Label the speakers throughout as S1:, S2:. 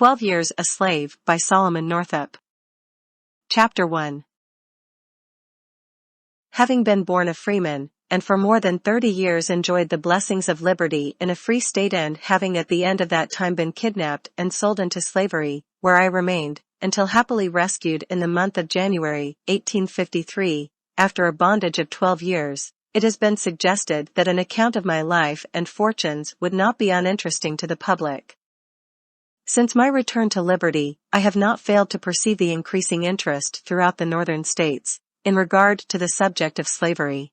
S1: 12 Years a Slave by Solomon Northup. Chapter 1. Having been born a freeman, and for more than 30 years enjoyed the blessings of liberty in a free state, and having at the end of that time been kidnapped and sold into slavery, where I remained, until happily rescued in the month of January, 1853, after a bondage of 12 years, it has been suggested that an account of my life and fortunes would not be uninteresting to the public. Since my return to liberty, I have not failed to perceive the increasing interest throughout the northern states, in regard to the subject of slavery.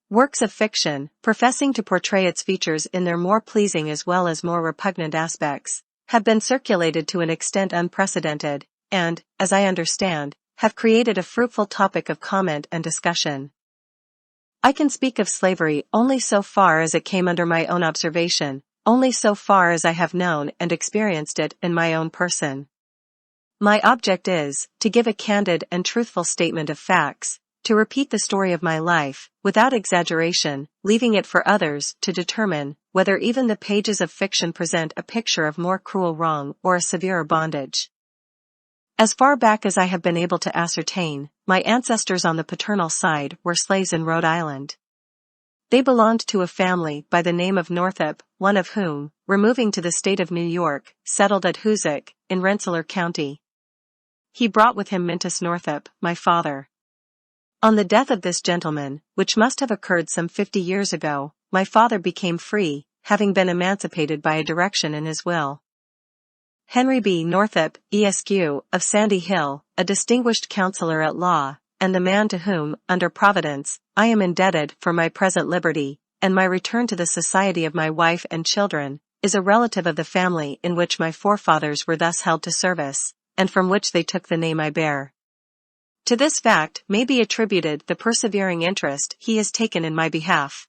S1: Works of fiction, professing to portray its features in their more pleasing as well as more repugnant aspects, have been circulated to an extent unprecedented, and, as I understand, have created a fruitful topic of comment and discussion. I can speak of slavery only so far as it came under my own observation, only so far as I have known and experienced it in my own person. My object is, to give a candid and truthful statement of facts, to repeat the story of my life, without exaggeration, leaving it for others to determine whether even the pages of fiction present a picture of more cruel wrong or a severer bondage. As far back as I have been able to ascertain, my ancestors on the paternal side were slaves in Rhode Island. They belonged to a family by the name of Northup, one of whom, removing to the state of New York, settled at Hoosick, in Rensselaer County. He brought with him Mintus Northup, my father. On the death of this gentleman, which must have occurred some 50 years ago, my father became free, having been emancipated by a direction in his will. Henry B. Northup, Esq., of Sandy Hill, a distinguished counselor at law, and the man to whom, under Providence, I am indebted for my present liberty, and my return to the society of my wife and children, is a relative of the family in which my forefathers were thus held to service, and from which they took the name I bear. To this fact may be attributed the persevering interest he has taken in my behalf.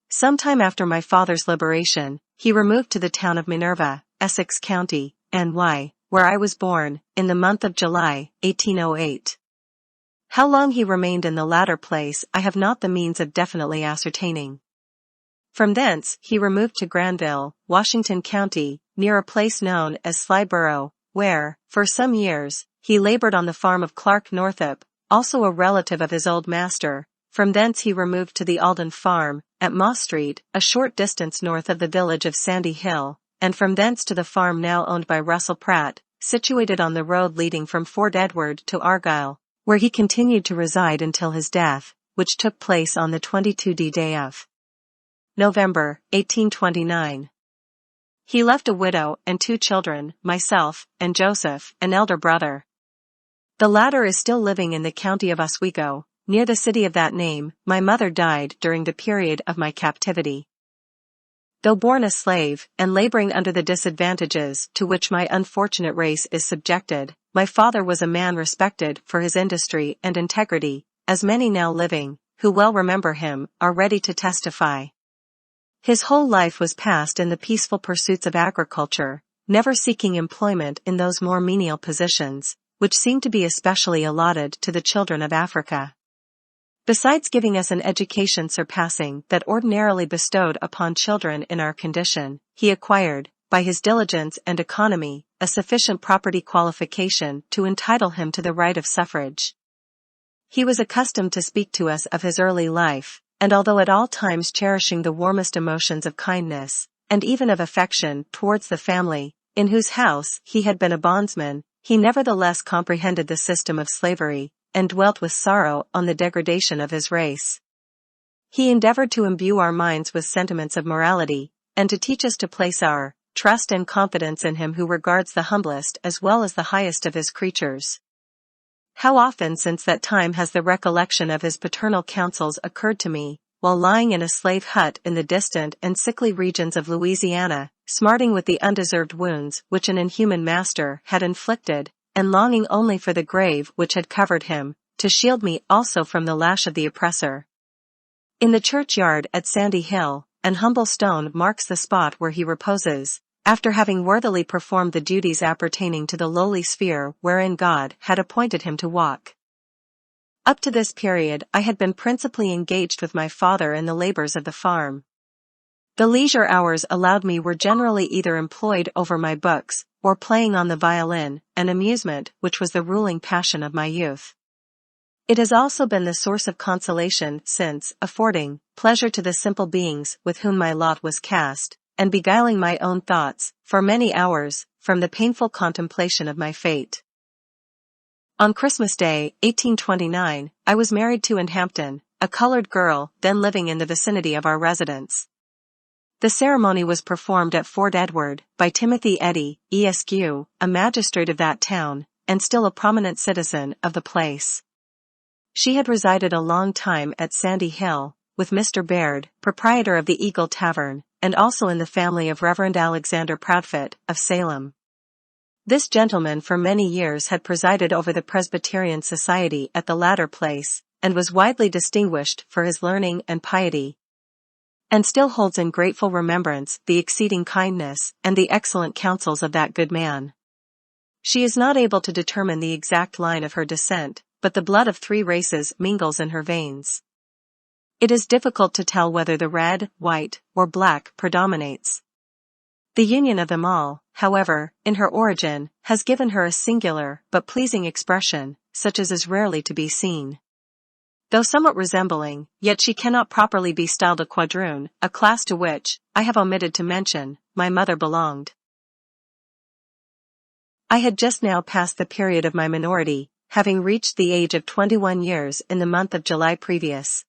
S1: Some time after my father's liberation, he removed to the town of Minerva, Essex County, N.Y., where I was born, in the month of July, 1808. How long he remained in the latter place I have not the means of definitely ascertaining. From thence he removed to Granville, Washington County, near a place known as Slyborough, where, for some years, he labored on the farm of Clark Northup, also a relative of his old master. From thence he removed to the Alden Farm, at Moss Street, a short distance north of the village of Sandy Hill, and from thence to the farm now owned by Russell Pratt, situated on the road leading from Fort Edward to Argyle, where he continued to reside until his death, which took place on the 22d day of November, 1829. He left a widow and 2 children, myself, and Joseph, an elder brother. The latter is still living in the county of Oswego, near the city of that name. My mother died during the period of my captivity. Though born a slave, and laboring under the disadvantages to which my unfortunate race is subjected, my father was a man respected for his industry and integrity, as many now living, who well remember him, are ready to testify. His whole life was passed in the peaceful pursuits of agriculture, never seeking employment in those more menial positions, which seem to be especially allotted to the children of Africa. Besides giving us an education surpassing that ordinarily bestowed upon children in our condition, he acquired, by his diligence and economy, a sufficient property qualification to entitle him to the right of suffrage. He was accustomed to speak to us of his early life, and although at all times cherishing the warmest emotions of kindness, and even of affection towards the family, in whose house he had been a bondsman, he nevertheless comprehended the system of slavery, and dwelt with sorrow on the degradation of his race. He endeavored to imbue our minds with sentiments of morality, and to teach us to place our trust and confidence in him who regards the humblest as well as the highest of his creatures. How often since that time has the recollection of his paternal counsels occurred to me, while lying in a slave hut in the distant and sickly regions of Louisiana, smarting with the undeserved wounds which an inhuman master had inflicted, and longing only for the grave which had covered him, to shield me also from the lash of the oppressor. In the churchyard at Sandy Hill, an humble stone marks the spot where he reposes, after having worthily performed the duties appertaining to the lowly sphere wherein God had appointed him to walk. Up to this period I had been principally engaged with my father in the labors of the farm. The leisure hours allowed me were generally either employed over my books, or playing on the violin, an amusement which was the ruling passion of my youth. It has also been the source of consolation since, affording pleasure to the simple beings with whom my lot was cast, and beguiling my own thoughts, for many hours, from the painful contemplation of my fate. On Christmas Day, 1829, I was married to in Hampton, a colored girl then living in the vicinity of our residence. The ceremony was performed at Fort Edward by Timothy Eddy, Esq., a magistrate of that town, and still a prominent citizen of the place. She had resided a long time at Sandy Hill, with Mr. Baird, proprietor of the Eagle Tavern, and also in the family of Reverend Alexander Proudfoot, of Salem. This gentleman for many years had presided over the Presbyterian Society at the latter place, and was widely distinguished for his learning and piety, and still holds in grateful remembrance the exceeding kindness and the excellent counsels of that good man. She is not able to determine the exact line of her descent, but the blood of 3 races mingles in her veins. It is difficult to tell whether the red, white, or black predominates. The union of them all, however, in her origin, has given her a singular but pleasing expression, such as is rarely to be seen. Though somewhat resembling, yet she cannot properly be styled a quadroon, a class to which, I have omitted to mention, my mother belonged. I had just now passed the period of my minority, having reached the age of 21 years in the month of July previous.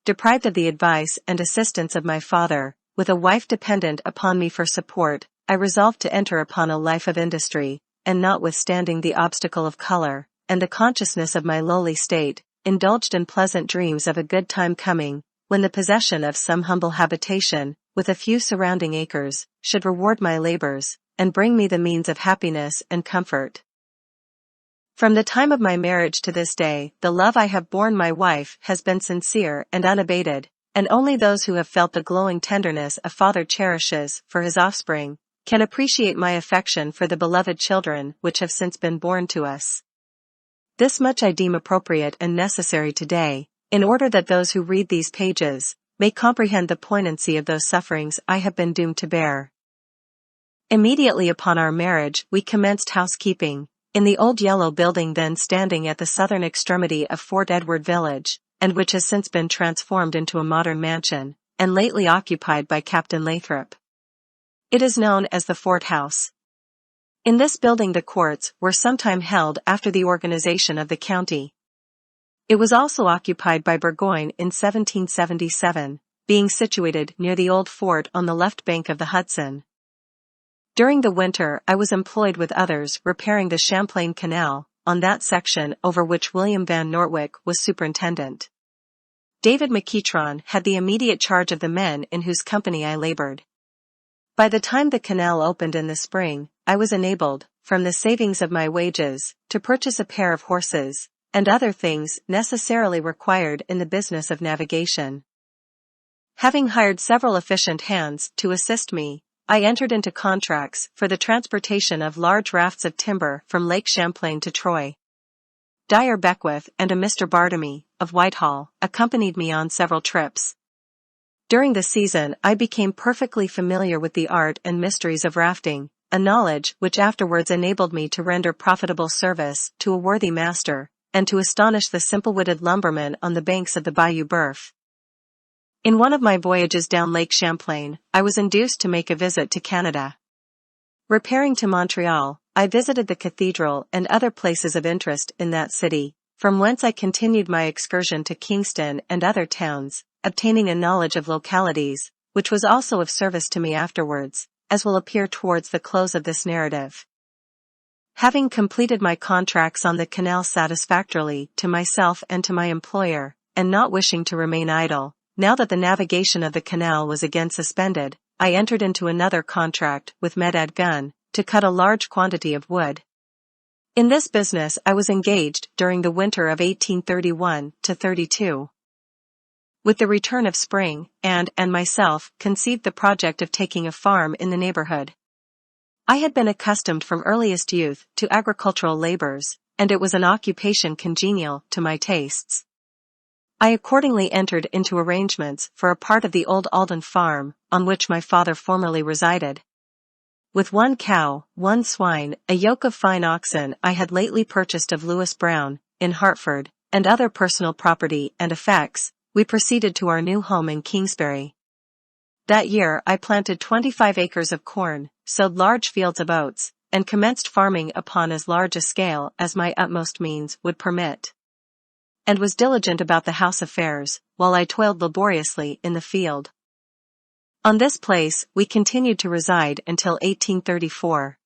S1: Deprived of the advice and assistance of my father, with a wife dependent upon me for support, I resolved to enter upon a life of industry, and notwithstanding the obstacle of color, and the consciousness of my lowly state, indulged in pleasant dreams of a good time coming, when the possession of some humble habitation, with a few surrounding acres, should reward my labors, and bring me the means of happiness and comfort. From the time of my marriage to this day, the love I have borne my wife has been sincere and unabated, and only those who have felt the glowing tenderness a father cherishes for his offspring, can appreciate my affection for the beloved children which have since been born to us. This much I deem appropriate and necessary today, in order that those who read these pages, may comprehend the poignancy of those sufferings I have been doomed to bear. Immediately upon our marriage we commenced housekeeping, in the old yellow building then standing at the southern extremity of Fort Edward village, and which has since been transformed into a modern mansion, and lately occupied by Captain Lathrop. It is known as the Fort House. In this building the courts were sometime held after the organization of the county. It was also occupied by Burgoyne in 1777, being situated near the old fort on the left bank of the Hudson. During the winter I was employed with others repairing the Champlain Canal, on that section over which William Van Nortwick was superintendent. David McKeitron had the immediate charge of the men in whose company I labored. By the time the canal opened in the spring, I was enabled, from the savings of my wages, to purchase a pair of horses, and other things necessarily required in the business of navigation. Having hired several efficient hands to assist me, I entered into contracts for the transportation of large rafts of timber from Lake Champlain to Troy. Dyer Beckwith and a Mr. Bartamy, of Whitehall, accompanied me on several trips. During the season I became perfectly familiar with the art and mysteries of rafting, a knowledge which afterwards enabled me to render profitable service to a worthy master, and to astonish the simple-witted lumbermen on the banks of the Bayou Boeuf. In one of my voyages down Lake Champlain, I was induced to make a visit to Canada. Repairing to Montreal, I visited the cathedral and other places of interest in that city, from whence I continued my excursion to Kingston and other towns, obtaining a knowledge of localities, which was also of service to me afterwards, as will appear towards the close of this narrative. Having completed my contracts on the canal satisfactorily to myself and to my employer, and not wishing to remain idle, now that the navigation of the canal was again suspended, I entered into another contract with Medad Gunn, to cut a large quantity of wood. In this business I was engaged during the winter of 1831-32. With the return of spring, and myself conceived the project of taking a farm in the neighborhood. I had been accustomed from earliest youth to agricultural labors, and it was an occupation congenial to my tastes. I accordingly entered into arrangements for a part of the old Alden farm, on which my father formerly resided. with 1 cow, 1 swine, a yoke of fine oxen I had lately purchased of Lewis Brown, in Hartford, and other personal property and effects, we proceeded to our new home in Kingsbury. That year I planted 25 acres of corn, sowed large fields of oats, and commenced farming upon as large a scale as my utmost means would permit. And was diligent about the house affairs, while I toiled laboriously in the field. On this place we continued to reside until 1834.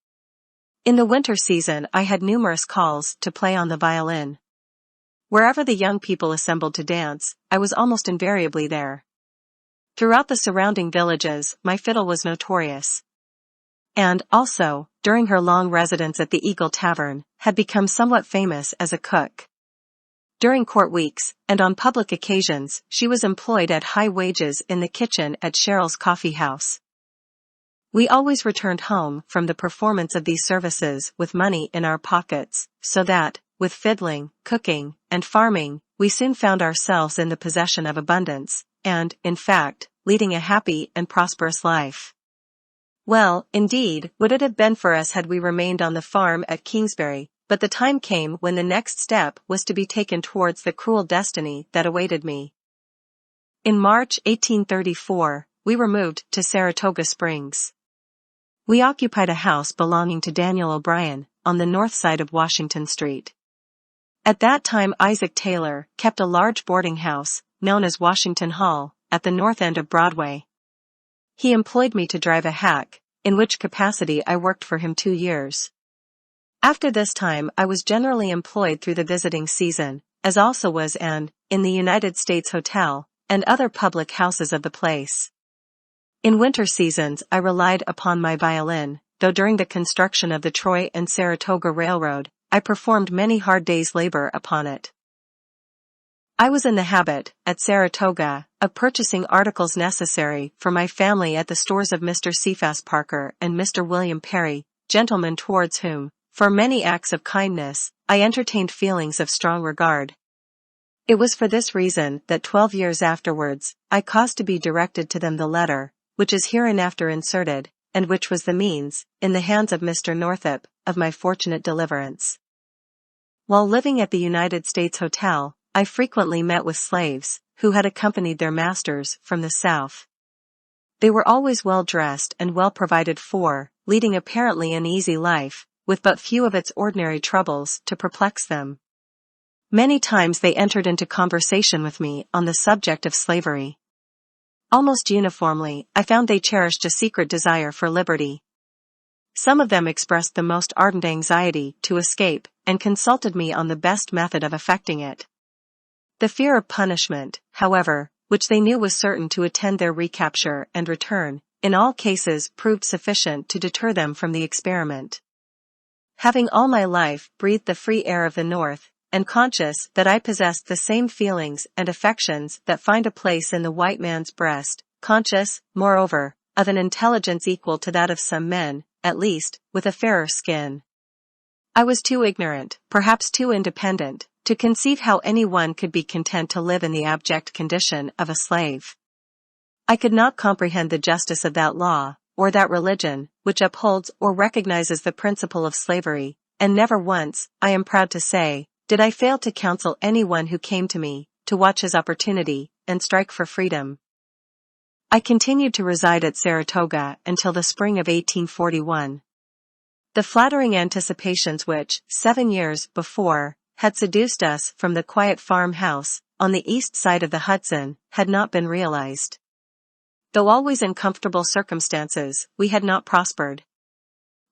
S1: In the winter season I had numerous calls to play on the violin. Wherever the young people assembled to dance, I was almost invariably there. Throughout the surrounding villages my fiddle was notorious. And, also, during her long residence at the Eagle Tavern, had become somewhat famous as a cook. During court weeks, and on public occasions, she was employed at high wages in the kitchen at Cheryl's Coffee House. We always returned home from the performance of these services with money in our pockets, so that, with fiddling, cooking, and farming, we soon found ourselves in the possession of abundance, and, in fact, leading a happy and prosperous life. Well, indeed, would it have been for us had we remained on the farm at Kingsbury, but the time came when the next step was to be taken towards the cruel destiny that awaited me. In March 1834, we removed to Saratoga Springs. We occupied a house belonging to Daniel O'Brien, on the north side of Washington Street. At that time Isaac Taylor kept a large boarding house, known as Washington Hall, at the north end of Broadway. He employed me to drive a hack, in which capacity I worked for him 2 years. After this time I was generally employed through the visiting season, as also was in the United States Hotel, and other public houses of the place. In winter seasons I relied upon my violin, though during the construction of the Troy and Saratoga Railroad, I performed many hard days' labor upon it. I was in the habit, at Saratoga, of purchasing articles necessary for my family at the stores of Mr. Cephas Parker and Mr. William Perry, gentlemen towards whom, for many acts of kindness, I entertained feelings of strong regard. It was for this reason that 12 years afterwards, I caused to be directed to them the letter, which is hereinafter inserted, and which was the means, in the hands of Mr. Northup, of my fortunate deliverance. While living at the United States Hotel, I frequently met with slaves, who had accompanied their masters from the South. They were always well dressed and well provided for, leading apparently an easy life, with but few of its ordinary troubles to perplex them. Many times they entered into conversation with me on the subject of slavery. Almost uniformly, I found they cherished a secret desire for liberty. Some of them expressed the most ardent anxiety to escape, and consulted me on the best method of effecting it. The fear of punishment, however, which they knew was certain to attend their recapture and return, in all cases proved sufficient to deter them from the experiment. Having all my life breathed the free air of the North, and conscious that I possessed the same feelings and affections that find a place in the white man's breast, conscious, moreover, of an intelligence equal to that of some men, at least, with a fairer skin, I was too ignorant, perhaps too independent, to conceive how any one could be content to live in the abject condition of a slave. I could not comprehend the justice of that law, or that religion, which upholds or recognizes the principle of slavery, and never once, I am proud to say, did I fail to counsel anyone who came to me, to watch his opportunity, and strike for freedom. I continued to reside at Saratoga until the spring of 1841. The flattering anticipations which, 7 years before, had seduced us from the quiet farmhouse, on the east side of the Hudson, had not been realized. Though always in comfortable circumstances, we had not prospered.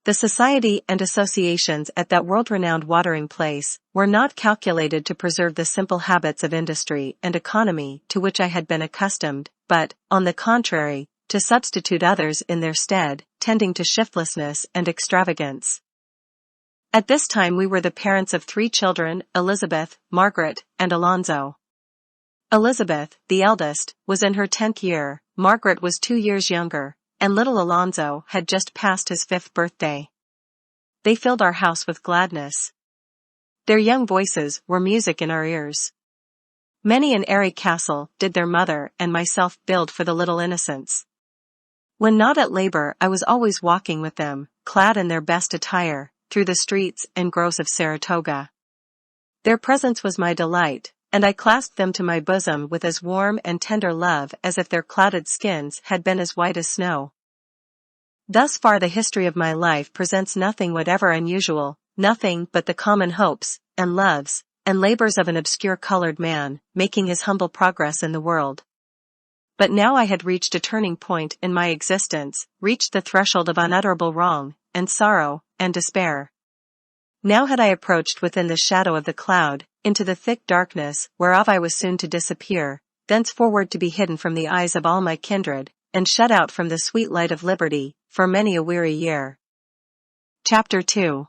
S1: The society and associations at that world-renowned watering place were not calculated to preserve the simple habits of industry and economy to which I had been accustomed, but, on the contrary, to substitute others in their stead, tending to shiftlessness and extravagance. At this time we were the parents of 3 children, Elizabeth, Margaret, and Alonzo. Elizabeth, the eldest, was in her 10th year, Margaret was 2 years younger, and little Alonzo had just passed his 5th birthday. They filled our house with gladness. Their young voices were music in our ears. Many an airy castle did their mother and myself build for the little innocents. When not at labor, I was always walking with them, clad in their best attire, through the streets and groves of Saratoga. Their presence was my delight, and I clasped them to my bosom with as warm and tender love as if their clouded skins had been as white as snow. Thus far the history of my life presents nothing whatever unusual, nothing but the common hopes, and loves, and labors of an obscure colored man, making his humble progress in the world. But now I had reached a turning point in my existence, reached the threshold of unutterable wrong, and sorrow, and despair. Now had I approached within the shadow of the cloud, into the thick darkness, whereof I was soon to disappear, thenceforward to be hidden from the eyes of all my kindred, and shut out from the sweet light of liberty, for many a weary year. Chapter 2.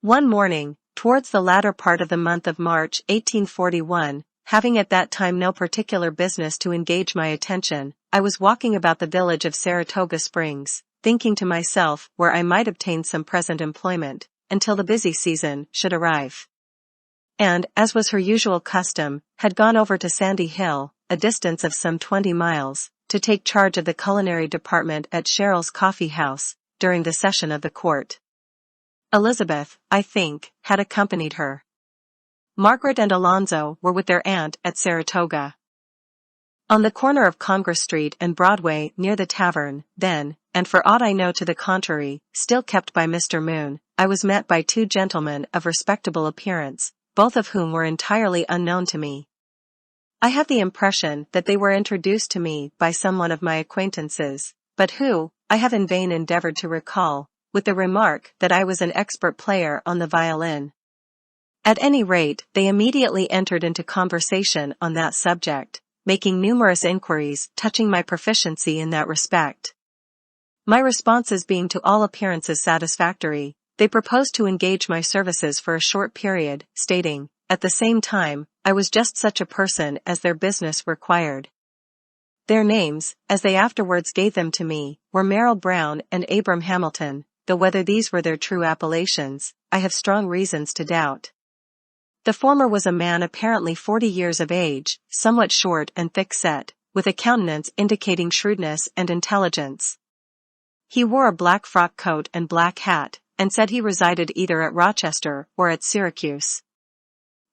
S1: One morning, towards the latter part of the month of March 1841, having at that time no particular business to engage my attention, I was walking about the village of Saratoga Springs, thinking to myself where I might obtain some present employment, until the busy season should arrive. And, as was her usual custom, had gone over to Sandy Hill, a distance of some 20 miles, to take charge of the culinary department at Sherrill's Coffee House, during the session of the court. Elizabeth, I think, had accompanied her. Margaret and Alonzo were with their aunt at Saratoga. On the corner of Congress Street and Broadway near the tavern, then, and for aught I know to the contrary, still kept by Mr. Moon, I was met by two gentlemen of respectable appearance, both of whom were entirely unknown to me. I have the impression that they were introduced to me by some one of my acquaintances, but who, I have in vain endeavored to recall, with the remark that I was an expert player on the violin. At any rate, they immediately entered into conversation on that subject, making numerous inquiries touching my proficiency in that respect. My responses being to all appearances satisfactory, they proposed to engage my services for a short period, stating, at the same time, I was just such a person as their business required. Their names, as they afterwards gave them to me, were Merrill Brown and Abram Hamilton, though whether these were their true appellations, I have strong reasons to doubt. The former was a man apparently 40 years of age, somewhat short and thick-set, with a countenance indicating shrewdness and intelligence. He wore a black frock coat and black hat, and said he resided either at Rochester or at Syracuse.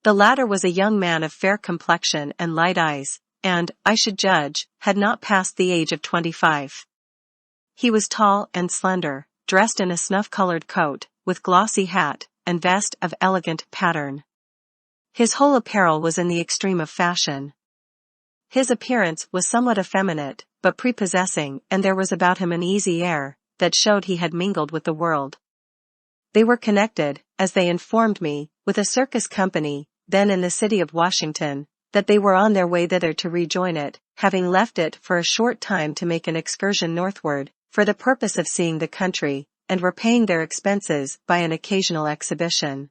S1: The latter was a young man of fair complexion and light eyes, and, I should judge, had not passed the age of 25. He was tall and slender, dressed in a snuff-colored coat, with glossy hat, and vest of elegant pattern. His whole apparel was in the extreme of fashion. His appearance was somewhat effeminate, but prepossessing, and there was about him an easy air, that showed he had mingled with the world. They were connected, as they informed me, with a circus company, then in the city of Washington, that they were on their way thither to rejoin it, having left it for a short time to make an excursion northward, for the purpose of seeing the country, and were paying their expenses by an occasional exhibition.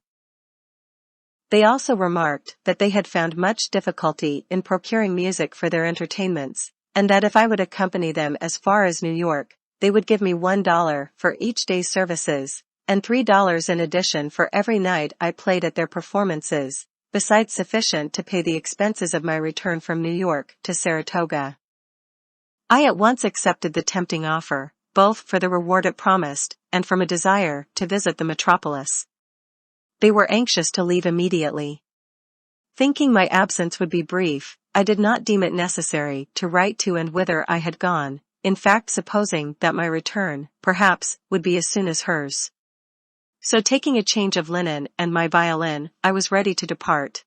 S1: They also remarked that they had found much difficulty in procuring music for their entertainments, and that if I would accompany them as far as New York, they would give me $1 for each day's services, and $3 in addition for every night I played at their performances, besides sufficient to pay the expenses of my return from New York to Saratoga. I at once accepted the tempting offer, both for the reward it promised, and from a desire to visit the metropolis. They were anxious to leave immediately. Thinking my absence would be brief, I did not deem it necessary to write to and whither I had gone, in fact supposing that my return, perhaps, would be as soon as hers. So taking a change of linen and my violin, I was ready to depart.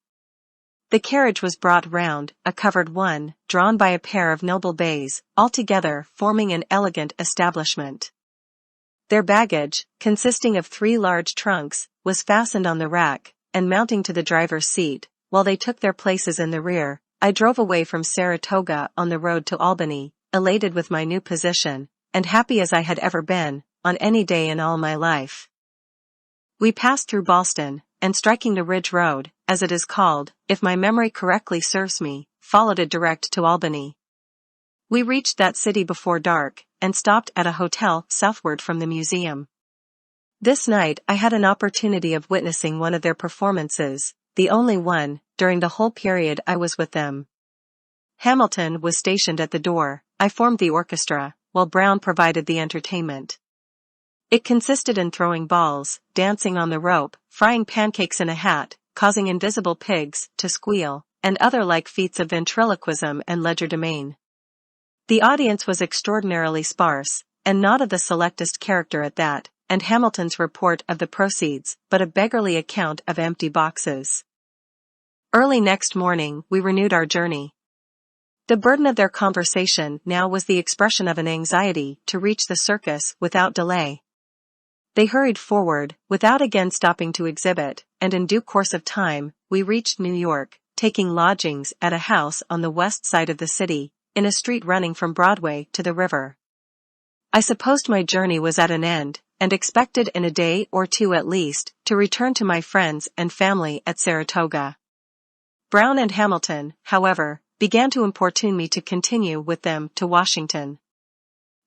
S1: The carriage was brought round, a covered one, drawn by a pair of noble bays, altogether forming an elegant establishment. Their baggage, consisting of 3 large trunks, was fastened on the rack, and mounting to the driver's seat, while they took their places in the rear, I drove away from Saratoga on the road to Albany, elated with my new position, and happy as I had ever been, on any day in all my life. We passed through Boston, and striking the Ridge Road, as it is called, if my memory correctly serves me, followed it direct to Albany. We reached that city before dark, and stopped at a hotel southward from the museum. This night I had an opportunity of witnessing one of their performances, the only one, during the whole period I was with them. Hamilton was stationed at the door, I formed the orchestra, while Brown provided the entertainment. It consisted in throwing balls, dancing on the rope, frying pancakes in a hat, causing invisible pigs to squeal, and other like feats of ventriloquism and legerdemain. The audience was extraordinarily sparse, and not of the selectest character at that, and Hamilton's report of the proceeds, but a beggarly account of empty boxes. Early next morning, we renewed our journey. The burden of their conversation now was the expression of an anxiety to reach the circus without delay. They hurried forward, without again stopping to exhibit, and in due course of time, we reached New York, taking lodgings at a house on the west side of the city, in a street running from Broadway to the river. I supposed my journey was at an end, and expected in a day or two at least, to return to my friends and family at Saratoga. Brown and Hamilton, however, began to importune me to continue with them to Washington.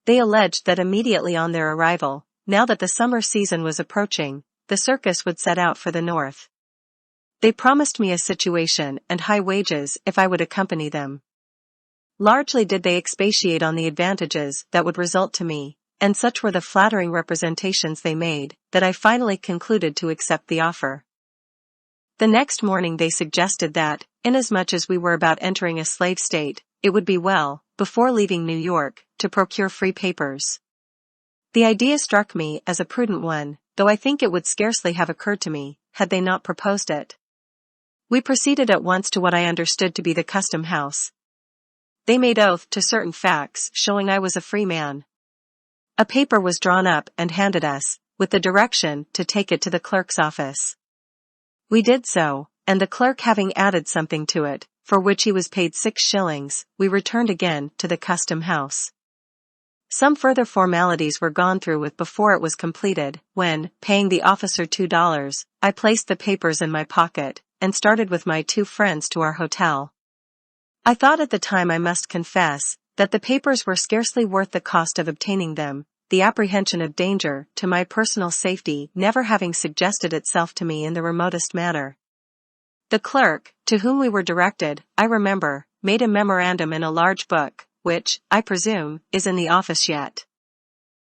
S1: They alleged that immediately on their arrival, now that the summer season was approaching, the circus would set out for the north. They promised me a situation and high wages if I would accompany them. Largely did they expatiate on the advantages that would result to me, and such were the flattering representations they made, that I finally concluded to accept the offer. The next morning they suggested that, inasmuch as we were about entering a slave state, it would be well, before leaving New York, to procure free papers. The idea struck me as a prudent one, though I think it would scarcely have occurred to me, had they not proposed it. We proceeded at once to what I understood to be the custom house. They made oath to certain facts showing I was a free man. A paper was drawn up and handed us, with the direction to take it to the clerk's office. We did so, and the clerk having added something to it, for which he was paid 6 shillings, we returned again to the custom house. Some further formalities were gone through with before it was completed, when, paying the officer $2, I placed the papers in my pocket, and started with my 2 friends to our hotel. I thought at the time, I must confess, that the papers were scarcely worth the cost of obtaining them, the apprehension of danger to my personal safety never having suggested itself to me in the remotest manner. The clerk, to whom we were directed, I remember, made a memorandum in a large book, which, I presume, is in the office yet.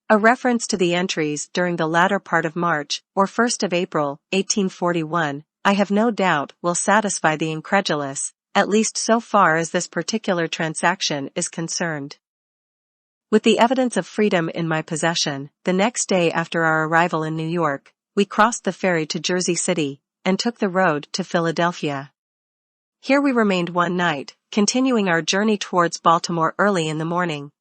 S1: A reference to the entries during the latter part of March, or 1st of April, 1841, I have no doubt will satisfy the incredulous, at least so far as this particular transaction is concerned. With the evidence of freedom in my possession, the next day after our arrival in New York, we crossed the ferry to Jersey City, and took the road to Philadelphia. Here we remained one night, continuing our journey towards Baltimore early in the morning.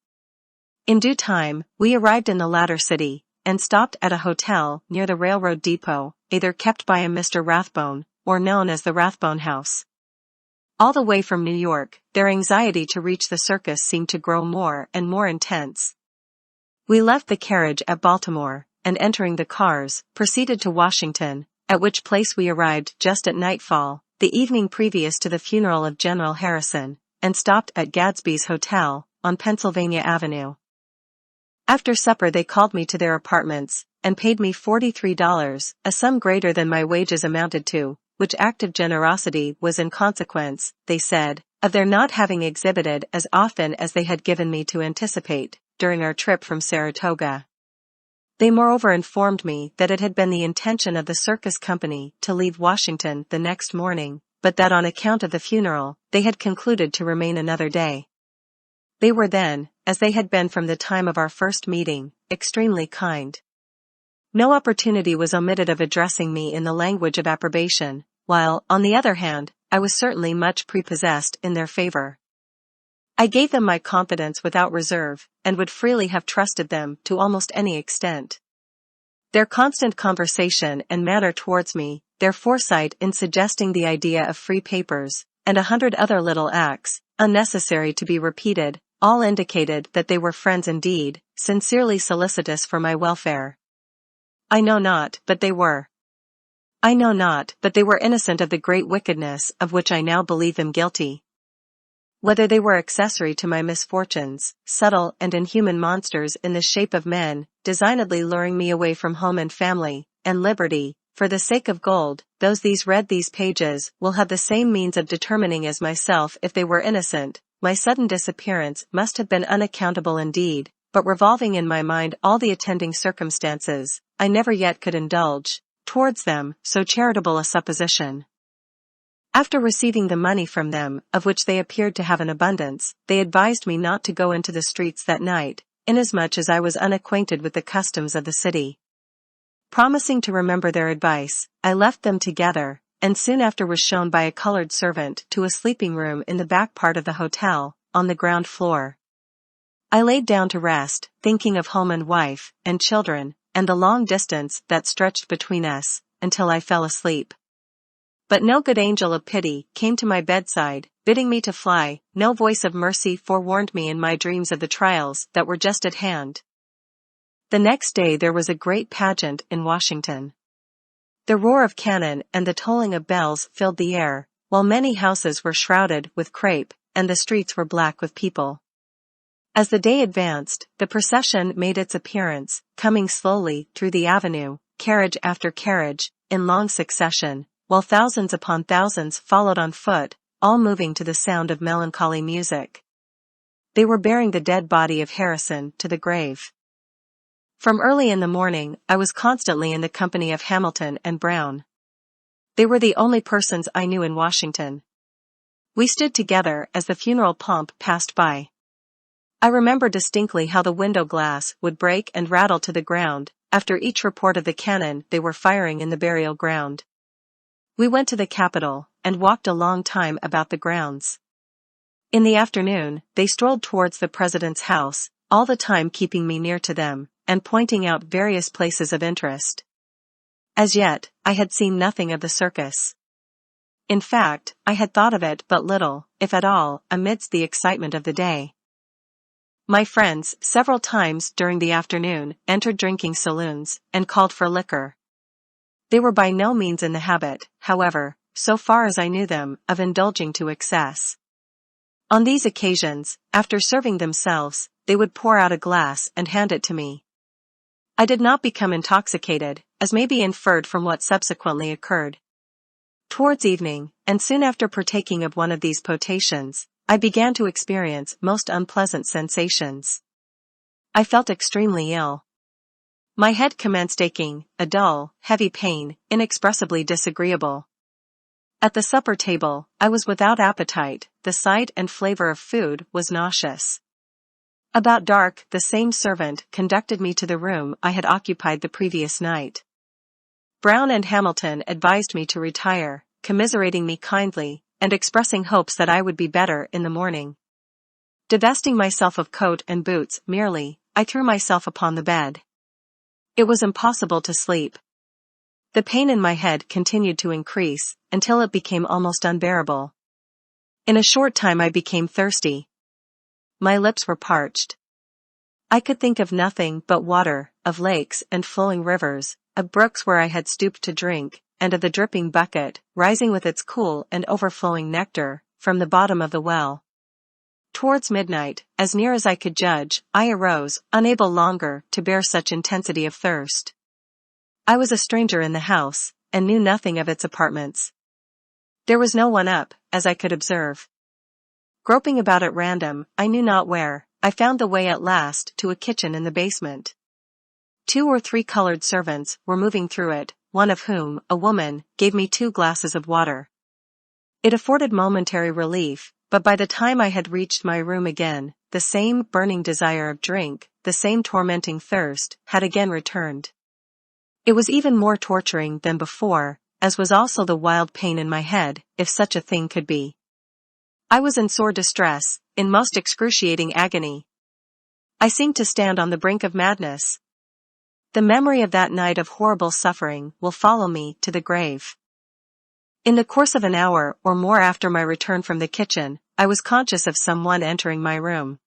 S1: In due time, we arrived in the latter city, and stopped at a hotel near the railroad depot, either kept by a Mr. Rathbone, or known as the Rathbone House. All the way from New York, their anxiety to reach the circus seemed to grow more and more intense. We left the carriage at Baltimore, and entering the cars, proceeded to Washington, at which place we arrived just at nightfall, the evening previous to the funeral of General Harrison, and stopped at Gadsby's Hotel, on Pennsylvania Avenue. After supper they called me to their apartments, and paid me $43, a sum greater than my wages amounted to, which act of generosity was in consequence, they said, of their not having exhibited as often as they had given me to anticipate, during our trip from Saratoga. They moreover informed me that it had been the intention of the circus company to leave Washington the next morning, but that on account of the funeral, they had concluded to remain another day. They were then, as they had been from the time of our first meeting, extremely kind. No opportunity was omitted of addressing me in the language of approbation, while, on the other hand, I was certainly much prepossessed in their favor. I gave them my confidence without reserve, and would freely have trusted them to almost any extent. Their constant conversation and manner towards me, their foresight in suggesting the idea of free papers, and 100 other little acts, unnecessary to be repeated, all indicated that they were friends indeed, sincerely solicitous for my welfare. I know not, but they were. I know not, but they were innocent of the great wickedness of which I now believe them guilty. Whether they were accessory to my misfortunes, subtle and inhuman monsters in the shape of men, designedly luring me away from home and family, and liberty, for the sake of gold, these read these pages will have the same means of determining as myself if they were innocent. My sudden disappearance must have been unaccountable indeed, but revolving in my mind all the attending circumstances, I never yet could indulge, towards them, so charitable a supposition. After receiving the money from them, of which they appeared to have an abundance, they advised me not to go into the streets that night, inasmuch as I was unacquainted with the customs of the city. Promising to remember their advice, I left them together, and soon after was shown by a colored servant to a sleeping room in the back part of the hotel, on the ground floor. I laid down to rest, thinking of home and wife, and children, and the long distance that stretched between us, until I fell asleep. But no good angel of pity came to my bedside, bidding me to fly, no voice of mercy forewarned me in my dreams of the trials that were just at hand. The next day there was a great pageant in Washington. The roar of cannon and the tolling of bells filled the air, while many houses were shrouded with crape, and the streets were black with people. As the day advanced, the procession made its appearance, coming slowly through the avenue, carriage after carriage, in long succession, while thousands upon thousands followed on foot, all moving to the sound of melancholy music. They were bearing the dead body of Harrison to the grave. From early in the morning, I was constantly in the company of Hamilton and Brown. They were the only persons I knew in Washington. We stood together as the funeral pomp passed by. I remember distinctly how the window glass would break and rattle to the ground, after each report of the cannon they were firing in the burial ground. We went to the Capitol, and walked a long time about the grounds. In the afternoon, they strolled towards the President's house, all the time keeping me near to them, and pointing out various places of interest. As yet, I had seen nothing of the circus. In fact, I had thought of it but little, if at all, amidst the excitement of the day. My friends, several times during the afternoon, entered drinking saloons, and called for liquor. They were by no means in the habit, however, so far as I knew them, of indulging to excess. On these occasions, after serving themselves, they would pour out a glass and hand it to me. I did not become intoxicated, as may be inferred from what subsequently occurred. Towards evening, and soon after partaking of one of these potations, I began to experience most unpleasant sensations. I felt extremely ill. My head commenced aching, a dull, heavy pain, inexpressibly disagreeable. At the supper table, I was without appetite, the sight and flavor of food was nauseous. About dark, the same servant conducted me to the room I had occupied the previous night. Brown and Hamilton advised me to retire, commiserating me kindly, and expressing hopes that I would be better in the morning. Divesting myself of coat and boots merely, I threw myself upon the bed. It was impossible to sleep. The pain in my head continued to increase, until it became almost unbearable. In a short time I became thirsty. My lips were parched. I could think of nothing but water, of lakes and flowing rivers, of brooks where I had stooped to drink, and of the dripping bucket, rising with its cool and overflowing nectar, from the bottom of the well. Towards midnight, as near as I could judge, I arose, unable longer to bear such intensity of thirst. I was a stranger in the house, and knew nothing of its apartments. There was no one up, as I could observe. Groping about at random, I knew not where, I found the way at last to a kitchen in the basement. 2 or 3 colored servants were moving through it, one of whom, a woman, gave me 2 glasses of water. It afforded momentary relief, but by the time I had reached my room again, the same burning desire of drink, the same tormenting thirst, had again returned. It was even more torturing than before, as was also the wild pain in my head, if such a thing could be. I was in sore distress, in most excruciating agony. I seemed to stand on the brink of madness. The memory of that night of horrible suffering will follow me to the grave. In the course of an hour or more after my return from the kitchen, I was conscious of someone entering my room.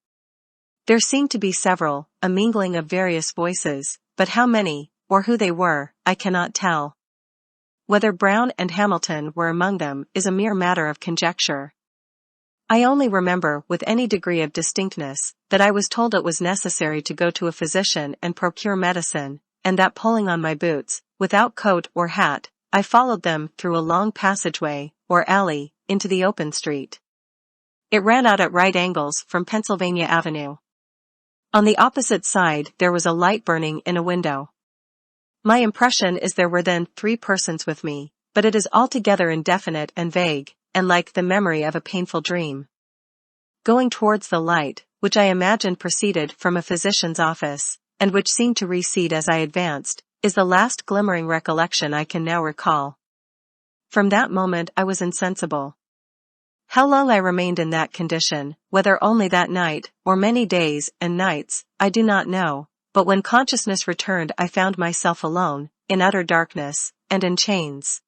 S1: There seemed to be several, a mingling of various voices, but how many, or who they were, I cannot tell. Whether Brown and Hamilton were among them is a mere matter of conjecture. I only remember with any degree of distinctness that I was told it was necessary to go to a physician and procure medicine, and that pulling on my boots, without coat or hat, I followed them through a long passageway, or alley, into the open street. It ran out at right angles from Pennsylvania Avenue. On the opposite side there was a light burning in a window. My impression is there were then 3 persons with me, but it is altogether indefinite and vague, and like the memory of a painful dream. Going towards the light, which I imagined proceeded from a physician's office, and which seemed to recede as I advanced, is the last glimmering recollection I can now recall. From that moment I was insensible. How long I remained in that condition, whether only that night, or many days and nights, I do not know, but when consciousness returned I found myself alone, in utter darkness, and in chains.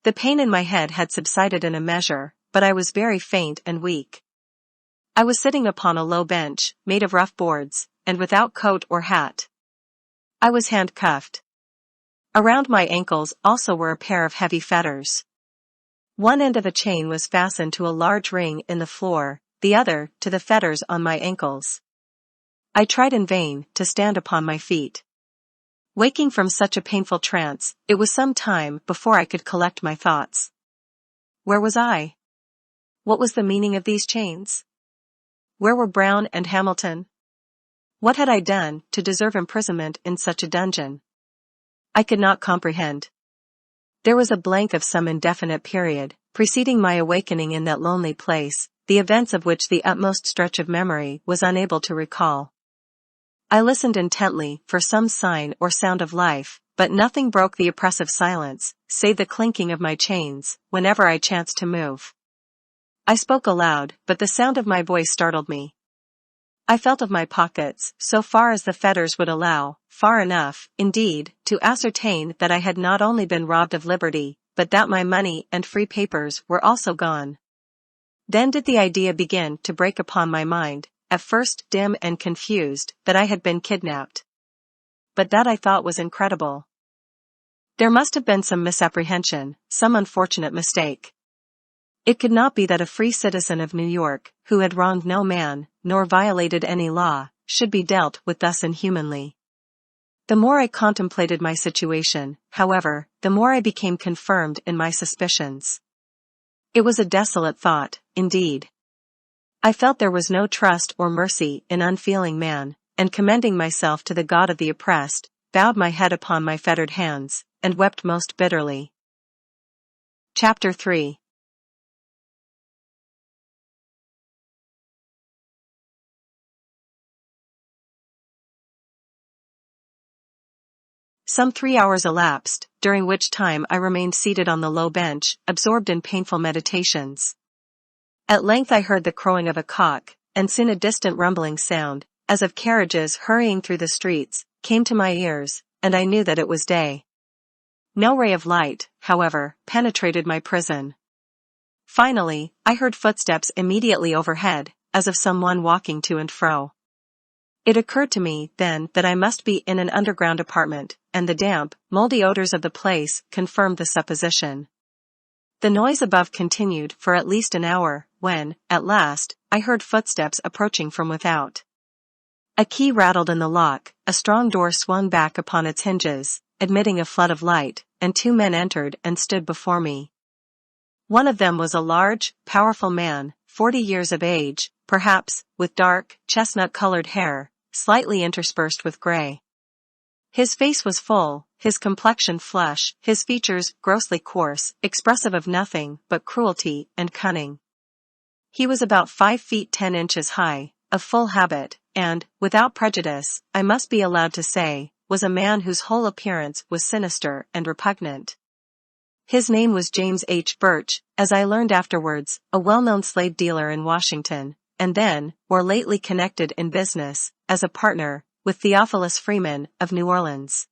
S1: The pain in my head had subsided in a measure, but I was very faint and weak. I was sitting upon a low bench, made of rough boards, and without coat or hat. I was handcuffed. Around my ankles also were a pair of heavy fetters. One end of a chain was fastened to a large ring in the floor, the other to the fetters on my ankles. I tried in vain to stand upon my feet. Waking from such a painful trance, it was some time before I could collect my thoughts. Where was I? What was the meaning of these chains? Where were Brown and Hamilton? What had I done to deserve imprisonment in such a dungeon? I could not comprehend. There was a blank of some indefinite period, preceding my awakening in that lonely place, the events of which the utmost stretch of memory was unable to recall. I listened intently for some sign or sound of life, but nothing broke the oppressive silence, save the clinking of my chains, whenever I chanced to move. I spoke aloud, but the sound of my voice startled me. I felt of my pockets, so far as the fetters would allow, far enough, indeed, to ascertain that I had not only been robbed of liberty, but that my money and free papers were also gone. Then did the idea begin to break upon my mind, at first dim and confused, that I had been kidnapped. But that I thought was incredible. There must have been some misapprehension, some unfortunate mistake. It could not be that a free citizen of New York, who had wronged no man, nor violated any law, should be dealt with thus inhumanly. The more I contemplated my situation, however, the more I became confirmed in my suspicions. It was a desolate thought, indeed. I felt there was no trust or mercy in unfeeling man, and commending myself to the God of the oppressed, bowed my head upon my fettered hands, and wept most bitterly. Chapter 3. Some 3 hours elapsed, during which time I remained seated on the low bench, absorbed in painful meditations. At length I heard the crowing of a cock, and soon a distant rumbling sound, as of carriages hurrying through the streets, came to my ears, and I knew that it was day. No ray of light, however, penetrated my prison. Finally, I heard footsteps immediately overhead, as of someone walking to and fro. It occurred to me, then, that I must be in an underground apartment, and the damp, moldy odors of the place confirmed the supposition. The noise above continued for at least an hour, when, at last, I heard footsteps approaching from without. A key rattled in the lock, a strong door swung back upon its hinges, admitting a flood of light, and 2 men entered and stood before me. One of them was a large, powerful man, 40 years of age, perhaps, with dark, chestnut-colored hair, slightly interspersed with gray. His face was full, his complexion flush, his features grossly coarse, expressive of nothing but cruelty and cunning. He was about 5 feet 10 inches high, of full habit, and, without prejudice, I must be allowed to say, was a man whose whole appearance was sinister and repugnant. His name was James H. Birch, as I learned afterwards, a well-known slave dealer in Washington, and then, more lately connected in business, as a partner, with Theophilus Freeman, of New Orleans.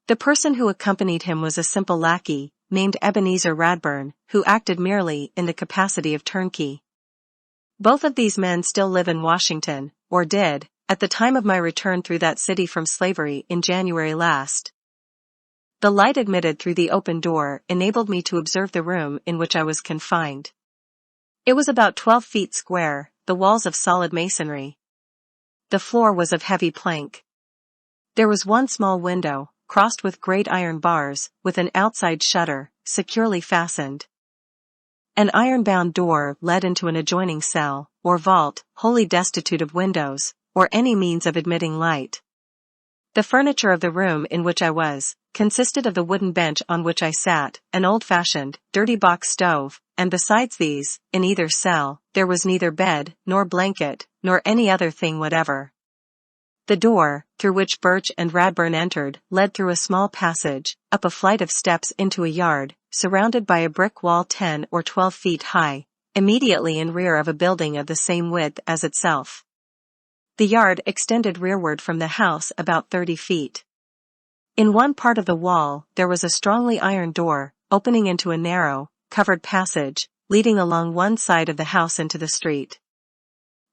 S1: The person who accompanied him was a simple lackey, named Ebenezer Radburn, who acted merely in the capacity of turnkey. Both of these men still live in Washington, or did, at the time of my return through that city from slavery in January last. The light admitted through the open door enabled me to observe the room in which I was confined. It was about 12 feet square, the walls of solid masonry. The floor was of heavy plank. There was one small window, crossed with great iron bars, with an outside shutter, securely fastened. An iron-bound door led into an adjoining cell, or vault, wholly destitute of windows, or any means of admitting light. The furniture of the room in which I was consisted of the wooden bench on which I sat, an old-fashioned, dirty box stove, and besides these, in either cell, there was neither bed, nor blanket, nor any other thing whatever. The door, through which Birch and Radburn entered, led through a small passage, up a flight of steps into a yard, surrounded by a brick wall 10 or 12 feet high, immediately in rear of a building of the same width as itself. The yard extended rearward from the house about 30 feet. In one part of the wall there was a strongly ironed door, opening into a narrow, covered passage, leading along one side of the house into the street.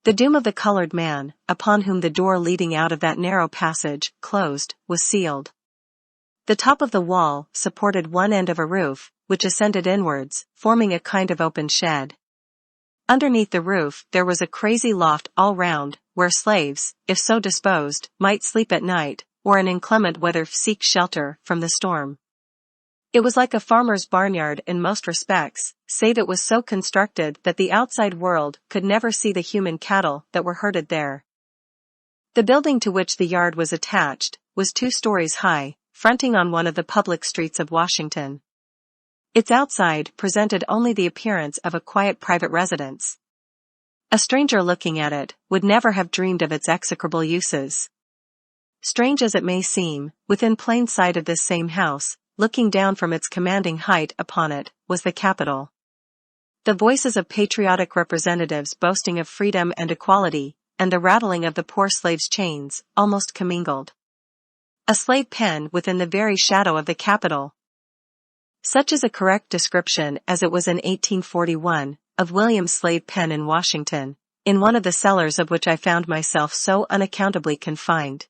S1: The doom of the colored man, upon whom the door leading out of that narrow passage closed, was sealed. The top of the wall supported one end of a roof, which ascended inwards, forming a kind of open shed. Underneath the roof there was a crazy loft all round, where slaves, if so disposed, might sleep at night, or in inclement weather seek shelter from the storm. It was like a farmer's barnyard in most respects, save it was so constructed that the outside world could never see the human cattle that were herded there. The building to which the yard was attached was 2 stories high, fronting on one of the public streets of Washington. Its outside presented only the appearance of a quiet private residence. A stranger looking at it would never have dreamed of its execrable uses. Strange as it may seem, within plain sight of this same house, looking down from its commanding height upon it, was the Capitol. The voices of patriotic representatives boasting of freedom and equality, and the rattling of the poor slaves' chains, almost commingled. A slave pen within the very shadow of the Capitol. Such is a correct description, as it was in 1841, of William's slave pen in Washington, in one of the cellars of which I found myself so unaccountably confined.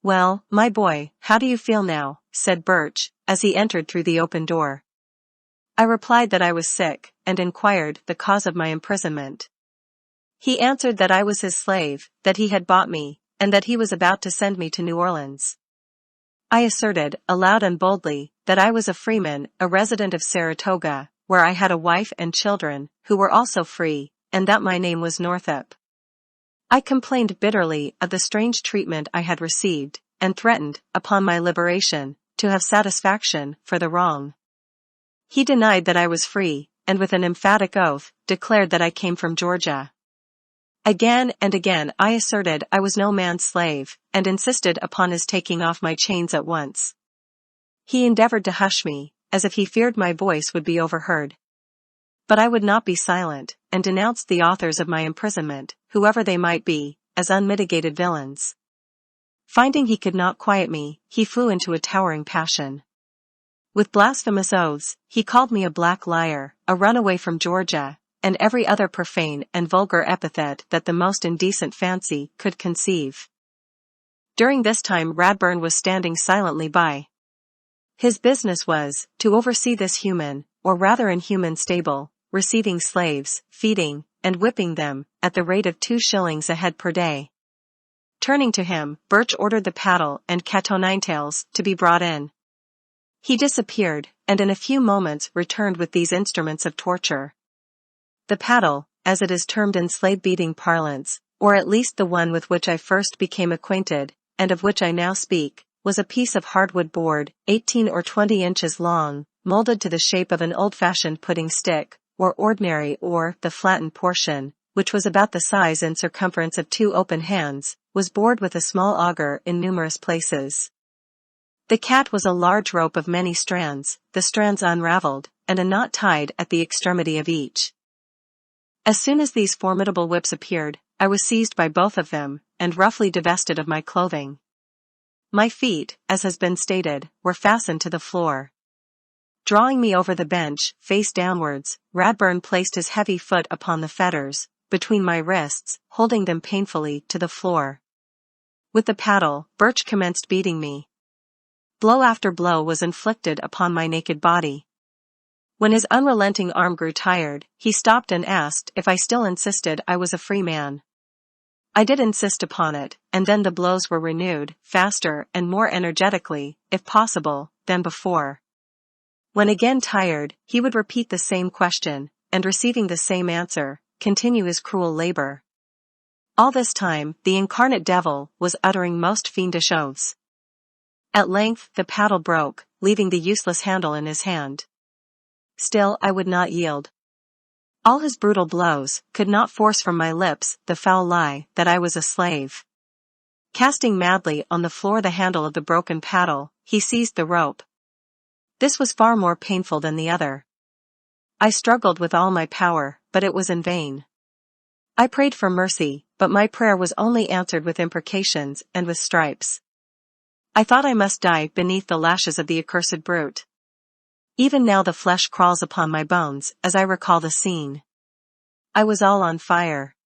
S1: "Well, my boy, how do you feel now?" said Birch, as he entered through the open door. I replied that I was sick, and inquired the cause of my imprisonment. He answered that I was his slave, that he had bought me, and that he was about to send me to New Orleans. I asserted, aloud and boldly, that I was a freeman, a resident of Saratoga, where I had a wife and children, who were also free, and that my name was Northup. I complained bitterly of the strange treatment I had received, and threatened, upon my liberation, to have satisfaction for the wrong. He denied that I was free, and with an emphatic oath, declared that I came from Georgia. Again and again I asserted I was no man's slave, and insisted upon his taking off my chains at once. He endeavored to hush me, as if he feared my voice would be overheard. But I would not be silent, and denounced the authors of my imprisonment, whoever they might be, as unmitigated villains. Finding he could not quiet me, he flew into a towering passion. With blasphemous oaths, he called me a black liar, a runaway from Georgia, and every other profane and vulgar epithet that the most indecent fancy could conceive. During this time Radburn was standing silently by. His business was to oversee this human, or rather inhuman stable, receiving slaves, feeding, and whipping them, at the rate of 2 shillings a head per day. Turning to him, Birch ordered the paddle and cat-o'-nine-tails to be brought in. He disappeared, and in a few moments returned with these instruments of torture. The paddle, as it is termed in slave-beating parlance, or at least the one with which I first became acquainted, and of which I now speak, was a piece of hardwood board, 18 or 20 inches long, molded to the shape of an old-fashioned pudding stick, or ordinary, or the flattened portion, which was about the size and circumference of 2 open hands, was bored with a small auger in numerous places. The cat was a large rope of many strands, the strands unraveled, and a knot tied at the extremity of each. As soon as these formidable whips appeared, I was seized by both of them, and roughly divested of my clothing. My feet, as has been stated, were fastened to the floor. Drawing me over the bench, face downwards, Radburn placed his heavy foot upon the fetters, between my wrists, holding them painfully to the floor. With the paddle, Birch commenced beating me. Blow after blow was inflicted upon my naked body. When his unrelenting arm grew tired, he stopped and asked if I still insisted I was a free man. I did insist upon it, and then the blows were renewed, faster and more energetically, if possible, than before. When again tired, he would repeat the same question, and receiving the same answer, continue his cruel labor. All this time, the incarnate devil was uttering most fiendish oaths. At length the paddle broke, leaving the useless handle in his hand. Still I would not yield. All his brutal blows could not force from my lips the foul lie that I was a slave. Casting madly on the floor the handle of the broken paddle, he seized the rope. This was far more painful than the other. I struggled with all my power, but it was in vain. I prayed for mercy, but my prayer was only answered with imprecations and with stripes. I thought I must die beneath the lashes of the accursed brute. Even now the flesh crawls upon my bones as I recall the scene. I was all on fire.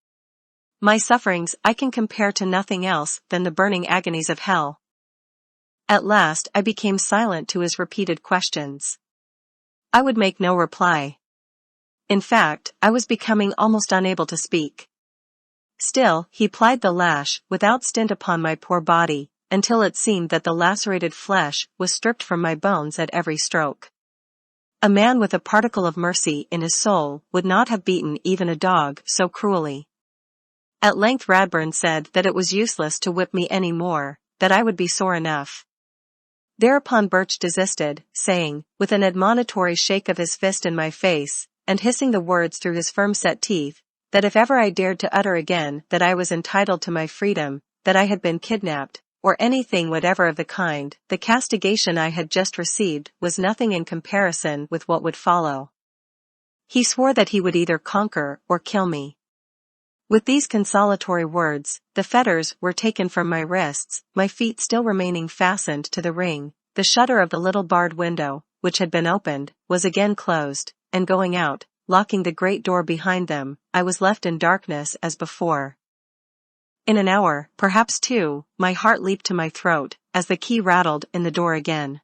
S1: My sufferings I can compare to nothing else than the burning agonies of hell. At last I became silent to his repeated questions. I would make no reply. In fact, I was becoming almost unable to speak. Still, he plied the lash without stint upon my poor body, until it seemed that the lacerated flesh was stripped from my bones at every stroke. A man with a particle of mercy in his soul would not have beaten even a dog so cruelly. At length Radburn said that it was useless to whip me any more, that I would be sore enough. Thereupon Birch desisted, saying, with an admonitory shake of his fist in my face, and hissing the words through his firm-set teeth, that if ever I dared to utter again that I was entitled to my freedom, that I had been kidnapped, or anything whatever of the kind, the castigation I had just received was nothing in comparison with what would follow. He swore that he would either conquer or kill me. With these consolatory words, the fetters were taken from my wrists, my feet still remaining fastened to the ring. The shutter of the little barred window, which had been opened, was again closed, and going out, locking the great door behind them, I was left in darkness as before. In an hour, perhaps two, my heart leaped to my throat, as the key rattled in the door again.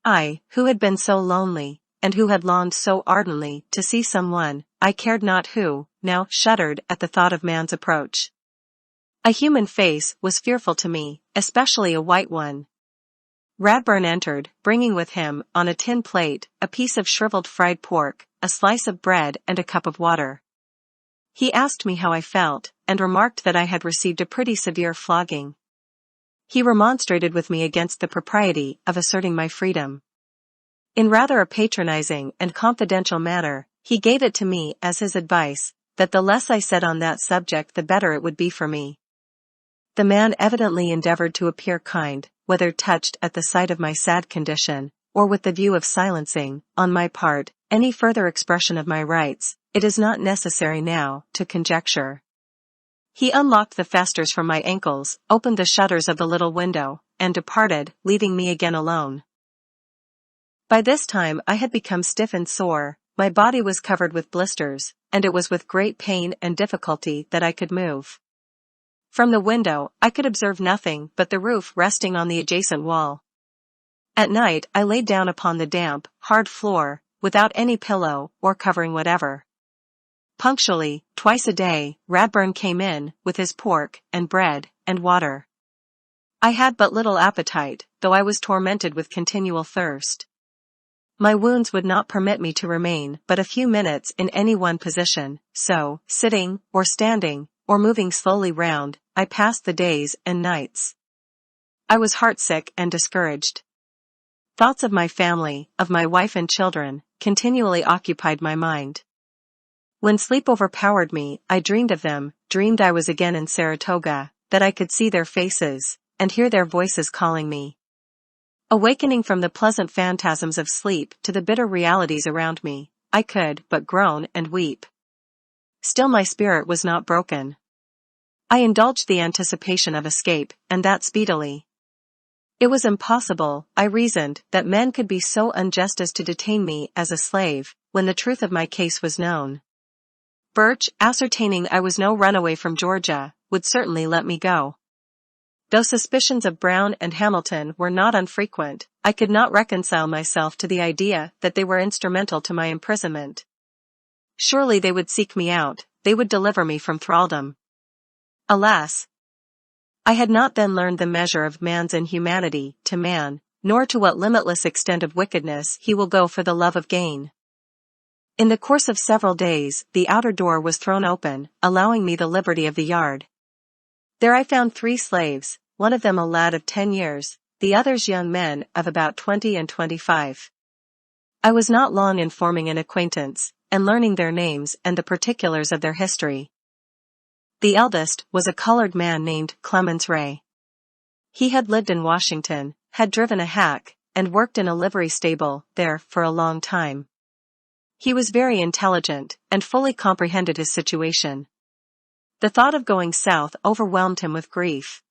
S1: I, who had been so lonely, and who had longed so ardently to see someone, I cared not who, now shuddered at the thought of man's approach. A human face was fearful to me, especially a white one. Radburn entered, bringing with him, on a tin plate, a piece of shriveled fried pork, a slice of bread and a cup of water. He asked me how I felt, and remarked that I had received a pretty severe flogging. He remonstrated with me against the propriety of asserting my freedom. In rather a patronizing and confidential manner, he gave it to me as his advice, that the less I said on that subject the better it would be for me. The man evidently endeavored to appear kind, whether touched at the sight of my sad condition, or with the view of silencing, on my part, any further expression of my rights. It is not necessary now to conjecture. He unlocked the festers from my ankles, opened the shutters of the little window, and departed, leaving me again alone. By this time I had become stiff and sore, my body was covered with blisters, and it was with great pain and difficulty that I could move. From the window I could observe nothing but the roof resting on the adjacent wall. At night I laid down upon the damp, hard floor, without any pillow or covering whatever. Punctually, twice a day, Radburn came in, with his pork, and bread, and water. I had but little appetite, though I was tormented with continual thirst. My wounds would not permit me to remain but a few minutes in any one position, so, sitting, or standing, or moving slowly round, I passed the days and nights. I was heartsick and discouraged. Thoughts of my family, of my wife and children, continually occupied my mind. When sleep overpowered me, I dreamed of them, dreamed I was again in Saratoga, that I could see their faces, and hear their voices calling me. Awakening from the pleasant phantasms of sleep to the bitter realities around me, I could but groan and weep. Still my spirit was not broken. I indulged the anticipation of escape, and that speedily. It was impossible, I reasoned, that men could be so unjust as to detain me as a slave, when the truth of my case was known. Birch, ascertaining I was no runaway from Georgia, would certainly let me go. Though suspicions of Brown and Hamilton were not unfrequent, I could not reconcile myself to the idea that they were instrumental to my imprisonment. Surely they would seek me out, they would deliver me from thraldom. Alas! I had not then learned the measure of man's inhumanity to man, nor to what limitless extent of wickedness he will go for the love of gain. In the course of several days, the outer door was thrown open, allowing me the liberty of the yard. There I found 3 slaves, one of them a lad of 10 years, the others young men of about 20 and 25. I was not long in forming an acquaintance, and learning their names and the particulars of their history. The eldest was a colored man named Clemens Ray. He had lived in Washington, had driven a hack, and worked in a livery stable there for a long time. He was very intelligent, and fully comprehended his situation. The thought of going south overwhelmed him with grief.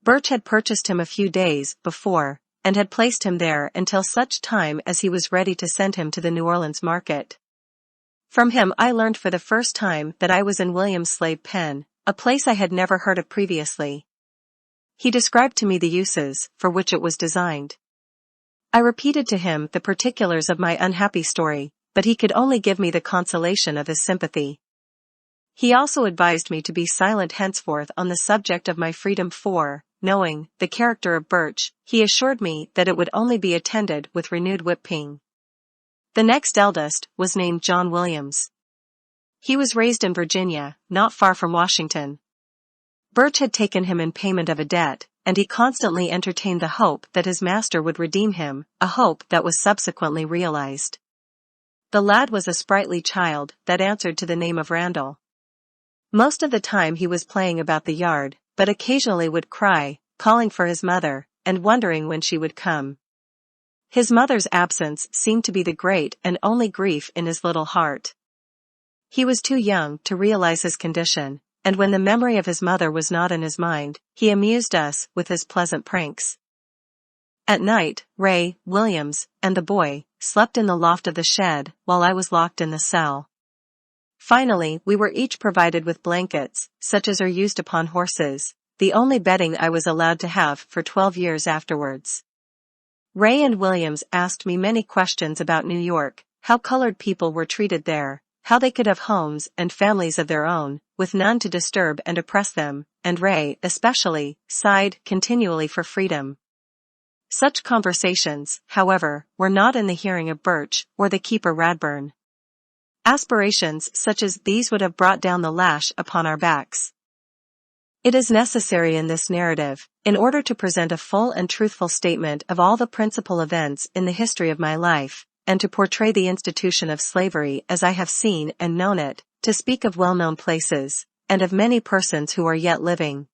S1: Birch had purchased him a few days before, and had placed him there until such time as he was ready to send him to the New Orleans market. From him I learned for the first time that I was in William's slave pen, a place I had never heard of previously. He described to me the uses for which it was designed. I repeated to him the particulars of my unhappy story, but he could only give me the consolation of his sympathy. He also advised me to be silent henceforth on the subject of my freedom, for, knowing the character of Birch, he assured me that it would only be attended with renewed whipping. The next eldest was named John Williams. He was raised in Virginia, not far from Washington. Birch had taken him in payment of a debt, and he constantly entertained the hope that his master would redeem him, a hope that was subsequently realized. The lad was a sprightly child that answered to the name of Randall. Most of the time he was playing about the yard, but occasionally would cry, calling for his mother, and wondering when she would come. His mother's absence seemed to be the great and only grief in his little heart. He was too young to realize his condition, and when the memory of his mother was not in his mind, he amused us with his pleasant pranks. At night, Ray, Williams, and the boy slept in the loft of the shed, while I was locked in the cell. Finally, we were each provided with blankets, such as are used upon horses, the only bedding I was allowed to have for 12 years afterwards. Ray and Williams asked me many questions about New York, how colored people were treated there, how they could have homes and families of their own, with none to disturb and oppress them, and Ray, especially, sighed continually for freedom. Such conversations, however, were not in the hearing of Birch or the keeper Radburn. Aspirations such as these would have brought down the lash upon our backs. It is necessary in this narrative, in order to present a full and truthful statement of all the principal events in the history of my life, and to portray the institution of slavery as I have seen and known it, to speak of well-known places, and of many persons who are yet living.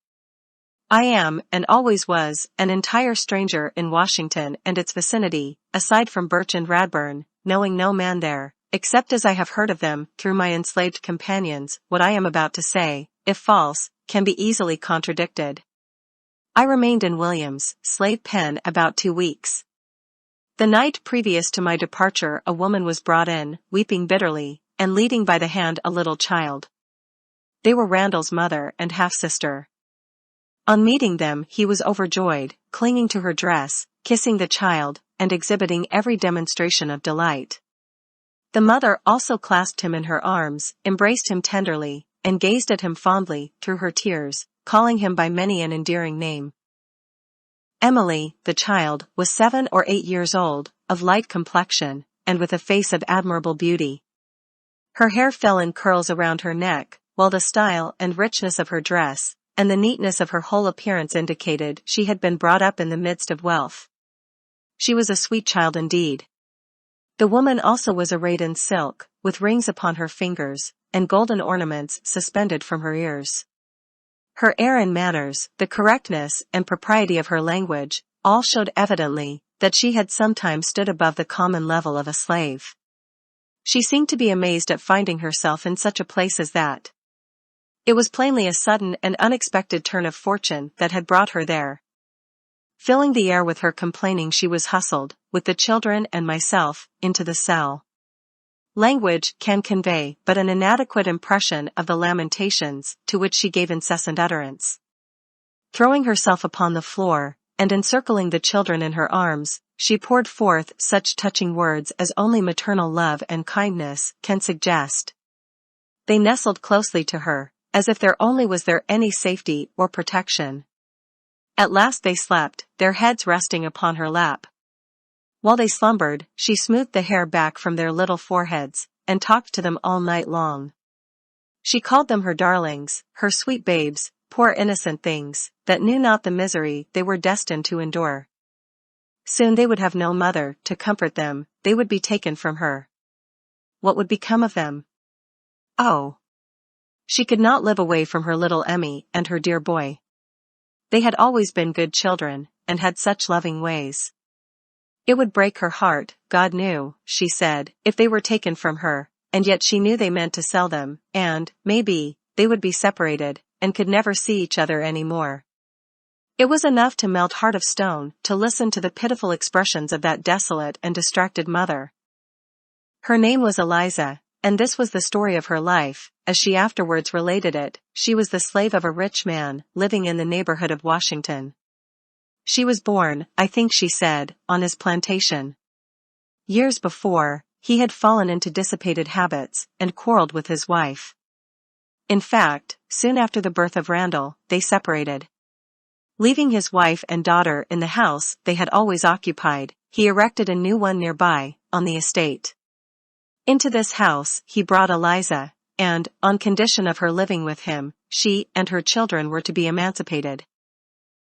S1: I am, and always was, an entire stranger in Washington and its vicinity, aside from Birch and Radburn, knowing no man there, except as I have heard of them through my enslaved companions. What I am about to say, if false, can be easily contradicted. I remained in Williams' slave pen about 2 weeks. The night previous to my departure a woman was brought in, weeping bitterly, and leading by the hand a little child. They were Randall's mother and half-sister. On meeting them he was overjoyed, clinging to her dress, kissing the child, and exhibiting every demonstration of delight. The mother also clasped him in her arms, embraced him tenderly, and gazed at him fondly through her tears, calling him by many an endearing name. Emily, the child, was 7 or 8 years old, of light complexion, and with a face of admirable beauty. Her hair fell in curls around her neck, while the style and richness of her dress, and the neatness of her whole appearance indicated she had been brought up in the midst of wealth. She was a sweet child indeed. The woman also was arrayed in silk, with rings upon her fingers, and golden ornaments suspended from her ears. Her air and manners, the correctness and propriety of her language, all showed evidently that she had sometimes stood above the common level of a slave. She seemed to be amazed at finding herself in such a place as that. It was plainly a sudden and unexpected turn of fortune that had brought her there. Filling the air with her complaining, she was hustled, with the children and myself, into the cell. Language can convey but an inadequate impression of the lamentations to which she gave incessant utterance. Throwing herself upon the floor, and encircling the children in her arms, she poured forth such touching words as only maternal love and kindness can suggest. They nestled closely to her, as if there only was there any safety or protection. At last they slept, their heads resting upon her lap. While they slumbered, she smoothed the hair back from their little foreheads, and talked to them all night long. She called them her darlings, her sweet babes, poor innocent things, that knew not the misery they were destined to endure. Soon they would have no mother to comfort them, they would be taken from her. What would become of them? Oh! She could not live away from her little Emmy and her dear boy. They had always been good children, and had such loving ways. It would break her heart, God knew, she said, if they were taken from her, and yet she knew they meant to sell them, and, maybe, they would be separated, and could never see each other any more. It was enough to melt heart of stone to listen to the pitiful expressions of that desolate and distracted mother. Her name was Eliza, and this was the story of her life. As she afterwards related it, she was the slave of a rich man, living in the neighborhood of Washington. She was born, I think she said, on his plantation. Years before, he had fallen into dissipated habits, and quarreled with his wife. In fact, soon after the birth of Randall, they separated. Leaving his wife and daughter in the house they had always occupied, he erected a new one nearby, on the estate. Into this house he brought Eliza, and, on condition of her living with him, she and her children were to be emancipated.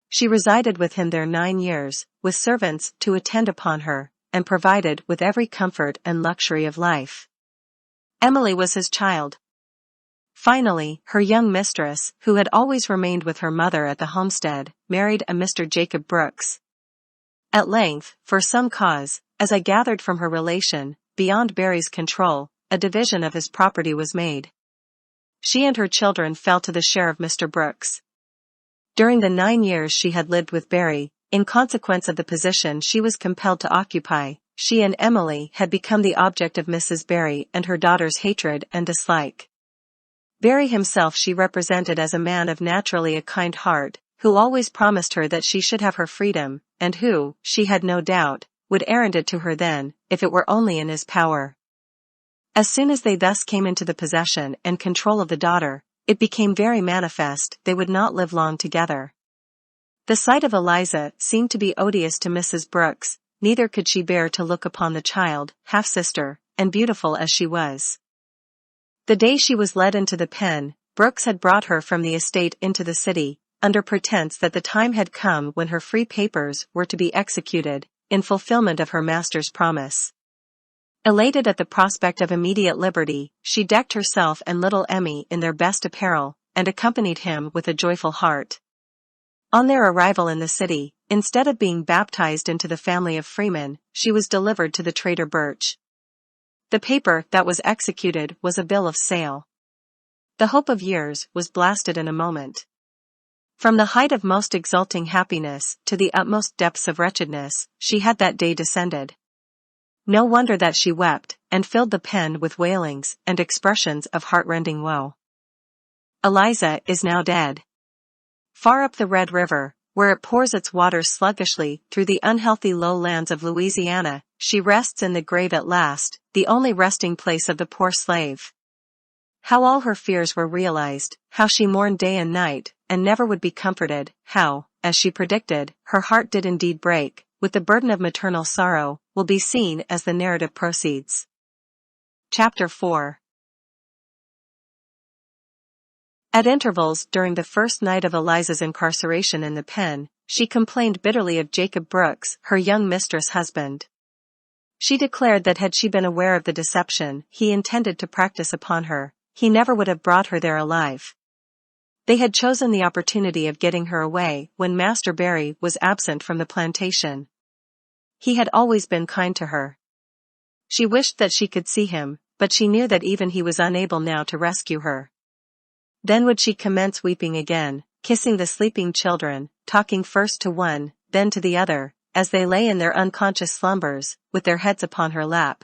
S1: She resided with him there 9 years, with servants to attend upon her, and provided with every comfort and luxury of life. Emily was his child. Finally, her young mistress, who had always remained with her mother at the homestead, married a Mr. Jacob Brooks. At length, for some cause, as I gathered from her relation, beyond Barry's control, a division of his property was made. She and her children fell to the share of Mr. Brooks. During the 9 years she had lived with Barry, in consequence of the position she was compelled to occupy, she and Emily had become the object of Mrs. Barry and her daughter's hatred and dislike. Barry himself she represented as a man of naturally a kind heart, who always promised her that she should have her freedom, and who, she had no doubt, would errand it to her then, if it were only in his power. As soon as they thus came into the possession and control of the daughter, it became very manifest they would not live long together. The sight of Eliza seemed to be odious to Mrs. Brooks, neither could she bear to look upon the child, half-sister, and beautiful as she was. The day she was led into the pen, Brooks had brought her from the estate into the city, under pretense that the time had come when her free papers were to be executed, in fulfillment of her master's promise. Elated at the prospect of immediate liberty, she decked herself and little Emmy in their best apparel, and accompanied him with a joyful heart. On their arrival in the city, instead of being baptized into the family of freemen, she was delivered to the trader Birch. The paper that was executed was a bill of sale. The hope of years was blasted in a moment. From the height of most exulting happiness to the utmost depths of wretchedness, she had that day descended. No wonder that she wept, and filled the pen with wailings and expressions of heart-rending woe. Eliza is now dead. Far up the Red River, where it pours its waters sluggishly through the unhealthy lowlands of Louisiana, she rests in the grave at last, the only resting place of the poor slave. How all her fears were realized, how she mourned day and night, and never would be comforted, how, as she predicted, her heart did indeed break, with the burden of maternal sorrow, will be seen as the narrative proceeds. Chapter 4. At intervals during the first night of Eliza's incarceration in the pen, she complained bitterly of Jacob Brooks, her young mistress' husband. She declared that had she been aware of the deception he intended to practice upon her, he never would have brought her there alive. They had chosen the opportunity of getting her away when Master Barry was absent from the plantation. He had always been kind to her. She wished that she could see him, but she knew that even he was unable now to rescue her. Then would she commence weeping again, kissing the sleeping children, talking first to one, then to the other, as they lay in their unconscious slumbers, with their heads upon her lap.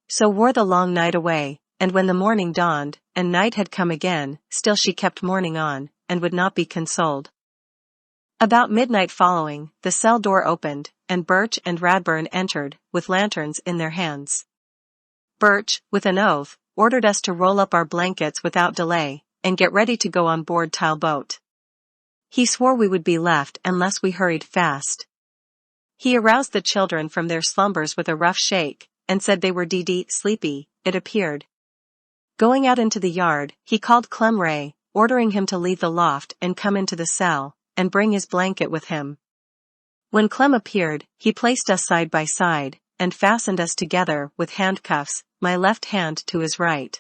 S1: So wore the long night away, and when the morning dawned, and night had come again, still she kept mourning on, and would not be consoled. About midnight following, the cell door opened, and Birch and Radburn entered, with lanterns in their hands. Birch, with an oath, ordered us to roll up our blankets without delay, and get ready to go on board Tile boat. He swore we would be left unless we hurried fast. He aroused the children from their slumbers with a rough shake, and said they were sleepy, it appeared. Going out into the yard, he called Clem Ray, ordering him to leave the loft and come into the cell, and bring his blanket with him. When Clem appeared, he placed us side by side, and fastened us together with handcuffs, my left hand to his right.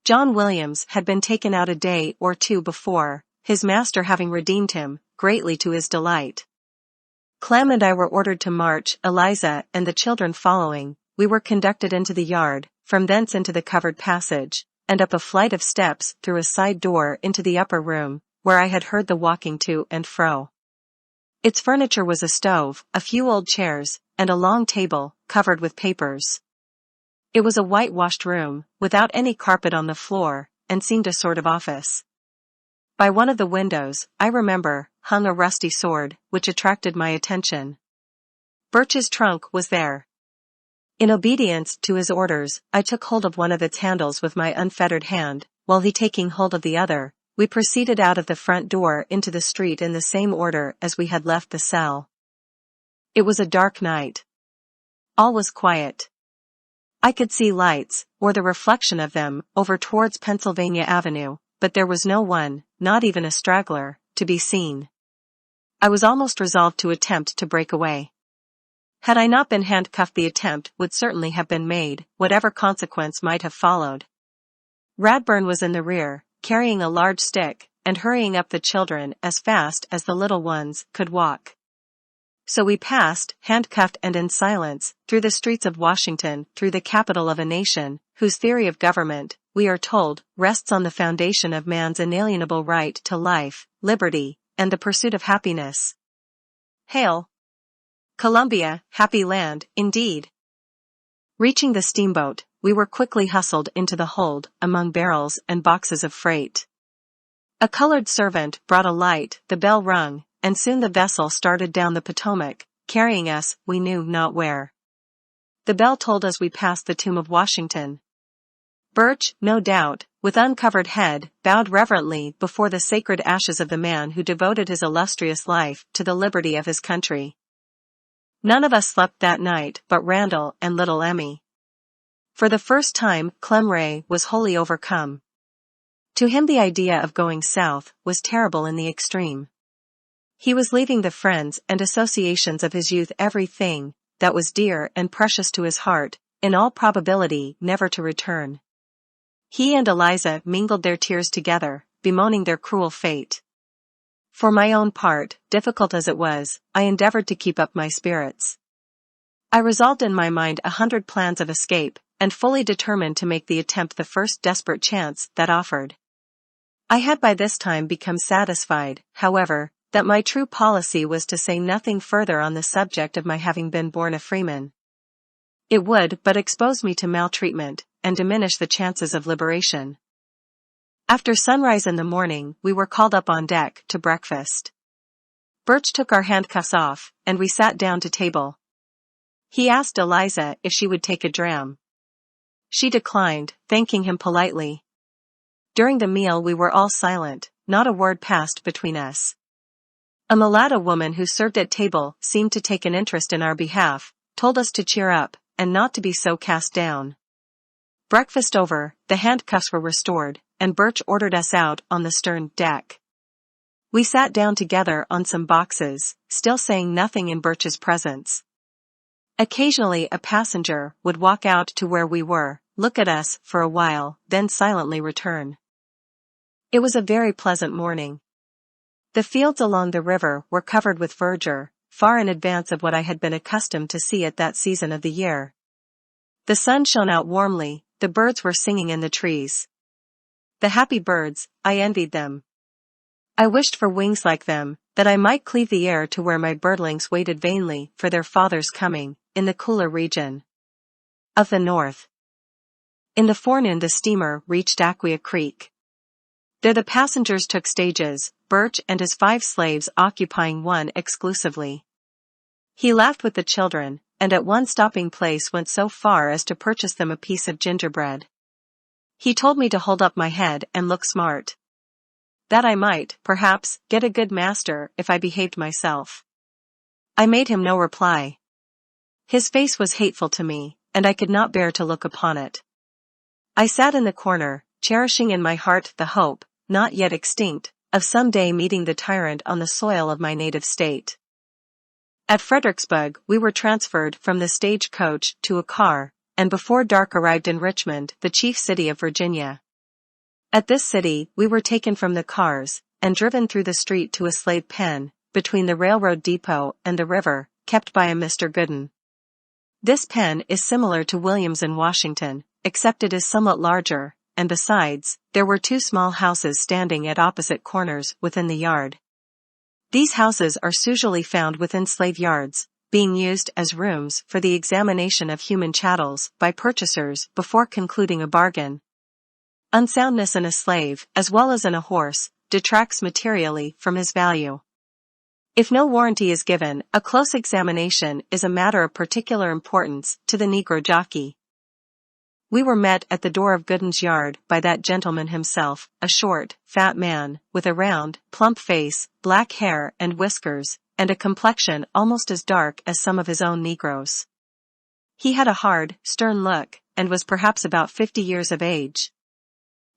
S1: John Williams had been taken out a day or two before, his master having redeemed him, greatly to his delight. Clem and I were ordered to march, Eliza and the children following. We were conducted into the yard, from thence into the covered passage, and up a flight of steps through a side door into the upper room, where I had heard the walking to and fro. Its furniture was a stove, a few old chairs, and a long table, covered with papers. It was a whitewashed room, without any carpet on the floor, and seemed a sort of office. By one of the windows, I remember, hung a rusty sword, which attracted my attention. Birch's trunk was there. In obedience to his orders, I took hold of one of its handles with my unfettered hand, while he taking hold of the other, we proceeded out of the front door into the street in the same order as we had left the cell. It was a dark night. All was quiet. I could see lights, or the reflection of them, over towards Pennsylvania Avenue, but there was no one, not even a straggler, to be seen. I was almost resolved to attempt to break away. Had I not been handcuffed, the attempt would certainly have been made, whatever consequence might have followed. Radburn was in the rear, carrying a large stick, and hurrying up the children as fast as the little ones could walk. So we passed, handcuffed and in silence, through the streets of Washington, through the capital of a nation, whose theory of government, we are told, rests on the foundation of man's inalienable right to life, liberty, and the pursuit of happiness. Hail! Columbia, happy land, indeed. Reaching the steamboat, we were quickly hustled into the hold, among barrels and boxes of freight. A colored servant brought a light, the bell rung, and soon the vessel started down the Potomac, carrying us, we knew not where. The bell told us we passed the tomb of Washington. Birch, no doubt, with uncovered head, bowed reverently before the sacred ashes of the man who devoted his illustrious life to the liberty of his country. None of us slept that night but Randall and little Emmy. For the first time, Clem Ray was wholly overcome. To him the idea of going south was terrible in the extreme. He was leaving the friends and associations of his youth, everything that was dear and precious to his heart, in all probability never to return. He and Eliza mingled their tears together, bemoaning their cruel fate. For my own part, difficult as it was, I endeavored to keep up my spirits. I resolved in my mind 100 plans of escape, and fully determined to make the attempt the first desperate chance that offered. I had by this time become satisfied, however, that my true policy was to say nothing further on the subject of my having been born a freeman. It would but expose me to maltreatment, and diminish the chances of liberation. After sunrise in the morning, we were called up on deck to breakfast. Birch took our handcuffs off, and we sat down to table. He asked Eliza if she would take a dram. She declined, thanking him politely. During the meal we were all silent, not a word passed between us. A mulatto woman who served at table seemed to take an interest in our behalf, told us to cheer up, and not to be so cast down. Breakfast over, the handcuffs were restored, and Birch ordered us out on the stern deck. We sat down together on some boxes, still saying nothing in Birch's presence. Occasionally a passenger would walk out to where we were, look at us for a while, then silently return. It was a very pleasant morning. The fields along the river were covered with verdure, far in advance of what I had been accustomed to see at that season of the year. The sun shone out warmly, the birds were singing in the trees. The happy birds, I envied them. I wished for wings like them, that I might cleave the air to where my birdlings waited vainly for their father's coming, in the cooler region of the north. In the forenoon the steamer reached Aquia Creek. There the passengers took stages, Birch and his 5 slaves occupying one exclusively. He laughed with the children, and at one stopping place went so far as to purchase them a piece of gingerbread. He told me to hold up my head and look smart. That I might, perhaps, get a good master if I behaved myself. I made him no reply. His face was hateful to me, and I could not bear to look upon it. I sat in the corner, cherishing in my heart the hope not yet extinct, of some day meeting the tyrant on the soil of my native state. At Fredericksburg we were transferred from the stagecoach to a car, and before dark arrived in Richmond, the chief city of Virginia. At this city we were taken from the cars, and driven through the street to a slave pen, between the railroad depot and the river, kept by a Mr. Gooden. This pen is similar to Williams in Washington, except it is somewhat larger, and besides, there were 2 small houses standing at opposite corners within the yard. These houses are usually found within slave yards, being used as rooms for the examination of human chattels by purchasers before concluding a bargain. Unsoundness in a slave, as well as in a horse, detracts materially from his value. If no warranty is given, a close examination is a matter of particular importance to the Negro jockey. We were met at the door of Gooden's yard by that gentleman himself, a short, fat man, with a round, plump face, black hair and whiskers, and a complexion almost as dark as some of his own Negroes. He had a hard, stern look, and was perhaps about 50 years of age.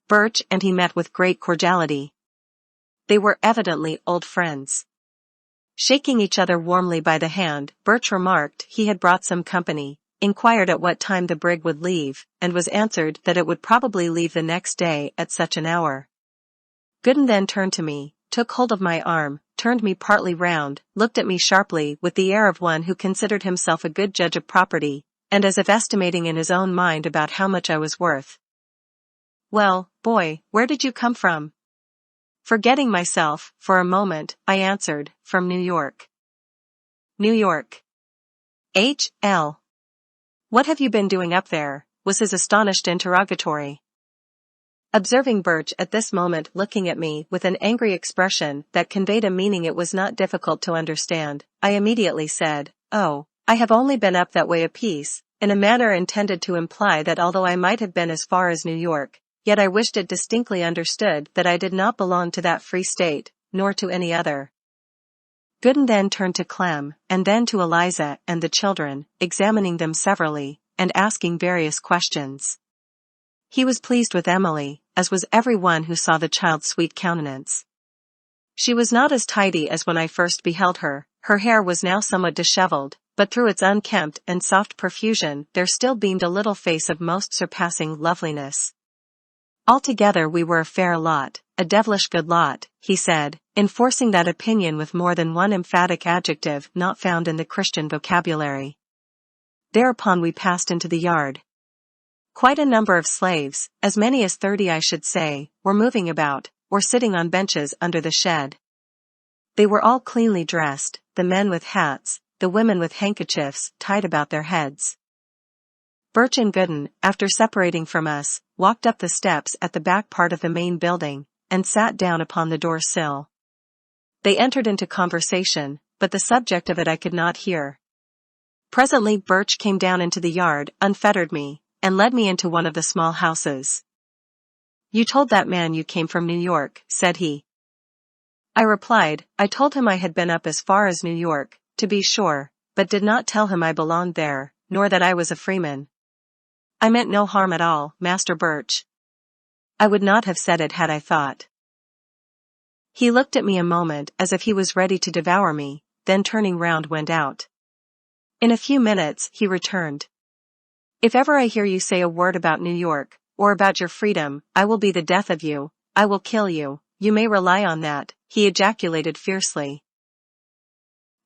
S1: Birch and he met with great cordiality. They were evidently old friends. Shaking each other warmly by the hand, Birch remarked he had brought some company, inquired at what time the brig would leave, and was answered that it would probably leave the next day at such an hour. Gooden then turned to me, took hold of my arm, turned me partly round, looked at me sharply with the air of one who considered himself a good judge of property, and as if estimating in his own mind about how much I was worth. "Well, boy, where did you come from?" Forgetting myself, for a moment, I answered, "From New York." "New York. H.L. What have you been doing up there?" was his astonished interrogatory. Observing Birch at this moment looking at me with an angry expression that conveyed a meaning it was not difficult to understand, I immediately said, "Oh, I have only been up that way a piece," in a manner intended to imply that although I might have been as far as New York, yet I wished it distinctly understood that I did not belong to that free state, nor to any other. Gooden then turned to Clem, and then to Eliza and the children, examining them severally, and asking various questions. He was pleased with Emily, as was every one who saw the child's sweet countenance. She was not as tidy as when I first beheld her, her hair was now somewhat disheveled, but through its unkempt and soft profusion there still beamed a little face of most surpassing loveliness. Altogether we were a fair lot, a devilish good lot, he said, enforcing that opinion with more than one emphatic adjective not found in the Christian vocabulary. Thereupon we passed into the yard. Quite a number of slaves, as many as 30 I should say, were moving about, or sitting on benches under the shed. They were all cleanly dressed, the men with hats, the women with handkerchiefs tied about their heads. Birch and Gooden, after separating from us, walked up the steps at the back part of the main building, and sat down upon the door sill. They entered into conversation, but the subject of it I could not hear. Presently Birch came down into the yard, unfettered me, and led me into one of the small houses. "You told that man you came from New York," said he. I replied, I told him I had been up as far as New York, to be sure, but did not tell him I belonged there, nor that I was a freeman. "I meant no harm at all, Master Birch." I would not have said it had I thought. He looked at me a moment as if he was ready to devour me, then turning round went out. In a few minutes he returned. "If ever I hear you say a word about New York, or about your freedom, I will be the death of you, I will kill you, you may rely on that," he ejaculated fiercely.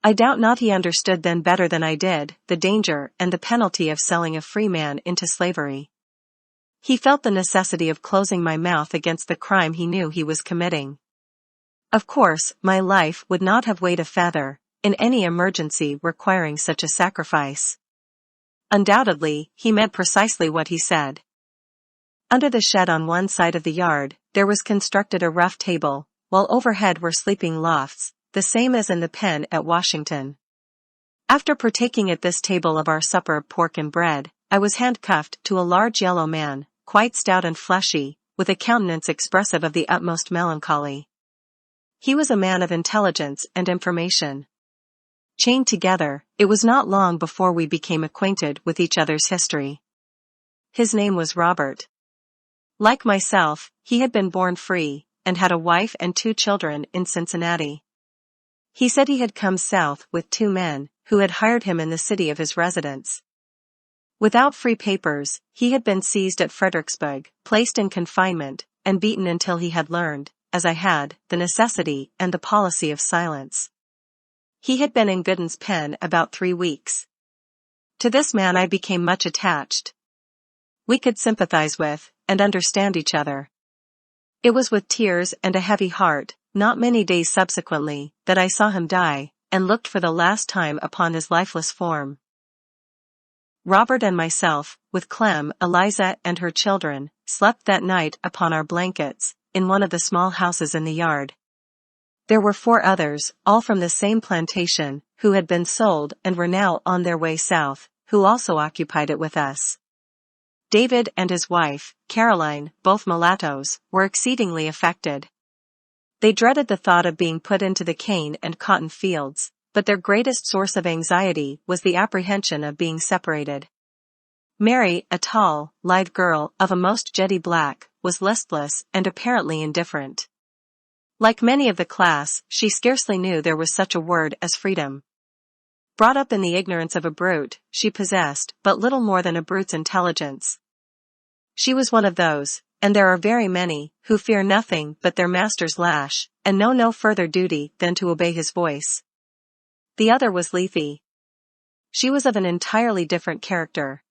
S1: I doubt not he understood then better than I did, the danger and the penalty of selling a free man into slavery. He felt the necessity of closing my mouth against the crime he knew he was committing. Of course, my life would not have weighed a feather, in any emergency requiring such a sacrifice. Undoubtedly, he meant precisely what he said. Under the shed on one side of the yard, there was constructed a rough table, while overhead were sleeping lofts, the same as in the pen at Washington. After partaking at this table of our supper of pork and bread, I was handcuffed to a large yellow man, quite stout and fleshy, with a countenance expressive of the utmost melancholy. He was a man of intelligence and information. Chained together, it was not long before we became acquainted with each other's history. His name was Robert. Like myself, he had been born free, and had a wife and 2 children in Cincinnati. He said he had come south with 2 men, who had hired him in the city of his residence. Without free papers, he had been seized at Fredericksburg, placed in confinement, and beaten until he had learned, as I had, the necessity and the policy of silence. He had been in Gooden's pen about 3 weeks. To this man I became much attached. We could sympathize with, and understand each other. It was with tears and a heavy heart, not many days subsequently, that I saw him die, and looked for the last time upon his lifeless form. Robert and myself, with Clem, Eliza and her children, slept that night upon our blankets, in one of the small houses in the yard. There were 4 others, all from the same plantation, who had been sold and were now on their way south, who also occupied it with us. David and his wife, Caroline, both mulattoes, were exceedingly affected. They dreaded the thought of being put into the cane and cotton fields, but their greatest source of anxiety was the apprehension of being separated. Mary, a tall, lithe girl of a most jetty black, was listless and apparently indifferent. Like many of the class, she scarcely knew there was such a word as freedom. Brought up in the ignorance of a brute, she possessed but little more than a brute's intelligence. She was one of those, and there are very many, who fear nothing but their master's lash, and know no further duty than to obey his voice. The other was Lethe. She was of an entirely different character.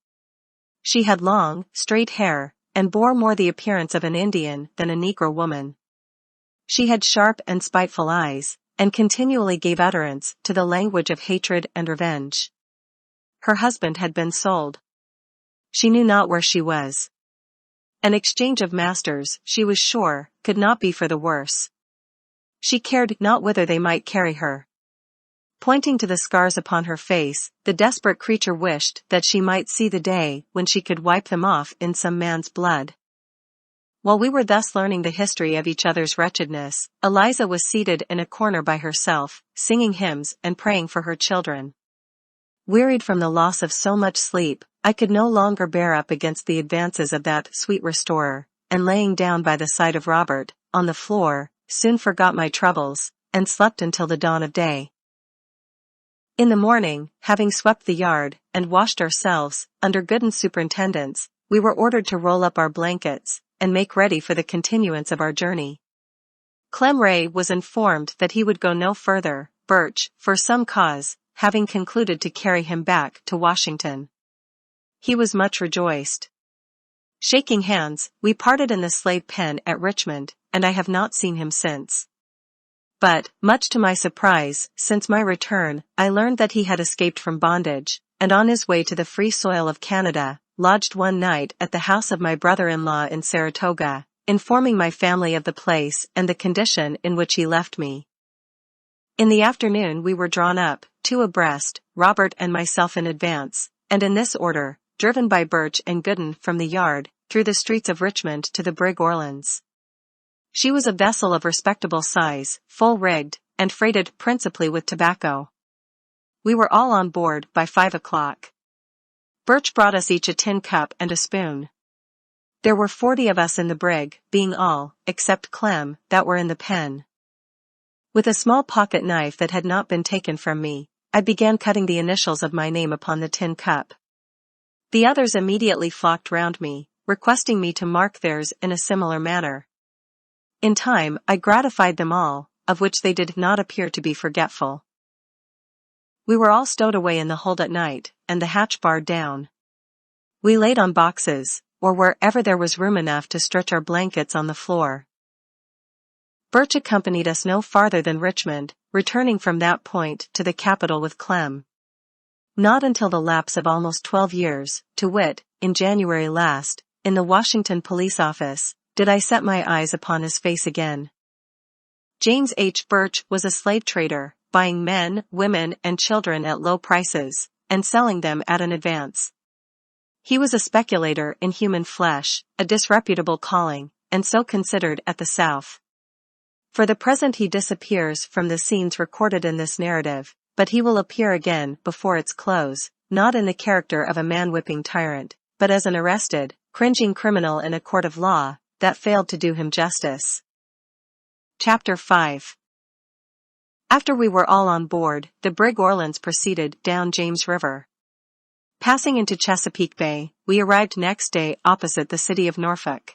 S1: She had long, straight hair, and bore more the appearance of an Indian than a Negro woman. She had sharp and spiteful eyes, and continually gave utterance to the language of hatred and revenge. Her husband had been sold. She knew not where she was. An exchange of masters, she was sure, could not be for the worse. She cared not whither they might carry her. Pointing to the scars upon her face, the desperate creature wished that she might see the day when she could wipe them off in some man's blood. While we were thus learning the history of each other's wretchedness, Eliza was seated in a corner by herself, singing hymns and praying for her children. Wearied from the loss of so much sleep, I could no longer bear up against the advances of that sweet restorer, and laying down by the side of Robert, on the floor, soon forgot my troubles, and slept until the dawn of day. In the morning, having swept the yard, and washed ourselves, under Gooden's superintendence, we were ordered to roll up our blankets, and make ready for the continuance of our journey. Clem Ray was informed that he would go no further, Birch, for some cause, having concluded to carry him back to Washington. He was much rejoiced. Shaking hands, we parted in the slave pen at Richmond, and I have not seen him since. But, much to my surprise, since my return, I learned that he had escaped from bondage, and on his way to the free soil of Canada, lodged one night at the house of my brother-in-law in Saratoga, informing my family of the place and the condition in which he left me. In the afternoon we were drawn up, 2 abreast, Robert and myself in advance, and in this order, driven by Birch and Gooden from the yard, through the streets of Richmond to the brig Orleans. She was a vessel of respectable size, full-rigged, and freighted principally with tobacco. We were all on board by 5 o'clock. Birch brought us each a tin cup and a spoon. There were 40 of us in the brig, being all, except Clem, that were in the pen. With a small pocket knife that had not been taken from me, I began cutting the initials of my name upon the tin cup. The others immediately flocked round me, requesting me to mark theirs in a similar manner. In time, I gratified them all, of which they did not appear to be forgetful. We were all stowed away in the hold at night, and the hatch barred down. We laid on boxes, or wherever there was room enough to stretch our blankets on the floor. Birch accompanied us no farther than Richmond, returning from that point to the capital with Clem. Not until the lapse of almost 12 years, to wit, in January last, in the Washington police office, did I set my eyes upon his face again. James H. Birch was a slave trader, buying men, women, and children at low prices, and selling them at an advance. He was a speculator in human flesh, a disreputable calling, and so considered at the South. For the present he disappears from the scenes recorded in this narrative, but he will appear again before its close, not in the character of a man-whipping tyrant, but as an arrested, cringing criminal in a court of law, that failed to do him justice. Chapter 5. After we were all on board, the brig Orleans proceeded down James River. Passing into Chesapeake Bay, we arrived next day opposite the city of Norfolk.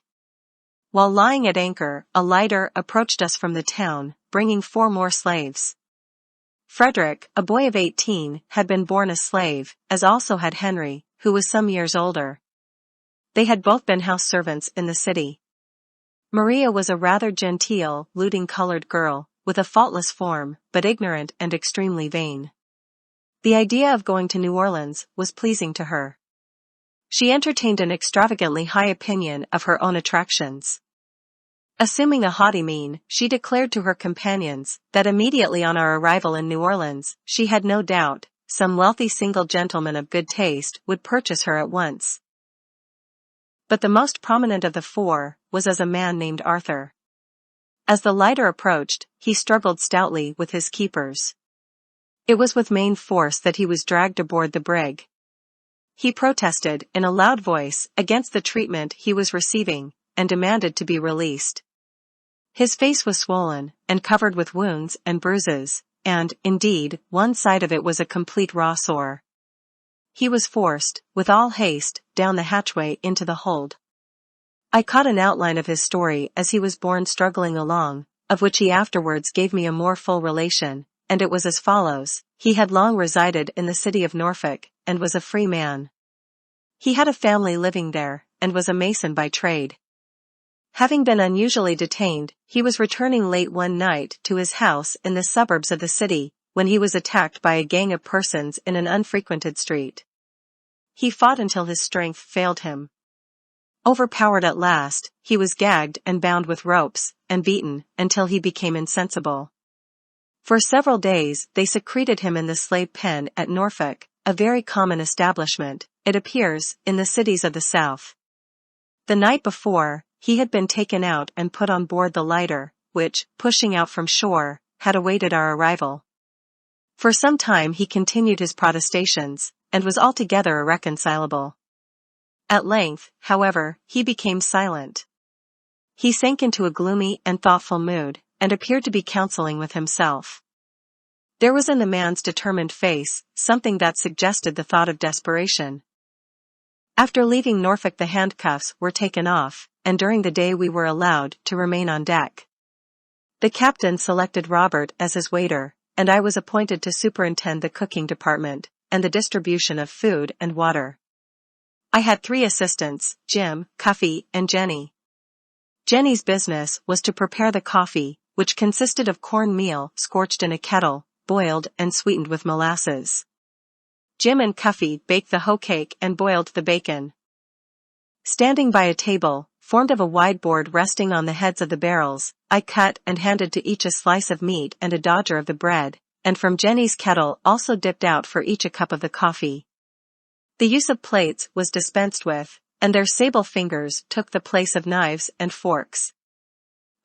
S1: While lying at anchor, a lighter approached us from the town, bringing 4 more slaves. Frederick, a boy of 18, had been born a slave, as also had Henry, who was some years older. They had both been house servants in the city. Maria was a rather genteel, looting-colored girl, with a faultless form, but ignorant and extremely vain. The idea of going to New Orleans was pleasing to her. She entertained an extravagantly high opinion of her own attractions. Assuming a haughty mien, she declared to her companions that immediately on our arrival in New Orleans, she had no doubt, some wealthy single gentleman of good taste would purchase her at once. But the most prominent of the 4 was as a man named Arthur. As the lighter approached, he struggled stoutly with his keepers. It was with main force that he was dragged aboard the brig. He protested, in a loud voice, against the treatment he was receiving, and demanded to be released. His face was swollen, and covered with wounds and bruises, and, indeed, one side of it was a complete raw sore. He was forced, with all haste, down the hatchway into the hold. I caught an outline of his story as he was borne struggling along, of which he afterwards gave me a more full relation, and it was as follows. He had long resided in the city of Norfolk, and was a free man. He had a family living there, and was a mason by trade. Having been unusually detained, he was returning late one night to his house in the suburbs of the city, when he was attacked by a gang of persons in an unfrequented street. He fought until his strength failed him. Overpowered at last, he was gagged and bound with ropes, and beaten, until he became insensible. For several days they secreted him in the slave pen at Norfolk, a very common establishment, it appears, in the cities of the South. The night before, he had been taken out and put on board the lighter, which, pushing out from shore, had awaited our arrival. For some time he continued his protestations, and was altogether irreconcilable. At length, however, he became silent. He sank into a gloomy and thoughtful mood, and appeared to be counseling with himself. There was in the man's determined face something that suggested the thought of desperation. After leaving Norfolk, the handcuffs were taken off, and during the day we were allowed to remain on deck. The captain selected Robert as his waiter, and I was appointed to superintend the cooking department, and the distribution of food and water. I had 3 assistants, Jim, Cuffy, and Jenny. Jenny's business was to prepare the coffee, which consisted of corn meal scorched in a kettle, boiled and sweetened with molasses. Jim and Cuffy baked the hoe cake and boiled the bacon. Standing by a table, formed of a wide board resting on the heads of the barrels, I cut and handed to each a slice of meat and a dodger of the bread, and from Jenny's kettle also dipped out for each a cup of the coffee. The use of plates was dispensed with, and their sable fingers took the place of knives and forks.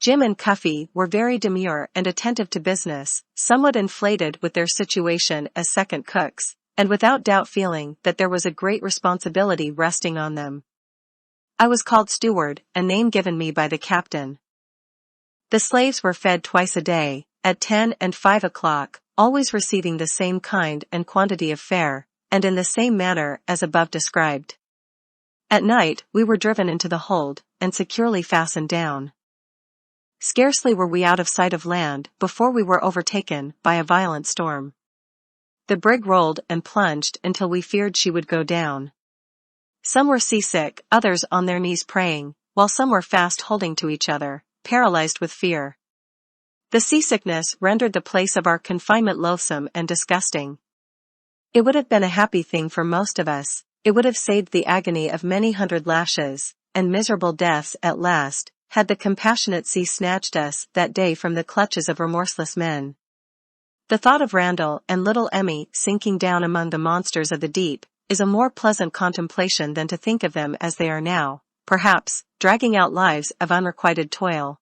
S1: Jim and Cuffy were very demure and attentive to business, somewhat inflated with their situation as second cooks, and without doubt feeling that there was a great responsibility resting on them. I was called steward, a name given me by the captain. The slaves were fed twice a day, at 10 and 5 o'clock, always receiving the same kind and quantity of fare, and in the same manner as above described. At night we were driven into the hold, and securely fastened down. Scarcely were we out of sight of land before we were overtaken by a violent storm. The brig rolled and plunged until we feared she would go down. Some were seasick, others on their knees praying, while some were fast holding to each other, paralyzed with fear. The seasickness rendered the place of our confinement loathsome and disgusting. It would have been a happy thing for most of us, it would have saved the agony of many hundred lashes, and miserable deaths at last, had the compassionate sea snatched us that day from the clutches of remorseless men. The thought of Randall and little Emmy sinking down among the monsters of the deep is a more pleasant contemplation than to think of them as they are now, perhaps, dragging out lives of unrequited toil.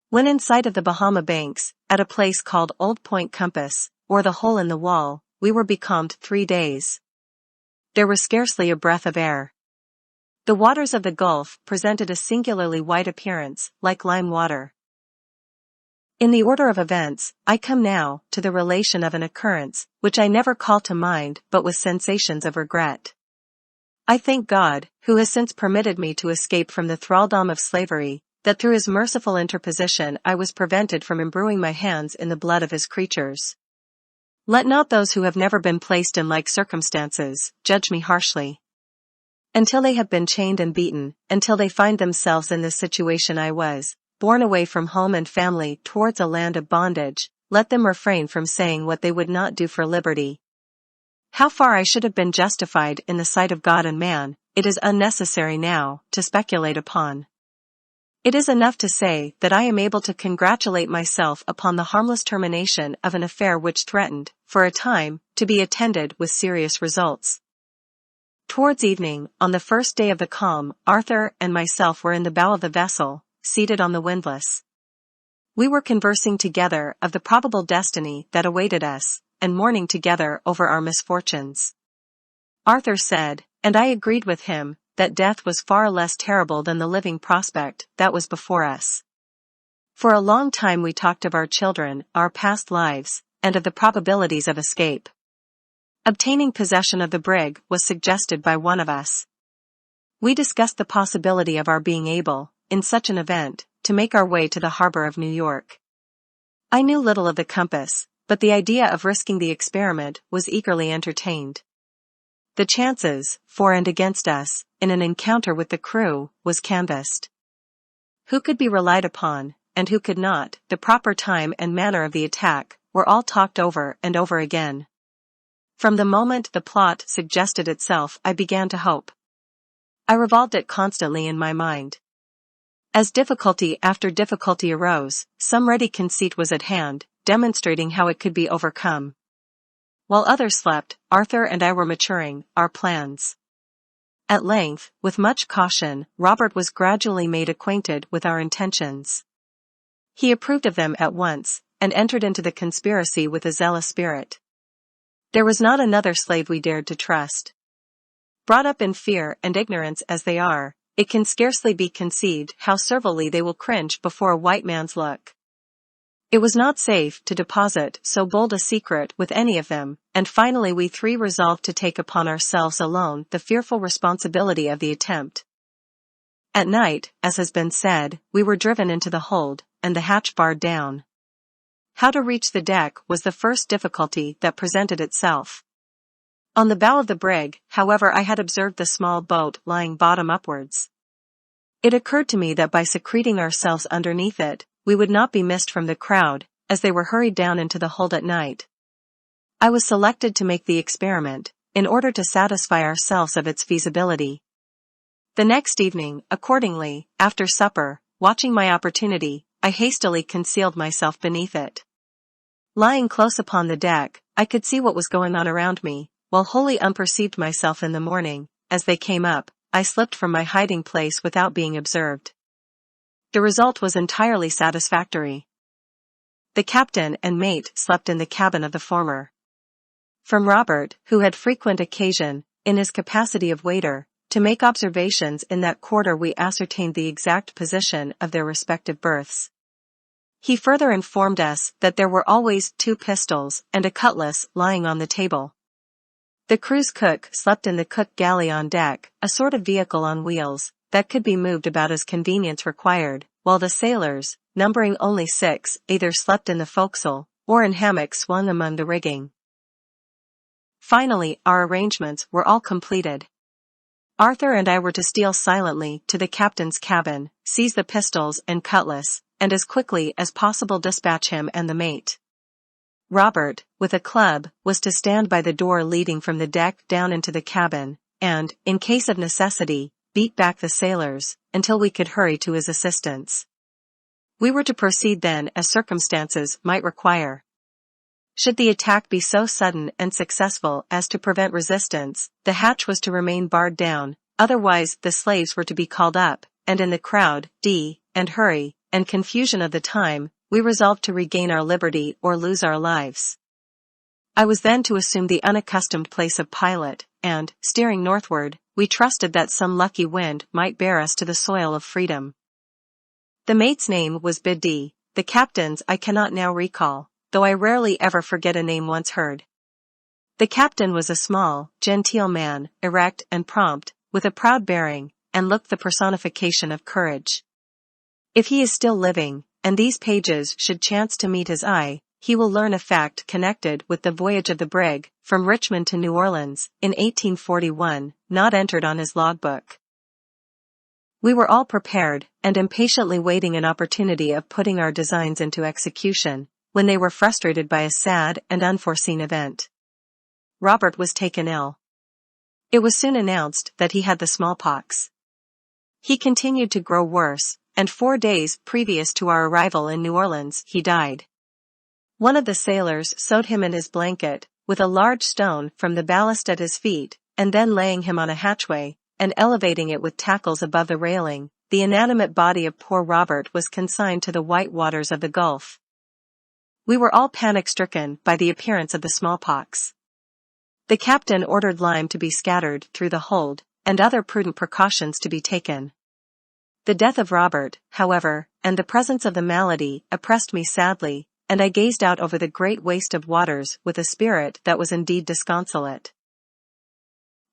S1: When in sight of the Bahama banks, at a place called Old Point Compass, or the Hole in the Wall, we were becalmed 3 days. There was scarcely a breath of air. The waters of the Gulf presented a singularly white appearance, like lime water. In the order of events, I come now to the relation of an occurrence, which I never call to mind but with sensations of regret. I thank God, who has since permitted me to escape from the thraldom of slavery, that through his merciful interposition I was prevented from imbruing my hands in the blood of his creatures. Let not those who have never been placed in like circumstances judge me harshly. Until they have been chained and beaten, until they find themselves in the situation I was, borne away from home and family towards a land of bondage, let them refrain from saying what they would not do for liberty. How far I should have been justified in the sight of God and man, it is unnecessary now to speculate upon. It is enough to say that I am able to congratulate myself upon the harmless termination of an affair which threatened, for a time, to be attended with serious results. Towards evening, on the first day of the calm, Arthur and myself were in the bow of the vessel, seated on the windlass. We were conversing together of the probable destiny that awaited us, and mourning together over our misfortunes. Arthur said, and I agreed with him, that death was far less terrible than the living prospect that was before us. For a long time we talked of our children, our past lives, and of the probabilities of escape. Obtaining possession of the brig was suggested by one of us. We discussed the possibility of our being able, in such an event, to make our way to the harbor of New York. I knew little of the compass, but the idea of risking the experiment was eagerly entertained. The chances, for and against us, in an encounter with the crew, was canvassed. Who could be relied upon, and who could not, the proper time and manner of the attack, were all talked over and over again. From the moment the plot suggested itself I began to hope. I revolved it constantly in my mind. As difficulty after difficulty arose, some ready conceit was at hand, demonstrating how it could be overcome. While others slept, Arthur and I were maturing our plans. At length, with much caution, Robert was gradually made acquainted with our intentions. He approved of them at once, and entered into the conspiracy with a zealous spirit. There was not another slave we dared to trust. Brought up in fear and ignorance as they are, it can scarcely be conceived how servilely they will cringe before a white man's look. It was not safe to deposit so bold a secret with any of them, and finally we three resolved to take upon ourselves alone the fearful responsibility of the attempt. At night, as has been said, we were driven into the hold, and the hatch barred down. How to reach the deck was the first difficulty that presented itself. On the bow of the brig, however, I had observed the small boat lying bottom upwards. It occurred to me that by secreting ourselves underneath it, we would not be missed from the crowd, as they were hurried down into the hold at night. I was selected to make the experiment, in order to satisfy ourselves of its feasibility. The next evening, accordingly, after supper, watching my opportunity, I hastily concealed myself beneath it. Lying close upon the deck, I could see what was going on around me, while wholly unperceived myself in the morning, as they came up, I slipped from my hiding place without being observed. The result was entirely satisfactory. The captain and mate slept in the cabin of the former. From Robert, who had frequent occasion, in his capacity of waiter, to make observations in that quarter, we ascertained the exact position of their respective berths. He further informed us that there were always 2 pistols and a cutlass lying on the table. The crew's cook slept in the cook galley on deck, a sort of vehicle on wheels, that could be moved about as convenience required, while the sailors, numbering only 6, either slept in the forecastle, or in hammocks swung among the rigging. Finally, our arrangements were all completed. Arthur and I were to steal silently to the captain's cabin, seize the pistols and cutlass, and as quickly as possible dispatch him and the mate. Robert, with a club, was to stand by the door leading from the deck down into the cabin, and, in case of necessity, beat back the sailors, until we could hurry to his assistance. We were to proceed then as circumstances might require. Should the attack be so sudden and successful as to prevent resistance, the hatch was to remain barred down, otherwise the slaves were to be called up, and in the crowd, and hurry, and confusion of the time, we resolved to regain our liberty or lose our lives. I was then to assume the unaccustomed place of pilot, and, steering northward, we trusted that some lucky wind might bear us to the soil of freedom. The mate's name was Biddy, the captain's I cannot now recall, though I rarely ever forget a name once heard. The captain was a small, genteel man, erect and prompt, with a proud bearing, and looked the personification of courage. If he is still living, and these pages should chance to meet his eye, he will learn a fact connected with the voyage of the brig, from Richmond to New Orleans, in 1841, not entered on his logbook. We were all prepared, and impatiently waiting an opportunity of putting our designs into execution, when they were frustrated by a sad and unforeseen event. Robert was taken ill. It was soon announced that he had the smallpox. He continued to grow worse, and 4 days previous to our arrival in New Orleans he died. One of the sailors sewed him in his blanket, with a large stone from the ballast at his feet, and then laying him on a hatchway, and elevating it with tackles above the railing, the inanimate body of poor Robert was consigned to the white waters of the Gulf. We were all panic-stricken by the appearance of the smallpox. The captain ordered lime to be scattered through the hold, and other prudent precautions to be taken. The death of Robert, however, and the presence of the malady oppressed me sadly, and I gazed out over the great waste of waters with a spirit that was indeed disconsolate.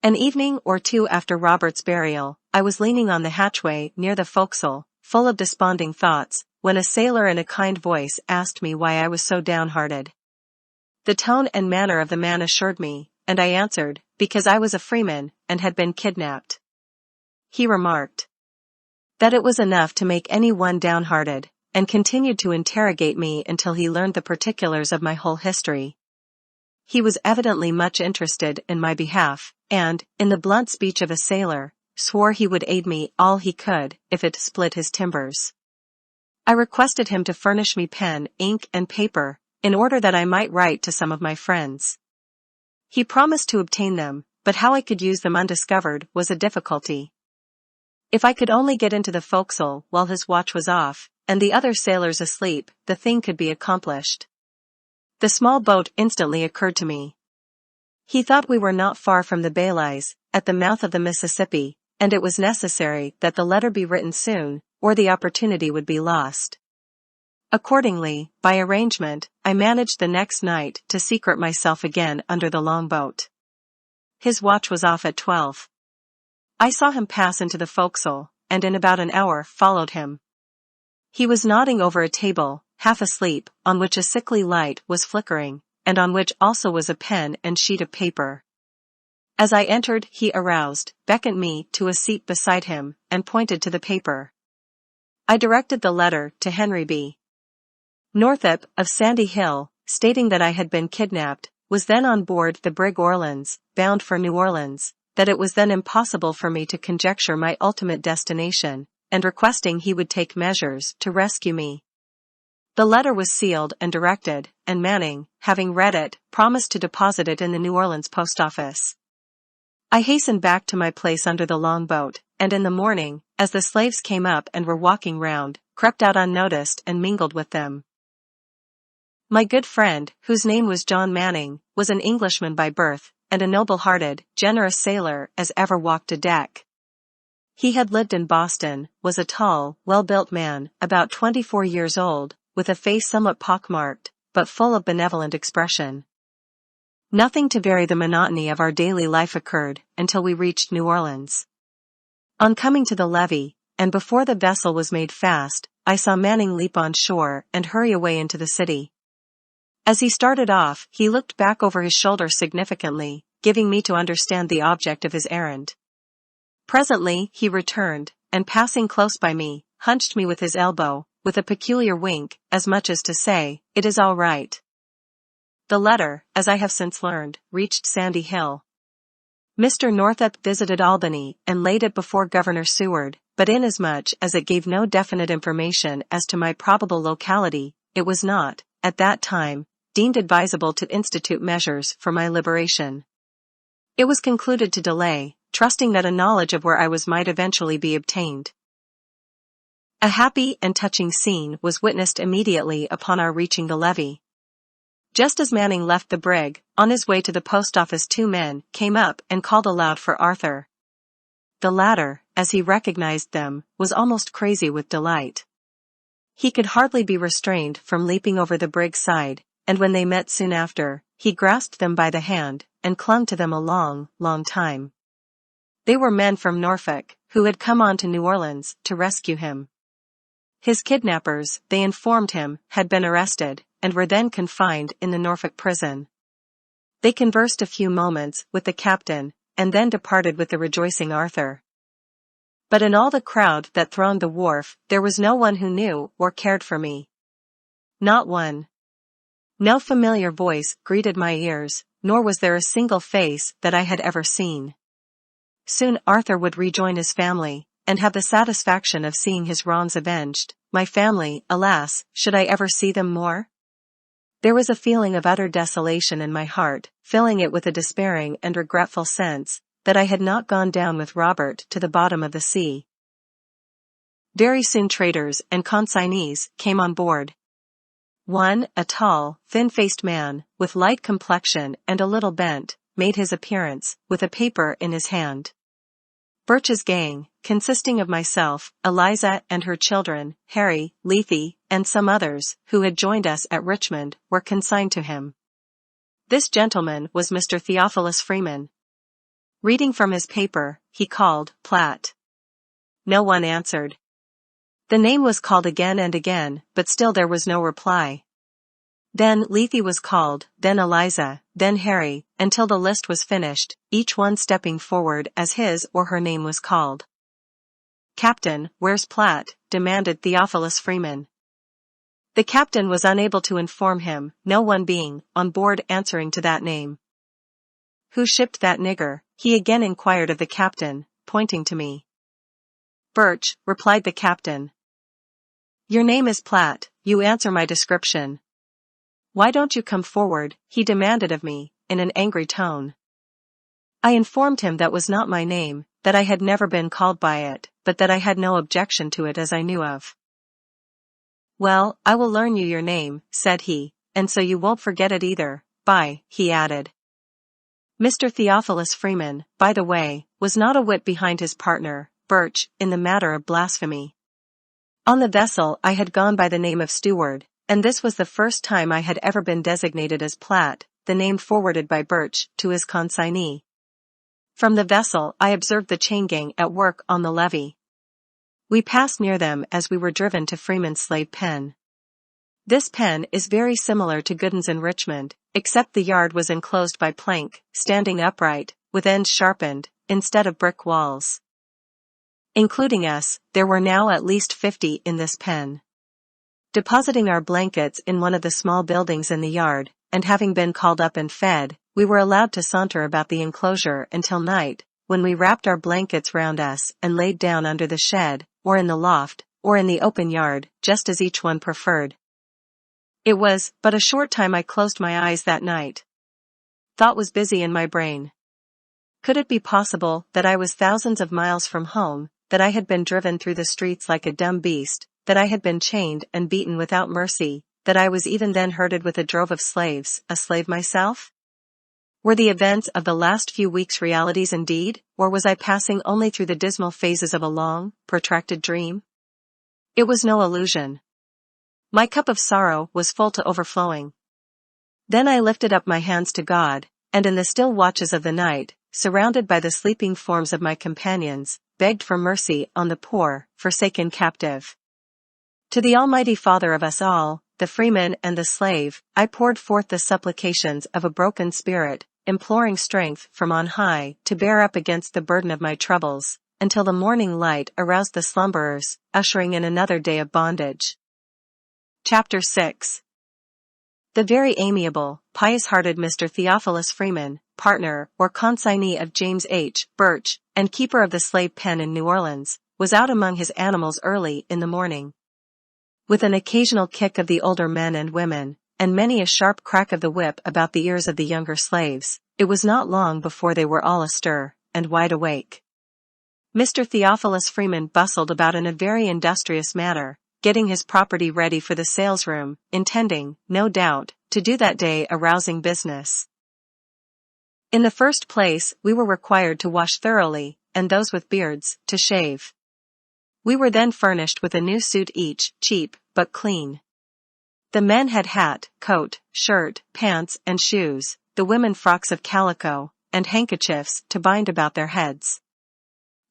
S1: An evening or two after Robert's burial, I was leaning on the hatchway near the forecastle, full of desponding thoughts, when a sailor in a kind voice asked me why I was so downhearted. The tone and manner of the man assured me, and I answered, because I was a freeman, and had been kidnapped. He remarked that it was enough to make any one downhearted, and continued to interrogate me until he learned the particulars of my whole history. He was evidently much interested in my behalf, and, in the blunt speech of a sailor, swore he would aid me all he could, if it split his timbers. I requested him to furnish me pen, ink, and paper, in order that I might write to some of my friends. He promised to obtain them, but how I could use them undiscovered was a difficulty. If I could only get into the forecastle while his watch was off, and the other sailors asleep, the thing could be accomplished. The small boat instantly occurred to me. He thought we were not far from the Balize, at the mouth of the Mississippi, and it was necessary that the letter be written soon, or the opportunity would be lost. Accordingly, by arrangement, I managed the next night to secrete myself again under the longboat. His watch was off at 12. I saw him pass into the forecastle, and in about an hour followed him. He was nodding over a table, half asleep, on which a sickly light was flickering, and on which also was a pen and sheet of paper. As I entered, he aroused, beckoned me to a seat beside him, and pointed to the paper. I directed the letter to Henry B. Northup, of Sandy Hill, stating that I had been kidnapped, was then on board the brig Orleans, bound for New Orleans, that it was then impossible for me to conjecture my ultimate destination, and requesting he would take measures to rescue me. The letter was sealed and directed, and Manning, having read it, promised to deposit it in the New Orleans post office. I hastened back to my place under the longboat, and in the morning, as the slaves came up and were walking round, crept out unnoticed and mingled with them. My good friend, whose name was John Manning, was an Englishman by birth, and a noble-hearted, generous sailor as ever walked a deck. He had lived in Boston, was a tall, well-built man, about 24 years old, with a face somewhat pockmarked, but full of benevolent expression. Nothing to vary the monotony of our daily life occurred until we reached New Orleans. On coming to the levee, and before the vessel was made fast, I saw Manning leap on shore and hurry away into the city. As he started off, he looked back over his shoulder significantly, giving me to understand the object of his errand. Presently, he returned, and passing close by me, hunched me with his elbow, with a peculiar wink, as much as to say, "It is all right." The letter, as I have since learned, reached Sandy Hill. Mr. Northup visited Albany and laid it before Governor Seward, but inasmuch as it gave no definite information as to my probable locality, it was not, at that time, deemed advisable to institute measures for my liberation. It was concluded to delay, trusting that a knowledge of where I was might eventually be obtained. A happy and touching scene was witnessed immediately upon our reaching the levee. Just as Manning left the brig, on his way to the post office 2 men came up and called aloud for Arthur. The latter, as he recognized them, was almost crazy with delight. He could hardly be restrained from leaping over the brig's side, and when they met soon after, he grasped them by the hand, and clung to them a long, long time. They were men from Norfolk, who had come on to New Orleans to rescue him. His kidnappers, they informed him, had been arrested, and were then confined in the Norfolk prison. They conversed a few moments with the captain, and then departed with the rejoicing Arthur. But in all the crowd that thronged the wharf, there was no one who knew or cared for me. Not one. No familiar voice greeted my ears, nor was there a single face that I had ever seen. Soon Arthur would rejoin his family, and have the satisfaction of seeing his wrongs avenged. My family, alas, should I ever see them more? There was a feeling of utter desolation in my heart, filling it with a despairing and regretful sense, that I had not gone down with Robert to the bottom of the sea. Very soon traders and consignees came on board. One, a tall, thin-faced man, with light complexion and a little bent, made his appearance, with a paper in his hand. Birch's gang, consisting of myself, Eliza and her children, Harry, Lethe, and some others, who had joined us at Richmond, were consigned to him. This gentleman was Mr. Theophilus Freeman. Reading from his paper, he called, Platt. No one answered. The name was called again and again, but still there was no reply. Then Lethe was called, then Eliza, then Harry, until the list was finished, each one stepping forward as his or her name was called. Captain, where's Platt? Demanded Theophilus Freeman. The captain was unable to inform him, no one being on board answering to that name. Who shipped that nigger? He again inquired of the captain, pointing to me. Birch, replied the captain. Your name is Platt, you answer my description. Why don't you come forward? He demanded of me, in an angry tone. I informed him that was not my name, that I had never been called by it, but that I had no objection to it as I knew of. Well, I will learn you your name, said he, and so you won't forget it either. By, he added. Mr. Theophilus Freeman, by the way, was not a whit behind his partner, Birch, in the matter of blasphemy. On the vessel I had gone by the name of Steward, and this was the first time I had ever been designated as Platt, the name forwarded by Birch to his consignee. From the vessel I observed the chain gang at work on the levee. We passed near them as we were driven to Freeman's slave pen. This pen is very similar to Gooden's in Richmond, except the yard was enclosed by plank, standing upright, with ends sharpened, instead of brick walls. Including us, there were now at least 50 in this pen. Depositing our blankets in one of the small buildings in the yard, and having been called up and fed, we were allowed to saunter about the enclosure until night, when we wrapped our blankets round us and laid down under the shed, or in the loft, or in the open yard, just as each one preferred. It was but a short time I closed my eyes that night. Thought was busy in my brain. Could it be possible that I was thousands of miles from home, that I had been driven through the streets like a dumb beast, that I had been chained and beaten without mercy, that I was even then herded with a drove of slaves, a slave myself? Were the events of the last few weeks realities indeed, or was I passing only through the dismal phases of a long, protracted dream? It was no illusion. My cup of sorrow was full to overflowing. Then I lifted up my hands to God, and in the still watches of the night, surrounded by the sleeping forms of my companions, begged for mercy on the poor, forsaken captive. To the Almighty Father of us all, the freeman and the slave, I poured forth the supplications of a broken spirit, imploring strength from on high to bear up against the burden of my troubles, until the morning light aroused the slumberers, ushering in another day of bondage. Chapter 6. The very amiable, pious-hearted Mr. Theophilus Freeman, partner or consignee of James H. Birch, and keeper of the slave pen in New Orleans, was out among his animals early in the morning. With an occasional kick of the older men and women, and many a sharp crack of the whip about the ears of the younger slaves, it was not long before they were all astir, and wide awake. Mr. Theophilus Freeman bustled about in a very industrious manner, getting his property ready for the salesroom, intending, no doubt, to do that day a rousing business. In the first place, we were required to wash thoroughly, and those with beards, to shave. We were then furnished with a new suit each, cheap, but clean. The men had hat, coat, shirt, pants and shoes, the women frocks of calico, and handkerchiefs to bind about their heads.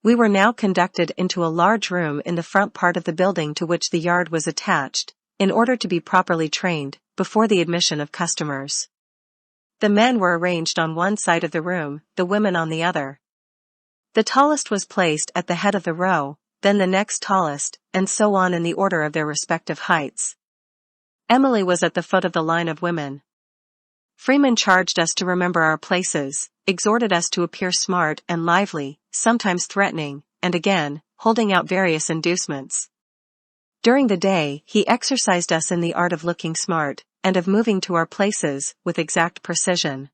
S1: We were now conducted into a large room in the front part of the building to which the yard was attached, in order to be properly trained, before the admission of customers. The men were arranged on one side of the room, the women on the other. The tallest was placed at the head of the row, then the next tallest, and so on in the order of their respective heights. Emily was at the foot of the line of women. Freeman charged us to remember our places, exhorted us to appear smart and lively, sometimes threatening, and again, holding out various inducements. During the day, he exercised us in the art of looking smart, and of moving to our places, with exact precision.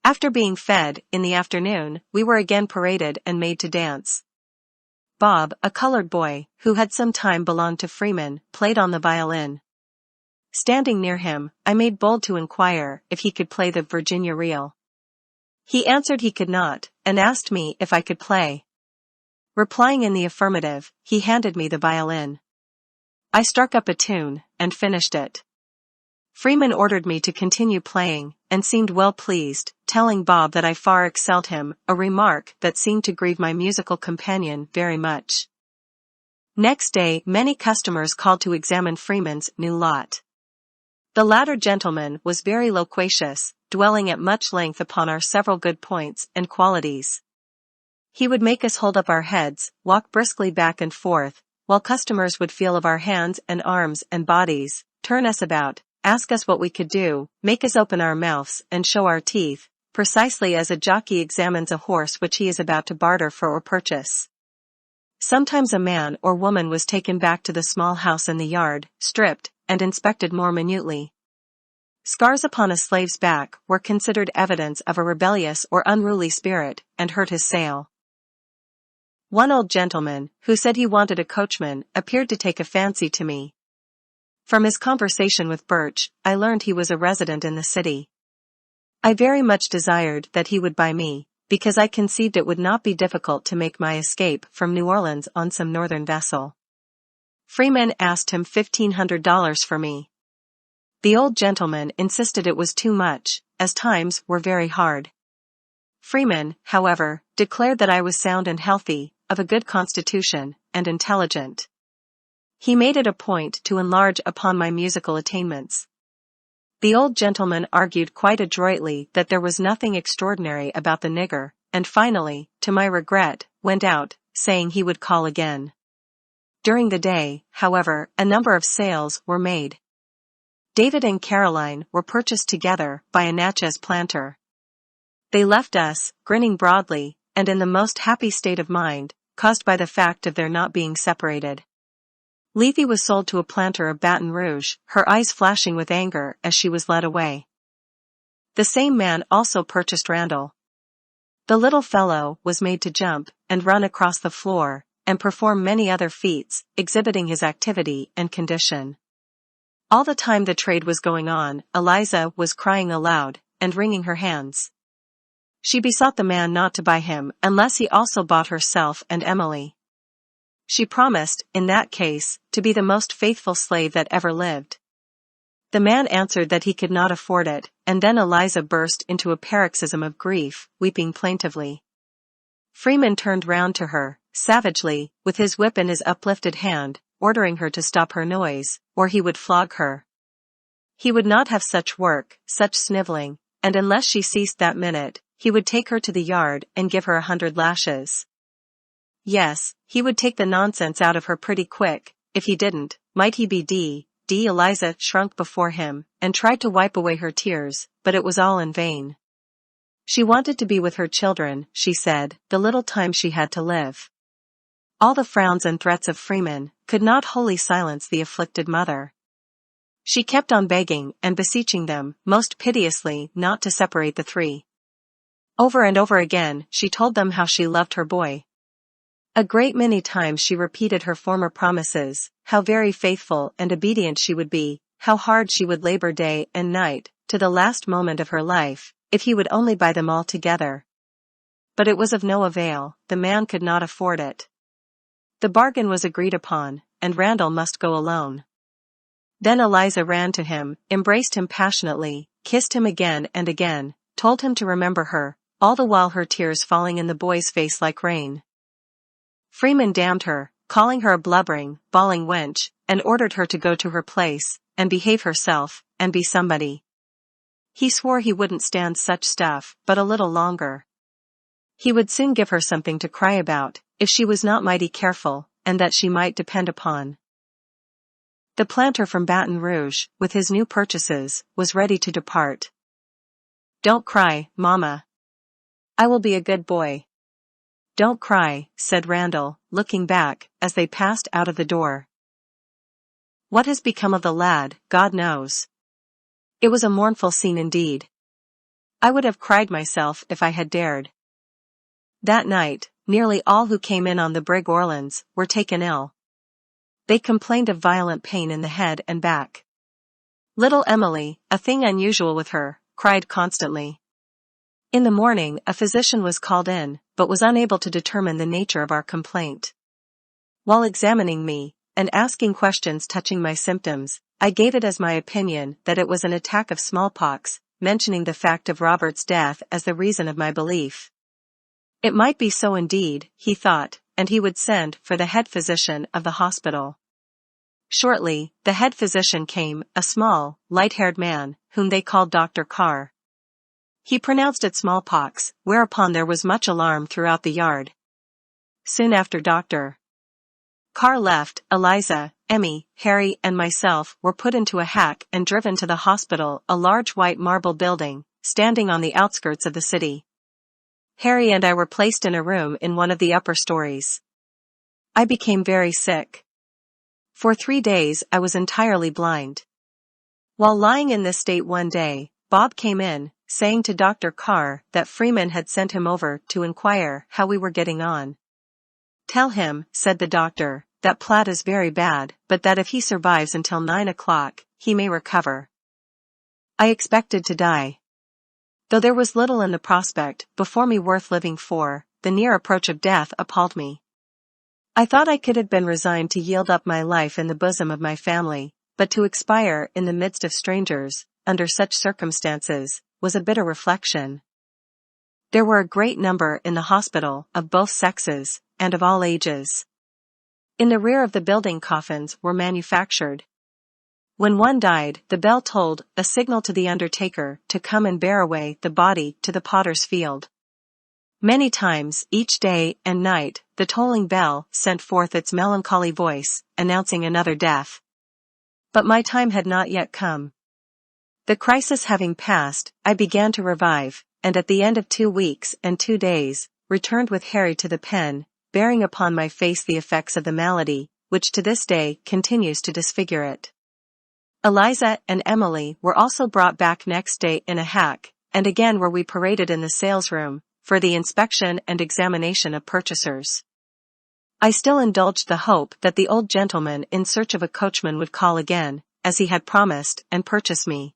S1: After being fed, in the afternoon, we were again paraded and made to dance. Bob, a colored boy, who had some time belonged to Freeman, played on the violin. Standing near him, I made bold to inquire if he could play the Virginia reel. He answered he could not, and asked me if I could play. Replying in the affirmative, he handed me the violin. I struck up a tune, and finished it. Freeman ordered me to continue playing, and seemed well pleased, telling Bob that I far excelled him, a remark that seemed to grieve my musical companion very much. Next day many customers called to examine Freeman's new lot. The latter gentleman was very loquacious, dwelling at much length upon our several good points and qualities. He would make us hold up our heads, walk briskly back and forth, while customers would feel of our hands and arms and bodies, turn us about, ask us what we could do, make us open our mouths and show our teeth, precisely as a jockey examines a horse which he is about to barter for or purchase. Sometimes a man or woman was taken back to the small house in the yard, stripped, and inspected more minutely. Scars upon a slave's back were considered evidence of a rebellious or unruly spirit, and hurt his sale. One old gentleman, who said he wanted a coachman, appeared to take a fancy to me. From his conversation with Birch, I learned he was a resident in the city. I very much desired that he would buy me, because I conceived it would not be difficult to make my escape from New Orleans on some northern vessel. Freeman asked him $1,500 for me. The old gentleman insisted it was too much, as times were very hard. Freeman, however, declared that I was sound and healthy, of a good constitution, and intelligent. He made it a point to enlarge upon my musical attainments. The old gentleman argued quite adroitly that there was nothing extraordinary about the nigger, and finally, to my regret, went out, saying he would call again. During the day, however, a number of sales were made. David and Caroline were purchased together by a Natchez planter. They left us, grinning broadly, and in the most happy state of mind, caused by the fact of their not being separated. Lethe was sold to a planter of Baton Rouge, her eyes flashing with anger as she was led away. The same man also purchased Randall. The little fellow was made to jump, and run across the floor, and perform many other feats, exhibiting his activity and condition. All the time the trade was going on, Eliza was crying aloud, and wringing her hands. She besought the man not to buy him unless he also bought herself and Emily. She promised, in that case, to be the most faithful slave that ever lived. The man answered that he could not afford it, and then Eliza burst into a paroxysm of grief, weeping plaintively. Freeman turned round to her, savagely, with his whip in his uplifted hand, ordering her to stop her noise, or he would flog her. He would not have such work, such sniveling, and unless she ceased that minute, he would take her to the yard and give her 100 lashes. Yes, he would take the nonsense out of her pretty quick. If he didn't, might he be D. Eliza shrunk before him, and tried to wipe away her tears, but it was all in vain. She wanted to be with her children, she said, the little time she had to live. All the frowns and threats of Freeman could not wholly silence the afflicted mother. She kept on begging and beseeching them, most piteously, not to separate the three. Over and over again, she told them how she loved her boy. A great many times she repeated her former promises, how very faithful and obedient she would be, how hard she would labor day and night, to the last moment of her life, if he would only buy them all together. But it was of no avail, the man could not afford it. The bargain was agreed upon, and Randall must go alone. Then Eliza ran to him, embraced him passionately, kissed him again and again, told him to remember her, all the while her tears falling in the boy's face like rain. Freeman damned her, calling her a blubbering, bawling wench, and ordered her to go to her place, and behave herself, and be somebody. He swore he wouldn't stand such stuff, but a little longer. He would soon give her something to cry about, if she was not mighty careful, and that she might depend upon. The planter from Baton Rouge, with his new purchases, was ready to depart. "Don't cry, Mama. I will be a good boy." "Don't cry," said Randall, looking back, as they passed out of the door. What has become of the lad, God knows. It was a mournful scene indeed. I would have cried myself if I had dared. That night, nearly all who came in on the brig Orleans were taken ill. They complained of violent pain in the head and back. Little Emily, a thing unusual with her, cried constantly. In the morning a physician was called in, but was unable to determine the nature of our complaint. While examining me, and asking questions touching my symptoms, I gave it as my opinion that it was an attack of smallpox, mentioning the fact of Robert's death as the reason of my belief. It might be so indeed, he thought, and he would send for the head physician of the hospital. Shortly, the head physician came, a small, light-haired man, whom they called Dr. Carr. He pronounced it smallpox, whereupon there was much alarm throughout the yard. Soon after Dr. Carr left, Eliza, Emmy, Harry and myself were put into a hack and driven to the hospital, a large white marble building, standing on the outskirts of the city. Harry and I were placed in a room in one of the upper stories. I became very sick. For 3 days I was entirely blind. While lying in this state one day, Bob came in, saying to Dr. Carr that Freeman had sent him over to inquire how we were getting on. "Tell him," said the doctor, "that Platt is very bad, but that if he survives until 9 o'clock, he may recover." I expected to die. Though there was little in the prospect before me worth living for, the near approach of death appalled me. I thought I could have been resigned to yield up my life in the bosom of my family, but to expire in the midst of strangers, under such circumstances, was a bitter reflection. There were a great number in the hospital, of both sexes, and of all ages. In the rear of the building coffins were manufactured. When one died, the bell tolled, a signal to the undertaker to come and bear away the body to the potter's field. Many times, each day and night, the tolling bell sent forth its melancholy voice, announcing another death. But my time had not yet come. The crisis having passed, I began to revive, and at the end of 2 weeks and 2 days, returned with Harry to the pen, bearing upon my face the effects of the malady, which to this day continues to disfigure it. Eliza and Emily were also brought back next day in a hack, and again were we paraded in the salesroom, for the inspection and examination of purchasers. I still indulged the hope that the old gentleman in search of a coachman would call again, as he had promised, and purchase me.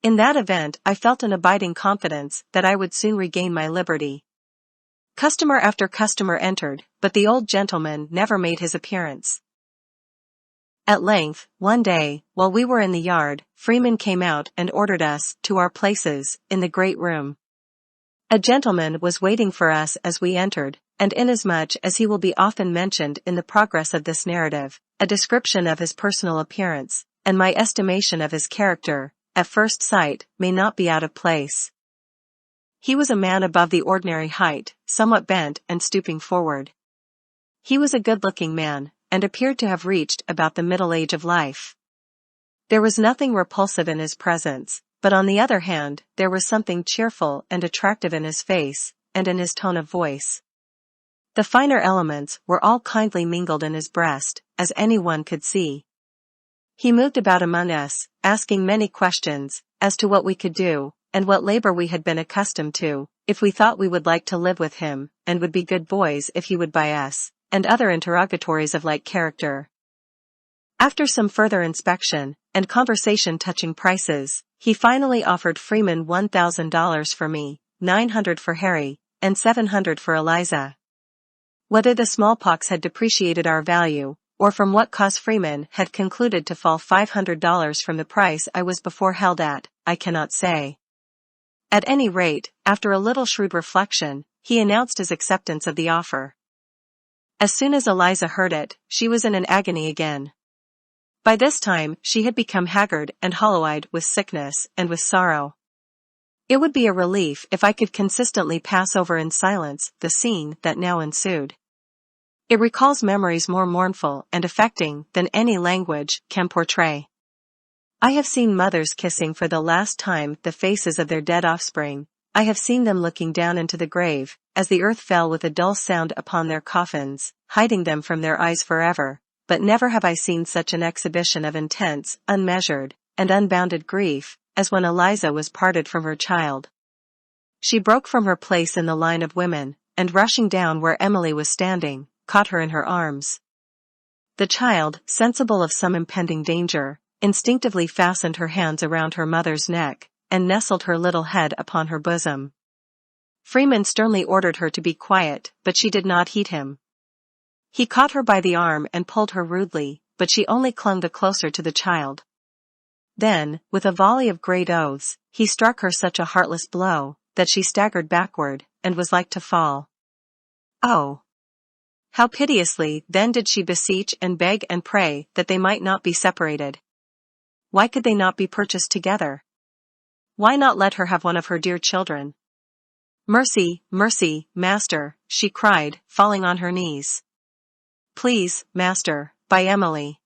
S1: In that event I felt an abiding confidence that I would soon regain my liberty. Customer after customer entered, but the old gentleman never made his appearance. At length, one day, while we were in the yard, Freeman came out and ordered us to our places, in the great room. A gentleman was waiting for us as we entered, and inasmuch as he will be often mentioned in the progress of this narrative, a description of his personal appearance, and my estimation of his character, at first sight, may not be out of place. He was a man above the ordinary height, somewhat bent and stooping forward. He was a good-looking man, and appeared to have reached about the middle age of life. There was nothing repulsive in his presence, but on the other hand, there was something cheerful and attractive in his face, and in his tone of voice. The finer elements were all kindly mingled in his breast, as anyone could see. He moved about among us, asking many questions, as to what we could do, and what labor we had been accustomed to, if we thought we would like to live with him, and would be good boys if he would buy us, and other interrogatories of like character. After some further inspection, and conversation touching prices, he finally offered Freeman $1,000 for me, $900 for Harry, and $700 for Eliza. Whether the smallpox had depreciated our value, or from what cause Freeman had concluded to fall $500 from the price I was before held at, I cannot say. At any rate, after a little shrewd reflection, he announced his acceptance of the offer. As soon as Eliza heard it, she was in an agony again. By this time, she had become haggard and hollow-eyed with sickness and with sorrow. It would be a relief if I could consistently pass over in silence the scene that now ensued. It recalls memories more mournful and affecting than any language can portray. I have seen mothers kissing for the last time the faces of their dead offspring. I have seen them looking down into the grave, as the earth fell with a dull sound upon their coffins, hiding them from their eyes forever, but never have I seen such an exhibition of intense, unmeasured, and unbounded grief, as when Eliza was parted from her child. She broke from her place in the line of women, and rushing down where Emily was standing, caught her in her arms. The child, sensible of some impending danger, instinctively fastened her hands around her mother's neck, and nestled her little head upon her bosom. Freeman sternly ordered her to be quiet, but she did not heed him. He caught her by the arm and pulled her rudely, but she only clung the closer to the child. Then, with a volley of great oaths, he struck her such a heartless blow, that she staggered backward, and was like to fall. Oh! How piteously then did she beseech and beg and pray that they might not be separated. Why could they not be purchased together? Why not let her have one of her dear children? Mercy, mercy, master, she cried, falling on her knees. Please, master, buy Emily.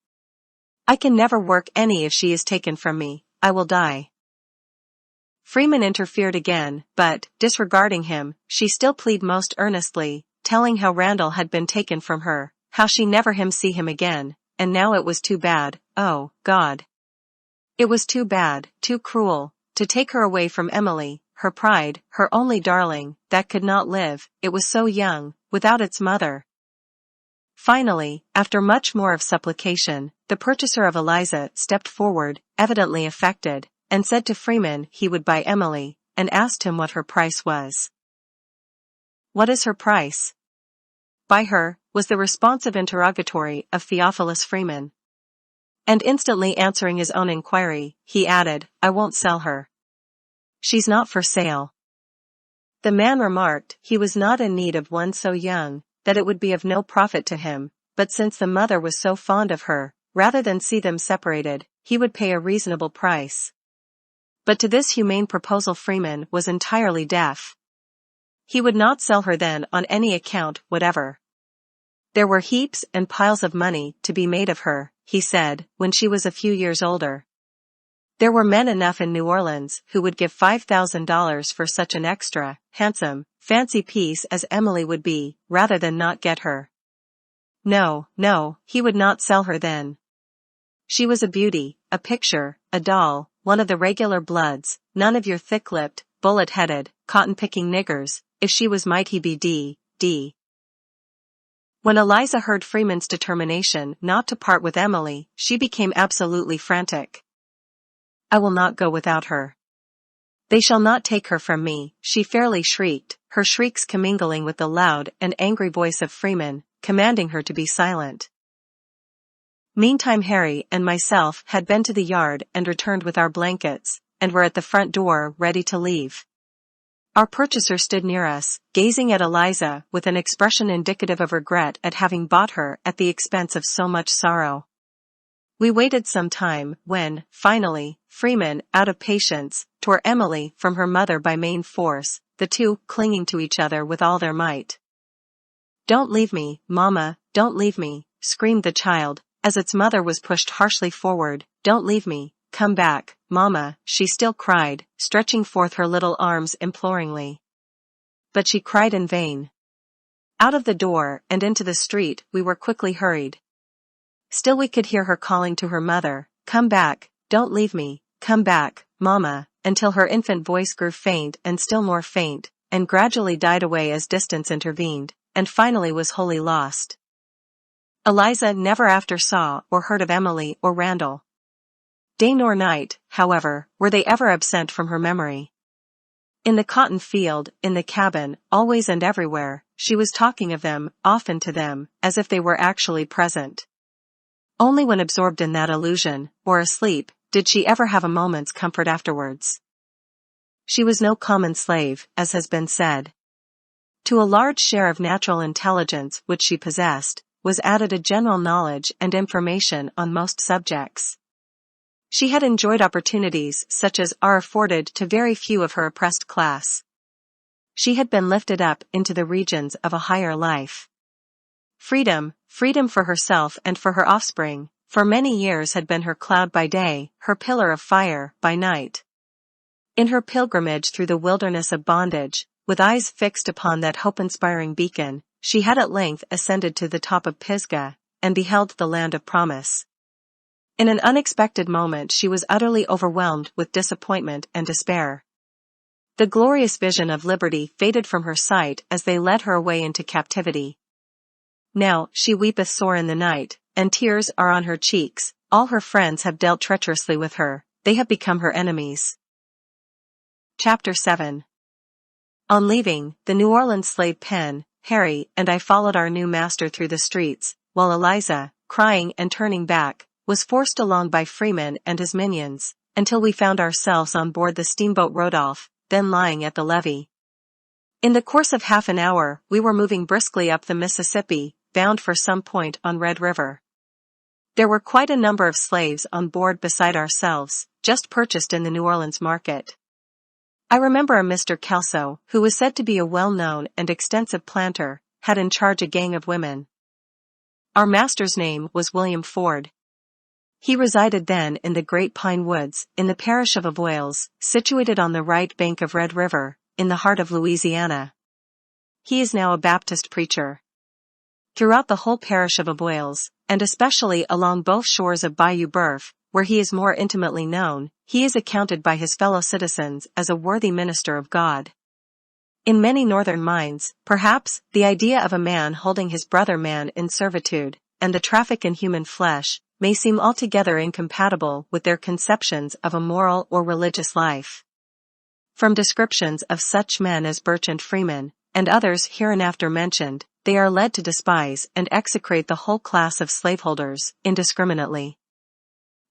S1: I can never work any if she is taken from me, I will die. Freeman interfered again, but, disregarding him, she still pleaded most earnestly, telling how Randall had been taken from her, how she never see him again, and now it was too bad, oh, God. It was too bad, too cruel, to take her away from Emily, her pride, her only darling, that could not live, it was so young, without its mother. Finally, after much more of supplication, the purchaser of Eliza stepped forward, evidently affected, and said to Freeman he would buy Emily, and asked him what her price was. What is her price? Buy her, was the responsive interrogatory of Theophilus Freeman. And instantly answering his own inquiry, he added, I won't sell her. She's not for sale. The man remarked he was not in need of one so young, that it would be of no profit to him, but since the mother was so fond of her, rather than see them separated, he would pay a reasonable price. But to this humane proposal Freeman was entirely deaf. He would not sell her then on any account whatever. There were heaps and piles of money to be made of her, he said, when she was a few years older. There were men enough in New Orleans who would give $5,000 for such an extra, handsome, fancy piece as Emily would be, rather than not get her. No, no, he would not sell her then. She was a beauty, a picture, a doll, one of the regular bloods, none of your thick-lipped, bullet-headed, cotton-picking niggers, if she was might he be d. When Eliza heard Freeman's determination not to part with Emily, she became absolutely frantic. I will not go without her. They shall not take her from me, she fairly shrieked, her shrieks commingling with the loud and angry voice of Freeman, commanding her to be silent. Meantime Harry and myself had been to the yard and returned with our blankets, and were at the front door ready to leave. Our purchaser stood near us, gazing at Eliza with an expression indicative of regret at having bought her at the expense of so much sorrow. We waited some time, when, finally, Freeman, out of patience, tore Emily from her mother by main force, the two clinging to each other with all their might. Don't leave me, Mama, don't leave me, screamed the child, as its mother was pushed harshly forward. Don't leave me, come back, Mama, she still cried, stretching forth her little arms imploringly. But she cried in vain. Out of the door and into the street we were quickly hurried. Still we could hear her calling to her mother, come back, don't leave me, come back, Mama, until her infant voice grew faint and still more faint, and gradually died away as distance intervened, and finally was wholly lost. Eliza never after saw or heard of Emily or Randall. Day nor night, however, were they ever absent from her memory. In the cotton field, in the cabin, always and everywhere, she was talking of them, often to them, as if they were actually present. Only when absorbed in that illusion, or asleep, did she ever have a moment's comfort afterwards. She was no common slave, as has been said. To a large share of natural intelligence which she possessed, was added a general knowledge and information on most subjects. She had enjoyed opportunities such as are afforded to very few of her oppressed class. She had been lifted up into the regions of a higher life. Freedom for herself and for her offspring, for many years had been her cloud by day, her pillar of fire by night. In her pilgrimage through the wilderness of bondage, with eyes fixed upon that hope-inspiring beacon, she had at length ascended to the top of Pisgah, and beheld the land of promise. In an unexpected moment she was utterly overwhelmed with disappointment and despair. The glorious vision of liberty faded from her sight as they led her away into captivity. Now she weepeth sore in the night, and tears are on her cheeks. All her friends have dealt treacherously with her, they have become her enemies. Chapter 7. On leaving the New Orleans slave pen, Harry and I followed our new master through the streets, while Eliza, crying and turning back, was forced along by Freeman and his minions, until we found ourselves on board the steamboat Rodolph, then lying at the levee. In the course of half an hour we were moving briskly up the Mississippi, bound for some point on Red River. There were quite a number of slaves on board beside ourselves, just purchased in the New Orleans market. I remember a Mr. Kelso, who was said to be a well-known and extensive planter, had in charge a gang of women. Our master's name was William Ford. He resided then in the Great Pine Woods, in the parish of Avoyelles, situated on the right bank of Red River, in the heart of Louisiana. He is now a Baptist preacher. Throughout the whole parish of Avoyelles, and especially along both shores of Bayou Boeuf, where he is more intimately known, he is accounted by his fellow citizens as a worthy minister of God. In many northern minds, perhaps, the idea of a man holding his brother man in servitude, and the traffic in human flesh, may seem altogether incompatible with their conceptions of a moral or religious life. From descriptions of such men as Birch and Freeman, and others hereinafter mentioned, they are led to despise and execrate the whole class of slaveholders, indiscriminately.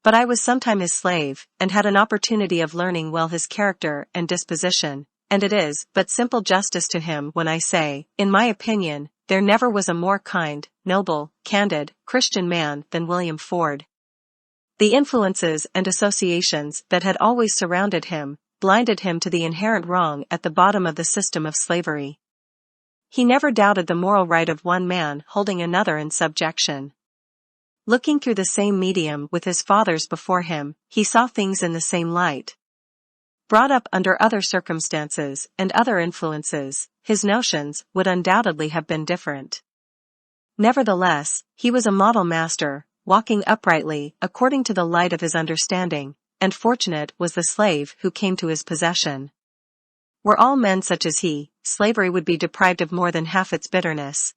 S1: But I was sometime his slave, and had an opportunity of learning well his character and disposition, and it is but simple justice to him when I say, in my opinion, there never was a more kind, noble, candid, Christian man than William Ford. The influences and associations that had always surrounded him, blinded him to the inherent wrong at the bottom of the system of slavery. He never doubted the moral right of one man holding another in subjection. Looking through the same medium with his fathers before him, he saw things in the same light. Brought up under other circumstances and other influences, his notions would undoubtedly have been different. Nevertheless, he was a model master, walking uprightly according to the light of his understanding, and fortunate was the slave who came to his possession. Were all men such as he, slavery would be deprived of more than half its bitterness.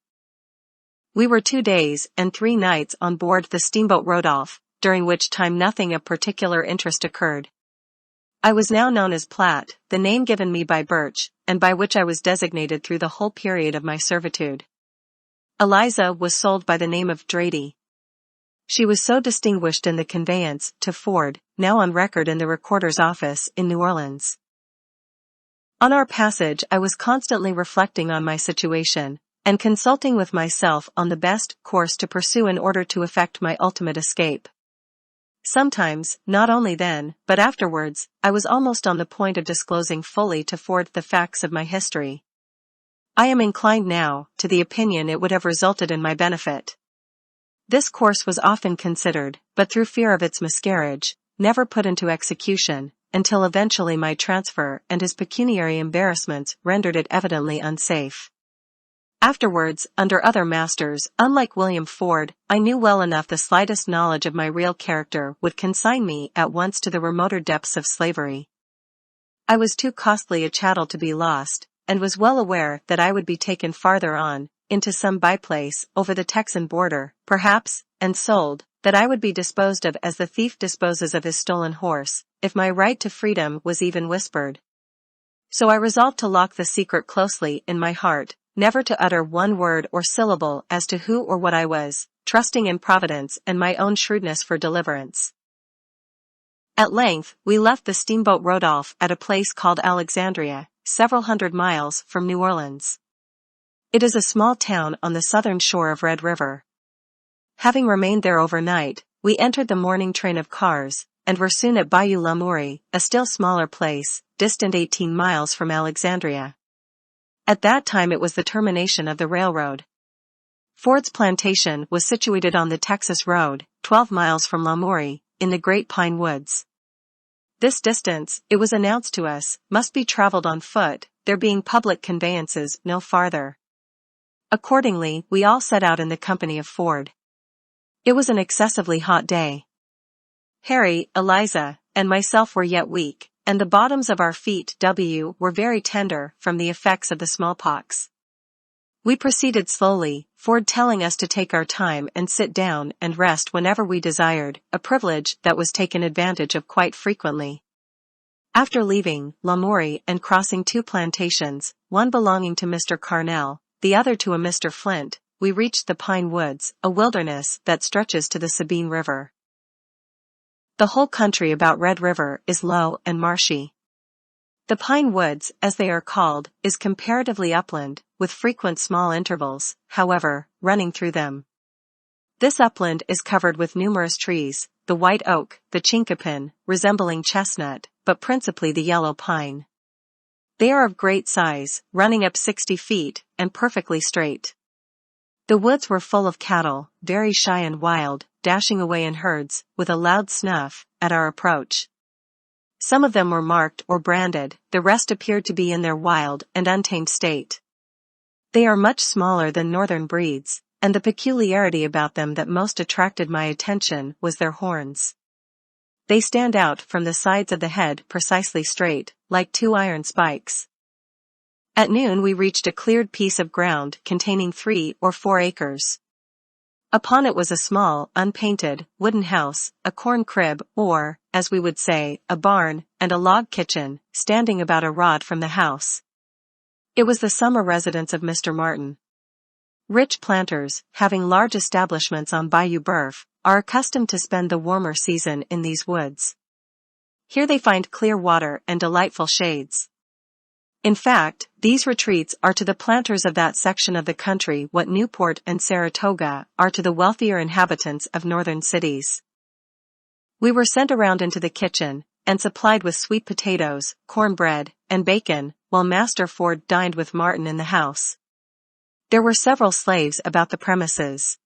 S1: We were 2 days and 3 nights on board the steamboat Rodolph, during which time nothing of particular interest occurred. I was now known as Platt, the name given me by Birch, and by which I was designated through the whole period of my servitude. Eliza was sold by the name of Drady. She was so distinguished in the conveyance to Ford, now on record in the recorder's office in New Orleans. On our passage I was constantly reflecting on my situation, and consulting with myself on the best course to pursue in order to effect my ultimate escape. Sometimes, not only then, but afterwards, I was almost on the point of disclosing fully to Ford the facts of my history. I am inclined now, to the opinion it would have resulted in my benefit. This course was often considered, but through fear of its miscarriage, never put into execution, until eventually my transfer and his pecuniary embarrassments rendered it evidently unsafe. Afterwards, under other masters, unlike William Ford, I knew well enough the slightest knowledge of my real character would consign me at once to the remoter depths of slavery. I was too costly a chattel to be lost, and was well aware that I would be taken farther on, into some by-place, over the Texan border, perhaps, and sold, that I would be disposed of as the thief disposes of his stolen horse, if my right to freedom was even whispered. So I resolved to lock the secret closely in my heart, never to utter one word or syllable as to who or what I was, trusting in Providence and my own shrewdness for deliverance. At length, we left the steamboat Rodolphe at a place called Alexandria, several hundred miles from New Orleans. It is a small town on the southern shore of Red River. Having remained there overnight, we entered the morning train of cars, and were soon at Bayou Lamoureux, a still smaller place, distant 18 miles from Alexandria. At that time it was the termination of the railroad. Ford's plantation was situated on the Texas Road, 12 miles from Lamoureux, in the Great Pine Woods. This distance, it was announced to us, must be traveled on foot, there being public conveyances no farther. Accordingly, we all set out in the company of Ford. It was an excessively hot day. Harry, Eliza, and myself were yet weak, and the bottoms of our feet were very tender from the effects of the smallpox. We proceeded slowly, Ford telling us to take our time and sit down and rest whenever we desired, a privilege that was taken advantage of quite frequently. After leaving Lamoureux and crossing 2 plantations, one belonging to Mr. Carnell, the other to a Mr. Flint, we reached the Pine Woods, a wilderness that stretches to the Sabine River. The whole country about Red River is low and marshy. The Pine Woods, as they are called, is comparatively upland, with frequent small intervals, however, running through them. This upland is covered with numerous trees, the white oak, the chinkapin, resembling chestnut, but principally the yellow pine. They are of great size, running up 60 feet, and perfectly straight. The woods were full of cattle, very shy and wild, dashing away in herds, with a loud snuff, at our approach. Some of them were marked or branded, the rest appeared to be in their wild and untamed state. They are much smaller than northern breeds, and the peculiarity about them that most attracted my attention was their horns. They stand out from the sides of the head precisely straight, like 2 iron spikes. At noon we reached a cleared piece of ground containing 3 or 4 acres. Upon it was a small, unpainted, wooden house, a corn crib or, as we would say, a barn, and a log kitchen, standing about a rod from the house. It was the summer residence of Mr. Martin. Rich planters, having large establishments on Bayou Boeuf, are accustomed to spend the warmer season in these woods. Here they find clear water and delightful shades. In fact, these retreats are to the planters of that section of the country what Newport and Saratoga are to the wealthier inhabitants of northern cities. We were sent around into the kitchen, and supplied with sweet potatoes, cornbread, and bacon, while Master Ford dined with Martin in the house. There were several slaves about the premises.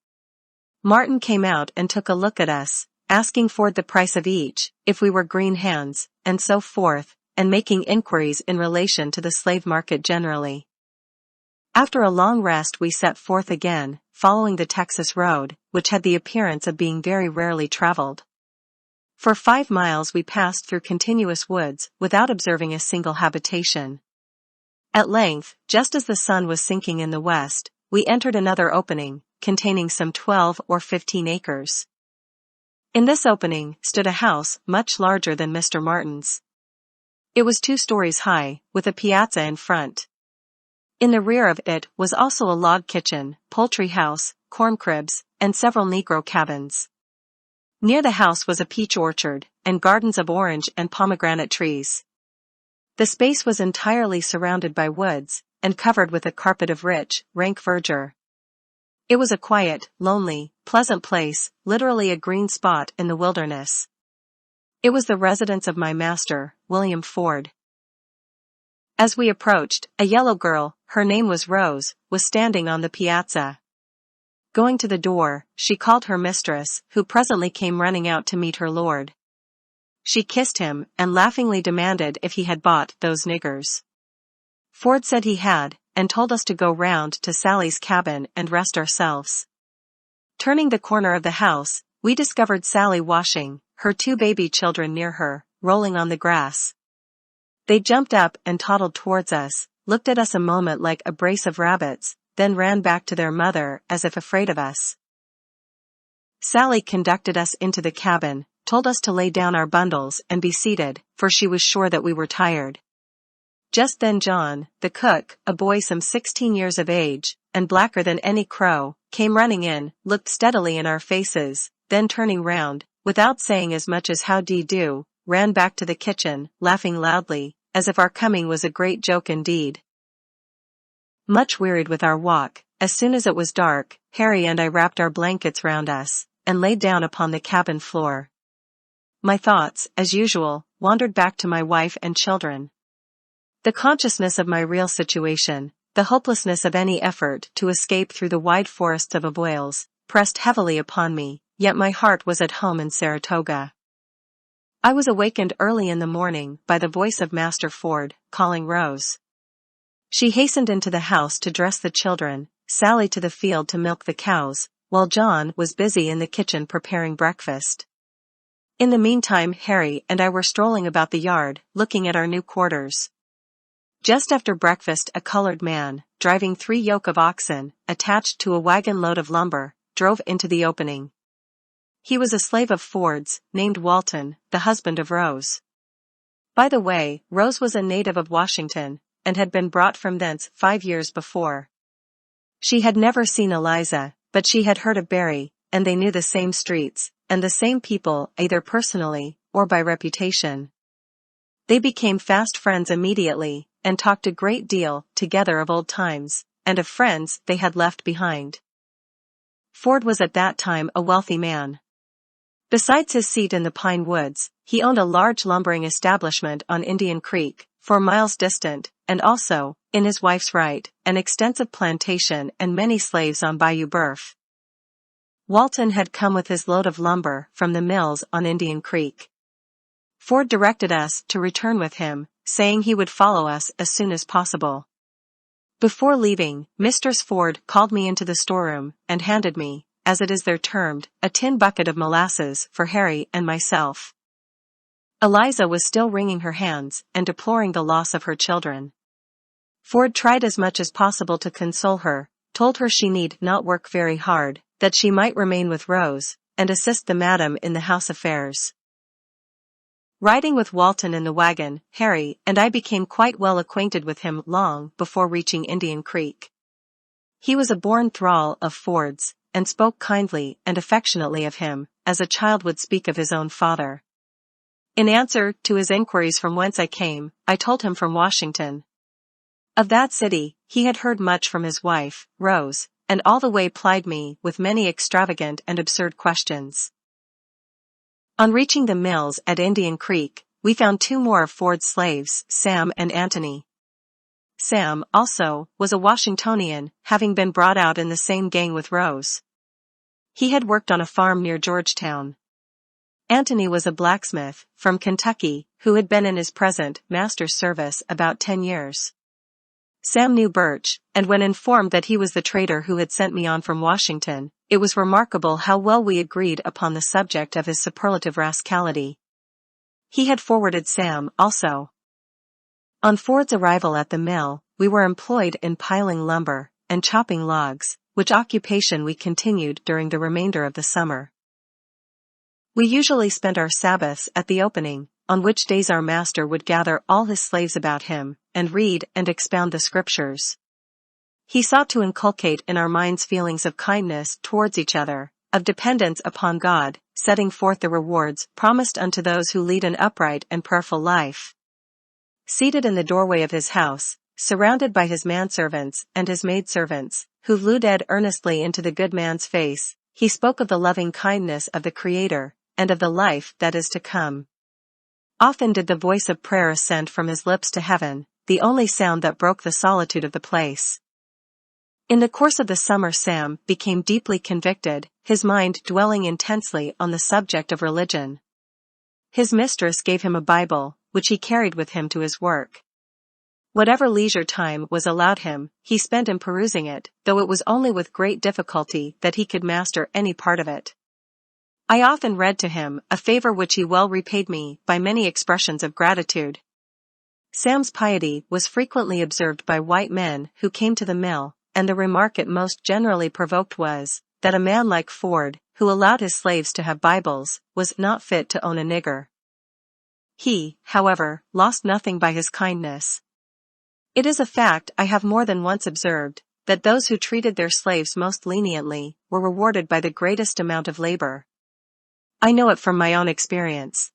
S1: Martin came out and took a look at us, asking Ford the price of each, if we were green hands, and so forth, and making inquiries in relation to the slave market generally. After a long rest we set forth again, following the Texas road, which had the appearance of being very rarely traveled. For 5 miles we passed through continuous woods, without observing a single habitation. At length, just as the sun was sinking in the west, we entered another opening, containing some 12 or 15 acres. In this opening stood a house much larger than Mr. Martin's. It was 2 stories high, with a piazza in front. In the rear of it was also a log kitchen, poultry house, corn cribs, and several Negro cabins. Near the house was a peach orchard, and gardens of orange and pomegranate trees. The space was entirely surrounded by woods, and covered with a carpet of rich, rank verdure. It was a quiet, lonely, pleasant place, literally a green spot in the wilderness. It was the residence of my master, William Ford. As we approached, a yellow girl, her name was Rose, was standing on the piazza. Going to the door, she called her mistress, who presently came running out to meet her lord. She kissed him, and laughingly demanded if he had bought those niggers. Ford said he had, and told us to go round to Sally's cabin and rest ourselves. Turning the corner of the house, we discovered Sally washing, her 2 baby children near her, rolling on the grass. They jumped up and toddled towards us, looked at us a moment like a brace of rabbits, then ran back to their mother as if afraid of us. Sally conducted us into the cabin, told us to lay down our bundles and be seated, for she was sure that we were tired. Just then John, the cook, a boy some 16 years of age, and blacker than any crow, came running in, looked steadily in our faces, then turning round, without saying as much as how d'ye do, ran back to the kitchen, laughing loudly, as if our coming was a great joke indeed. Much wearied with our walk, as soon as it was dark, Harry and I wrapped our blankets round us, and laid down upon the cabin floor. My thoughts, as usual, wandered back to my wife and children. The consciousness of my real situation, the hopelessness of any effort to escape through the wide forests of Avoyelles, pressed heavily upon me, yet my heart was at home in Saratoga. I was awakened early in the morning by the voice of Master Ford, calling Rose. She hastened into the house to dress the children, Sally to the field to milk the cows, while John was busy in the kitchen preparing breakfast. In the meantime Harry and I were strolling about the yard, looking at our new quarters. Just after breakfast a colored man, driving 3 yoke of oxen, attached to a wagon load of lumber, drove into the opening. He was a slave of Ford's, named Walton, the husband of Rose. By the way, Rose was a native of Washington, and had been brought from thence 5 years before. She had never seen Eliza, but she had heard of Barry, and they knew the same streets, and the same people either personally, or by reputation. They became fast friends immediately, and talked a great deal together of old times, and of friends they had left behind. Ford was at that time a wealthy man. Besides his seat in the pine woods, he owned a large lumbering establishment on Indian Creek, 4 miles distant, and also, in his wife's right, an extensive plantation and many slaves on Bayou Boeuf. Walton had come with his load of lumber from the mills on Indian Creek. Ford directed us to return with him, saying he would follow us as soon as possible. Before leaving, Mistress Ford called me into the storeroom, and handed me, as it is there termed, a tin bucket of molasses for Harry and myself. Eliza was still wringing her hands and deploring the loss of her children. Ford tried as much as possible to console her, told her she need not work very hard, that she might remain with Rose, and assist the madam in the house affairs. Riding with Walton in the wagon, Harry and I became quite well acquainted with him long before reaching Indian Creek. He was a born thrall of Ford's, and spoke kindly and affectionately of him, as a child would speak of his own father. In answer to his inquiries from whence I came, I told him from Washington. Of that city, he had heard much from his wife, Rose, and all the way plied me with many extravagant and absurd questions. On reaching the mills at Indian Creek, we found 2 more of Ford's slaves, Sam and Antony. Sam, also, was a Washingtonian, having been brought out in the same gang with Rose. He had worked on a farm near Georgetown. Antony was a blacksmith, from Kentucky, who had been in his present master's service about 10 years. Sam knew Birch, and when informed that he was the trader who had sent me on from Washington, it was remarkable how well we agreed upon the subject of his superlative rascality. He had forwarded Sam also. On Ford's arrival at the mill, we were employed in piling lumber and chopping logs, which occupation we continued during the remainder of the summer. We usually spent our Sabbaths at the opening, on which days our master would gather all his slaves about him, and read and expound the scriptures. He sought to inculcate in our minds feelings of kindness towards each other, of dependence upon God, setting forth the rewards promised unto those who lead an upright and prayerful life. Seated in the doorway of his house, surrounded by his manservants and his maidservants, who looked earnestly into the good man's face, he spoke of the loving kindness of the Creator, and of the life that is to come. Often did the voice of prayer ascend from his lips to heaven, the only sound that broke the solitude of the place. In the course of the summer Sam became deeply convicted, his mind dwelling intensely on the subject of religion. His mistress gave him a Bible, which he carried with him to his work. Whatever leisure time was allowed him, he spent in perusing it, though it was only with great difficulty that he could master any part of it. I often read to him, a favor which he well repaid me by many expressions of gratitude. Sam's piety was frequently observed by white men who came to the mill, and the remark it most generally provoked was, that a man like Ford, who allowed his slaves to have Bibles, was not fit to own a nigger. He, however, lost nothing by his kindness. It is a fact I have more than once observed, that those who treated their slaves most leniently were rewarded by the greatest amount of labor. I know it from my own experience.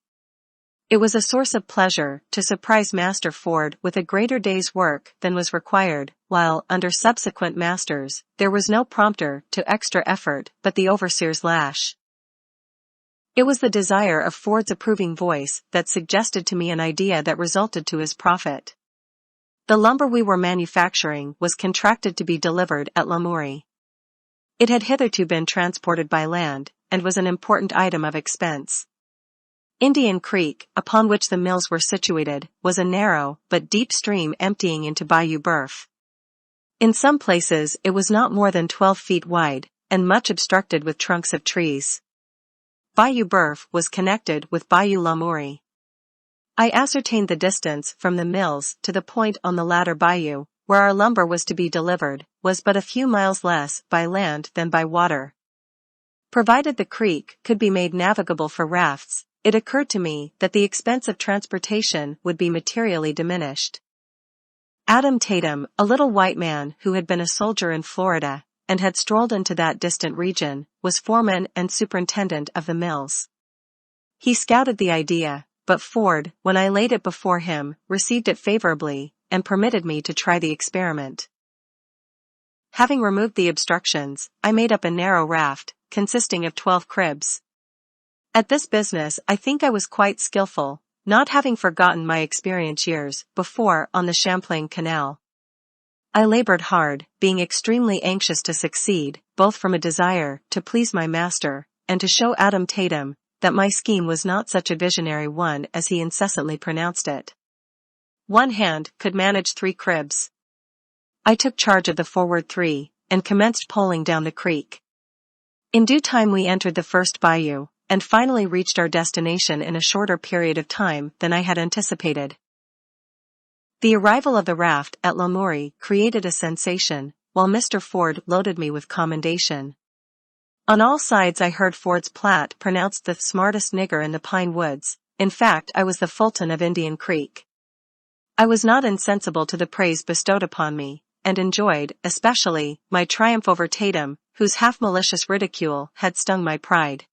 S1: It was a source of pleasure to surprise Master Ford with a greater day's work than was required, while, under subsequent masters, there was no prompter to extra effort but the overseer's lash. It was the desire of Ford's approving voice that suggested to me an idea that resulted to his profit. The lumber we were manufacturing was contracted to be delivered at Lamourie. It had hitherto been transported by land, and was an important item of expense. Indian Creek, upon which the mills were situated, was a narrow but deep stream emptying into Bayou Boeuf. In some places it was not more than 12 feet wide, and much obstructed with trunks of trees. Bayou Boeuf was connected with Bayou Lamourie. I ascertained the distance from the mills to the point on the latter bayou, where our lumber was to be delivered, was but a few miles less by land than by water. Provided the creek could be made navigable for rafts, it occurred to me that the expense of transportation would be materially diminished. Adam Tatum, a little white man who had been a soldier in Florida, and had strolled into that distant region, was foreman and superintendent of the mills. He scouted the idea, but Ford, when I laid it before him, received it favorably, and permitted me to try the experiment. Having removed the obstructions, I made up a narrow raft, consisting of 12 cribs. At this business I think I was quite skillful, not having forgotten my experience years before on the Champlain Canal. I labored hard, being extremely anxious to succeed, both from a desire to please my master, and to show Adam Tatum that my scheme was not such a visionary one as he incessantly pronounced it. One hand could manage 3 cribs. I took charge of the forward 3, and commenced poling down the creek. In due time we entered the first bayou, and finally reached our destination in a shorter period of time than I had anticipated. The arrival of the raft at Lamourie created a sensation, while Mr. Ford loaded me with commendation. On all sides I heard Ford's Platte pronounced the smartest nigger in the pine woods. In fact, I was the Fulton of Indian Creek. I was not insensible to the praise bestowed upon me, and enjoyed, especially, my triumph over Tatum, whose half-malicious ridicule had stung my pride.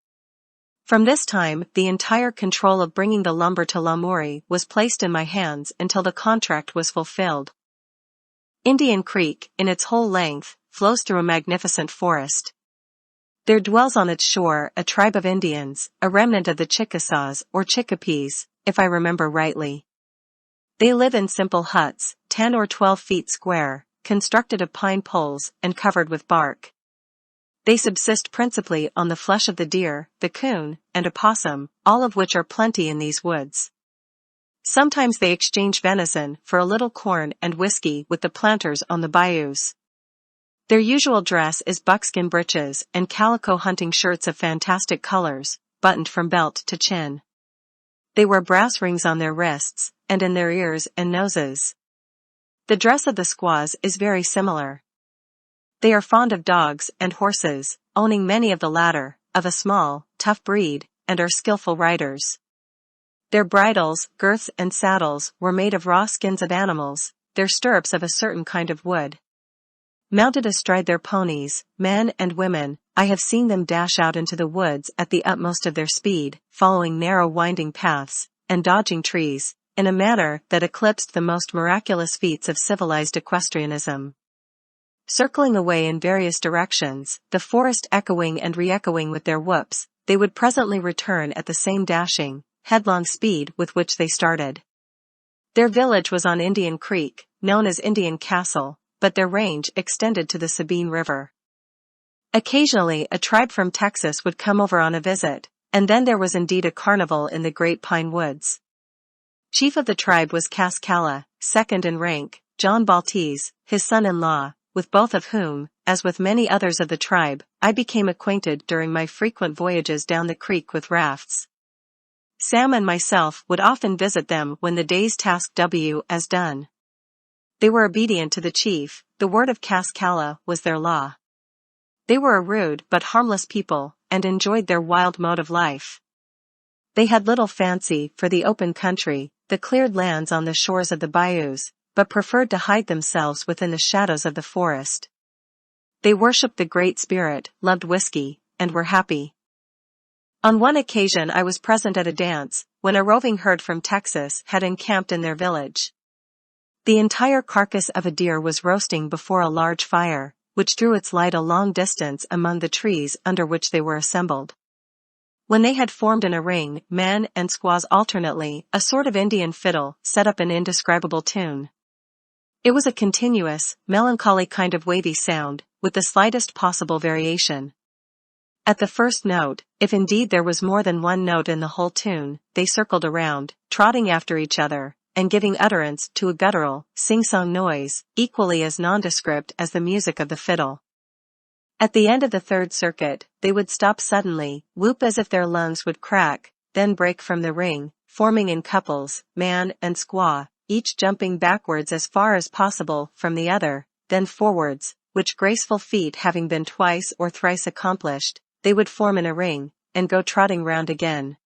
S1: From this time, the entire control of bringing the lumber to Lamourie was placed in my hands until the contract was fulfilled. Indian Creek, in its whole length, flows through a magnificent forest. There dwells on its shore a tribe of Indians, a remnant of the Chickasaws or Chickapees, if I remember rightly. They live in simple huts, 10 or 12 feet square, constructed of pine poles and covered with bark. They subsist principally on the flesh of the deer, the coon, and opossum, all of which are plenty in these woods. Sometimes they exchange venison for a little corn and whiskey with the planters on the bayous. Their usual dress is buckskin breeches and calico hunting shirts of fantastic colors, buttoned from belt to chin. They wear brass rings on their wrists, and in their ears and noses. The dress of the squaws is very similar. They are fond of dogs and horses, owning many of the latter, of a small, tough breed, and are skillful riders. Their bridles, girths and saddles were made of raw skins of animals, their stirrups of a certain kind of wood. Mounted astride their ponies, men and women, I have seen them dash out into the woods at the utmost of their speed, following narrow winding paths, and dodging trees, in a manner that eclipsed the most miraculous feats of civilized equestrianism. Circling away in various directions, the forest echoing and re-echoing with their whoops, they would presently return at the same dashing, headlong speed with which they started. Their village was on Indian Creek, known as Indian Castle, but their range extended to the Sabine River. Occasionally a tribe from Texas would come over on a visit, and then there was indeed a carnival in the great pine woods. Chief of the tribe was Cascalla, second in rank, John Baltese, his son-in-law, with both of whom, as with many others of the tribe, I became acquainted during my frequent voyages down the creek with rafts. Sam and myself would often visit them when the day's task was done. They were obedient to the chief, the word of Cascalla was their law. They were a rude but harmless people, and enjoyed their wild mode of life. They had little fancy for the open country, the cleared lands on the shores of the bayous, but preferred to hide themselves within the shadows of the forest. They worshipped the Great Spirit, loved whiskey, and were happy. On one occasion I was present at a dance, when a roving herd from Texas had encamped in their village. The entire carcass of a deer was roasting before a large fire, which threw its light a long distance among the trees under which they were assembled. When they had formed in a ring, men and squaws alternately, a sort of Indian fiddle set up an indescribable tune. It was a continuous, melancholy kind of wavy sound, with the slightest possible variation. At the first note, if indeed there was more than one note in the whole tune, they circled around, trotting after each other, and giving utterance to a guttural, sing-song noise, equally as nondescript as the music of the fiddle. At the end of the third circuit, they would stop suddenly, whoop as if their lungs would crack, then break from the ring, forming in couples, man and squaw, each jumping backwards as far as possible from the other, then forwards, which graceful feat having been twice or thrice accomplished, they would form in a ring, and go trotting round again.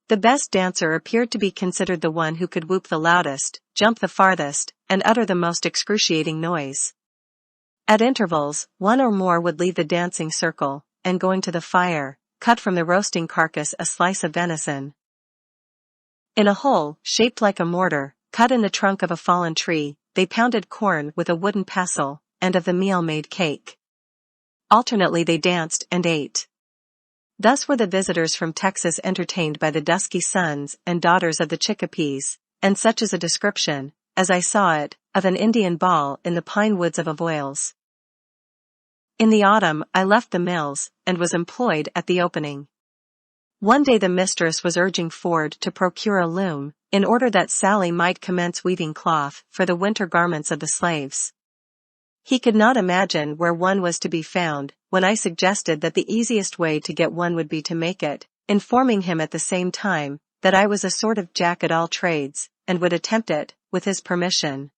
S1: The best dancer appeared to be considered the one who could whoop the loudest, jump the farthest, and utter the most excruciating noise. At intervals, one or more would leave the dancing circle, and going to the fire, cut from the roasting carcass a slice of venison. In a hole, shaped like a mortar, cut in the trunk of a fallen tree, they pounded corn with a wooden pestle, and of the meal made cake. Alternately they danced and ate. Thus were the visitors from Texas entertained by the dusky sons and daughters of the Chickapees, and such is a description, as I saw it, of an Indian ball in the pine woods of Avoyelles. In the autumn I left the mills, and was employed at the opening. One day the mistress was urging Ford to procure a loom, in order that Sally might commence weaving cloth for the winter garments of the slaves. He could not imagine where one was to be found, when I suggested that the easiest way to get one would be to make it, informing him at the same time that I was a sort of jack at all trades, and would attempt it, with his permission.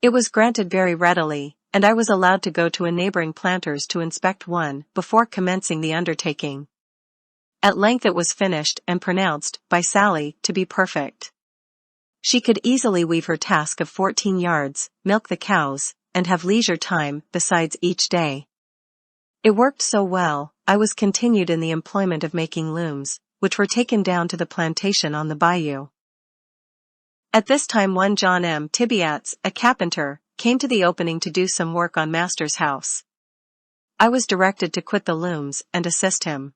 S1: It was granted very readily, and I was allowed to go to a neighboring planter's to inspect one, before commencing the undertaking. At length it was finished and pronounced, by Sally, to be perfect. She could easily weave her task of 14 yards, milk the cows, and have leisure time, besides each day. It worked so well, I was continued in the employment of making looms, which were taken down to the plantation on the bayou. At this time one John M. Tibiats, a carpenter, came to the opening to do some work on master's house. I was directed to quit the looms and assist him.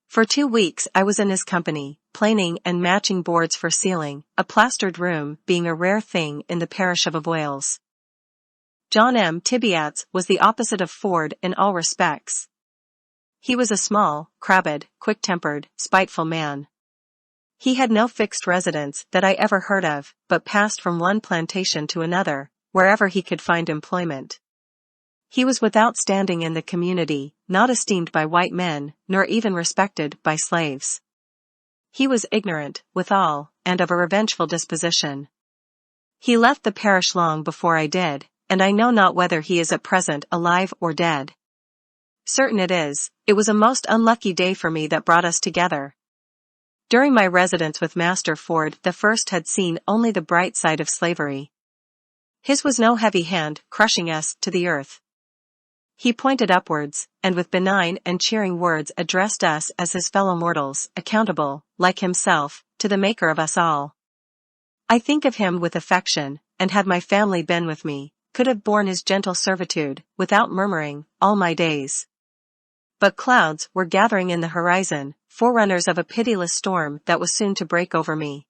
S1: For 2 weeks I was in his company, planing and matching boards for ceiling, a plastered room being a rare thing in the parish of Avoyelles. John M. Tibiats was the opposite of Ford in all respects. He was a small, crabbed, quick-tempered, spiteful man. He had no fixed residence that I ever heard of, but passed from one plantation to another, wherever he could find employment. He was without standing in the community, not esteemed by white men, nor even respected by slaves. He was ignorant, withal, and of a revengeful disposition. He left the parish long before I did, and I know not whether he is at present alive or dead. Certain it is, it was a most unlucky day for me that brought us together. During my residence with Master Ford the first had seen only the bright side of slavery. His was no heavy hand crushing us to the earth. He pointed upwards, and with benign and cheering words addressed us as his fellow mortals, accountable, like himself, to the Maker of us all. I think of him with affection, and had my family been with me, could have borne his gentle servitude, without murmuring, all my days. But clouds were gathering in the horizon, forerunners of a pitiless storm that was soon to break over me.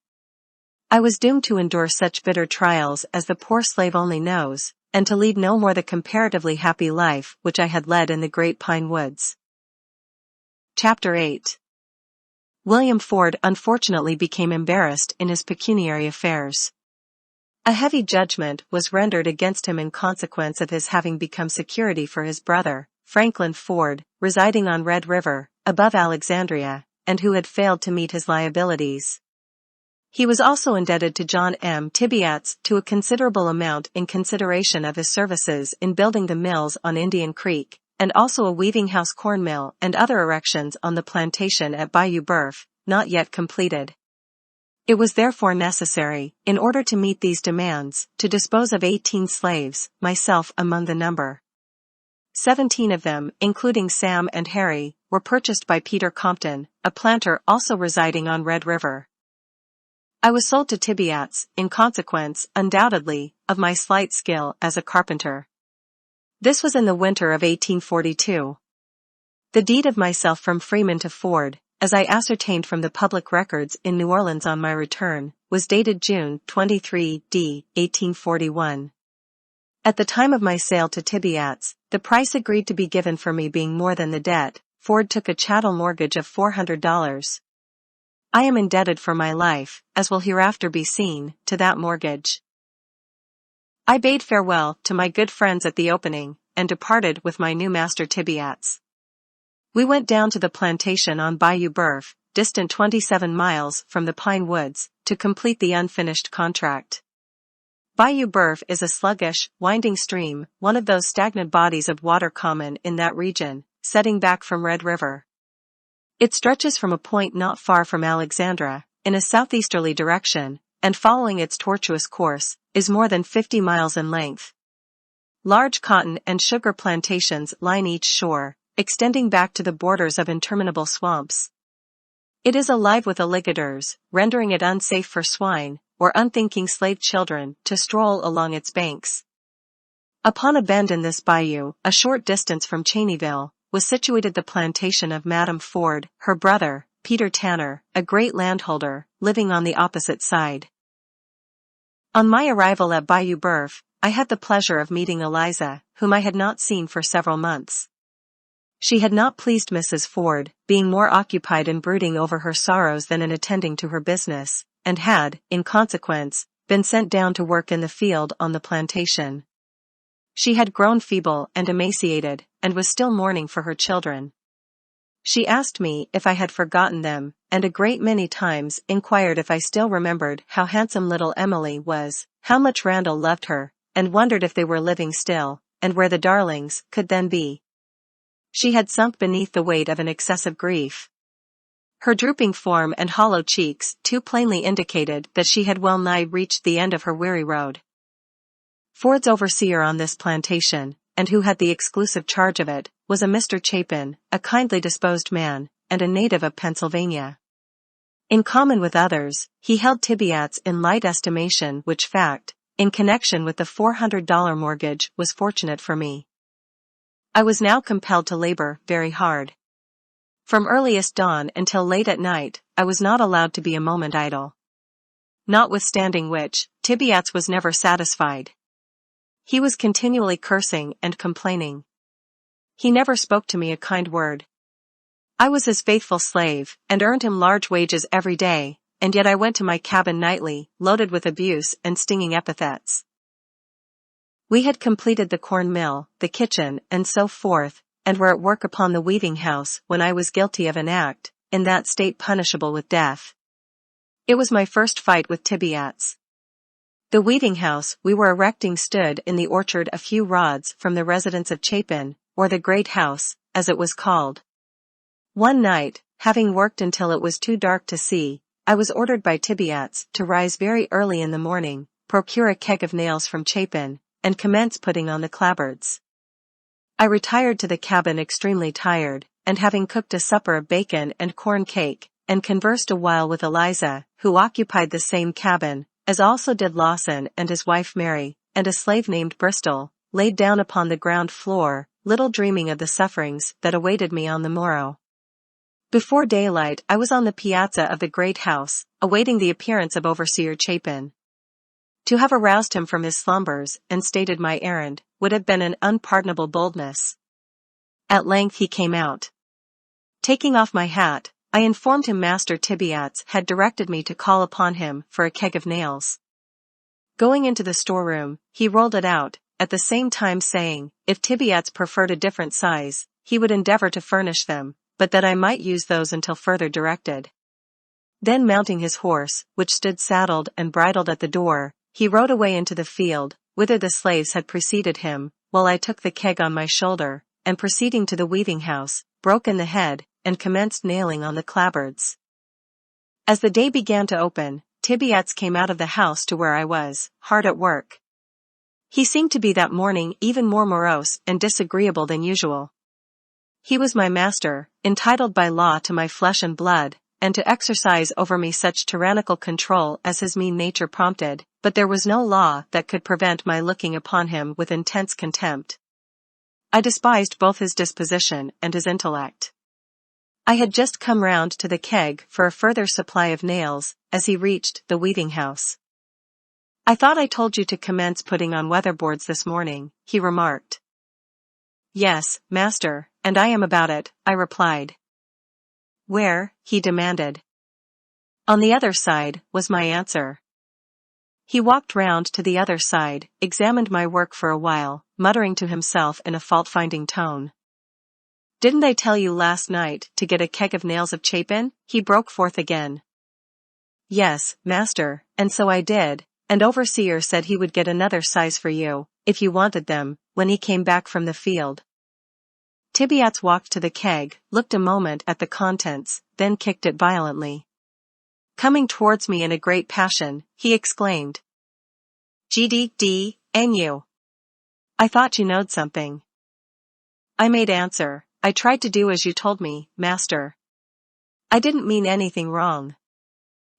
S1: I was doomed to endure such bitter trials as the poor slave only knows, and to lead no more the comparatively happy life which I had led in the great pine woods. Chapter 8. William Ford unfortunately became embarrassed in his pecuniary affairs. A heavy judgment was rendered against him in consequence of his having become security for his brother, Franklin Ford, residing on Red River, above Alexandria, and who had failed to meet his liabilities. He was also indebted to John M. Tibiats to a considerable amount in consideration of his services in building the mills on Indian Creek, and also a weaving house corn mill and other erections on the plantation at Bayou Boeuf, not yet completed. It was therefore necessary, in order to meet these demands, to dispose of 18 slaves, myself among the number. 17 of them, including Sam and Harry, were purchased by Peter Compton, a planter also residing on Red River. I was sold to Tibiats, in consequence, undoubtedly, of my slight skill as a carpenter. This was in the winter of 1842. The deed of myself from Freeman to Ford, as I ascertained from the public records in New Orleans on my return, was dated June 23, d. 1841. At the time of my sale to Tibiats, the price agreed to be given for me being more than the debt, Ford took a chattel mortgage of $400. I am indebted for my life, as will hereafter be seen, to that mortgage. I bade farewell to my good friends at the opening, and departed with my new master Tibiats. We went down to the plantation on Bayou Boeuf, distant 27 miles from the Pine Woods, to complete the unfinished contract. Bayou Boeuf is a sluggish, winding stream, one of those stagnant bodies of water common in that region, setting back from Red River. It stretches from a point not far from Alexandria, in a southeasterly direction, and following its tortuous course, is more than 50 miles in length. Large cotton and sugar plantations line each shore, extending back to the borders of interminable swamps. It is alive with alligators, rendering it unsafe for swine, or unthinking slave children, to stroll along its banks. Upon a bend in this bayou, a short distance from Cheneyville, was situated the plantation of Madame Ford, her brother, Peter Tanner, a great landholder, living on the opposite side. On my arrival at Bayou Boeuf, I had the pleasure of meeting Eliza, whom I had not seen for several months. She had not pleased Mrs. Ford, being more occupied in brooding over her sorrows than in attending to her business, and had, in consequence, been sent down to work in the field on the plantation. She had grown feeble and emaciated, and was still mourning for her children. She asked me if I had forgotten them, and a great many times inquired if I still remembered how handsome little Emily was, how much Randall loved her, and wondered if they were living still, and where the darlings could then be. She had sunk beneath the weight of an excessive grief. Her drooping form and hollow cheeks too plainly indicated that she had well nigh reached the end of her weary road. Ford's overseer on this plantation, and who had the exclusive charge of it, was a Mr. Chapin, a kindly disposed man, and a native of Pennsylvania. In common with others, he held Tibiats in light estimation, which fact, in connection with the $400 mortgage, was fortunate for me. I was now compelled to labor very hard. From earliest dawn until late at night, I was not allowed to be a moment idle. Notwithstanding which, Tibiats was never satisfied. He was continually cursing and complaining. He never spoke to me a kind word. I was his faithful slave, and earned him large wages every day, and yet I went to my cabin nightly, loaded with abuse and stinging epithets. We had completed the corn mill, the kitchen, and so forth, and were at work upon the weaving house when I was guilty of an act, in that state punishable with death. It was my first fight with Tibiats. The weaving house we were erecting stood in the orchard a few rods from the residence of Chapin, or the Great House, as it was called. One night, having worked until it was too dark to see, I was ordered by Tibiats to rise very early in the morning, procure a keg of nails from Chapin, and commence putting on the clapboards. I retired to the cabin extremely tired, and having cooked a supper of bacon and corn cake, and conversed a while with Eliza, who occupied the same cabin, as also did Lawson and his wife Mary, and a slave named Bristol, laid down upon the ground floor, little dreaming of the sufferings that awaited me on the morrow. Before daylight I was on the piazza of the Great House, awaiting the appearance of Overseer Chapin. To have aroused him from his slumbers and stated my errand, would have been an unpardonable boldness. At length he came out. Taking off my hat, I informed him Master Tibiats had directed me to call upon him for a keg of nails. Going into the storeroom, he rolled it out, at the same time saying, if Tibiats preferred a different size, he would endeavor to furnish them, but that I might use those until further directed. Then mounting his horse, which stood saddled and bridled at the door, he rode away into the field, whither the slaves had preceded him, while I took the keg on my shoulder, and proceeding to the weaving house, broke in the head, and commenced nailing on the clapboards. As the day began to open, Tibiats came out of the house to where I was, hard at work. He seemed to be that morning even more morose and disagreeable than usual. He was my master, entitled by law to my flesh and blood, and to exercise over me such tyrannical control as his mean nature prompted, but there was no law that could prevent my looking upon him with intense contempt. I despised both his disposition and his intellect. I had just come round to the keg for a further supply of nails, as he reached the weaving house. "I thought I told you to commence putting on weatherboards this morning," he remarked. "Yes, master, and I am about it," I replied. "Where?" he demanded. "On the other side," was my answer. He walked round to the other side, examined my work for a while, muttering to himself in a fault-finding tone. "Didn't I tell you last night to get a keg of nails of Chapin?" he broke forth again. "Yes, master, and so I did, and overseer said he would get another size for you, if you wanted them, when he came back from the field." Tibiats walked to the keg, looked a moment at the contents, then kicked it violently. Coming towards me in a great passion, he exclaimed, "GDD-NU! I thought you knowed something." I made answer, "I tried to do as you told me, master. I didn't mean anything wrong."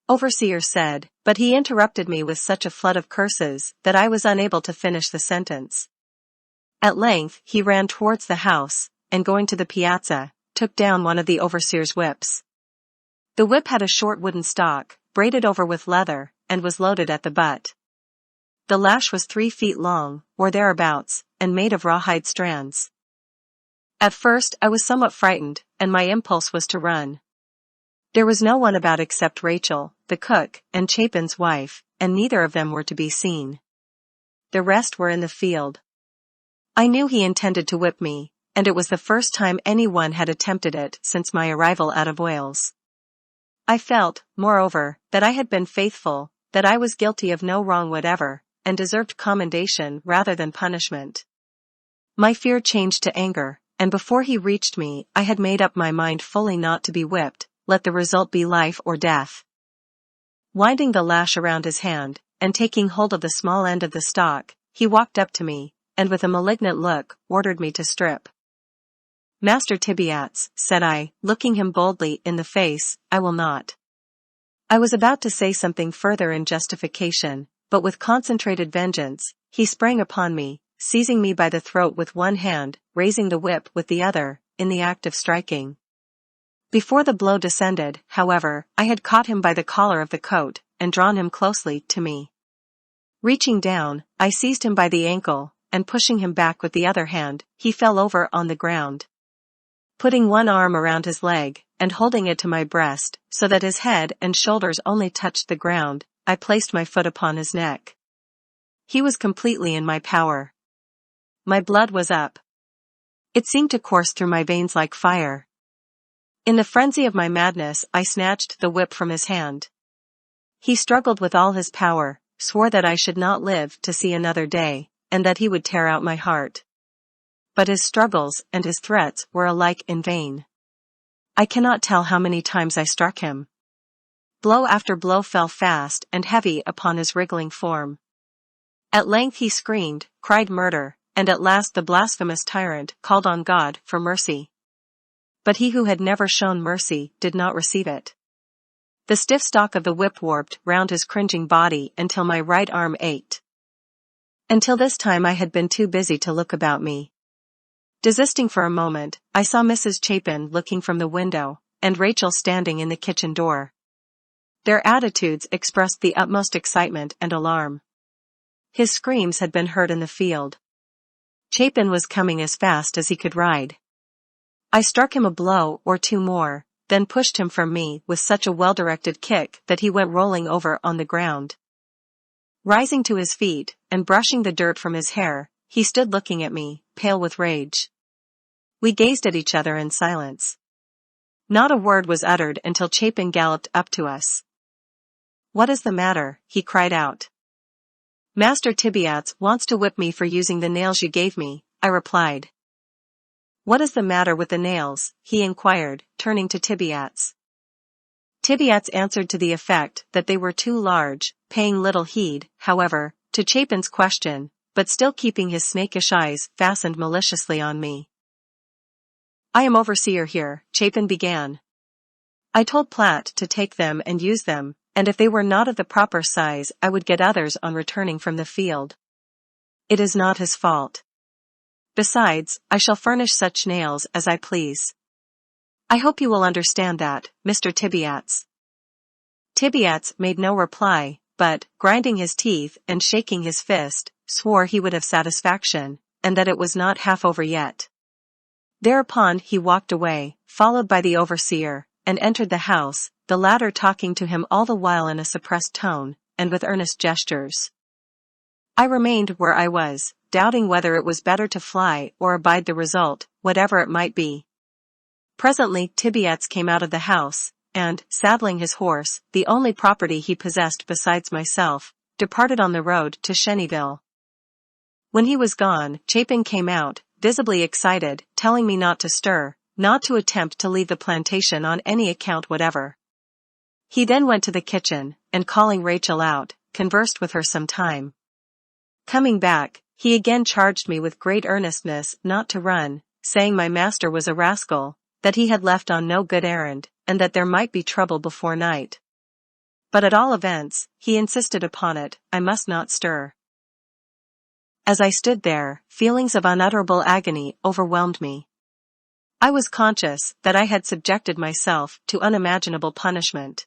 S1: Overseer said, but he interrupted me with such a flood of curses that I was unable to finish the sentence. At length he ran towards the house, and going to the piazza, took down one of the overseer's whips. The whip had a short wooden stock, braided over with leather, and was loaded at the butt. The lash was 3 feet long, or thereabouts, and made of rawhide strands. At first I was somewhat frightened, and my impulse was to run. There was no one about except Rachel, the cook, and Chapin's wife, and neither of them were to be seen. The rest were in the field. I knew he intended to whip me, and it was the first time anyone had attempted it since my arrival out of Wales. I felt, moreover, that I had been faithful, that I was guilty of no wrong whatever, and deserved commendation rather than punishment. My fear changed to anger, and before he reached me I had made up my mind fully not to be whipped, let the result be life or death. Winding the lash around his hand, and taking hold of the small end of the stock, he walked up to me, and with a malignant look, ordered me to strip. "Master Tibiats," said I, looking him boldly in the face, "I will not." I was about to say something further in justification, but with concentrated vengeance, he sprang upon me, seizing me by the throat with one hand, raising the whip with the other, in the act of striking. Before the blow descended, however, I had caught him by the collar of the coat, and drawn him closely to me. Reaching down, I seized him by the ankle, and pushing him back with the other hand, he fell over on the ground. Putting one arm around his leg, and holding it to my breast, so that his head and shoulders only touched the ground, I placed my foot upon his neck. He was completely in my power. My blood was up. It seemed to course through my veins like fire. In the frenzy of my madness I snatched the whip from his hand. He struggled with all his power, swore that I should not live to see another day, and that he would tear out my heart. But his struggles and his threats were alike in vain. I cannot tell how many times I struck him. Blow after blow fell fast and heavy upon his wriggling form. At length he screamed, cried murder, and at last the blasphemous tyrant called on God for mercy. But he who had never shown mercy did not receive it. The stiff stock of the whip warped round his cringing body until my right arm ached. Until this time I had been too busy to look about me. Desisting for a moment, I saw Mrs. Chapin looking from the window, and Rachel standing in the kitchen door. Their attitudes expressed the utmost excitement and alarm. His screams had been heard in the field. Chapin was coming as fast as he could ride. I struck him a blow or two more, then pushed him from me with such a well-directed kick that he went rolling over on the ground. Rising to his feet, and brushing the dirt from his hair, he stood looking at me, pale with rage. We gazed at each other in silence. Not a word was uttered until Chapin galloped up to us. "What is the matter?" he cried out. "Master Tibiats wants to whip me for using the nails you gave me," I replied. "What is the matter with the nails?" he inquired, turning to Tibiats. Tibiats answered to the effect that they were too large, paying little heed, however, to Chapin's question, but still keeping his snakish eyes fastened maliciously on me. "I am overseer here," Chapin began. "I told Platt to take them and use them, and if they were not of the proper size I would get others on returning from the field. It is not his fault. Besides, I shall furnish such nails as I please. I hope you will understand that, Mr. Tibiats." Tibiats made no reply, but, grinding his teeth and shaking his fist, swore he would have satisfaction, and that it was not half over yet. Thereupon he walked away, followed by the overseer, and entered the house, the latter talking to him all the while in a suppressed tone, and with earnest gestures. I remained where I was, doubting whether it was better to fly or abide the result, whatever it might be. Presently Tibiats came out of the house, and, saddling his horse, the only property he possessed besides myself, departed on the road to Shennyville. When he was gone, Chapin came out, visibly excited, telling me not to stir, not to attempt to leave the plantation on any account whatever. He then went to the kitchen, and calling Rachel out, conversed with her some time. Coming back, he again charged me with great earnestness not to run, saying my master was a rascal, that he had left on no good errand, and that there might be trouble before night. But at all events, he insisted upon it, I must not stir. As I stood there, feelings of unutterable agony overwhelmed me. I was conscious that I had subjected myself to unimaginable punishment.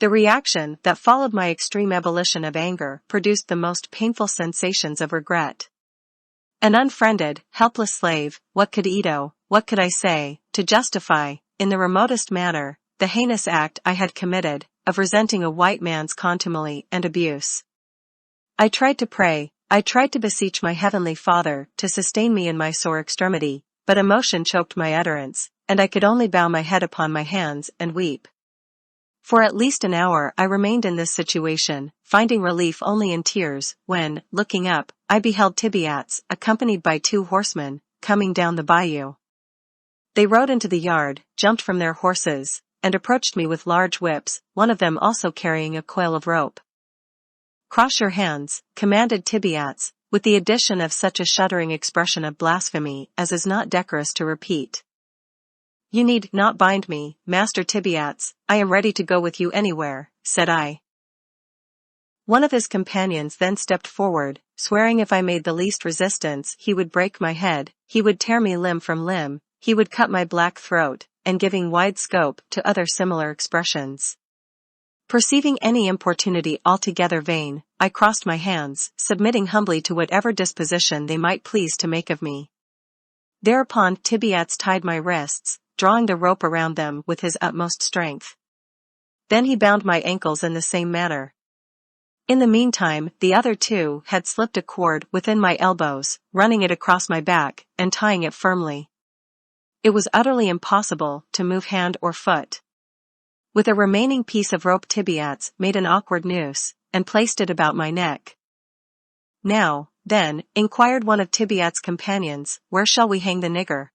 S1: The reaction that followed my extreme ebullition of anger produced the most painful sensations of regret. An unfriended, helpless slave, what could Ito, what could I say, to justify, in the remotest manner, the heinous act I had committed, of resenting a white man's contumely and abuse? I tried to pray, I tried to beseech my heavenly Father to sustain me in my sore extremity, but emotion choked my utterance, and I could only bow my head upon my hands and weep. For at least an hour I remained in this situation, finding relief only in tears, when, looking up, I beheld Tibiats, accompanied by 2 horsemen, coming down the bayou. They rode into the yard, jumped from their horses, and approached me with large whips, one of them also carrying a coil of rope. "Cross your hands," commanded Tibiats, with the addition of such a shuddering expression of blasphemy as is not decorous to repeat. "You need not bind me, Master Tibiats, I am ready to go with you anywhere," said I. One of his companions then stepped forward, swearing if I made the least resistance he would break my head, he would tear me limb from limb, he would cut my black throat, and giving wide scope to other similar expressions. Perceiving any importunity altogether vain, I crossed my hands, submitting humbly to whatever disposition they might please to make of me. Thereupon Tibiats tied my wrists, drawing the rope around them with his utmost strength. Then he bound my ankles in the same manner. In the meantime, the other 2 had slipped a cord within my elbows, running it across my back, and tying it firmly. It was utterly impossible to move hand or foot. With a remaining piece of rope Tibiats made an awkward noose, and placed it about my neck. "Now, then," inquired one of Tibiats' companions, "where shall we hang the nigger?"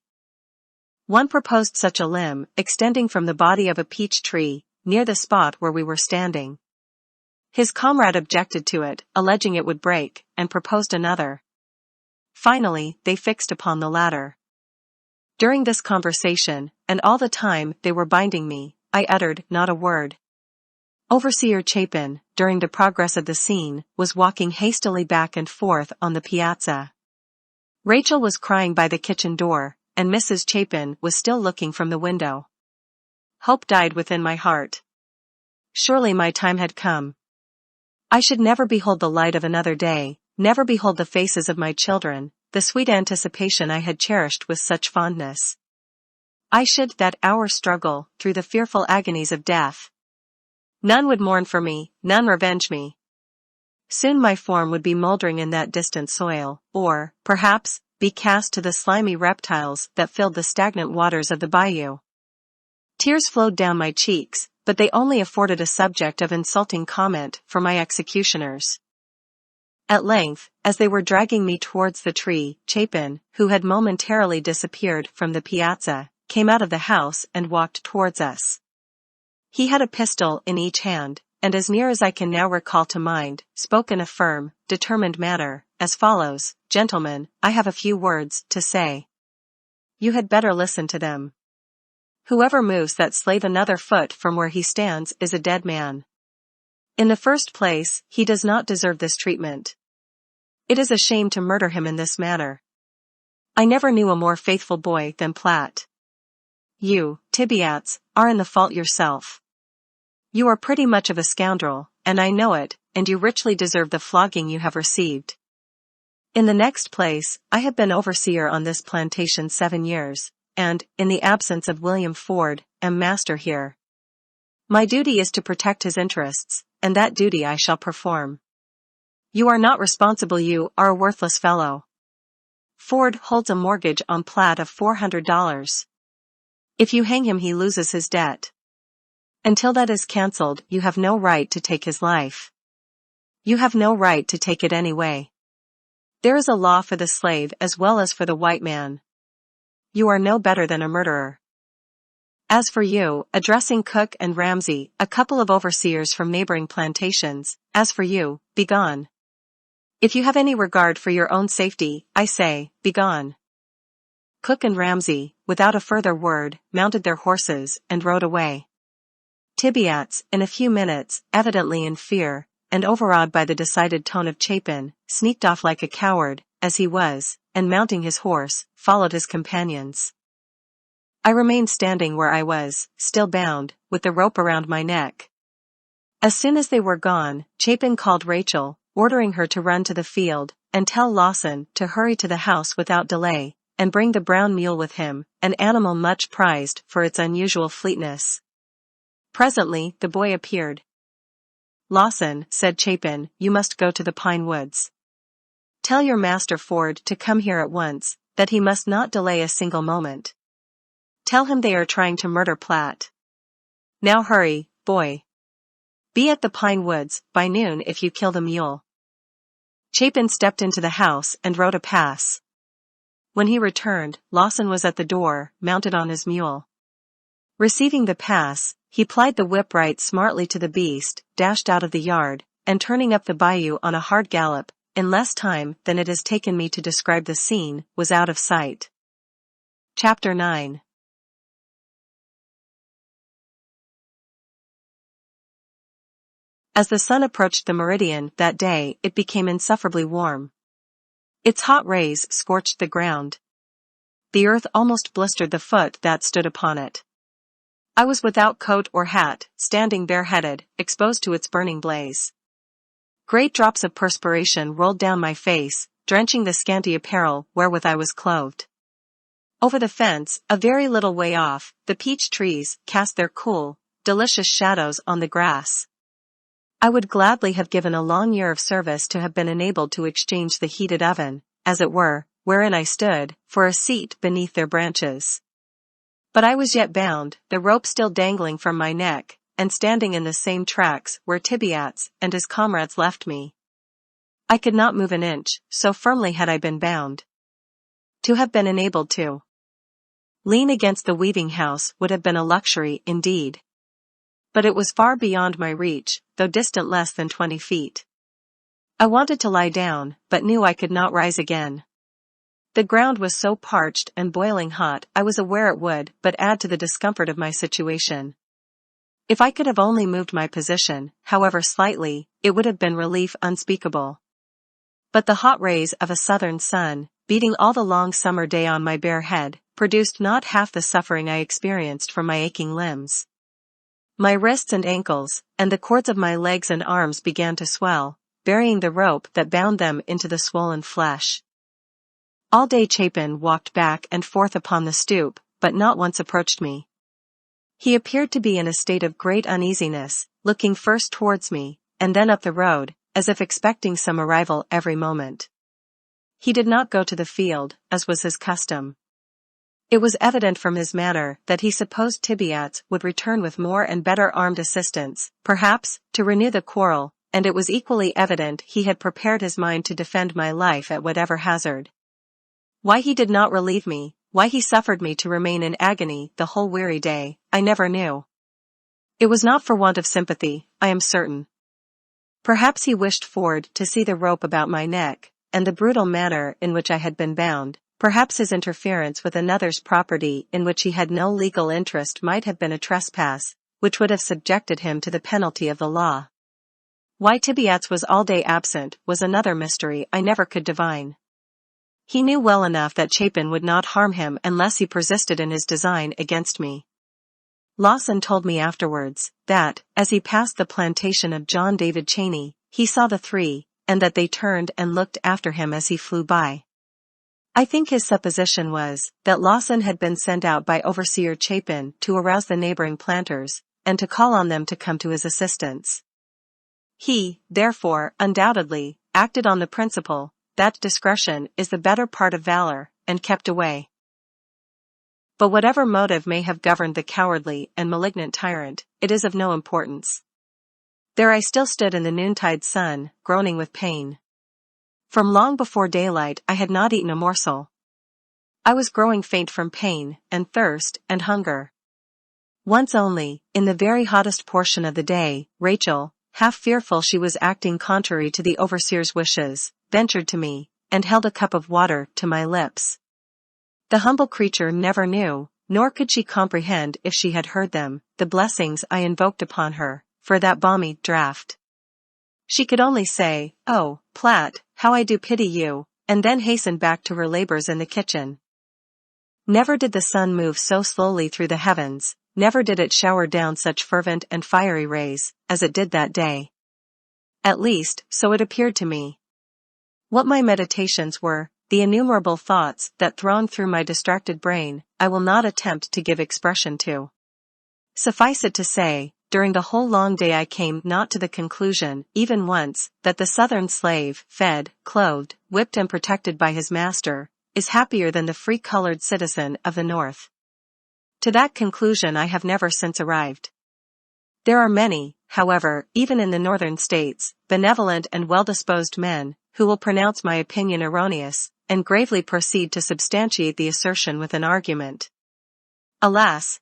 S1: One proposed such a limb, extending from the body of a peach tree, near the spot where we were standing. His comrade objected to it, alleging it would break, and proposed another. Finally, they fixed upon the latter. During this conversation, and all the time they were binding me, I uttered not a word. Overseer Chapin, during the progress of the scene, was walking hastily back and forth on the piazza. Rachel was crying by the kitchen door, and Mrs. Chapin was still looking from the window. Hope died within my heart. Surely my time had come. I should never behold the light of another day, never behold the faces of my children, the sweet anticipation I had cherished with such fondness. I should that hour struggle through the fearful agonies of death. None would mourn for me, none revenge me. Soon my form would be moldering in that distant soil, or, perhaps, be cast to the slimy reptiles that filled the stagnant waters of the bayou. Tears flowed down my cheeks, but they only afforded a subject of insulting comment for my executioners. At length, as they were dragging me towards the tree, Chapin, who had momentarily disappeared from the piazza, came out of the house and walked towards us. He had a pistol in each hand, and as near as I can now recall to mind, spoke in a firm, determined manner, as follows: "Gentlemen, I have a few words to say. You had better listen to them. Whoever moves that slave another foot from where he stands is a dead man. In the first place, he does not deserve this treatment. It is a shame to murder him in this manner. I never knew a more faithful boy than Platt. You, Tibiats, are in the fault yourself. You are pretty much of a scoundrel, and I know it, and you richly deserve the flogging you have received. In the next place, I have been overseer on this plantation 7 years, and, in the absence of William Ford, am master here. My duty is to protect his interests, and that duty I shall perform. You are not responsible. You are a worthless fellow. Ford holds a mortgage on Platt of $400. If you hang him, he loses his debt. Until that is cancelled, you have no right to take his life. You have no right to take it anyway. There is a law for the slave as well as for the white man. You are no better than a murderer. As for you," addressing Cook and Ramsey, a couple of overseers from neighboring plantations, "as for you, begone. If you have any regard for your own safety, I say, begone." Cook and Ramsey, without a further word, mounted their horses and rode away. Tibiats, in a few minutes, evidently in fear, and overawed by the decided tone of Chapin, sneaked off like a coward, as he was, and mounting his horse, followed his companions. I remained standing where I was, still bound, with the rope around my neck. As soon as they were gone, Chapin called Rachel, ordering her to run to the field, and tell Lawson to hurry to the house without delay, and bring the brown mule with him, an animal much prized for its unusual fleetness. Presently, the boy appeared. "Lawson," said Chapin, "you must go to the pine woods. Tell your master Ford to come here at once, that he must not delay a single moment. Tell him they are trying to murder Platt. Now hurry, boy. Be at the pine woods by noon if you kill the mule." Chapin stepped into the house and wrote a pass. When he returned, Lawson was at the door, mounted on his mule. Receiving the pass, he plied the whip right smartly to the beast, dashed out of the yard, and turning up the bayou on a hard gallop, in less time than it has taken me to describe the scene, was out of sight. Chapter 9. As the sun approached the meridian that day, it became insufferably warm. Its hot rays scorched the ground. The earth almost blistered the foot that stood upon it. I was without coat or hat, standing bareheaded, exposed to its burning blaze. Great drops of perspiration rolled down my face, drenching the scanty apparel wherewith I was clothed. Over the fence, a very little way off, the peach trees cast their cool, delicious shadows on the grass. I would gladly have given a long year of service to have been enabled to exchange the heated oven, as it were, wherein I stood, for a seat beneath their branches. But I was yet bound, the rope still dangling from my neck, and standing in the same tracks where Tibiats and his comrades left me. I could not move an inch, so firmly had I been bound. To have been enabled to lean against the weaving house would have been a luxury indeed. But it was far beyond my reach, though distant less than 20 feet. I wanted to lie down, but knew I could not rise again. The ground was so parched and boiling hot I was aware it would but add to the discomfort of my situation. If I could have only moved my position, however slightly, it would have been relief unspeakable. But the hot rays of a southern sun, beating all the long summer day on my bare head, produced not half the suffering I experienced from my aching limbs. My wrists and ankles, and the cords of my legs and arms began to swell, burying the rope that bound them into the swollen flesh. All day Chapin walked back and forth upon the stoop, but not once approached me. He appeared to be in a state of great uneasiness, looking first towards me, and then up the road, as if expecting some arrival every moment. He did not go to the field, as was his custom. It was evident from his manner that he supposed Tibiats would return with more and better armed assistance, perhaps, to renew the quarrel, and it was equally evident he had prepared his mind to defend my life at whatever hazard. Why he did not relieve me, why he suffered me to remain in agony the whole weary day, I never knew. It was not for want of sympathy, I am certain. Perhaps he wished Ford to see the rope about my neck, and the brutal manner in which I had been bound. Perhaps his interference with another's property in which he had no legal interest might have been a trespass, which would have subjected him to the penalty of the law. Why Tibiats was all day absent was another mystery I never could divine. He knew well enough that Chapin would not harm him unless he persisted in his design against me. Lawson told me afterwards that, as he passed the plantation of John David Cheney, he saw the three, and that they turned and looked after him as he flew by. I think his supposition was that Lawson had been sent out by Overseer Chapin to arouse the neighboring planters, and to call on them to come to his assistance. He, therefore, undoubtedly, acted on the principle that discretion is the better part of valor, and kept away. But whatever motive may have governed the cowardly and malignant tyrant, it is of no importance. There I still stood in the noontide sun, groaning with pain. From long before daylight I had not eaten a morsel. I was growing faint from pain, and thirst, and hunger. Once only, in the very hottest portion of the day, Rachel, half fearful she was acting contrary to the overseer's wishes, ventured to me, and held a cup of water to my lips. The humble creature never knew, nor could she comprehend if she had heard them, the blessings I invoked upon her, for that balmy draught. She could only say, "Oh, Platt, how I do pity you," and then hasten back to her labors in the kitchen. Never did the sun move so slowly through the heavens, never did it shower down such fervent and fiery rays, as it did that day. At least, so it appeared to me. What my meditations were, the innumerable thoughts that thronged through my distracted brain, I will not attempt to give expression to. Suffice it to say, during the whole long day I came not to the conclusion, even once, that the Southern slave, fed, clothed, whipped and protected by his master, is happier than the free-colored citizen of the North. To that conclusion I have never since arrived. There are many, however, even in the Northern states, benevolent and well-disposed men, who will pronounce my opinion erroneous, and gravely proceed to substantiate the assertion with an argument. Alas!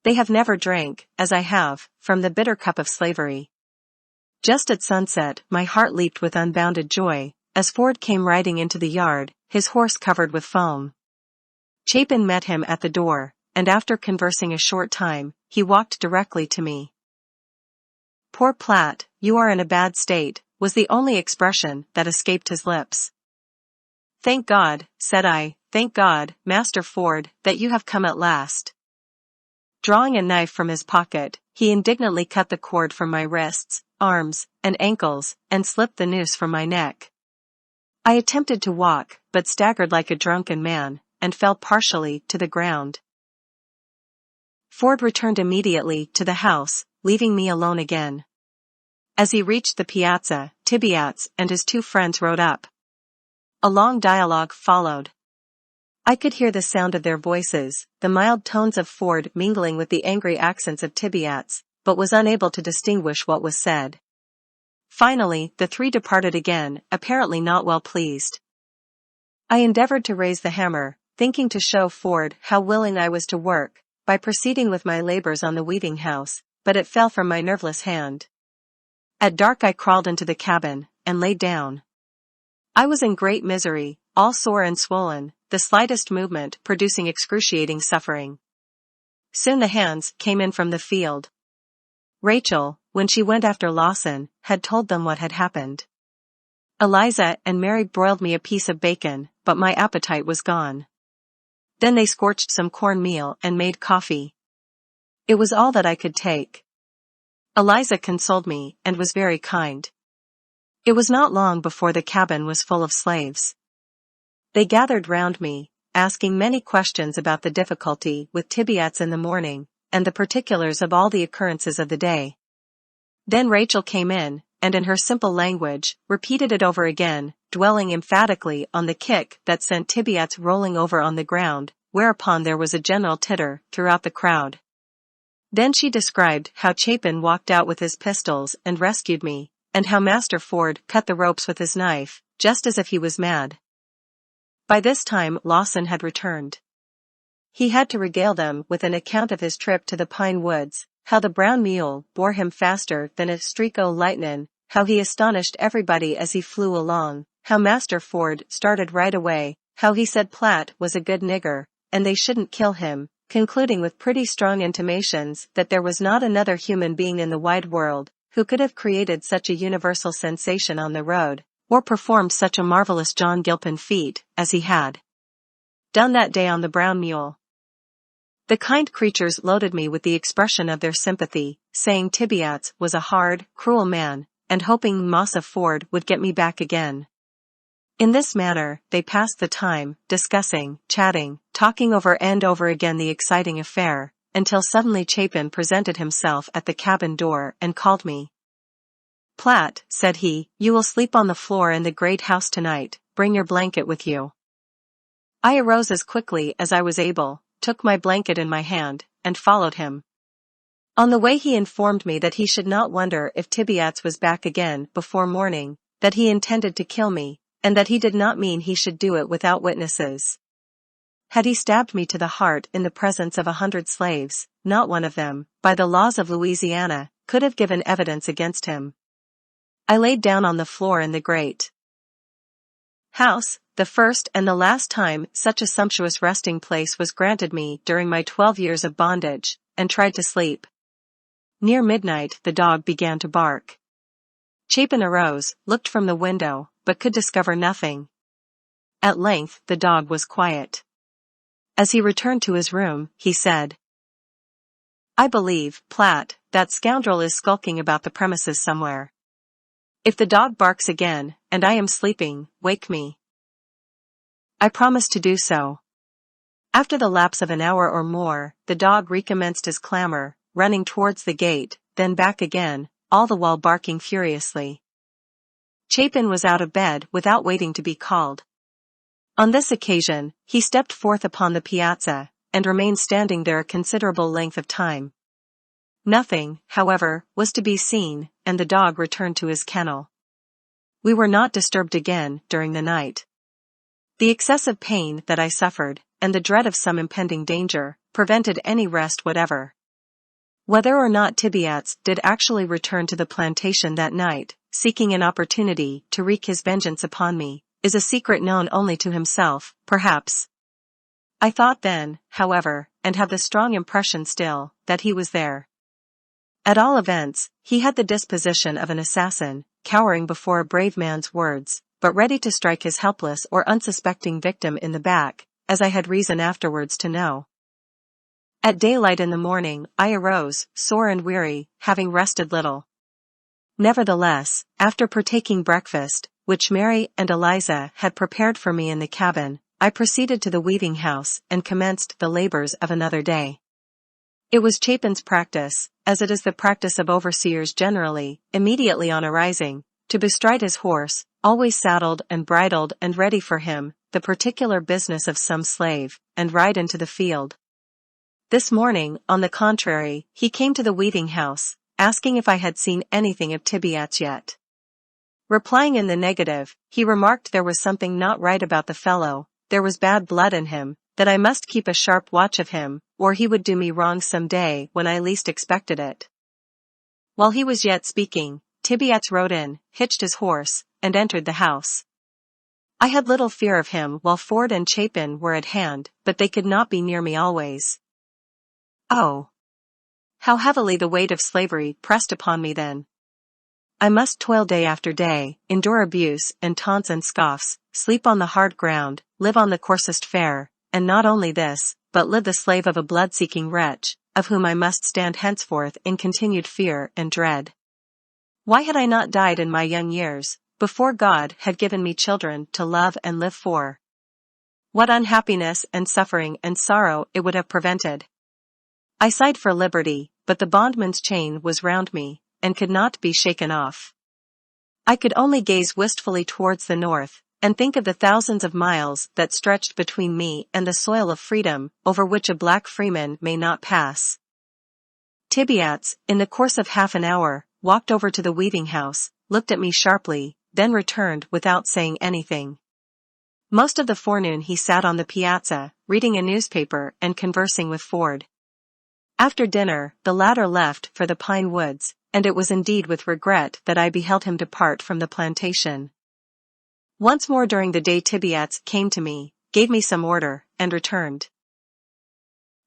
S1: They have never drank, as I have, from the bitter cup of slavery. Just at sunset, my heart leaped with unbounded joy, as Ford came riding into the yard, his horse covered with foam. Chapin met him at the door, and after conversing a short time, he walked directly to me. "Poor Platt, you are in a bad state," was the only expression that escaped his lips. "Thank God," said I, "thank God, Master Ford, that you have come at last." Drawing a knife from his pocket, he indignantly cut the cord from my wrists, arms, and ankles, and slipped the noose from my neck. I attempted to walk, but staggered like a drunken man, and fell partially to the ground. Ford returned immediately to the house, leaving me alone again. As he reached the piazza, Tibiats and his two friends rode up. A long dialogue followed. I could hear the sound of their voices, the mild tones of Ford mingling with the angry accents of Tibiats, but was unable to distinguish what was said. Finally, the three departed again, apparently not well pleased. I endeavored to raise the hammer, thinking to show Ford how willing I was to work, by proceeding with my labors on the weaving house, but it fell from my nerveless hand. At dark I crawled into the cabin, and lay down. I was in great misery, all sore and swollen, the slightest movement producing excruciating suffering. Soon the hands came in from the field. Rachel, when she went after Lawson, had told them what had happened. Eliza and Mary broiled me a piece of bacon, but my appetite was gone. Then they scorched some cornmeal and made coffee. It was all that I could take. Eliza consoled me and was very kind. It was not long before the cabin was full of slaves. They gathered round me, asking many questions about the difficulty with Tibiats in the morning, and the particulars of all the occurrences of the day. Then Rachel came in, and in her simple language, repeated it over again, dwelling emphatically on the kick that sent Tibiats rolling over on the ground, whereupon there was a general titter throughout the crowd. Then she described how Chapin walked out with his pistols and rescued me, and how Master Ford cut the ropes with his knife, just as if he was mad. By this time Lawson had returned. He had to regale them with an account of his trip to the pine woods, how the brown mule bore him faster than a streak o' lightnin', how he astonished everybody as he flew along, how Master Ford started right away, how he said Platt was a good nigger, and they shouldn't kill him, concluding with pretty strong intimations that there was not another human being in the wide world who could have created such a universal sensation on the road, or performed such a marvelous John Gilpin feat as he had done that day on the brown mule. The kind creatures loaded me with the expression of their sympathy, saying Tibiats was a hard, cruel man, and hoping Massa Ford would get me back again. In this manner, they passed the time, discussing, chatting, talking over and over again the exciting affair, until suddenly Chapin presented himself at the cabin door and called me. "Platt," said he, "you will sleep on the floor in the great house tonight, bring your blanket with you." I arose as quickly as I was able, took my blanket in my hand, and followed him. On the way he informed me that he should not wonder if Tibiats was back again before morning, that he intended to kill me, and that he did not mean he should do it without witnesses. Had he stabbed me to the heart in the presence of 100 slaves, not one of them, by the laws of Louisiana, could have given evidence against him. I laid down on the floor in the great house, the first and the last time such a sumptuous resting place was granted me during my 12 years of bondage, and tried to sleep. Near midnight the dog began to bark. Chapin arose, looked from the window, but could discover nothing. At length the dog was quiet. As he returned to his room, he said, "I believe, Platt, that scoundrel is skulking about the premises somewhere. If the dog barks again, and I am sleeping, wake me." I promised to do so. After the lapse of an hour or more, the dog recommenced his clamor, running towards the gate, then back again, all the while barking furiously. Chapin was out of bed without waiting to be called. On this occasion, he stepped forth upon the piazza, and remained standing there a considerable length of time. Nothing, however, was to be seen, and the dog returned to his kennel. We were not disturbed again during the night. The excessive pain that I suffered, and the dread of some impending danger, prevented any rest whatever. Whether or not Tibiats did actually return to the plantation that night, seeking an opportunity to wreak his vengeance upon me, is a secret known only to himself, perhaps. I thought then, however, and have the strong impression still, that he was there. At all events, he had the disposition of an assassin, cowering before a brave man's words, but ready to strike his helpless or unsuspecting victim in the back, as I had reason afterwards to know. At daylight in the morning, I arose, sore and weary, having rested little. Nevertheless, after partaking breakfast, which Mary and Eliza had prepared for me in the cabin, I proceeded to the weaving house and commenced the labors of another day. It was Chapin's practice, as it is the practice of overseers generally, immediately on arising, to bestride his horse, always saddled and bridled and ready for him, the particular business of some slave, and ride into the field. This morning, on the contrary, he came to the weaving house, asking if I had seen anything of Tibiats yet. Replying in the negative, he remarked there was something not right about the fellow, there was bad blood in him, that I must keep a sharp watch of him, or he would do me wrong some day when I least expected it. While he was yet speaking, Tibiats rode in, hitched his horse, and entered the house. I had little fear of him while Ford and Chapin were at hand, but they could not be near me always. Oh! How heavily the weight of slavery pressed upon me then! I must toil day after day, endure abuse and taunts and scoffs, sleep on the hard ground, live on the coarsest fare, and not only this, but live the slave of a blood-seeking wretch, of whom I must stand henceforth in continued fear and dread. Why had I not died in my young years, before God had given me children to love and live for? What unhappiness and suffering and sorrow it would have prevented! I sighed for liberty, but the bondman's chain was round me, and could not be shaken off. I could only gaze wistfully towards the north, and think of the thousands of miles that stretched between me and the soil of freedom, over which a black freeman may not pass. Tibiats, in the course of half an hour, walked over to the weaving house, looked at me sharply, then returned without saying anything. Most of the forenoon he sat on the piazza, reading a newspaper and conversing with Ford. After dinner, the latter left for the pine woods, and it was indeed with regret that I beheld him depart from the plantation. Once more during the day Tibiats came to me, gave me some order, and returned.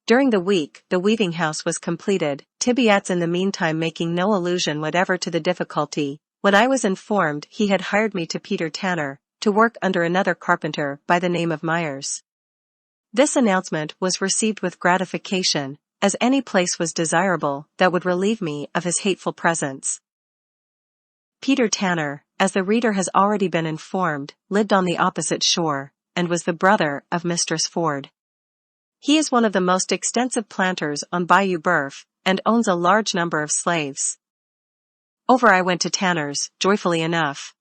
S1: During the week, the weaving house was completed, Tibiats in the meantime making no allusion whatever to the difficulty. When I was informed he had hired me to Peter Tanner, to work under another carpenter by the name of Myers. This announcement was received with gratification, as any place was desirable that would relieve me of his hateful presence. Peter Tanner, as the reader has already been informed, lived on the opposite shore, and was the brother of Mistress Ford. He is one of the most extensive planters on Bayou Boeuf, and owns a large number of slaves. Over I went to Tanner's, joyfully enough.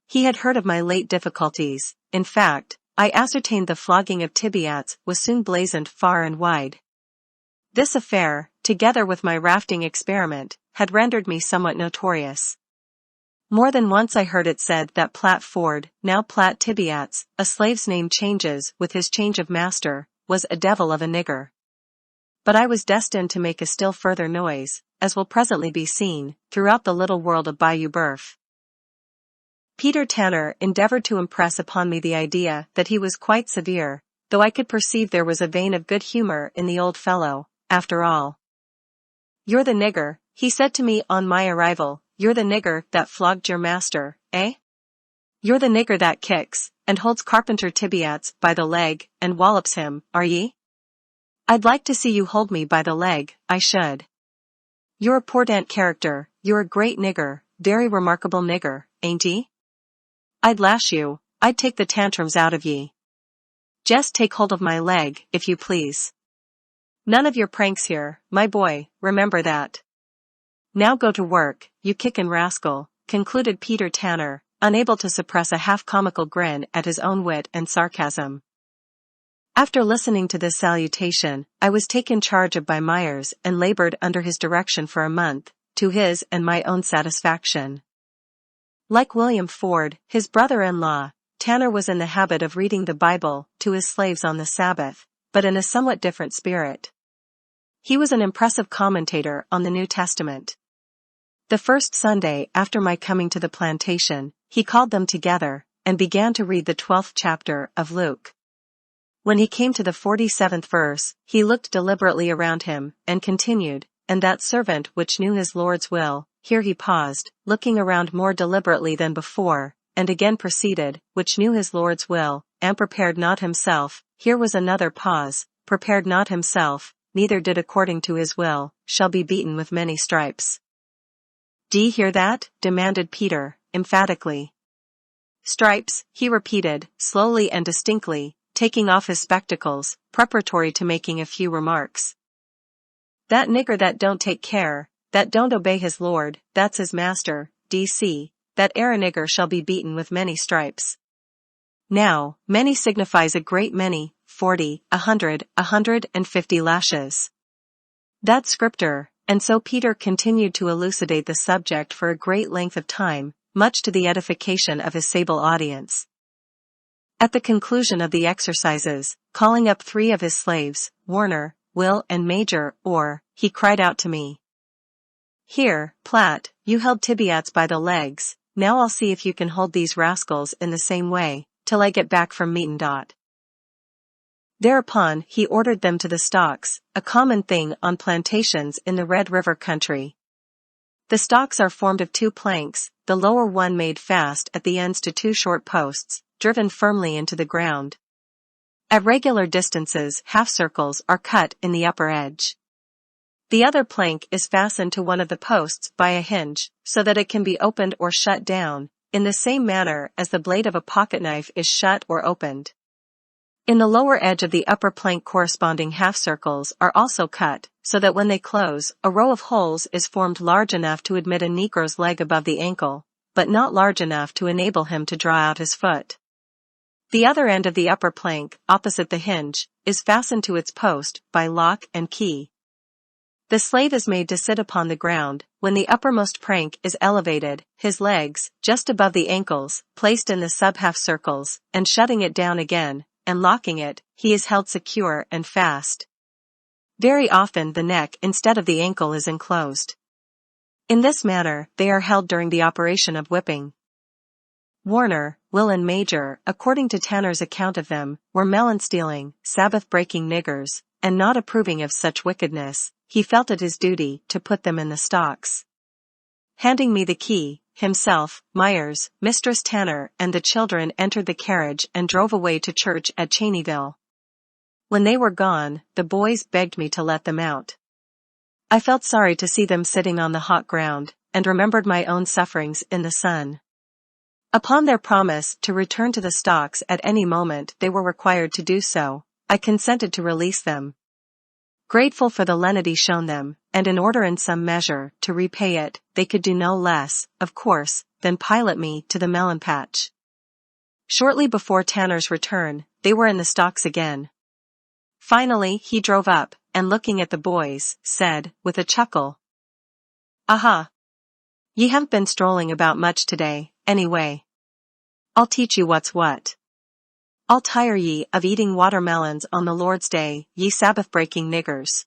S1: He had heard of my late difficulties. In fact, I ascertained the flogging of Tibiats was soon blazoned far and wide. This affair, together with my rafting experiment, had rendered me somewhat notorious. More than once I heard it said that Platt Ford, now Platt Tibiats, a slave's name changes with his change of master, was a devil of a nigger. But I was destined to make a still further noise, as will presently be seen, throughout the little world of Bayou Boeuf. Peter Tanner endeavored to impress upon me the idea that he was quite severe, though I could perceive there was a vein of good humor in the old fellow, after all. "You're the nigger," he said to me on my arrival, "you're the nigger that flogged your master, eh? You're the nigger that kicks, and holds Carpenter Tibiats by the leg, and wallops him, are ye? I'd like to see you hold me by the leg, I should. You're a pordant character, you're a great nigger, very remarkable nigger, ain't ye? I'd lash you, I'd take the tantrums out of ye. Just take hold of my leg, if you please. None of your pranks here, my boy, remember that. Now go to work, you kickin' rascal," concluded Peter Tanner, unable to suppress a half-comical grin at his own wit and sarcasm. After listening to this salutation, I was taken charge of by Myers and labored under his direction for a month, to his and my own satisfaction. Like William Ford, his brother-in-law, Tanner was in the habit of reading the Bible to his slaves on the Sabbath, but in a somewhat different spirit. He was an impressive commentator on the New Testament. The first Sunday after my coming to the plantation, he called them together, and began to read the 12th chapter of Luke. When he came to the 47th verse, he looked deliberately around him, and continued, "And that servant which knew his Lord's will," here he paused, looking around more deliberately than before, and again proceeded, "which knew his Lord's will, and prepared not himself," here was another pause, "prepared not himself, neither did according to his will, shall be beaten with many stripes." "D'ye hear that?" demanded Peter, emphatically. "Stripes," he repeated, slowly and distinctly, taking off his spectacles, preparatory to making a few remarks. "That nigger that don't take care, that don't obey his lord, that's his master, D.C., that ere a nigger shall be beaten with many stripes." Now, many signifies a great many, 40, 100, 150 lashes. That's scripture, and so Peter continued to elucidate the subject for a great length of time, much to the edification of his sable audience. At the conclusion of the exercises, calling up 3 of his slaves, Warner, Will and Major, he cried out to me. "Here, Platt, you held Tibiats by the legs, now I'll see if you can hold these rascals in the same way, till I get back from meetin' dot." Thereupon he ordered them to the stocks, a common thing on plantations in the Red River country. The stocks are formed of 2 planks, the lower one made fast at the ends to 2 short posts, driven firmly into the ground. At regular distances, half circles are cut in the upper edge. The other plank is fastened to one of the posts by a hinge, so that it can be opened or shut down, in the same manner as the blade of a pocketknife is shut or opened. In the lower edge of the upper plank corresponding half circles are also cut, so that when they close, a row of holes is formed large enough to admit a Negro's leg above the ankle, but not large enough to enable him to draw out his foot. The other end of the upper plank, opposite the hinge, is fastened to its post by lock and key. The slave is made to sit upon the ground, when the uppermost prank is elevated, his legs, just above the ankles, placed in the sub-half circles, and shutting it down again, and locking it, he is held secure and fast. Very often the neck instead of the ankle is enclosed. In this manner, they are held during the operation of whipping. Warner, Will and Major, according to Tanner's account of them, were melon-stealing, Sabbath-breaking niggers, and not approving of such wickedness, he felt it his duty to put them in the stocks. Handing me the key, himself, Myers, Mistress Tanner and the children entered the carriage and drove away to church at Cheneyville. When they were gone, the boys begged me to let them out. I felt sorry to see them sitting on the hot ground, and remembered my own sufferings in the sun. Upon their promise to return to the stocks at any moment they were required to do so, I consented to release them. Grateful for the lenity shown them, and in order in some measure to repay it, they could do no less, of course, than pilot me to the melon patch. Shortly before Tanner's return, they were in the stocks again. Finally he drove up, and looking at the boys, said, with a chuckle, "Aha! Ye haven't been strolling about much today, anyway. I'll teach you what's what. I'll tire ye of eating watermelons on the Lord's Day, ye Sabbath-breaking niggers."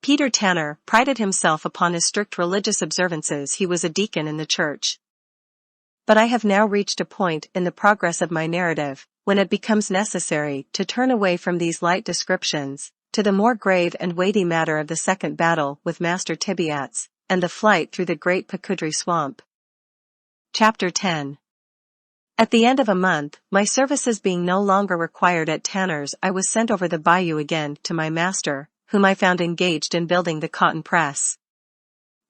S1: Peter Tanner prided himself upon his strict religious observances. He was a deacon in the church. But I have now reached a point in the progress of my narrative, when it becomes necessary to turn away from these light descriptions, to the more grave and weighty matter of the second battle with Master Tibiats, and the flight through the great Pacudry swamp. Chapter 10. At the end of a month, my services being no longer required at Tanner's, I was sent over the bayou again to my master, whom I found engaged in building the cotton press.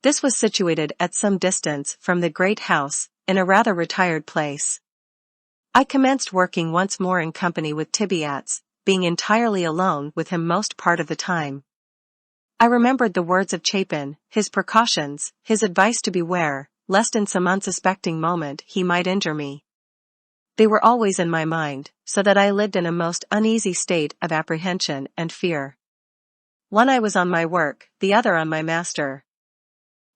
S1: This was situated at some distance from the great house, in a rather retired place. I commenced working once more in company with Tibiats, being entirely alone with him most part of the time. I remembered the words of Chapin, his precautions, his advice to beware, lest in some unsuspecting moment he might injure me. They were always in my mind, so that I lived in a most uneasy state of apprehension and fear. One eye was on my work, the other on my master.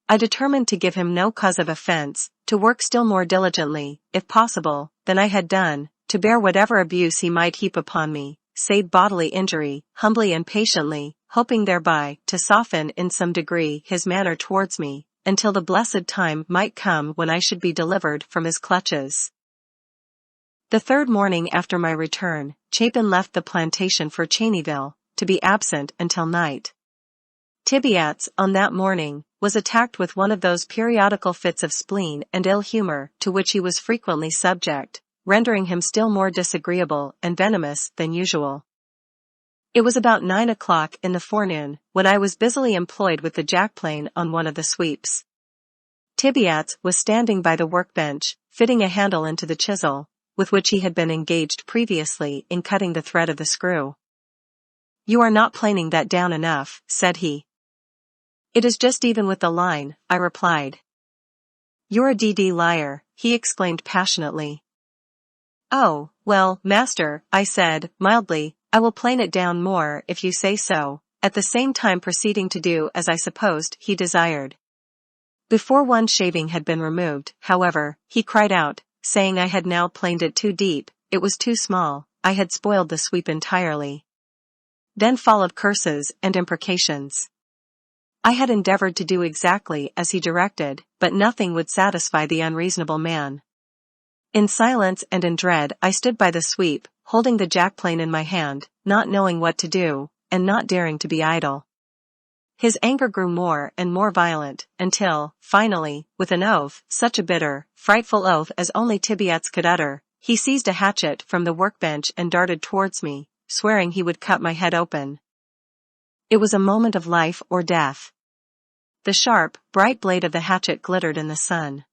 S1: I determined to give him no cause of offense, to work still more diligently, if possible, than I had done, to bear whatever abuse he might heap upon me, save bodily injury, humbly and patiently, hoping thereby to soften in some degree his manner towards me, until the blessed time might come when I should be delivered from his clutches. The third morning after my return, Chapin left the plantation for Cheneyville, to be absent until night. Tibiats, on that morning, was attacked with one of those periodical fits of spleen and ill humor to which he was frequently subject, rendering him still more disagreeable and venomous than usual. It was about 9 o'clock in the forenoon, when I was busily employed with the jackplane on one of the sweeps. Tibiats was standing by the workbench, fitting a handle into the chisel, with which he had been engaged previously in cutting the thread of the screw. "You are not planing that down enough," said he. "It is just even with the line," I replied. "You're a d.d. liar," he exclaimed passionately. "Oh, well, master," I said, mildly, "I will plane it down more if you say so," at the same time proceeding to do as I supposed he desired. Before one shaving had been removed, however, he cried out, saying I had now planed it too deep, it was too small, I had spoiled the sweep entirely. Then followed curses and imprecations. I had endeavored to do exactly as he directed, but nothing would satisfy the unreasonable man. In silence and in dread I stood by the sweep, holding the jackplane in my hand, not knowing what to do, and not daring to be idle. His anger grew more and more violent, until, finally, with an oath, such a bitter, frightful oath as only Tibiats could utter, he seized a hatchet from the workbench and darted towards me, swearing he would cut my head open. It was a moment of life or death. The sharp, bright blade of the hatchet glittered in the sun.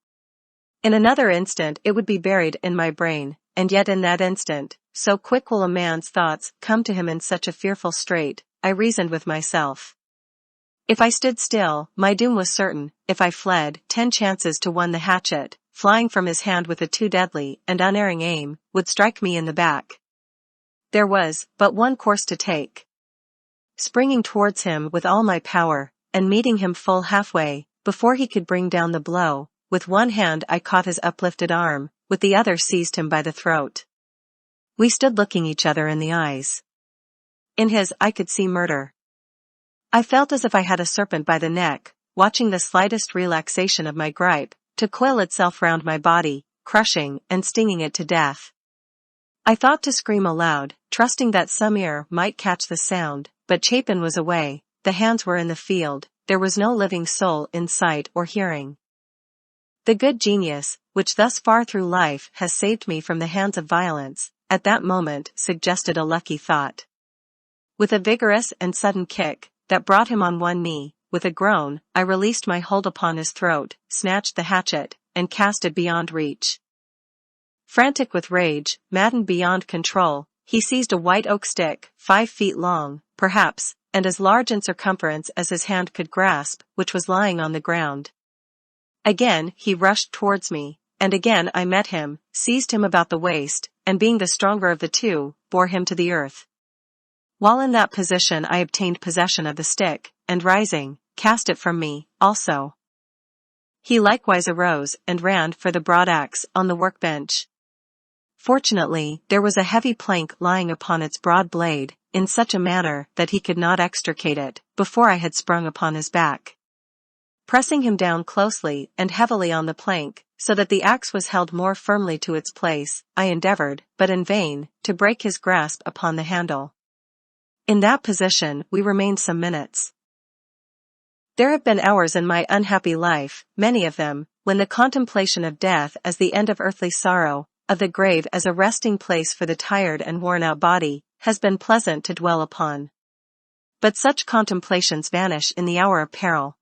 S1: In another instant it would be buried in my brain, and yet in that instant, so quick will a man's thoughts come to him in such a fearful strait, I reasoned with myself. If I stood still, my doom was certain; if I fled, 10 chances to 1 the hatchet, flying from his hand with a too deadly and unerring aim, would strike me in the back. There was but one course to take. springing towards him with all my power, and meeting him full halfway, before he could bring down the blow. With one hand I caught his uplifted arm, with the other seized him by the throat. We stood looking each other in the eyes. In his I could see murder. I felt as if I had a serpent by the neck, watching the slightest relaxation of my gripe, to coil itself round my body, crushing and stinging it to death. I thought to scream aloud, trusting that some ear might catch the sound, but Chapin was away, the hands were in the field, there was no living soul in sight or hearing. The good genius, which thus far through life has saved me from the hands of violence, at that moment suggested a lucky thought. With a vigorous and sudden kick, that brought him on one knee, with a groan, I released my hold upon his throat, snatched the hatchet, and cast it beyond reach. Frantic with rage, maddened beyond control, he seized a white oak stick, 5 feet long, perhaps, and as large in circumference as his hand could grasp, which was lying on the ground. Again he rushed towards me, and again I met him, seized him about the waist, and being the stronger of the two, bore him to the earth. While in that position I obtained possession of the stick, and rising, cast it from me, also. He likewise arose and ran for the broad axe on the workbench. Fortunately, there was a heavy plank lying upon its broad blade, in such a manner that he could not extricate it, before I had sprung upon his back. Pressing him down closely and heavily on the plank, so that the axe was held more firmly to its place, I endeavored, but in vain, to break his grasp upon the handle. In that position we remained some minutes. There have been hours in my unhappy life, many of them, when the contemplation of death as the end of earthly sorrow, of the grave as a resting place for the tired and worn-out body, has been pleasant to dwell upon. But such contemplations vanish in the hour of peril.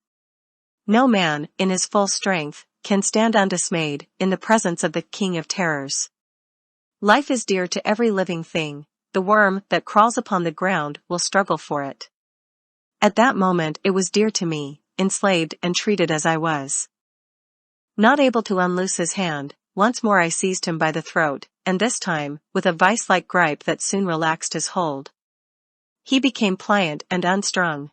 S1: No man, in his full strength, can stand undismayed in the presence of the King of Terrors. Life is dear to every living thing, the worm that crawls upon the ground will struggle for it. At that moment it was dear to me, enslaved and treated as I was. Not able to unloose his hand, once more I seized him by the throat, and this time, with a vice-like gripe that soon relaxed his hold. He became pliant and unstrung.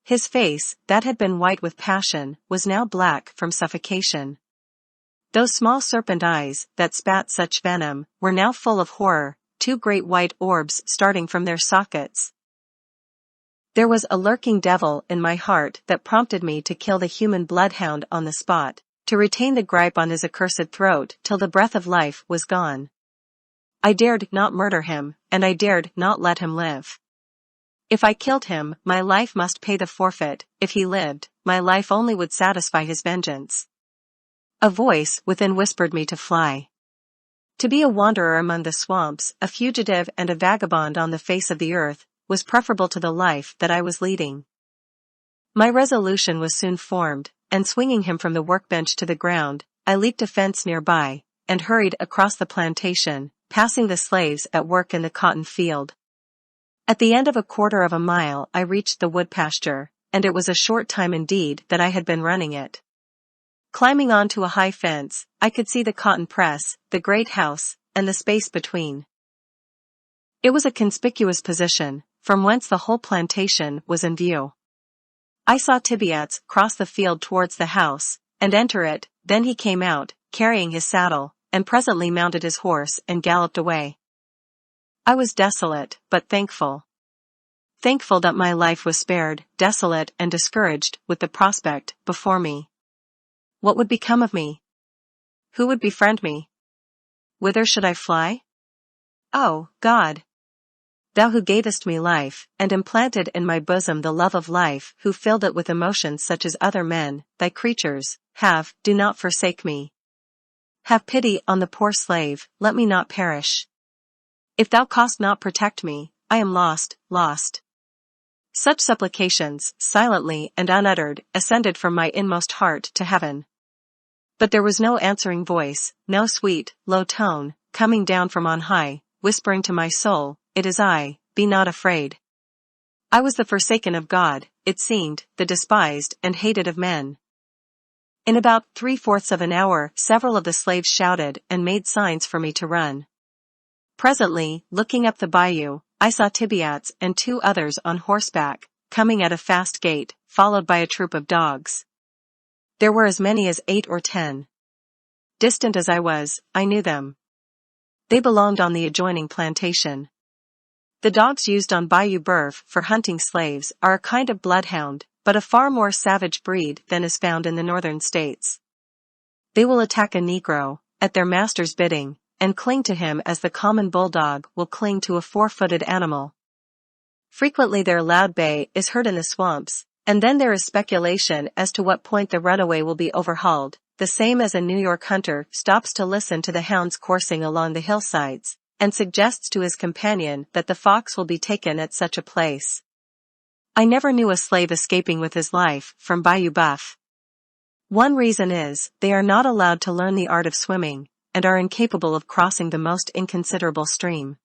S1: His face, that had been white with passion, was now black from suffocation. Those small serpent eyes, that spat such venom, were now full of horror, 2 great white orbs starting from their sockets. There was a lurking devil in my heart that prompted me to kill the human bloodhound on the spot, to retain the gripe on his accursed throat till the breath of life was gone. I dared not murder him, and I dared not let him live. If I killed him, my life must pay the forfeit; if he lived, my life only would satisfy his vengeance. A voice within whispered me to fly. To be a wanderer among the swamps, a fugitive and a vagabond on the face of the earth, was preferable to the life that I was leading. My resolution was soon formed, and swinging him from the workbench to the ground, I leaped a fence nearby, and hurried across the plantation, passing the slaves at work in the cotton field. At the end of a quarter of a mile I reached the wood pasture, and it was a short time indeed that I had been running it. Climbing on to a high fence, I could see the cotton press, the great house, and the space between. It was a conspicuous position, from whence the whole plantation was in view. I saw Tibiats cross the field towards the house, and enter it, then he came out, carrying his saddle, and presently mounted his horse and galloped away. I was desolate, but thankful. Thankful that my life was spared, desolate and discouraged with the prospect before me. What would become of me? Who would befriend me? Whither should I fly? Oh, God! Thou who gavest me life, and implanted in my bosom the love of life, who filled it with emotions such as other men, thy creatures, have, do not forsake me. Have pity on the poor slave, let me not perish. If thou canst not protect me, I am lost, lost. Such supplications, silently and unuttered, ascended from my inmost heart to heaven. But there was no answering voice, no sweet, low tone, coming down from on high, whispering to my soul, "It is I, be not afraid." I was the forsaken of God, it seemed, the despised and hated of men. In about 3/4 of an hour several of the slaves shouted and made signs for me to run. Presently, looking up the bayou, I saw Tibiats and 2 others on horseback, coming at a fast gait, followed by a troop of dogs. There were as many as 8 or 10. Distant as I was, I knew them. They belonged on the adjoining plantation. The dogs used on Bayou Boeuf for hunting slaves are a kind of bloodhound, but a far more savage breed than is found in the northern states. They will attack a Negro, at their master's bidding, and cling to him as the common bulldog will cling to a 4-footed animal. Frequently their loud bay is heard in the swamps, and then there is speculation as to what point the runaway will be overhauled, the same as a New York hunter stops to listen to the hounds coursing along the hillsides, and suggests to his companion that the fox will be taken at such a place. I never knew a slave escaping with his life from Bayou Boeuf. One reason is, they are not allowed to learn the art of swimming, and are incapable of crossing the most inconsiderable stream.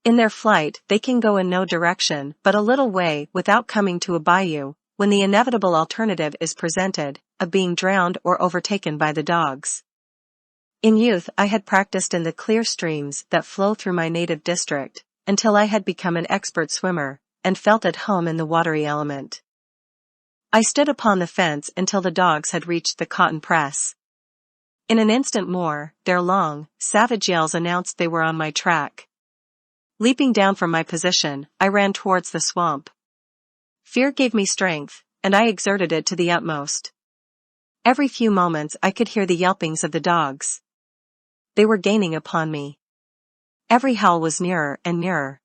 S1: In their flight they can go in no direction but a little way without coming to a bayou, when the inevitable alternative is presented, of being drowned or overtaken by the dogs. In youth I had practiced in the clear streams that flow through my native district, until I had become an expert swimmer, and felt at home in the watery element. I stood upon the fence until the dogs had reached the cotton press. In an instant more, their long, savage yells announced they were on my track. Leaping down from my position, I ran towards the swamp. Fear gave me strength, and I exerted it to the utmost. Every few moments I could hear the yelpings of the dogs. They were gaining upon me. Every howl was nearer and nearer.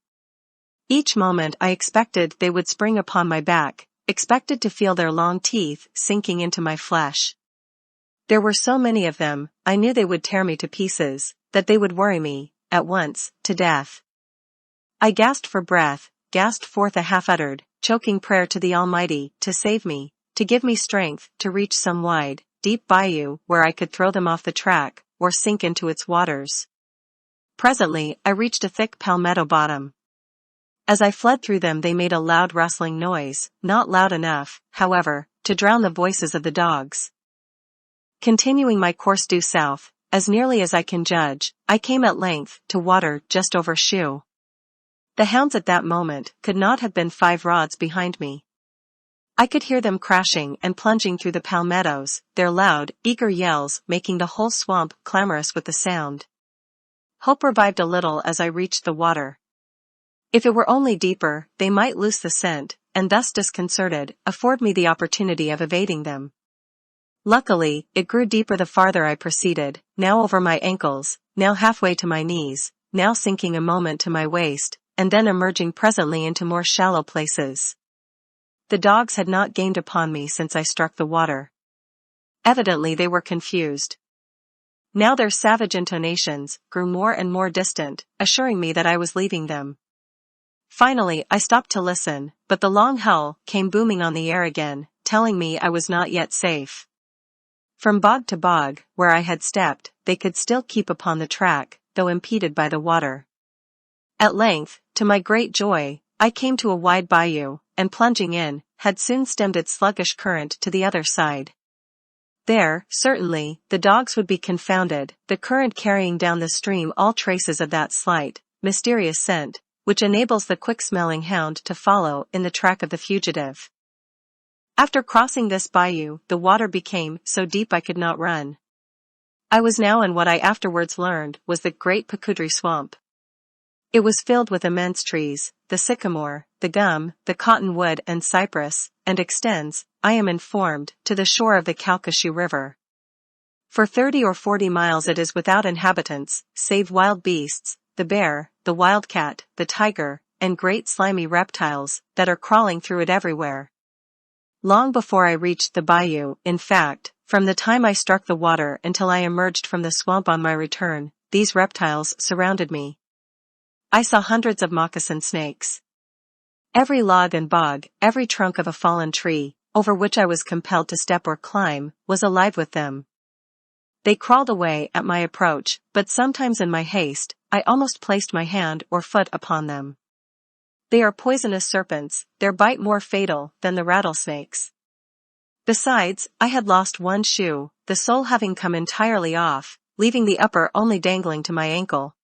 S1: Each moment I expected they would spring upon my back, expected to feel their long teeth sinking into my flesh. There were so many of them, I knew they would tear me to pieces, that they would worry me, at once, to death. I gasped for breath, gasped forth a half-uttered, choking prayer to the Almighty to save me, to give me strength to reach some wide, deep bayou where I could throw them off the track, or sink into its waters. Presently I reached a thick palmetto bottom. As I fled through them they made a loud rustling noise, not loud enough, however, to drown the voices of the dogs. Continuing my course due south, as nearly as I can judge, I came at length to water just over shoe. The hounds at that moment could not have been 5 rods behind me. I could hear them crashing and plunging through the palmettos, their loud, eager yells making the whole swamp clamorous with the sound. Hope revived a little as I reached the water. If it were only deeper, they might lose the scent, and thus disconcerted, afford me the opportunity of evading them. Luckily, it grew deeper the farther I proceeded, now over my ankles, now halfway to my knees, now sinking a moment to my waist, and then emerging presently into more shallow places. The dogs had not gained upon me since I struck the water. Evidently they were confused. Now their savage intonations grew more and more distant, assuring me that I was leaving them. Finally I stopped to listen, but the long howl came booming on the air again, telling me I was not yet safe. From bog to bog, where I had stepped, they could still keep upon the track, though impeded by the water. At length, to my great joy, I came to a wide bayou, and plunging in, had soon stemmed its sluggish current to the other side. There, certainly, the dogs would be confounded, the current carrying down the stream all traces of that slight, mysterious scent, which enables the quick-smelling hound to follow in the track of the fugitive. After crossing this bayou, the water became so deep I could not run. I was now in what I afterwards learned was the Great Pacudry Swamp. It was filled with immense trees, the sycamore, the gum, the cottonwood and cypress, and extends, I am informed, to the shore of the Calcasieu River. For 30 or 40 miles it is without inhabitants, save wild beasts, the bear, the wildcat, the tiger, and great slimy reptiles that are crawling through it everywhere. Long before I reached the bayou, in fact, from the time I struck the water until I emerged from the swamp on my return, these reptiles surrounded me. I saw hundreds of moccasin snakes. Every log and bog, every trunk of a fallen tree, over which I was compelled to step or climb, was alive with them. They crawled away at my approach, but sometimes in my haste, I almost placed my hand or foot upon them. They are poisonous serpents, their bite more fatal than the rattlesnakes. Besides, I had lost one shoe, the sole having come entirely off, leaving the upper only dangling to my ankle.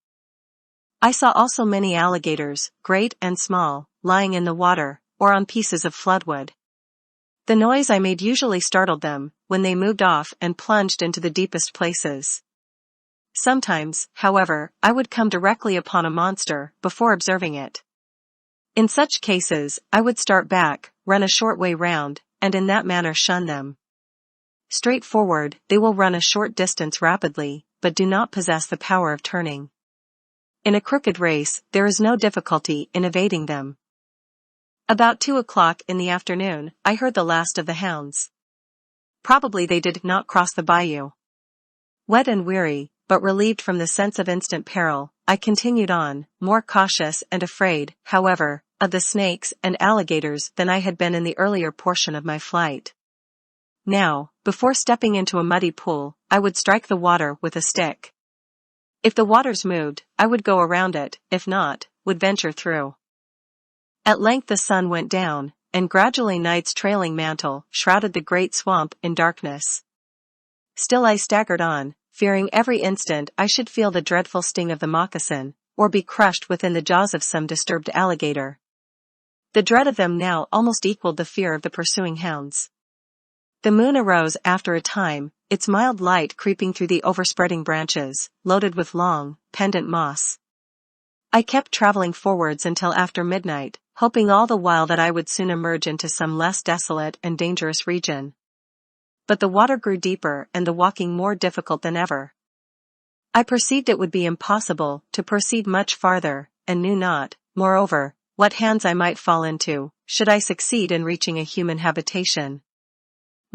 S1: I saw also many alligators, great and small, lying in the water, or on pieces of floodwood. The noise I made usually startled them, when they moved off and plunged into the deepest places. Sometimes, however, I would come directly upon a monster before observing it. In such cases, I would start back, run a short way round, and in that manner shun them. Straightforward, they will run a short distance rapidly, but do not possess the power of turning. In a crooked race, there is no difficulty in evading them. About 2 o'clock in the afternoon, I heard the last of the hounds. Probably they did not cross the bayou. Wet and weary, but relieved from the sense of instant peril, I continued on, more cautious and afraid, however, of the snakes and alligators than I had been in the earlier portion of my flight. Now, before stepping into a muddy pool, I would strike the water with a stick. If the waters moved, I would go around it, if not, would venture through. At length the sun went down, and gradually night's trailing mantle shrouded the great swamp in darkness. Still I staggered on, fearing every instant I should feel the dreadful sting of the moccasin, or be crushed within the jaws of some disturbed alligator. The dread of them now almost equaled the fear of the pursuing hounds. The moon arose after a time, its mild light creeping through the overspreading branches, loaded with long, pendant moss. I kept traveling forwards until after midnight, hoping all the while that I would soon emerge into some less desolate and dangerous region. But the water grew deeper and the walking more difficult than ever. I perceived it would be impossible to proceed much farther, and knew not, moreover, what hands I might fall into, should I succeed in reaching a human habitation.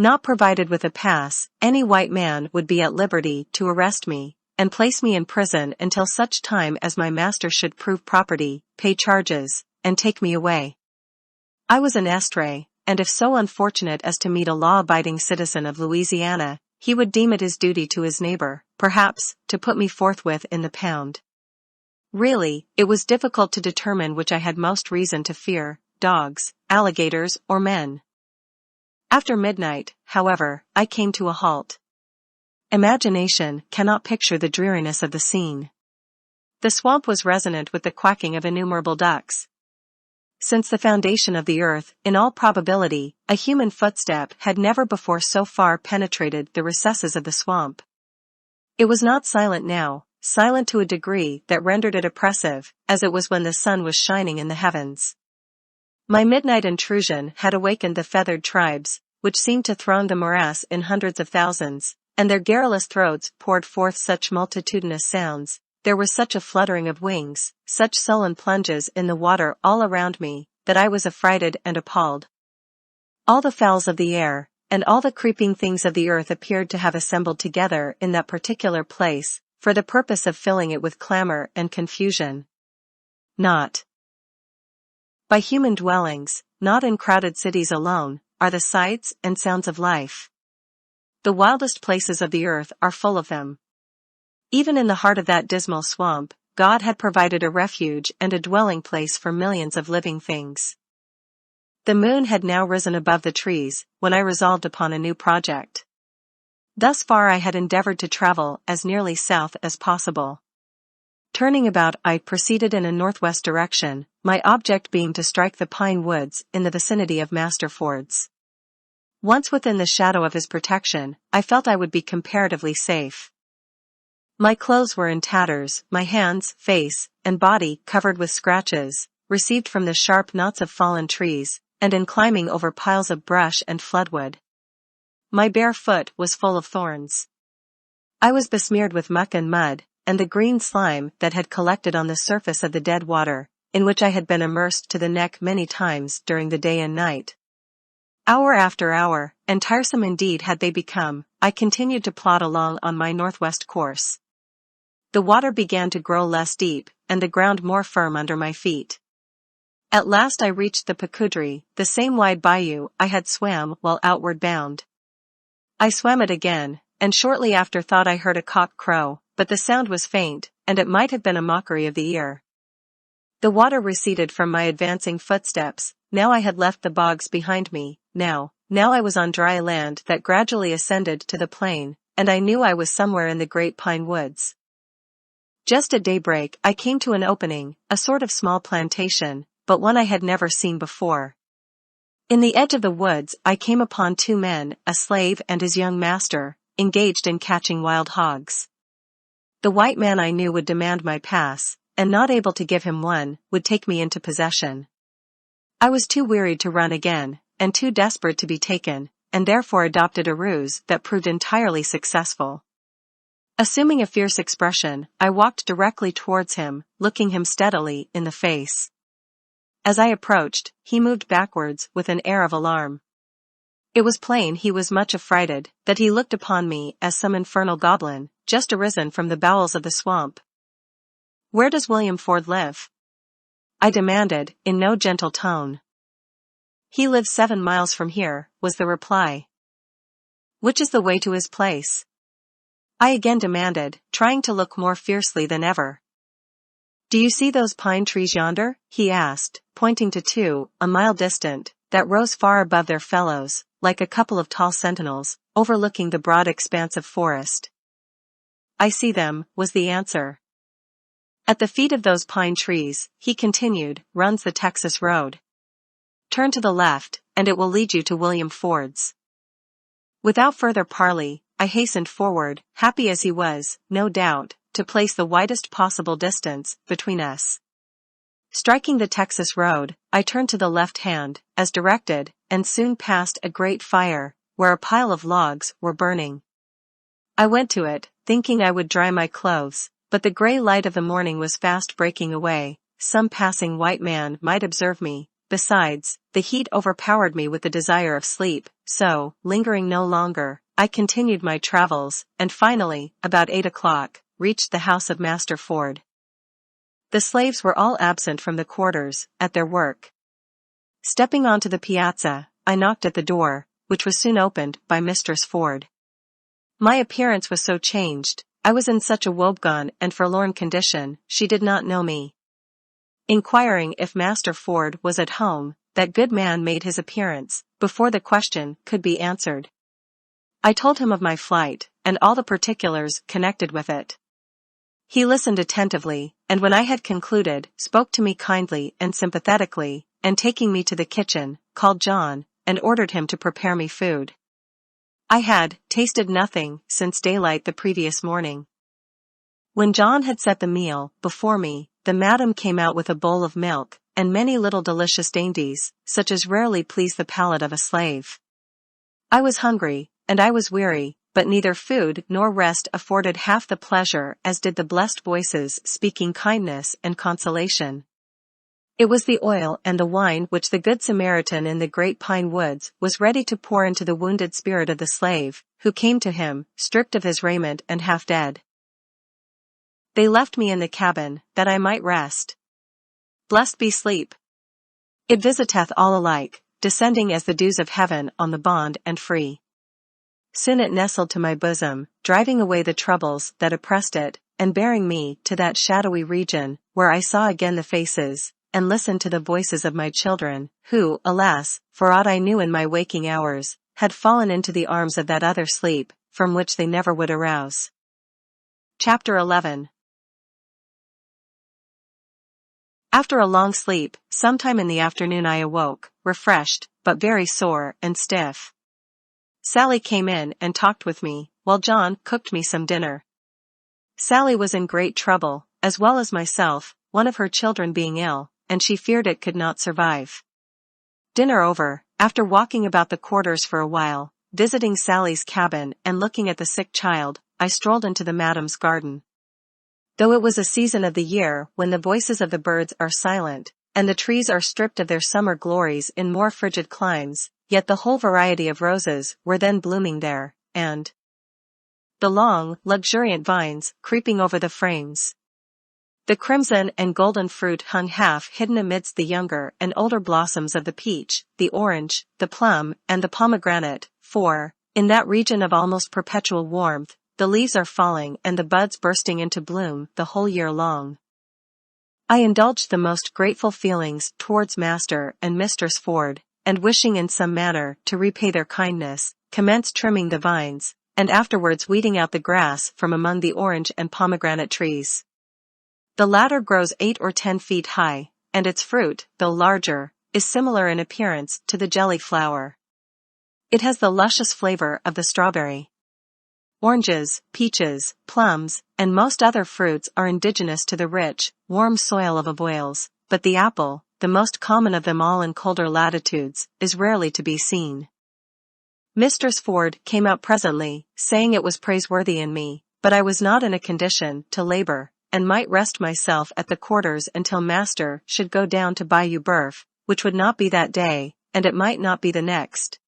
S1: Not provided with a pass, any white man would be at liberty to arrest me, and place me in prison until such time as my master should prove property, pay charges, and take me away. I was an estray, and if so unfortunate as to meet a law-abiding citizen of Louisiana, he would deem it his duty to his neighbor, perhaps, to put me forthwith in the pound. Really, it was difficult to determine which I had most reason to fear, dogs, alligators, or men. After midnight, however, I came to a halt. Imagination cannot picture the dreariness of the scene. The swamp was resonant with the quacking of innumerable ducks. Since the foundation of the earth, in all probability, a human footstep had never before so far penetrated the recesses of the swamp. It was not silent now, silent to a degree that rendered it oppressive, as it was when the sun was shining in the heavens. My midnight intrusion had awakened the feathered tribes, which seemed to throng the morass in hundreds of thousands, and their garrulous throats poured forth such multitudinous sounds, there was such a fluttering of wings, such sullen plunges in the water all around me, that I was affrighted and appalled. All the fowls of the air, and all the creeping things of the earth appeared to have assembled together in that particular place, for the purpose of filling it with clamor and confusion. Not by human dwellings, not in crowded cities alone, are the sights and sounds of life. The wildest places of the earth are full of them. Even in the heart of that dismal swamp, God had provided a refuge and a dwelling place for millions of living things. The moon had now risen above the trees, when I resolved upon a new project. Thus far I had endeavored to travel as nearly south as possible. Turning about, I proceeded in a northwest direction, my object being to strike the pine woods in the vicinity of Master Ford's. Once within the shadow of his protection, I felt I would be comparatively safe. My clothes were in tatters, my hands, face, and body covered with scratches, received from the sharp knots of fallen trees, and in climbing over piles of brush and floodwood. My bare foot was full of thorns. I was besmeared with muck and mud, and the green slime that had collected on the surface of the dead water, in which I had been immersed to the neck many times during the day and night. Hour after hour, and tiresome indeed had they become, I continued to plod along on my northwest course. The water began to grow less deep, and the ground more firm under my feet. At last I reached the Pacudry, the same wide bayou I had swam while outward bound. I swam it again, and shortly after thought I heard a cock crow, but the sound was faint, and it might have been a mockery of the ear. The water receded from my advancing footsteps, now I had left the bogs behind me, now I was on dry land that gradually ascended to the plain, and I knew I was somewhere in the great pine woods. Just at daybreak I came to an opening, a sort of small plantation, but one I had never seen before. In the edge of the woods I came upon two men, a slave and his young master, engaged in catching wild hogs. The white man I knew would demand my pass, and not able to give him one, would take me into possession. I was too wearied to run again, and too desperate to be taken, and therefore adopted a ruse that proved entirely successful. Assuming a fierce expression, I walked directly towards him, looking him steadily in the face. As I approached, he moved backwards with an air of alarm. It was plain he was much affrighted, that he looked upon me as some infernal goblin, just arisen from the bowels of the swamp. "Where does William Ford live?" I demanded, in no gentle tone. "He lives 7 miles from here," was the reply. "Which is the way to his place?" I again demanded, trying to look more fiercely than ever. "Do you see those pine trees yonder?" he asked, pointing to two, a mile distant, that rose far above their fellows, like a couple of tall sentinels, overlooking the broad expanse of forest. "I see them," was the answer. "At the feet of those pine trees," he continued, "runs the Texas road. Turn to the left, and it will lead you to William Ford's." Without further parley, I hastened forward, happy as he was, no doubt, to place the widest possible distance between us. Striking the Texas road, I turned to the left hand, as directed, and soon passed a great fire, where a pile of logs were burning. I went to it, thinking I would dry my clothes, but the gray light of the morning was fast breaking away. Some passing white man might observe me. Besides, the heat overpowered me with the desire of sleep, so, lingering no longer, I continued my travels, and finally, about 8 o'clock, reached the house of Master Ford. The slaves were all absent from the quarters, at their work. Stepping onto the piazza, I knocked at the door, which was soon opened by Mistress Ford. My appearance was so changed, I was in such a woebegone and forlorn condition, she did not know me. Inquiring if Master Ford was at home, that good man made his appearance, before the question could be answered. I told him of my flight, and all the particulars connected with it. He listened attentively, and when I had concluded, spoke to me kindly and sympathetically, and taking me to the kitchen, called John, and ordered him to prepare me food. I had tasted nothing since daylight the previous morning. When John had set the meal before me, the madam came out with a bowl of milk, and many little delicious dainties, such as rarely please the palate of a slave. I was hungry, and I was weary, but neither food nor rest afforded half the pleasure as did the blessed voices speaking kindness and consolation. It was the oil and the wine which the Good Samaritan in the great pine woods was ready to pour into the wounded spirit of the slave, who came to him, stripped of his raiment and half dead. They left me in the cabin, that I might rest. Blessed be sleep. It visiteth all alike, descending as the dews of heaven on the bond and free. Soon it nestled to my bosom, driving away the troubles that oppressed it, and bearing me to that shadowy region, where I saw again the faces, and listened to the voices of my children, who, alas, for aught I knew in my waking hours, had fallen into the arms of that other sleep, from which they never would arouse. Chapter 11. After a long sleep, sometime in the afternoon I awoke, refreshed, but very sore and stiff. Sally came in and talked with me, while John cooked me some dinner. Sally was in great trouble, as well as myself, one of her children being ill, and she feared it could not survive. Dinner over, after walking about the quarters for a while, visiting Sally's cabin and looking at the sick child, I strolled into the madam's garden. Though it was a season of the year when the voices of the birds are silent, and the trees are stripped of their summer glories in more frigid climes, yet the whole variety of roses were then blooming there, and the long, luxuriant vines creeping over the frames. The crimson and golden fruit hung half hidden amidst the younger and older blossoms of the peach, the orange, the plum, and the pomegranate, for, in that region of almost perpetual warmth, the leaves are falling and the buds bursting into bloom the whole year long. I indulged the most grateful feelings towards Master and Mistress Ford, and wishing in some manner to repay their kindness, commenced trimming the vines, and afterwards weeding out the grass from among the orange and pomegranate trees. The latter grows 8 or 10 feet high, and its fruit, though larger, is similar in appearance to the jelly flower. It has the luscious flavor of the strawberry. Oranges, peaches, plums, and most other fruits are indigenous to the rich, warm soil of Wales, but the apple, the most common of them all in colder latitudes, is rarely to be seen. Mistress Ford came out presently, saying it was praiseworthy in me, but I was not in a condition to labor, and might rest myself at the quarters until master should go down to Bayou Boeuf, which would not be that day, and it might not be the next.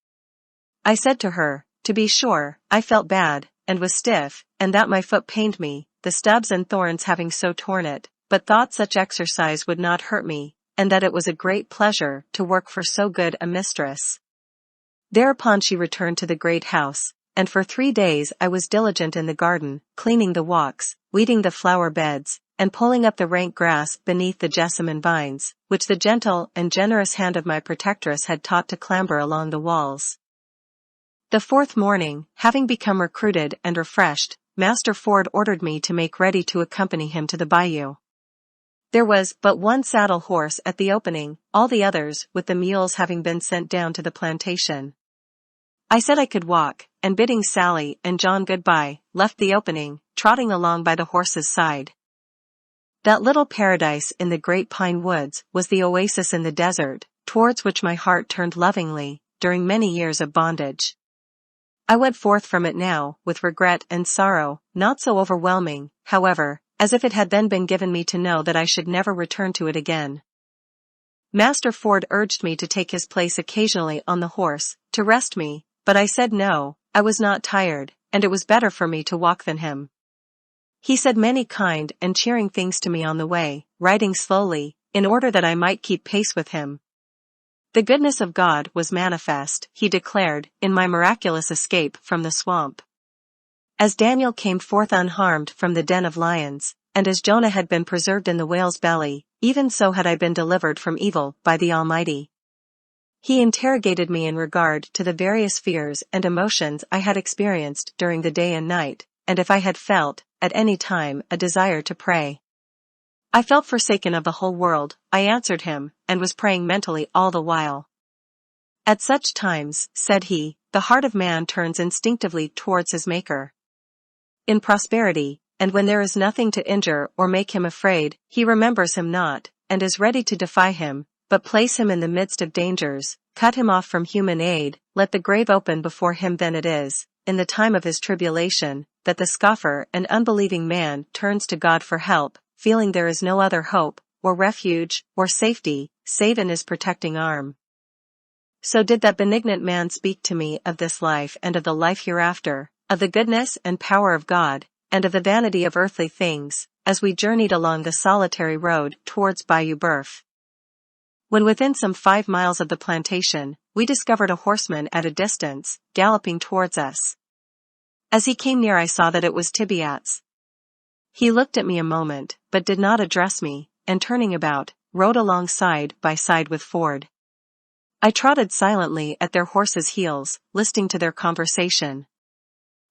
S1: I said to her, to be sure, I felt bad, and was stiff, and that my foot pained me, the stubs and thorns having so torn it, but thought such exercise would not hurt me, and that it was a great pleasure to work for so good a mistress. Thereupon she returned to the great house, and for 3 days I was diligent in the garden, cleaning the walks, weeding the flower beds, and pulling up the rank grass beneath the jessamine vines, which the gentle and generous hand of my protectress had taught to clamber along the walls. The 4th morning, having become recruited and refreshed, Master Ford ordered me to make ready to accompany him to the bayou. There was but one saddle horse at the opening, all the others with the mules having been sent down to the plantation. I said I could walk, and bidding Sally and John goodbye, left the opening, trotting along by the horse's side. That little paradise in the great pine woods was the oasis in the desert, towards which my heart turned lovingly, during many years of bondage. I went forth from it now, with regret and sorrow, not so overwhelming, however, as if it had then been given me to know that I should never return to it again. Master Ford urged me to take his place occasionally on the horse, to rest me, but I said no, I was not tired, and it was better for me to walk than him. He said many kind and cheering things to me on the way, riding slowly, in order that I might keep pace with him. The goodness of God was manifest, he declared, in my miraculous escape from the swamp. As Daniel came forth unharmed from the den of lions, and as Jonah had been preserved in the whale's belly, even so had I been delivered from evil by the Almighty. He interrogated me in regard to the various fears and emotions I had experienced during the day and night, and if I had felt, at any time, a desire to pray. I felt forsaken of the whole world, I answered him, and was praying mentally all the while. At such times, said he, the heart of man turns instinctively towards his Maker. In prosperity, and when there is nothing to injure or make him afraid, he remembers him not, and is ready to defy him, but place him in the midst of dangers, cut him off from human aid, let the grave open before him. Then it is, in the time of his tribulation, that the scoffer and unbelieving man turns to God for help, feeling there is no other hope, or refuge, or safety, save in his protecting arm. So did that benignant man speak to me of this life and of the life hereafter, of the goodness and power of God, and of the vanity of earthly things, as we journeyed along the solitary road towards Bayou Boeuf. When within some 5 miles of the plantation, we discovered a horseman at a distance, galloping towards us. As he came near I saw that it was Tibiats. He looked at me a moment, but did not address me, and turning about, rode along side by side with Ford. I trotted silently at their horses' heels, listening to their conversation.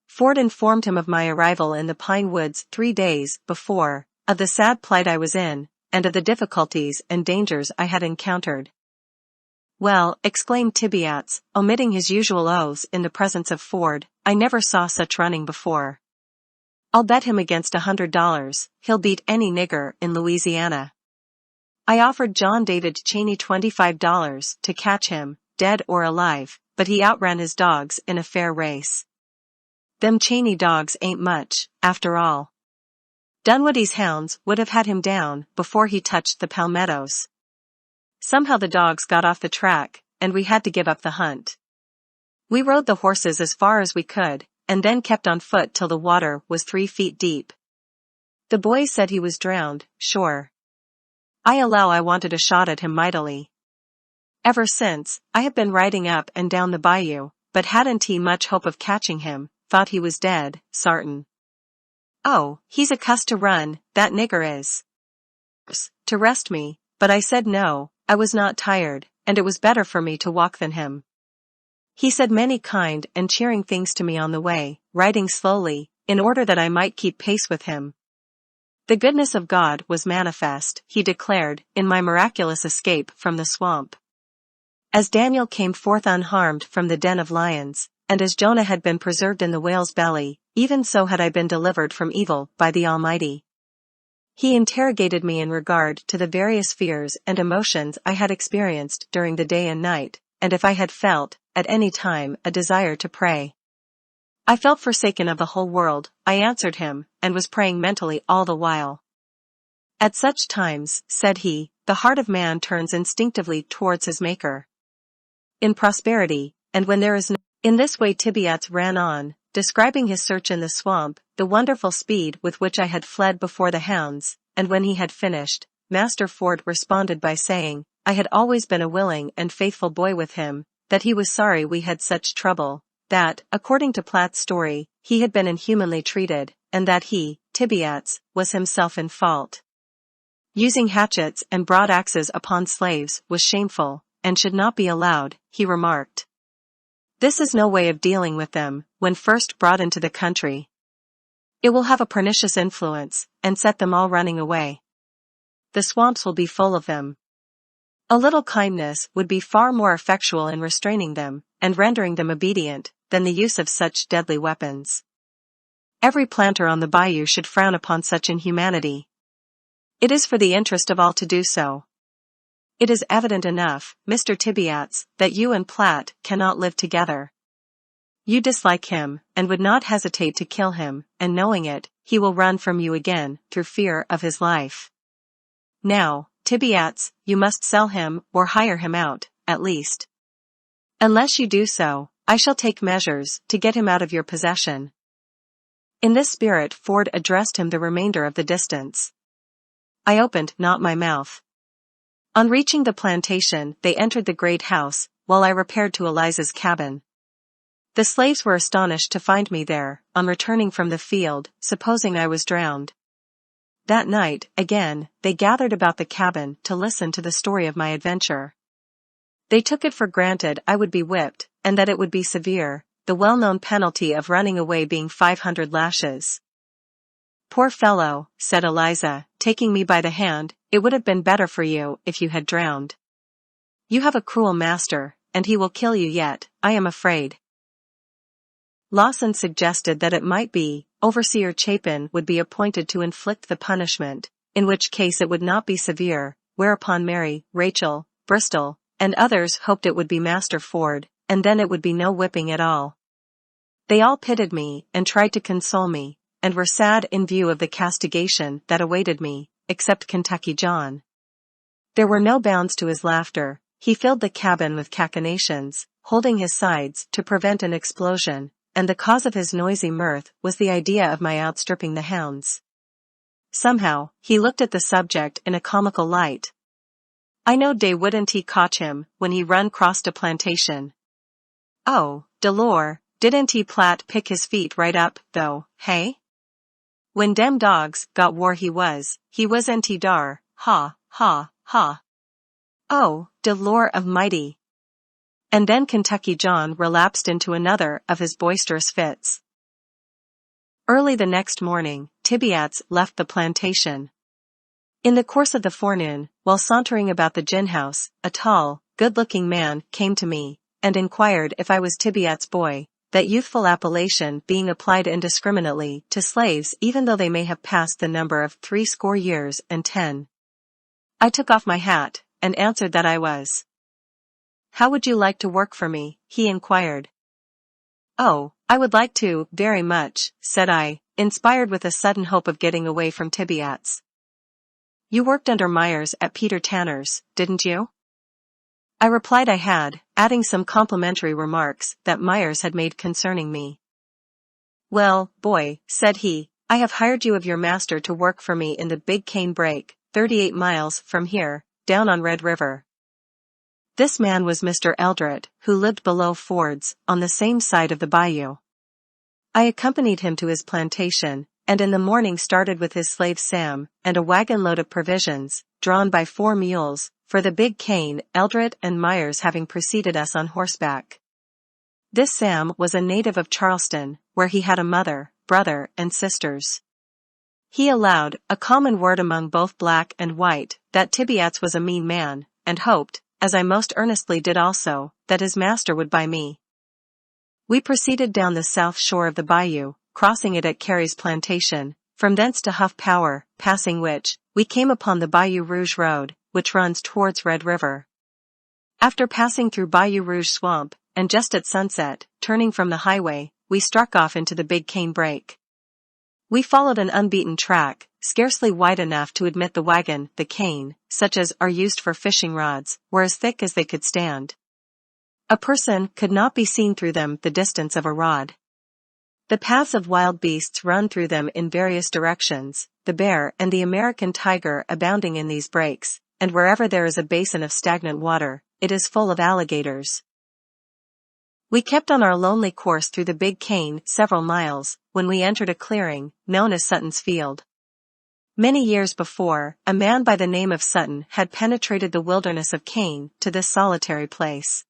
S1: Ford informed him of my arrival in the pine woods 3 days before, of the sad plight I was in, and of the difficulties and dangers I had encountered. Well, exclaimed Tibiats, omitting his usual oaths in the presence of Ford, I never saw such running before. I'll bet him against $100, he'll beat any nigger in Louisiana. I offered John David Cheney $25 to catch him, dead or alive, but he outran his dogs in a fair race. Them Cheney dogs ain't much, after all. Dunwoody's hounds would have had him down before he touched the palmettos. Somehow the dogs got off the track, and we had to give up the hunt. We rode the horses as far as we could, and then kept on foot till the water was 3 feet deep. The boys said he was drowned, sure. I allow I wanted a shot at him mightily. Ever since, I have been riding up and down the bayou, but hadn't he much hope of catching him, thought he was dead, sartin. Oh, he's a cuss to run, that nigger is. To rest me, but I said no, I was not tired, and it was better for me to walk than him. He said many kind and cheering things to me on the way, riding slowly, in order that I might keep pace with him. The goodness of God was manifest, he declared, in my miraculous escape from the swamp. As Daniel came forth unharmed from the den of lions, and as Jonah had been preserved in the whale's belly, even so had I been delivered from evil by the Almighty. He interrogated me in regard to the various fears and emotions I had experienced during the day and night, and if I had felt, at any time, a desire to pray. I felt forsaken of the whole world, I answered him, and was praying mentally all the while. At such times, said he, the heart of man turns instinctively towards his Maker. In prosperity, and when there is no— In this way Tibiats ran on, describing his search in the swamp, the wonderful speed with which I had fled before the hounds, and when he had finished, Master Ford responded by saying, I had always been a willing and faithful boy with him, that he was sorry we had such trouble, that, according to Platt's story, he had been inhumanly treated, and that he, Tibiats, was himself in fault. Using hatchets and broad axes upon slaves was shameful, and should not be allowed, he remarked. This is no way of dealing with them, when first brought into the country. It will have a pernicious influence, and set them all running away. The swamps will be full of them. A little kindness would be far more effectual in restraining them, and rendering them obedient, than the use of such deadly weapons. Every planter on the bayou should frown upon such inhumanity. It is for the interest of all to do so. It is evident enough, Mr. Tibiats, that you and Platt cannot live together. You dislike him, and would not hesitate to kill him, and knowing it, he will run from you again, through fear of his life. Now, Tibiats, you must sell him, or hire him out, at least. Unless you do so, I shall take measures to get him out of your possession. In this spirit Ford addressed him the remainder of the distance. I opened not my mouth. On reaching the plantation, they entered the great house, while I repaired to Eliza's cabin. The slaves were astonished to find me there, on returning from the field, supposing I was drowned. That night, again, they gathered about the cabin to listen to the story of my adventure. They took it for granted I would be whipped, and that it would be severe, the well-known penalty of running away being 500 lashes. Poor fellow, said Eliza, taking me by the hand, it would have been better for you if you had drowned. You have a cruel master, and he will kill you yet, I am afraid. Lawson suggested that it might be, Overseer Chapin would be appointed to inflict the punishment, in which case it would not be severe, whereupon Mary, Rachel, Bristol, and others hoped it would be Master Ford, and then it would be no whipping at all. They all pitied me, and tried to console me, and were sad in view of the castigation that awaited me, except Kentucky John. There were no bounds to his laughter. He filled the cabin with cachinnations, holding his sides to prevent an explosion, and the cause of his noisy mirth was the idea of my outstripping the hounds. Somehow, he looked at the subject in a comical light. I know dey wouldn't he cotch him, when he run crossed a plantation. Oh, Delore, didn't he Platt pick his feet right up, though, hey? When dem dogs got where he wasn't he dar, ha, ha, ha. Oh, Delore of mighty. And then Kentucky John relapsed into another of his boisterous fits. Early the next morning, Tibiats left the plantation. In the course of the forenoon, while sauntering about the gin house, a tall, good-looking man came to me, and inquired if I was Tibiats' boy, that youthful appellation being applied indiscriminately to slaves even though they may have passed the number of 80 years and 10. I took off my hat, and answered that I was. How would you like to work for me? He inquired. Oh, I would like to, very much, said I, inspired with a sudden hope of getting away from Tibiats. You worked under Myers at Peter Tanner's, didn't you? I replied I had, adding some complimentary remarks that Myers had made concerning me. Well, boy, said he, I have hired you of your master to work for me in the Big Cane Break, 38 miles from here, down on Red River. This man was Mr. Eldred, who lived below Ford's, on the same side of the bayou. I accompanied him to his plantation, and in the morning started with his slave Sam, and a wagon load of provisions, drawn by 4 mules, for the Big Cane, Eldred and Myers having preceded us on horseback. This Sam was a native of Charleston, where he had a mother, brother, and sisters. He allowed, a common word among both black and white, that Tibiats was a mean man, and hoped, as I most earnestly did also, that his master would buy me. We proceeded down the south shore of the bayou, crossing it at Carey's plantation, from thence to Huff Power, passing which, we came upon the Bayou Rouge road, which runs towards Red River. After passing through Bayou Rouge swamp, and just at sunset, turning from the highway, we struck off into the Big Cane Break. We followed an unbeaten track, scarcely wide enough to admit the wagon. The cane, such as are used for fishing rods, were as thick as they could stand. A person could not be seen through them the distance of a rod. The paths of wild beasts run through them in various directions, the bear and the American tiger abounding in these breaks, and wherever there is a basin of stagnant water, it is full of alligators. We kept on our lonely course through the Big Cane several miles, when we entered a clearing, known as Sutton's Field. Many years before, a man by the name of Sutton had penetrated the wilderness of Cane to this solitary place.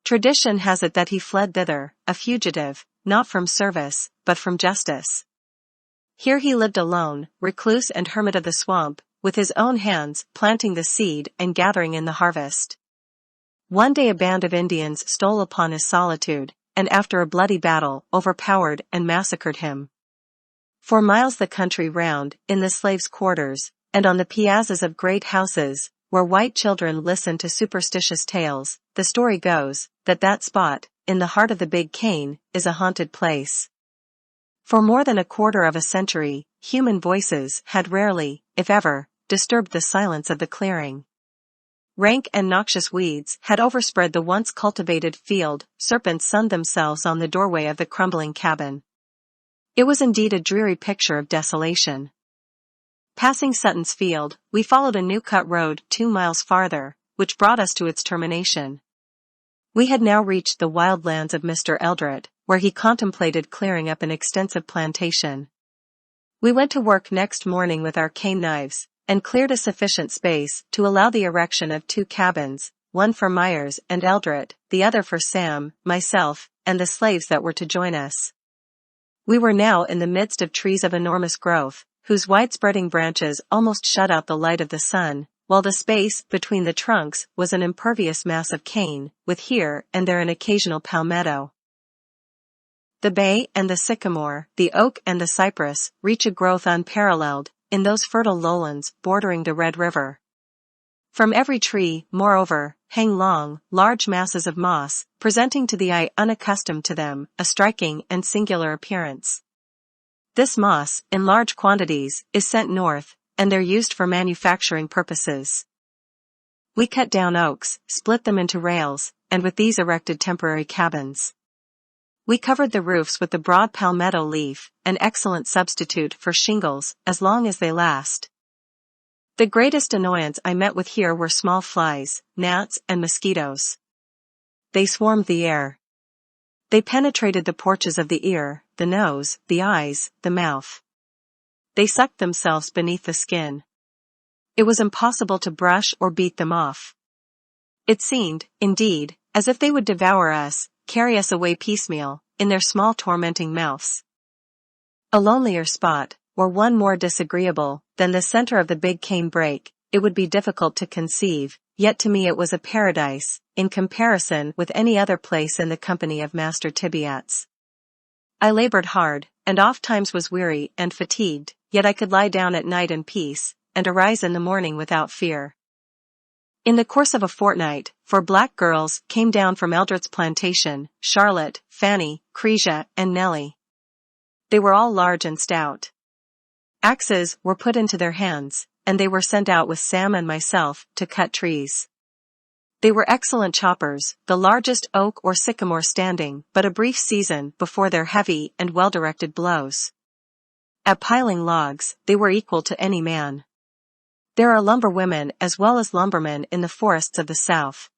S1: Tradition has it that he fled thither, a fugitive, not from service, but from justice. Here he lived alone, recluse and hermit of the swamp, with his own hands planting the seed and gathering in the harvest. One day a band of Indians stole upon his solitude, and after a bloody battle, overpowered and massacred him. For miles the country round, in the slaves' quarters, and on the piazzas of great houses, where white children listen to superstitious tales, the story goes, that spot, in the heart of the Big Cane, is a haunted place. For more than a quarter of a century, human voices had rarely, if ever, disturbed the silence of the clearing. Rank and noxious weeds had overspread the once cultivated field, serpents sunned themselves on the doorway of the crumbling cabin. It was indeed a dreary picture of desolation. Passing Sutton's Field, we followed a new-cut road 2 miles farther, which brought us to its termination. We had now reached the wild lands of Mr. Eldred, where he contemplated clearing up an extensive plantation. We went to work next morning with our cane knives, and cleared a sufficient space to allow the erection of 2 cabins, one for Myers and Eldred, the other for Sam, myself, and the slaves that were to join us. We were now in the midst of trees of enormous growth, whose wide-spreading branches almost shut out the light of the sun, while the space between the trunks was an impervious mass of cane, with here and there an occasional palmetto. The bay and the sycamore, the oak and the cypress, reach a growth unparalleled in those fertile lowlands bordering the Red River. From every tree, moreover, hang long, large masses of moss, presenting to the eye unaccustomed to them a striking and singular appearance. This moss, in large quantities, is sent north, and they're used for manufacturing purposes. We cut down oaks, split them into rails, and with these erected temporary cabins. We covered the roofs with the broad palmetto leaf, an excellent substitute for shingles, as long as they last. The greatest annoyance I met with here were small flies, gnats, and mosquitoes. They swarmed the air. They penetrated the porches of the ear, the nose, the eyes, the mouth. They sucked themselves beneath the skin. It was impossible to brush or beat them off. It seemed, indeed, as if they would devour us, carry us away piecemeal, in their small tormenting mouths. A lonelier spot, or one more disagreeable, than the center of the Big Cane Break, it would be difficult to conceive, yet to me it was a paradise, in comparison with any other place in the company of Master Tibiats. I labored hard, and oft times was weary and fatigued, yet I could lie down at night in peace, and arise in the morning without fear. In the course of a fortnight, 4 black girls came down from Eldred's plantation, Charlotte, Fanny, Cresia, and Nellie. They were all large and stout. Axes were put into their hands, and they were sent out with Sam and myself to cut trees. They were excellent choppers, the largest oak or sycamore standing but a brief season before their heavy and well-directed blows. At piling logs, they were equal to any man. There are lumberwomen as well as lumbermen in the forests of the South.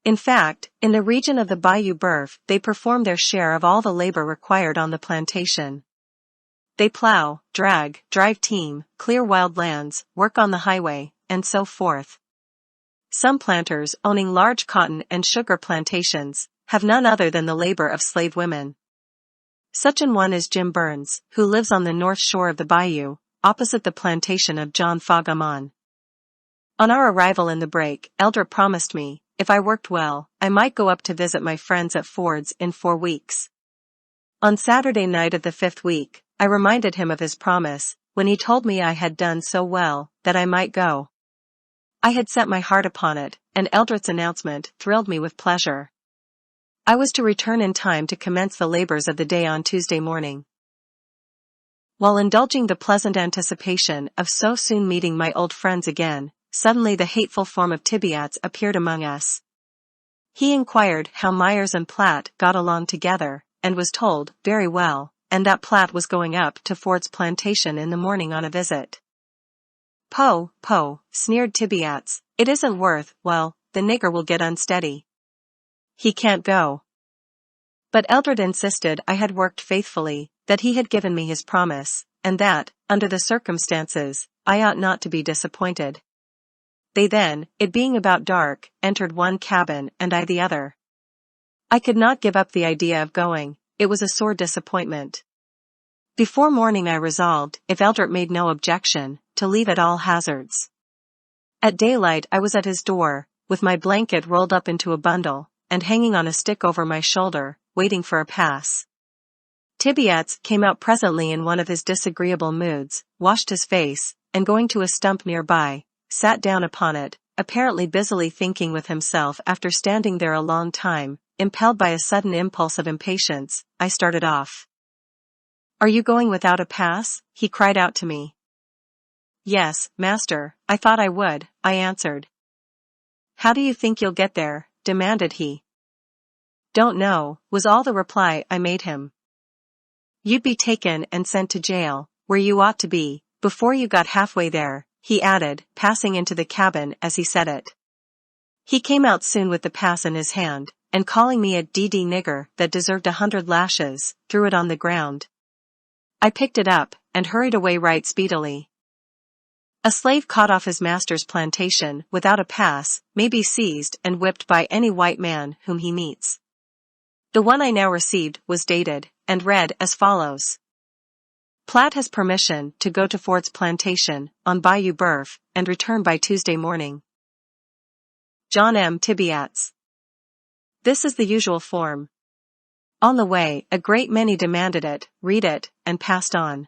S1: In fact, in the region of the Bayou Boeuf, they perform their share of all the labor required on the plantation. They plow, drag, drive team, clear wild lands, work on the highway, and so forth. Some planters owning large cotton and sugar plantations have none other than the labor of slave women. Such an one is Jim Burns, who lives on the north shore of the bayou, opposite the plantation of John Fogg Amon. On our arrival in the break, Eldred promised me, if I worked well, I might go up to visit my friends at Ford's in 4 weeks. On Saturday night of the 5th week, I reminded him of his promise, when he told me I had done so well, that I might go. I had set my heart upon it, and Eldred's announcement thrilled me with pleasure. I was to return in time to commence the labors of the day on Tuesday morning. While indulging the pleasant anticipation of so soon meeting my old friends again, suddenly the hateful form of Tibiats appeared among us. He inquired how Myers and Platt got along together, and was told, very well, and that Platt was going up to Ford's plantation in the morning on a visit. "Poh, poh," sneered Tibiats, "it isn't worth, well, the nigger will get unsteady. He can't go." But Eldred insisted I had worked faithfully, that he had given me his promise, and that, under the circumstances, I ought not to be disappointed. They then, it being about dark, entered one cabin and I the other. I could not give up the idea of going, it was a sore disappointment. Before morning I resolved, if Eldred made no objection, to leave at all hazards. At daylight I was at his door, with my blanket rolled up into a bundle, and hanging on a stick over my shoulder, waiting for a pass. Tibiats came out presently in one of his disagreeable moods, washed his face, and going to a stump nearby, sat down upon it, apparently busily thinking with himself. After standing there a long time, impelled by a sudden impulse of impatience, I started off. "Are you going without a pass?" he cried out to me. "Yes, master, I thought I would," I answered. "How do you think you'll get there?" demanded he. "Don't know," was all the reply I made him. "You'd be taken and sent to jail, where you ought to be, before you got halfway there," he added, passing into the cabin as he said it. He came out soon with the pass in his hand, and calling me a d.d. nigger that deserved 100 lashes, threw it on the ground. I picked it up, and hurried away right speedily. A slave caught off his master's plantation without a pass may be seized and whipped by any white man whom he meets. The one I now received was dated, and read as follows. Platt has permission to go to Ford's plantation, on Bayou Boeuf, and return by Tuesday morning. John M. Tibiats. This is the usual form. On the way, a great many demanded it, read it, and passed on.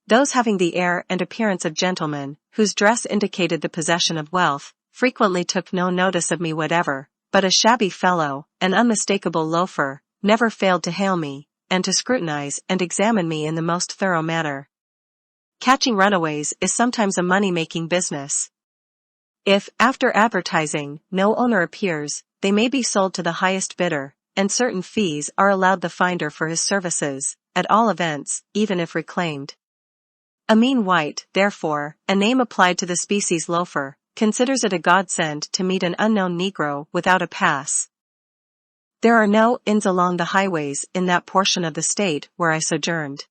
S1: Those having the air and appearance of gentlemen, whose dress indicated the possession of wealth, frequently took no notice of me whatever, but a shabby fellow, an unmistakable loafer, never failed to hail me, and to scrutinize and examine me in the most thorough manner. Catching runaways is sometimes a money-making business. If, after advertising, no owner appears, they may be sold to the highest bidder, and certain fees are allowed the finder for his services, at all events, even if reclaimed. A mean white, therefore, a name applied to the species loafer, considers it a godsend to meet an unknown Negro without a pass. There are no inns along the highways in that portion of the state where I sojourned.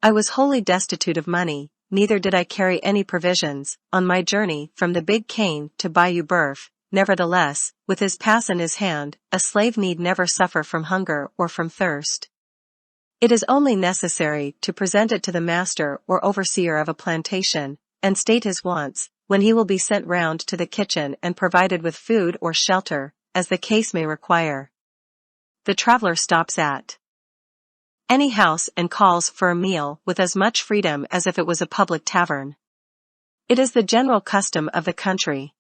S1: I was wholly destitute of money, neither did I carry any provisions, on my journey from the Big Cane to Bayou Boeuf. Nevertheless, with his pass in his hand, a slave need never suffer from hunger or from thirst. It is only necessary to present it to the master or overseer of a plantation, and state his wants, when he will be sent round to the kitchen and provided with food or shelter, as the case may require. The traveler stops at any house and calls for a meal with as much freedom as if it was a public tavern. It is the general custom of the country.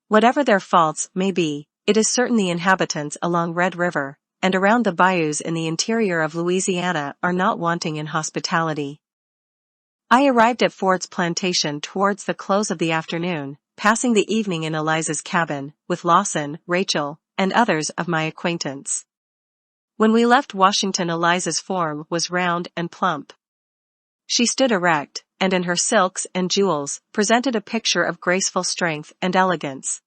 S1: Whatever their faults may be, it is certain the inhabitants along Red River, and around the bayous in the interior of Louisiana are not wanting in hospitality. I arrived at Ford's plantation towards the close of the afternoon, passing the evening in Eliza's cabin, with Lawson, Rachel, and others of my acquaintance. When we left Washington, Eliza's form was round and plump. She stood erect, and in her silks and jewels, presented a picture of graceful strength and elegance.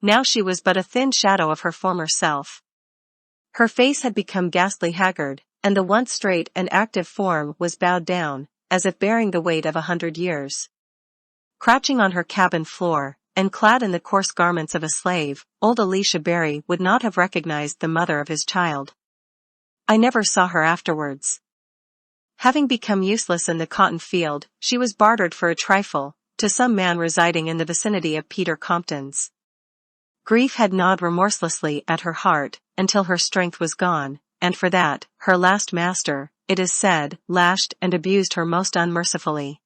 S1: Now she was but a thin shadow of her former self. Her face had become ghastly haggard, and the once straight and active form was bowed down, as if bearing the weight of 100 years. Crouching on her cabin floor, and clad in the coarse garments of a slave, old Elisha Berry would not have recognized the mother of his child. I never saw her afterwards. Having become useless in the cotton field, she was bartered for a trifle, to some man residing in the vicinity of Peter Compton's. Grief had gnawed remorselessly at her heart, until her strength was gone, and for that, her last master, it is said, lashed and abused her most unmercifully.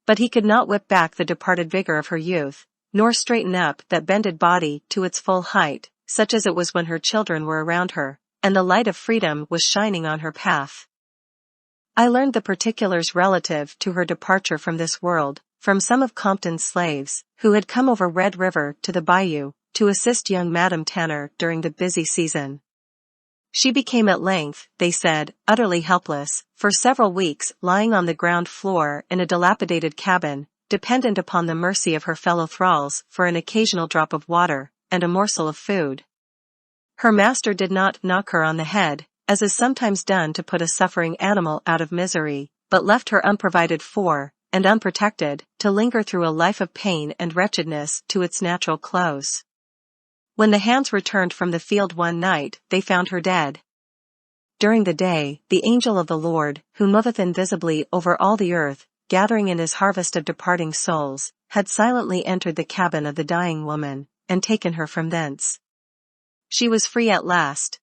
S1: But he could not whip back the departed vigor of her youth, nor straighten up that bended body to its full height, such as it was when her children were around her, and the light of freedom was shining on her path. I learned the particulars relative to her departure from this world, from some of Compton's slaves, who had come over Red River to the bayou, to assist young Madame Tanner during the busy season. She became at length, they said, utterly helpless, for several weeks lying on the ground floor in a dilapidated cabin, dependent upon the mercy of her fellow thralls for an occasional drop of water, and a morsel of food. Her master did not knock her on the head, as is sometimes done to put a suffering animal out of misery, but left her unprovided for, and unprotected, to linger through a life of pain and wretchedness to its natural close. When the hands returned from the field one night, they found her dead. During the day, the angel of the Lord, who moveth invisibly over all the earth, gathering in his harvest of departing souls, had silently entered the cabin of the dying woman, and taken her from thence. She was free at last.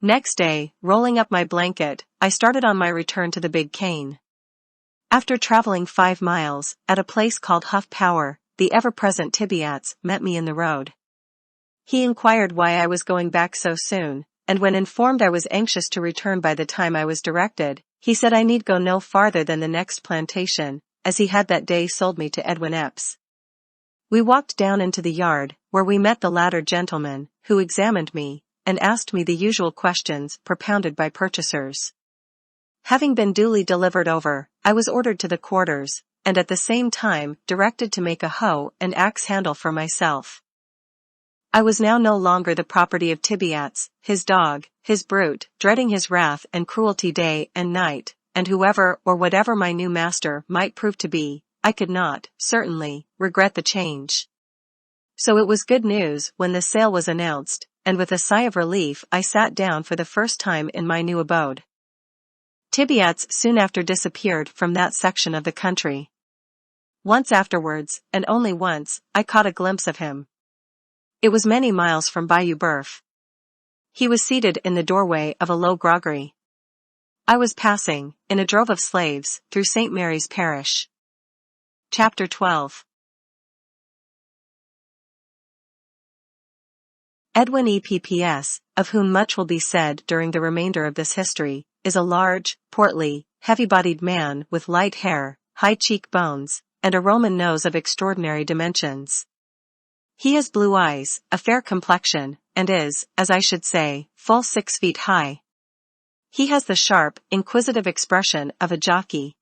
S1: Next day, rolling up my blanket, I started on my return to the Big Cane. After traveling 5 miles, at a place called Huff Power, the ever-present Tibiats met me in the road. He inquired why I was going back so soon, and when informed I was anxious to return by the time I was directed, he said I need go no farther than the next plantation, as he had that day sold me to Edwin Epps. We walked down into the yard, where we met the latter gentleman, who examined me, and asked me the usual questions propounded by purchasers. Having been duly delivered over, I was ordered to the quarters, and at the same time directed to make a hoe and axe handle for myself. I was now no longer the property of Tibiats, his dog, his brute, dreading his wrath and cruelty day and night, and whoever or whatever my new master might prove to be, I could not, certainly, regret the change. So it was good news when the sale was announced, and with a sigh of relief I sat down for the first time in my new abode. Tibiats soon after disappeared from that section of the country. Once afterwards, and only once, I caught a glimpse of him. It was many miles from Bayou Boeuf. He was seated in the doorway of a low groggery. I was passing, in a drove of slaves, through St. Mary's Parish. Chapter 12. Edwin Epps, of whom much will be said during the remainder of this history, is a large, portly, heavy-bodied man with light hair, high cheek-bones, and a Roman nose of extraordinary dimensions. He has blue eyes, a fair complexion, and is, as I should say, full 6 feet high. He has the sharp, inquisitive expression of a jockey.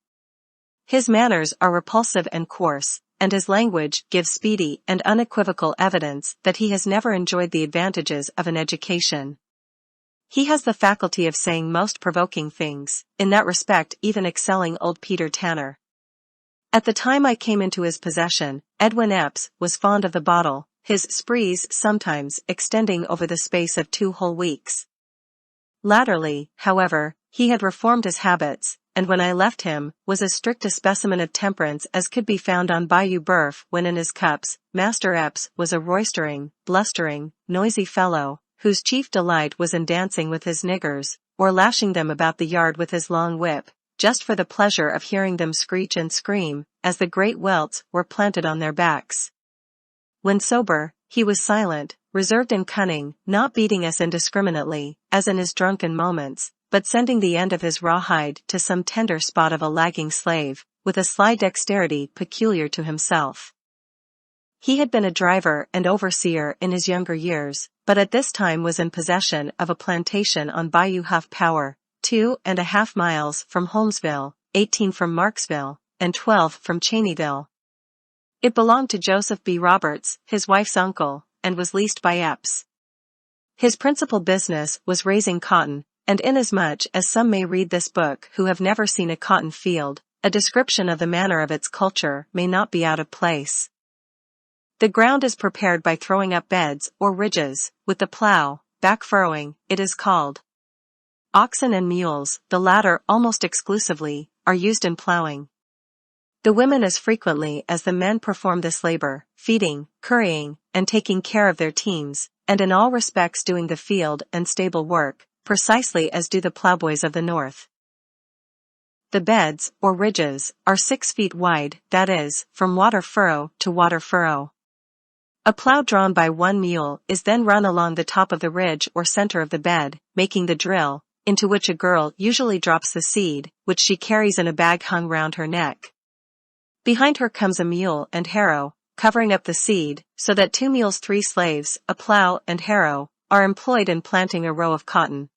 S1: His manners are repulsive and coarse, and his language gives speedy and unequivocal evidence that he has never enjoyed the advantages of an education. He has the faculty of saying most provoking things, in that respect even excelling old Peter Tanner. At the time I came into his possession, Edwin Epps was fond of the bottle, his sprees sometimes extending over the space of 2 whole weeks. Latterly, however, he had reformed his habits, and when I left him, was as strict a specimen of temperance as could be found on Bayou Boeuf when in his cups. Master Epps was a roistering, blustering, noisy fellow, whose chief delight was in dancing with his niggers, or lashing them about the yard with his long whip, just for the pleasure of hearing them screech and scream, as the great welts were planted on their backs. When sober, he was silent, reserved and cunning, not beating us indiscriminately, as in his drunken moments, but sending the end of his rawhide to some tender spot of a lagging slave, with a sly dexterity peculiar to himself. He had been a driver and overseer in his younger years, but at this time was in possession of a plantation on Bayou Huff Power, 2.5 miles from Holmesville, 18 from Marksville, and 12 from Cheneyville. It belonged to Joseph B. Roberts, his wife's uncle, and was leased by Epps. His principal business was raising cotton, and inasmuch as some may read this book who have never seen a cotton field, a description of the manner of its culture may not be out of place. The ground is prepared by throwing up beds or ridges, with the plow, back furrowing, it is called. Oxen and mules, the latter almost exclusively, are used in plowing. The women as frequently as the men perform this labor, feeding, currying, and taking care of their teams, and in all respects doing the field and stable work, precisely as do the plowboys of the north. The beds, or ridges, are 6 feet wide, that is, from water furrow to water furrow. A plow drawn by one mule is then run along the top of the ridge or center of the bed, making the drill, into which a girl usually drops the seed, which she carries in a bag hung round her neck. Behind her comes a mule and harrow, covering up the seed, so that 2 mules 3 slaves, a plow and harrow, are employed in planting a row of cotton.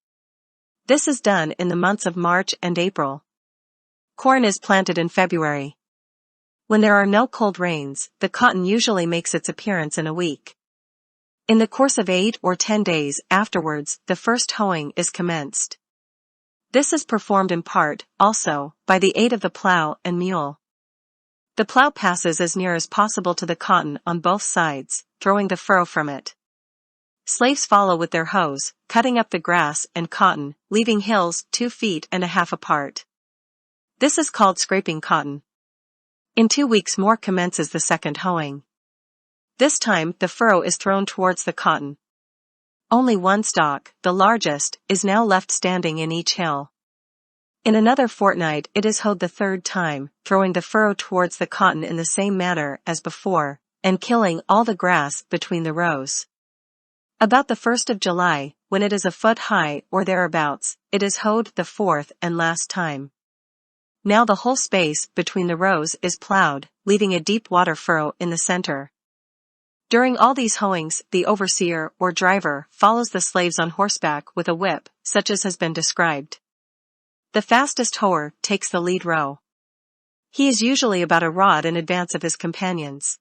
S1: This is done in the months of March and April. Corn is planted in February. When there are no cold rains, the cotton usually makes its appearance in a week. In the course of 8 or 10 days afterwards, the first hoeing is commenced. This is performed in part, also, by the aid of the plow and mule. The plow passes as near as possible to the cotton on both sides, throwing the furrow from it. Slaves follow with their hoes, cutting up the grass and cotton, leaving hills 2.5 feet apart. This is called scraping cotton. In 2 weeks more commences the second hoeing. This time the furrow is thrown towards the cotton. Only one stalk, the largest, is now left standing in each hill. In another fortnight it is hoed the third time, throwing the furrow towards the cotton in the same manner as before, and killing all the grass between the rows. About the 1st of July, when it is a foot high or thereabouts, it is hoed the fourth and last time. Now the whole space between the rows is plowed, leaving a deep water furrow in the center. During all these hoeings, the overseer or driver follows the slaves on horseback with a whip, such as has been described. The fastest hoer takes the lead row. He is usually about a rod in advance of his companions.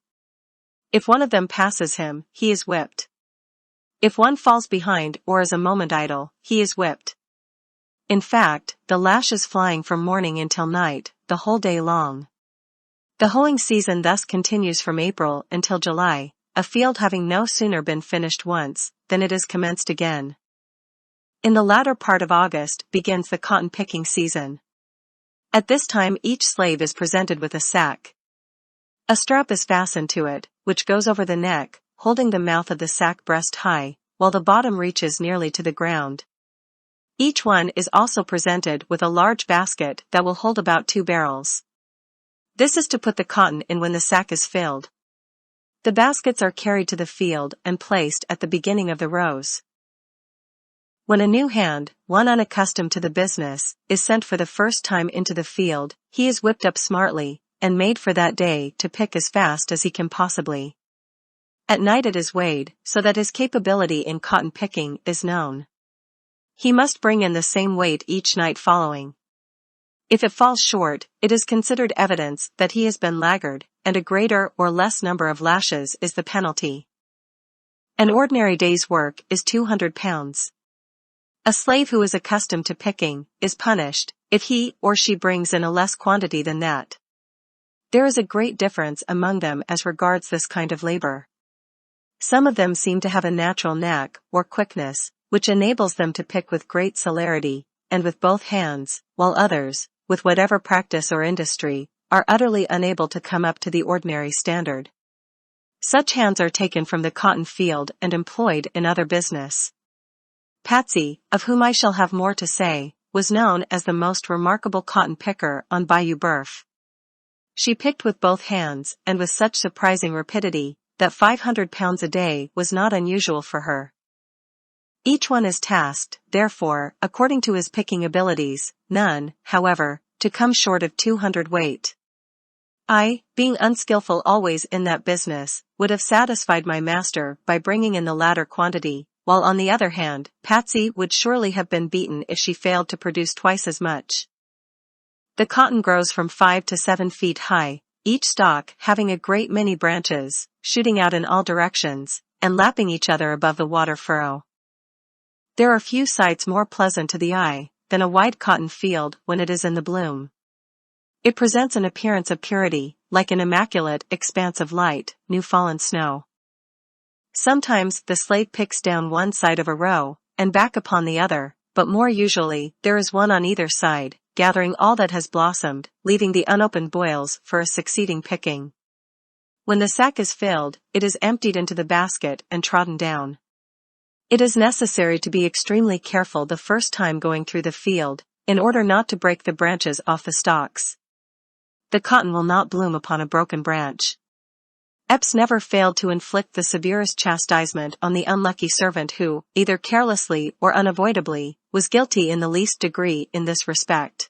S1: If one of them passes him, he is whipped. If one falls behind or is a moment idle, he is whipped. In fact, the lash is flying from morning until night, the whole day long. The hoeing season thus continues from April until July, a field having no sooner been finished once, than it is commenced again. In the latter part of August begins the cotton picking season. At this time each slave is presented with a sack. A strap is fastened to it, which goes over the neck, holding the mouth of the sack breast high, while the bottom reaches nearly to the ground. Each one is also presented with a large basket that will hold about 2 barrels. This is to put the cotton in when the sack is filled. The baskets are carried to the field and placed at the beginning of the rows. When a new hand, one unaccustomed to the business, is sent for the first time into the field, he is whipped up smartly, and made for that day to pick as fast as he can possibly. At night it is weighed, so that his capability in cotton picking is known. He must bring in the same weight each night following. If it falls short, it is considered evidence that he has been laggard, and a greater or less number of lashes is the penalty. An ordinary day's work is 200 pounds. A slave who is accustomed to picking is punished if he or she brings in a less quantity than that. There is a great difference among them as regards this kind of labor. Some of them seem to have a natural knack or quickness, which enables them to pick with great celerity, and with both hands, while others, with whatever practice or industry, are utterly unable to come up to the ordinary standard. Such hands are taken from the cotton field and employed in other business. Patsy, of whom I shall have more to say, was known as the most remarkable cotton picker on Bayou Boeuf. She picked with both hands and with such surprising rapidity, that 500 pounds a day was not unusual for her. Each one is tasked, therefore, according to his picking abilities, none, however, to come short of 200 weight. I, being unskillful always in that business, would have satisfied my master by bringing in the latter quantity, while on the other hand, Patsy would surely have been beaten if she failed to produce twice as much. The cotton grows from 5 to 7 feet high, each stalk having a great many branches, shooting out in all directions, and lapping each other above the water furrow. There are few sights more pleasant to the eye than a wide cotton field when it is in the bloom. It presents an appearance of purity, like an immaculate expanse of light, new-fallen snow. Sometimes the slave picks down one side of a row, and back upon the other, but more usually, there is one on either side, gathering all that has blossomed, leaving the unopened boils for a succeeding picking. When the sack is filled, it is emptied into the basket and trodden down. It is necessary to be extremely careful the first time going through the field, in order not to break the branches off the stalks. The cotton will not bloom upon a broken branch. Epps never failed to inflict the severest chastisement on the unlucky servant who, either carelessly or unavoidably, was guilty in the least degree in this respect.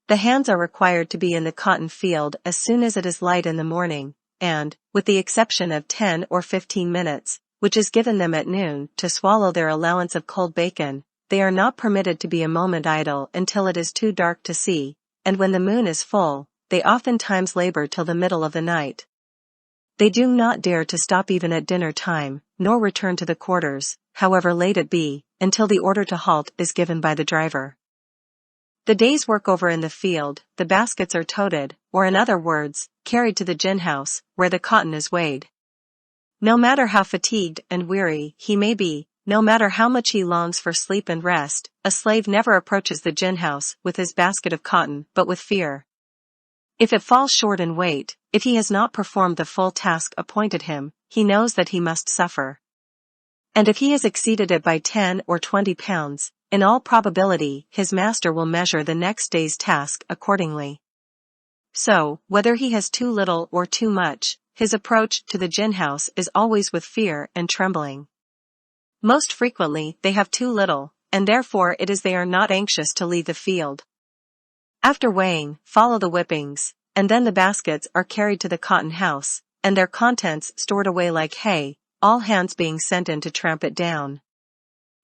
S1: The hands are required to be in the cotton field as soon as it is light in the morning, and, with the exception of 10 or 15 minutes, which is given them at noon to swallow their allowance of cold bacon, they are not permitted to be a moment idle until it is too dark to see, and when the moon is full, they oftentimes labor till the middle of the night. They do not dare to stop even at dinner time, nor return to the quarters, however late it be, until the order to halt is given by the driver. The day's work over in the field, the baskets are toted, or in other words, carried to the gin house, where the cotton is weighed. No matter how fatigued and weary he may be, no matter how much he longs for sleep and rest, a slave never approaches the gin house with his basket of cotton but with fear. If it falls short in weight, if he has not performed the full task appointed him, he knows that he must suffer. And if he has exceeded it by 10 or 20 pounds, in all probability his master will measure the next day's task accordingly. So, whether he has too little or too much, his approach to the gin house is always with fear and trembling. Most frequently they have too little, and therefore it is they are not anxious to leave the field. After weighing, follow the whippings, and then the baskets are carried to the cotton house, and their contents stored away like hay, all hands being sent in to tramp it down.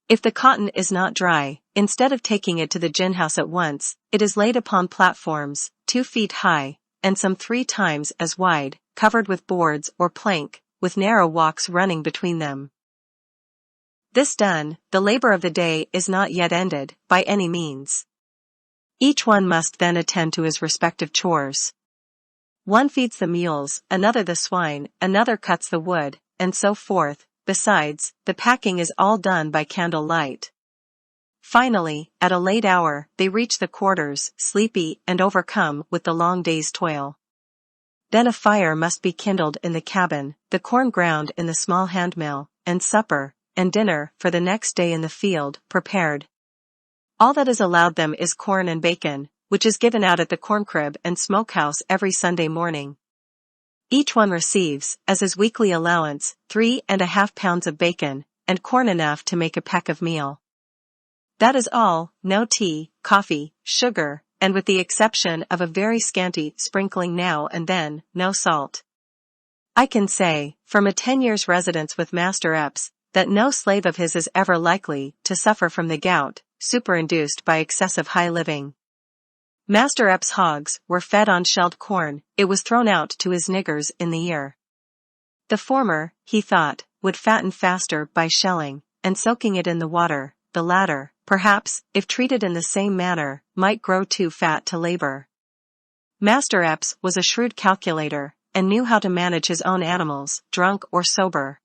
S1: If the cotton is not dry, instead of taking it to the gin house at once, it is laid upon platforms, 2 feet high, and some 3 times as wide, covered with boards or plank, with narrow walks running between them. This done, the labor of the day is not yet ended, by any means. Each one must then attend to his respective chores. One feeds the mules, another the swine, another cuts the wood, and so forth. Besides, the packing is all done by candle light. Finally, at a late hour, they reach the quarters, sleepy and overcome with the long day's toil. Then a fire must be kindled in the cabin, the corn ground in the small handmill, and supper, and dinner for the next day in the field, prepared. All that is allowed them is corn and bacon, which is given out at the corncrib and smokehouse every Sunday morning. Each one receives, as his weekly allowance, 3½ pounds of bacon, and corn enough to make a peck of meal. That is all, no tea, coffee, sugar, and with the exception of a very scanty sprinkling now and then, no salt. I can say, from a 10 years' residence with Master Epps, that no slave of his is ever likely to suffer from the gout, superinduced by excessive high living. Master Epps' hogs were fed on shelled corn, it was thrown out to his niggers in the ear. The former, he thought, would fatten faster by shelling, and soaking it in the water, the latter, perhaps, if treated in the same manner, might grow too fat to labor. Master Epps was a shrewd calculator, and knew how to manage his own animals, drunk or sober.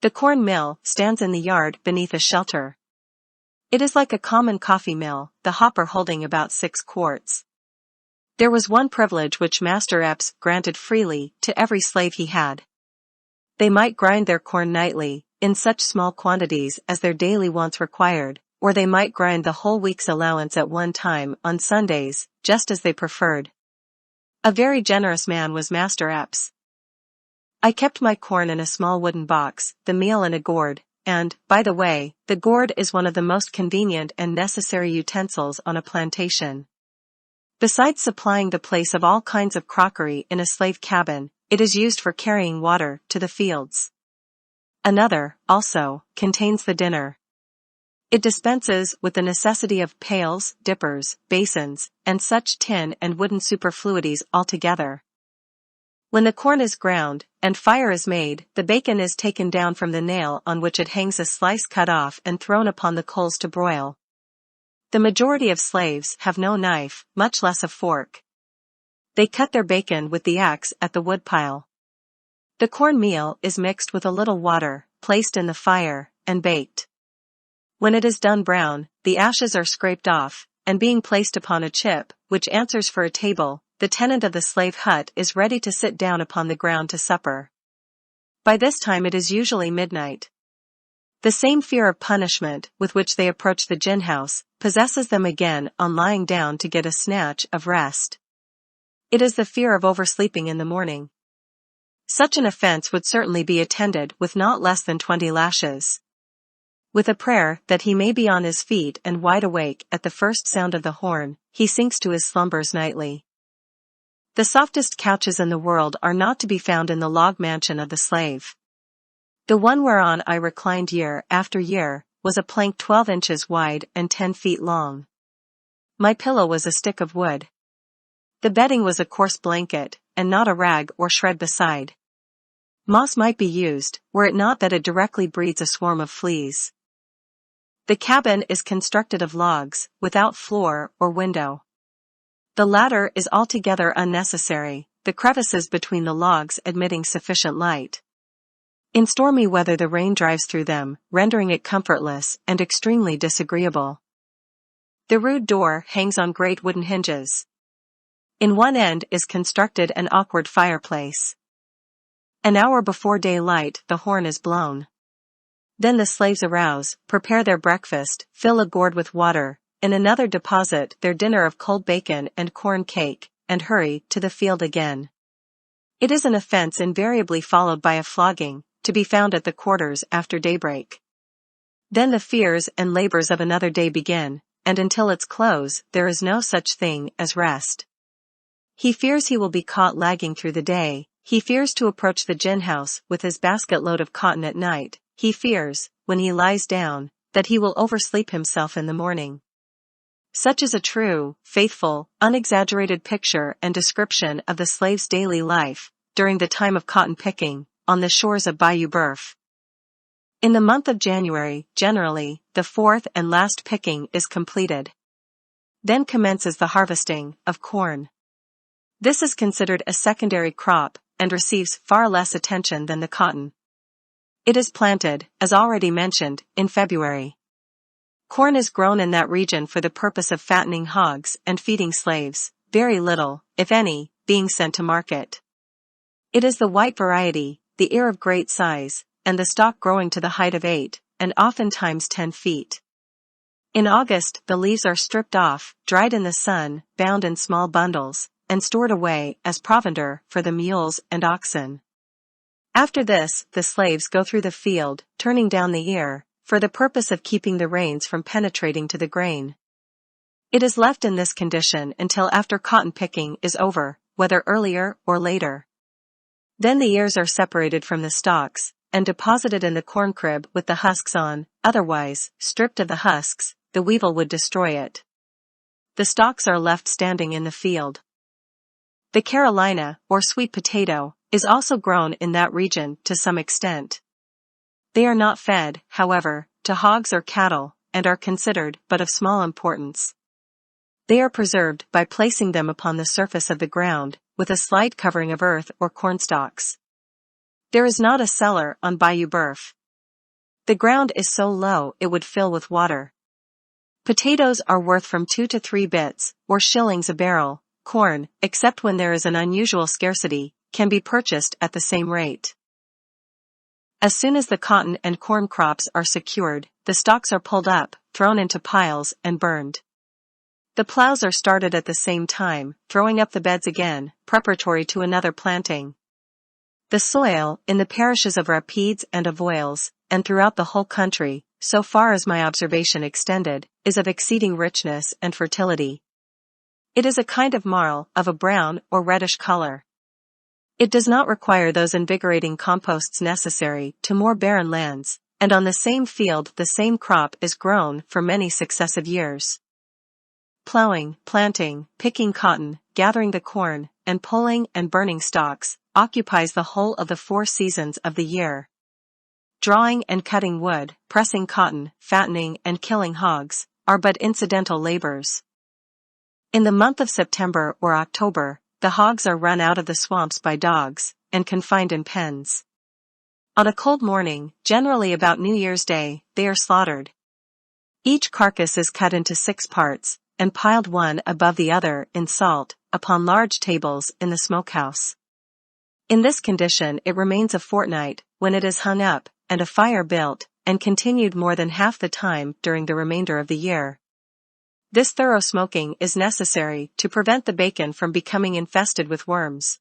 S1: The corn mill stands in the yard beneath a shelter. It is like a common coffee mill, the hopper holding about 6 quarts. There was one privilege which Master Epps granted freely to every slave he had. They might grind their corn nightly, in such small quantities as their daily wants required, or they might grind the whole week's allowance at one time on Sundays, just as they preferred. A very generous man was Master Epps. I kept my corn in a small wooden box, the meal in a gourd, and, by the way, the gourd is one of the most convenient and necessary utensils on a plantation. Besides supplying the place of all kinds of crockery in a slave cabin, it is used for carrying water to the fields. Another, also, contains the dinner. It dispenses with the necessity of pails, dippers, basins, and such tin and wooden superfluities altogether. When the corn is ground, and fire is made, the bacon is taken down from the nail on which it hangs, a slice cut off and thrown upon the coals to broil. The majority of slaves have no knife, much less a fork. They cut their bacon with the axe at the woodpile. The corn meal is mixed with a little water, placed in the fire, and baked. When it is done brown, the ashes are scraped off, and being placed upon a chip, which answers for a table, the tenant of the slave hut is ready to sit down upon the ground to supper. By this time it is usually midnight. The same fear of punishment with which they approach the gin house possesses them again on lying down to get a snatch of rest. It is the fear of oversleeping in the morning. Such an offense would certainly be attended with not less than 20 lashes. With a prayer that he may be on his feet and wide awake at the first sound of the horn, he sinks to his slumbers nightly. The softest couches in the world are not to be found in the log mansion of the slave. The one whereon I reclined year after year was a plank 12 inches wide and 10 feet long. My pillow was a stick of wood. The bedding was a coarse blanket, and not a rag or shred beside. Moss might be used, were it not that it directly breeds a swarm of fleas. The cabin is constructed of logs, without floor or window. The latter is altogether unnecessary, the crevices between the logs admitting sufficient light. In stormy weather the rain drives through them, rendering it comfortless and extremely disagreeable. The rude door hangs on great wooden hinges. In one end is constructed an awkward fireplace. An hour before daylight the horn is blown. Then the slaves arouse, prepare their breakfast, fill a gourd with water, in another deposit their dinner of cold bacon and corn cake, and hurry to the field again. It is an offense invariably followed by a flogging, to be found at the quarters after daybreak. Then the fears and labors of another day begin, and until its close there is no such thing as rest. He fears he will be caught lagging through the day, he fears to approach the gin house with his basket load of cotton at night, he fears, when he lies down, that he will oversleep himself in the morning. Such is a true, faithful, unexaggerated picture and description of the slave's daily life, during the time of cotton picking, on the shores of Bayou Boeuf. In the month of January, generally, the fourth and last picking is completed. Then commences the harvesting of corn. This is considered a secondary crop, and receives far less attention than the cotton. It is planted, as already mentioned, in February. Corn is grown in that region for the purpose of fattening hogs and feeding slaves, very little, if any, being sent to market. It is the white variety, the ear of great size, and the stalk growing to the height of 8, and oftentimes 10 feet. In August the leaves are stripped off, dried in the sun, bound in small bundles, and stored away as provender for the mules and oxen. After this, the slaves go through the field, turning down the ear, for the purpose of keeping the rains from penetrating to the grain. It is left in this condition until after cotton picking is over, whether earlier or later. Then the ears are separated from the stalks, and deposited in the corn crib with the husks on, otherwise, stripped of the husks, the weevil would destroy it. The stalks are left standing in the field. The Carolina, or sweet potato, is also grown in that region to some extent. They are not fed, however, to hogs or cattle, and are considered but of small importance. They are preserved by placing them upon the surface of the ground, with a slight covering of earth or cornstalks. There is not a cellar on Bayou Boeuf. The ground is so low it would fill with water. Potatoes are worth from 2 to 3 bits, or shillings a barrel. Corn, except when there is an unusual scarcity, can be purchased at the same rate. As soon as the cotton and corn crops are secured, the stalks are pulled up, thrown into piles, and burned. The plows are started at the same time, throwing up the beds again, preparatory to another planting. The soil, in the parishes of Rapides and Avoyelles, and throughout the whole country, so far as my observation extended, is of exceeding richness and fertility. It is a kind of marl, of a brown or reddish color. It does not require those invigorating composts necessary to more barren lands, and on the same field the same crop is grown for many successive years. Plowing, planting, picking cotton, gathering the corn, and pulling and burning stalks, occupies the whole of the 4 seasons of the year. Drawing and cutting wood, pressing cotton, fattening and killing hogs, are but incidental labors. In the month of September or October, the hogs are run out of the swamps by dogs, and confined in pens. On a cold morning, generally about New Year's Day, they are slaughtered. Each carcass is cut into 6 parts, and piled one above the other in salt, upon large tables in the smokehouse. In this condition it remains a fortnight, when it is hung up, and a fire built, and continued more than half the time during the remainder of the year. This thorough smoking is necessary to prevent the bacon from becoming infested with worms.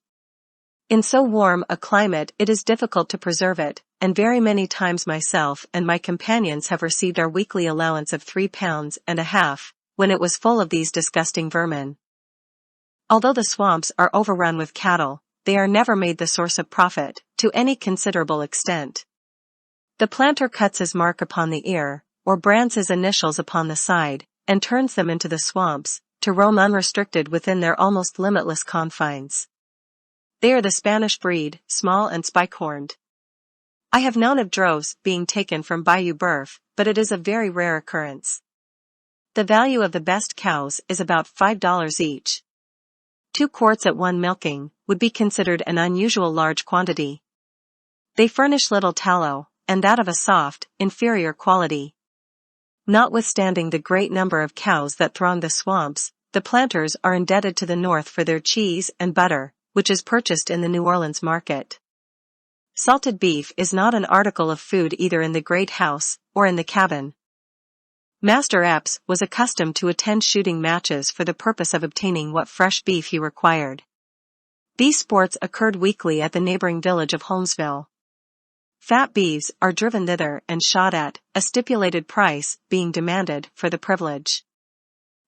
S1: In so warm a climate it is difficult to preserve it, and very many times myself and my companions have received our weekly allowance of 3.5 pounds, when it was full of these disgusting vermin. Although the swamps are overrun with cattle, they are never made the source of profit, to any considerable extent. The planter cuts his mark upon the ear, or brands his initials upon the side, and turns them into the swamps, to roam unrestricted within their almost limitless confines. They are the Spanish breed, small and spike-horned. I have known of droves being taken from Bayou Boeuf, but it is a very rare occurrence. The value of the best cows is about $5 each. 2 quarts at one milking would be considered an unusual large quantity. They furnish little tallow, and that of a soft, inferior quality. Notwithstanding the great number of cows that throng the swamps, the planters are indebted to the North for their cheese and butter, which is purchased in the New Orleans market. Salted beef is not an article of food either in the great house or in the cabin. Master Epps was accustomed to attend shooting matches for the purpose of obtaining what fresh beef he required. These sports occurred weekly at the neighboring village of Holmesville. Fat beeves are driven thither and shot at, a stipulated price being demanded for the privilege.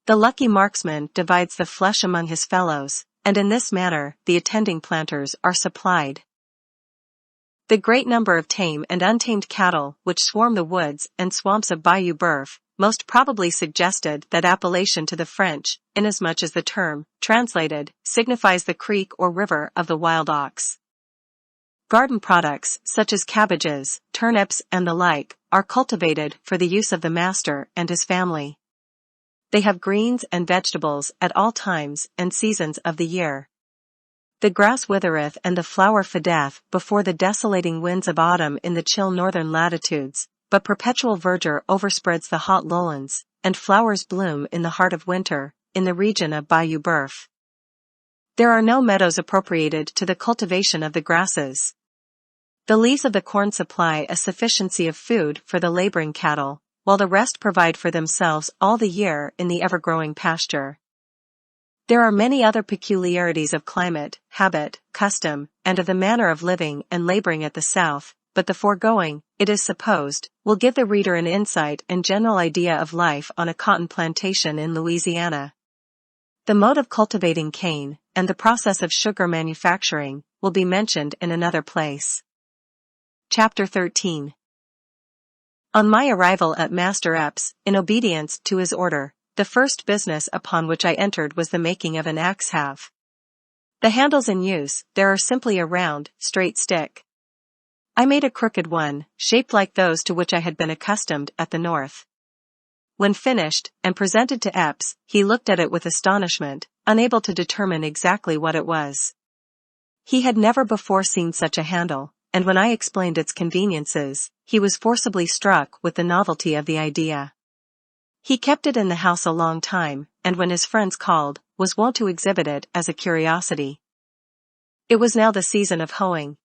S1: The lucky marksman divides the flesh among his fellows, and in this manner the attending planters are supplied. The great number of tame and untamed cattle which swarm the woods and swamps of Bayou Boeuf most probably suggested that appellation to the French, inasmuch as the term, translated, signifies the creek or river of the wild ox. Garden products, such as cabbages, turnips and the like, are cultivated for the use of the master and his family. They have greens and vegetables at all times and seasons of the year. The grass withereth and the flower fadeth before the desolating winds of autumn in the chill northern latitudes, but perpetual verdure overspreads the hot lowlands, and flowers bloom in the heart of winter, in the region of Bayou Boeuf. There are no meadows appropriated to the cultivation of the grasses. The leaves of the corn supply a sufficiency of food for the laboring cattle, while the rest provide for themselves all the year in the ever-growing pasture. There are many other peculiarities of climate, habit, custom, and of the manner of living and laboring at the South, but the foregoing, it is supposed, will give the reader an insight and general idea of life on a cotton plantation in Louisiana. The mode of cultivating cane, and the process of sugar manufacturing, will be mentioned in another place. Chapter 13. On my arrival at Master Epps, in obedience to his order, the first business upon which I entered was the making of an axe halve. The handles in use there are simply a round, straight stick. I made a crooked one, shaped like those to which I had been accustomed at the North. When finished, and presented to Epps, he looked at it with astonishment, unable to determine exactly what it was. He had never before seen such a handle, and when I explained its conveniences, he was forcibly struck with the novelty of the idea. He kept it in the house a long time, and when his friends called, was wont to exhibit it as a curiosity. It was now the season of hoeing.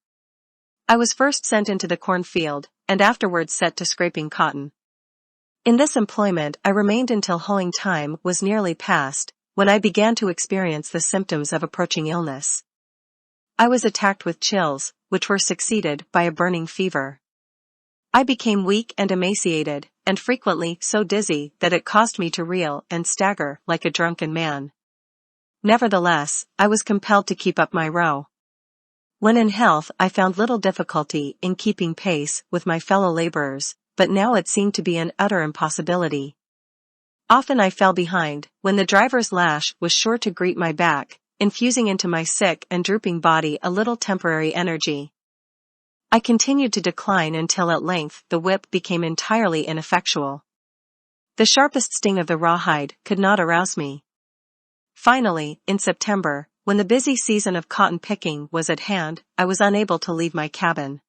S1: I was first sent into the cornfield, and afterwards set to scraping cotton. In this employment I remained until hoeing time was nearly past, when I began to experience the symptoms of approaching illness. I was attacked with chills, which were succeeded by a burning fever. I became weak and emaciated, and frequently so dizzy that it caused me to reel and stagger like a drunken man. Nevertheless, I was compelled to keep up my row. When in health I found little difficulty in keeping pace with my fellow laborers, but now it seemed to be an utter impossibility. Often I fell behind, when the driver's lash was sure to greet my back, infusing into my sick and drooping body a little temporary energy. I continued to decline until at length the whip became entirely ineffectual. The sharpest sting of the rawhide could not arouse me. Finally, in September, when the busy season of cotton picking was at hand, I was unable to leave my cabin.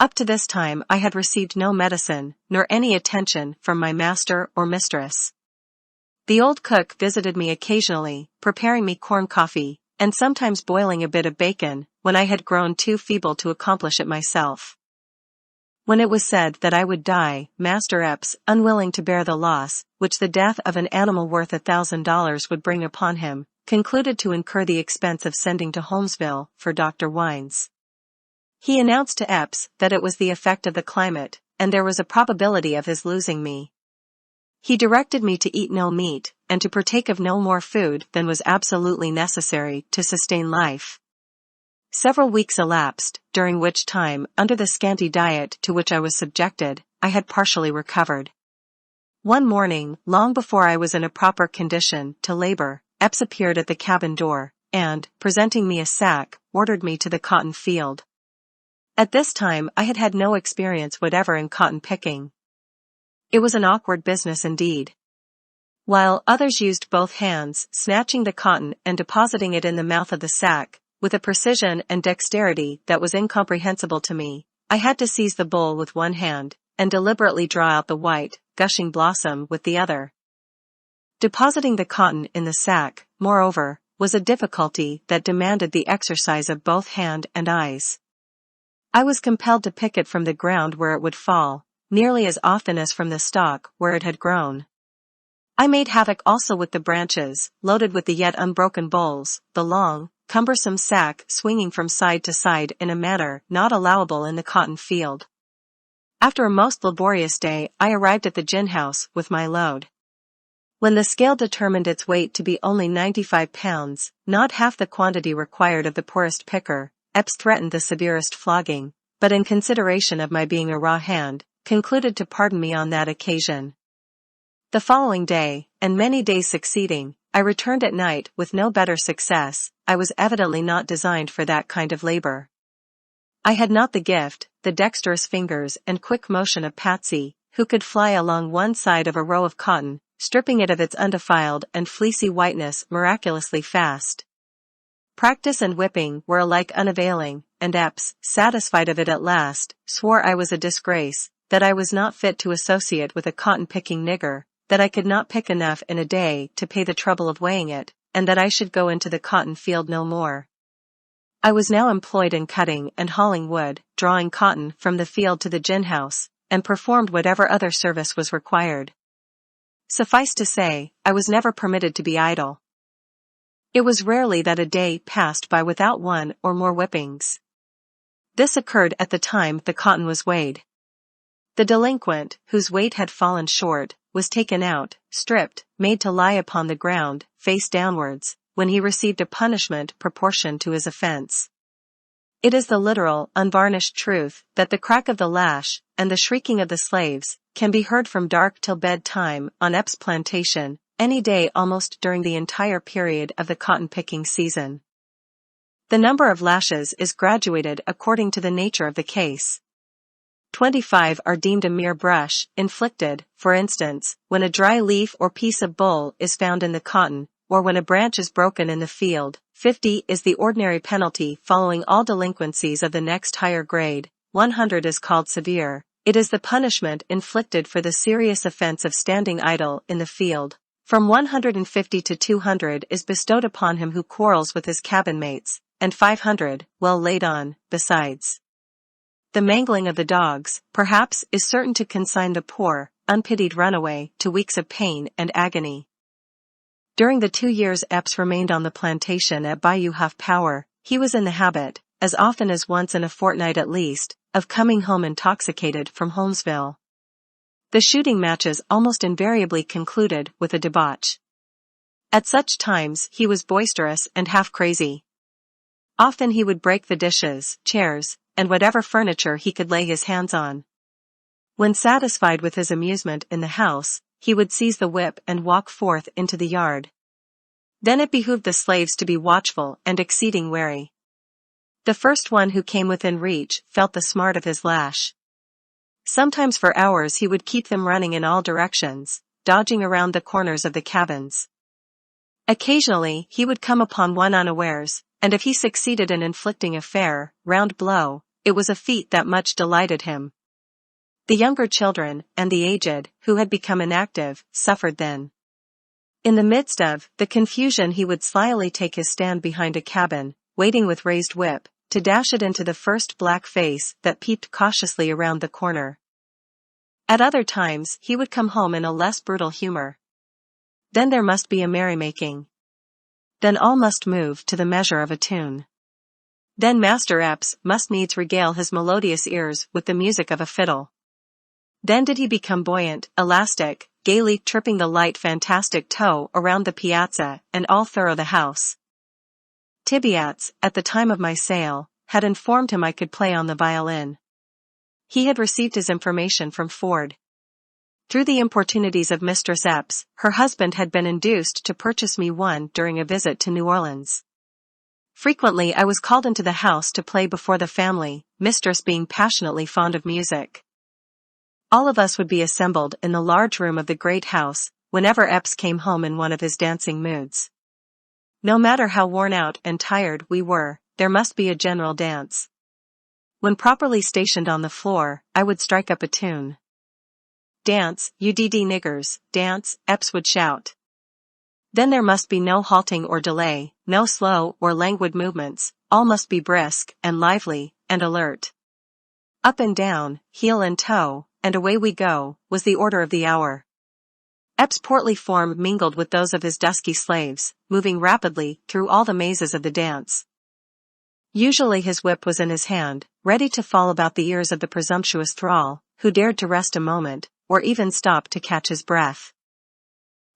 S1: Up to this time I had received no medicine, nor any attention from my master or mistress. The old cook visited me occasionally, preparing me corn coffee, and sometimes boiling a bit of bacon, when I had grown too feeble to accomplish it myself. When it was said that I would die, Master Epps, unwilling to bear the loss, which the death of an animal worth $1,000 would bring upon him, concluded to incur the expense of sending to Holmesville for Dr. Wines. He announced to Epps that it was the effect of the climate, and there was a probability of his losing me. He directed me to eat no meat, and to partake of no more food than was absolutely necessary to sustain life. Several weeks elapsed, during which time, under the scanty diet to which I was subjected, I had partially recovered. One morning, long before I was in a proper condition to labor, Epps appeared at the cabin door, and, presenting me a sack, ordered me to the cotton field. At this time I had had no experience whatever in cotton picking. It was an awkward business indeed. While others used both hands, snatching the cotton and depositing it in the mouth of the sack, with a precision and dexterity that was incomprehensible to me, I had to seize the bowl with one hand, and deliberately draw out the white, gushing blossom with the other. Depositing the cotton in the sack, moreover, was a difficulty that demanded the exercise of both hand and eyes. I was compelled to pick it from the ground where it would fall, nearly as often as from the stalk where it had grown. I made havoc also with the branches, loaded with the yet unbroken bowls, the long, cumbersome sack swinging from side to side in a manner not allowable in the cotton field. After a most laborious day I arrived at the gin house with my load. When the scale determined its weight to be only 95 pounds, not half the quantity required of the poorest picker, Epps threatened the severest flogging, but in consideration of my being a raw hand, concluded to pardon me on that occasion. The following day, and many days succeeding, I returned at night with no better success. I was evidently not designed for that kind of labor. I had not the gift, the dexterous fingers and quick motion of Patsy, who could fly along one side of a row of cotton, stripping it of its undefiled and fleecy whiteness miraculously fast. Practice and whipping were alike unavailing, and Epps, satisfied of it at last, swore I was a disgrace, that I was not fit to associate with a cotton-picking nigger, that I could not pick enough in a day to pay the trouble of weighing it, and that I should go into the cotton field no more. I was now employed in cutting and hauling wood, drawing cotton from the field to the gin house, and performed whatever other service was required. Suffice to say, I was never permitted to be idle. It was rarely that a day passed by without one or more whippings. This occurred at the time the cotton was weighed. The delinquent, whose weight had fallen short, was taken out, stripped, made to lie upon the ground, face downwards, when he received a punishment proportioned to his offense. It is the literal, unvarnished truth that the crack of the lash, and the shrieking of the slaves, can be heard from dark till bedtime on Epps' plantation, any day almost during the entire period of the cotton-picking season. The number of lashes is graduated according to the nature of the case. 25 are deemed a mere brush, inflicted, for instance, when a dry leaf or piece of bull is found in the cotton, or when a branch is broken in the field. 50 is the ordinary penalty following all delinquencies of the next higher grade. 100 is called severe. It is the punishment inflicted for the serious offense of standing idle in the field. From 150 to 200 is bestowed upon him who quarrels with his cabin mates, and 500, well laid on, besides. The mangling of the dogs, perhaps, is certain to consign the poor, unpitied runaway to weeks of pain and agony. During the 2 years Epps remained on the plantation at Bayou Half Power, he was in the habit, as often as once in a fortnight at least, of coming home intoxicated from Holmesville. The shooting matches almost invariably concluded with a debauch. At such times he was boisterous and half crazy. Often he would break the dishes, chairs, and whatever furniture he could lay his hands on. When satisfied with his amusement in the house, he would seize the whip and walk forth into the yard. Then it behooved the slaves to be watchful and exceeding wary. The first one who came within reach felt the smart of his lash. Sometimes for hours he would keep them running in all directions, dodging around the corners of the cabins. Occasionally he would come upon one unawares, and if he succeeded in inflicting a fair, round blow, it was a feat that much delighted him. The younger children, and the aged, who had become inactive, suffered then. In the midst of the confusion he would slyly take his stand behind a cabin, waiting with raised whip, to dash it into the first black face that peeped cautiously around the corner. At other times he would come home in a less brutal humor. Then there must be a merrymaking. Then all must move to the measure of a tune. Then Master Epps must needs regale his melodious ears with the music of a fiddle. Then did he become buoyant, elastic, gaily tripping the light fantastic toe around the piazza and all through the house. Tibiats, at the time of my sale, had informed him I could play on the violin. He had received his information from Ford. Through the importunities of Mistress Epps, her husband had been induced to purchase me one during a visit to New Orleans. Frequently I was called into the house to play before the family, Mistress being passionately fond of music. All of us would be assembled in the large room of the great house, whenever Epps came home in one of his dancing moods. No matter how worn out and tired we were, there must be a general dance. When properly stationed on the floor, I would strike up a tune. "Dance, you d.d. niggers, dance," Epps would shout. Then there must be no halting or delay, no slow or languid movements, all must be brisk, and lively, and alert. Up and down, heel and toe, and away we go, was the order of the hour. Epps' portly form mingled with those of his dusky slaves, moving rapidly through all the mazes of the dance. Usually his whip was in his hand, ready to fall about the ears of the presumptuous thrall, who dared to rest a moment, or even stop to catch his breath.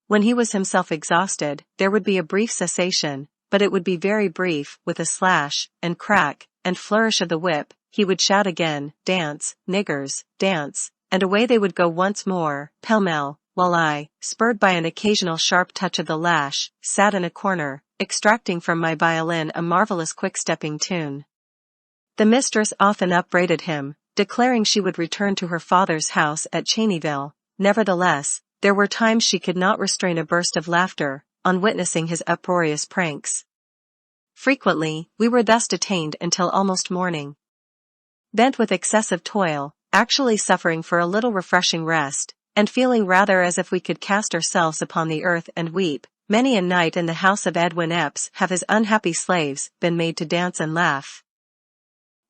S1: When he was himself exhausted, there would be a brief cessation, but it would be very brief. With a slash, and crack, and flourish of the whip, he would shout again, "Dance, niggers, dance," and away they would go once more, pell-mell, while I, spurred by an occasional sharp touch of the lash, sat in a corner, extracting from my violin a marvelous quick-stepping tune. The mistress often upbraided him, declaring she would return to her father's house at Cheneyville. Nevertheless, there were times she could not restrain a burst of laughter, on witnessing his uproarious pranks. Frequently, we were thus detained until almost morning. Bent with excessive toil, actually suffering for a little refreshing rest, and feeling rather as if we could cast ourselves upon the earth and weep, many a night in the house of Edwin Epps have his unhappy slaves been made to dance and laugh.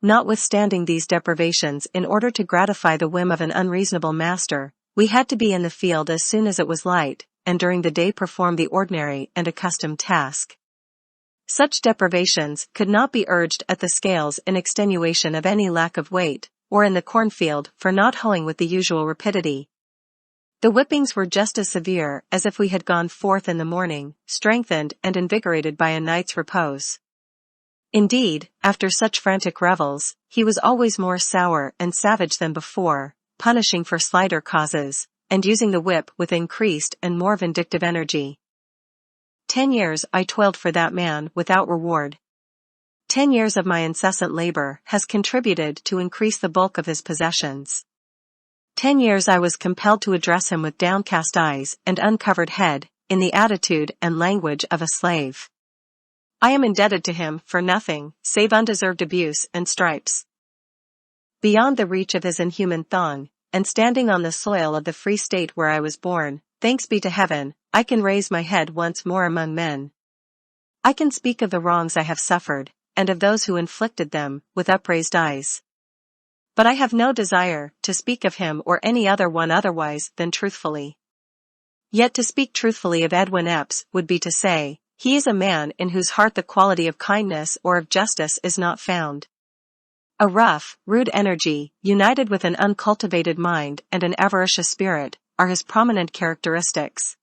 S1: Notwithstanding these deprivations, in order to gratify the whim of an unreasonable master, we had to be in the field as soon as it was light, and during the day perform the ordinary and accustomed task. Such deprivations could not be urged at the scales in extenuation of any lack of weight, or in the cornfield for not hoeing with the usual rapidity. The whippings were just as severe as if we had gone forth in the morning, strengthened and invigorated by a night's repose. Indeed, after such frantic revels, he was always more sour and savage than before, punishing for slighter causes, and using the whip with increased and more vindictive energy. 10 years I toiled for that man without reward. 10 years of my incessant labor has contributed to increase the bulk of his possessions. 10 years I was compelled to address him with downcast eyes and uncovered head, in the attitude and language of a slave. I am indebted to him for nothing, save undeserved abuse and stripes. Beyond the reach of his inhuman thong, and standing on the soil of the free state where I was born, thanks be to heaven, I can raise my head once more among men. I can speak of the wrongs I have suffered, and of those who inflicted them, with upraised eyes. But I have no desire to speak of him or any other one otherwise than truthfully. Yet to speak truthfully of Edwin Epps would be to say, he is a man in whose heart the quality of kindness or of justice is not found. A rough, rude energy, united with an uncultivated mind and an avaricious spirit, are his prominent characteristics.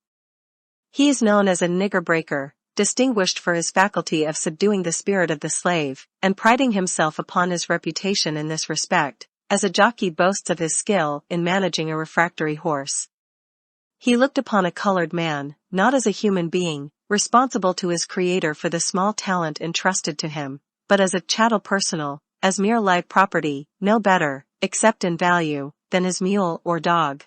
S1: He is known as a nigger breaker, distinguished for his faculty of subduing the spirit of the slave, and priding himself upon his reputation in this respect, as a jockey boasts of his skill in managing a refractory horse. He looked upon a colored man, not as a human being, responsible to his creator for the small talent entrusted to him, but as a chattel personal, as mere live property, no better, except in value, than his mule or dog.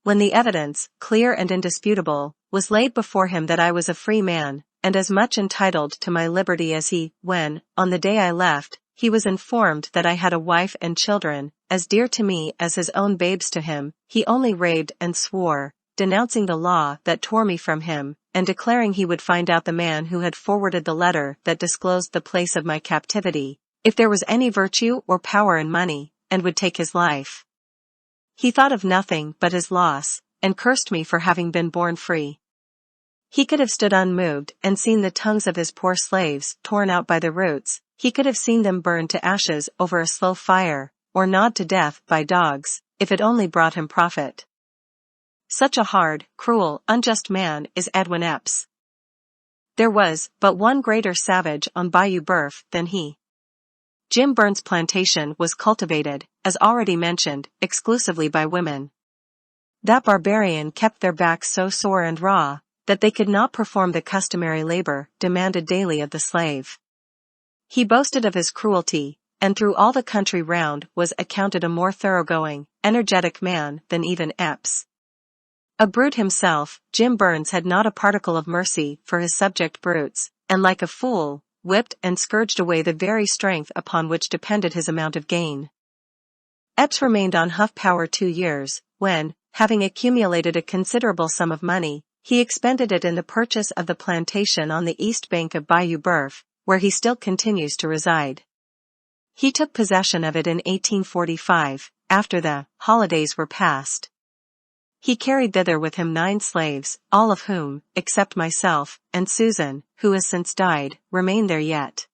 S1: When the evidence, clear and indisputable, was laid before him that I was a free man, and as much entitled to my liberty as he, when, on the day I left, he was informed that I had a wife and children, as dear to me as his own babes to him, he only raved and swore, denouncing the law that tore me from him, and declaring he would find out the man who had forwarded the letter that disclosed the place of my captivity, if there was any virtue or power in money, and would take his life. He thought of nothing but his loss, and cursed me for having been born free. He could have stood unmoved and seen the tongues of his poor slaves torn out by the roots, he could have seen them burned to ashes over a slow fire, or gnawed to death by dogs, if it only brought him profit. Such a hard, cruel, unjust man is Edwin Epps. There was but one greater savage on Bayou Boeuf than he. Jim Burns' plantation was cultivated, as already mentioned, exclusively by women. That barbarian kept their backs so sore and raw, that they could not perform the customary labor demanded daily of the slave. He boasted of his cruelty, and through all the country round was accounted a more thoroughgoing, energetic man than even Epps. A brute himself, Jim Burns had not a particle of mercy for his subject brutes, and like a fool, whipped and scourged away the very strength upon which depended his amount of gain. Epps remained on Huff Power 2 years, when, having accumulated a considerable sum of money, he expended it in the purchase of the plantation on the east bank of Bayou Boeuf, where he still continues to reside. He took possession of it in 1845, after the holidays were past. He carried thither with him 9 slaves, all of whom, except myself, and Susan, who has since died, remain there yet.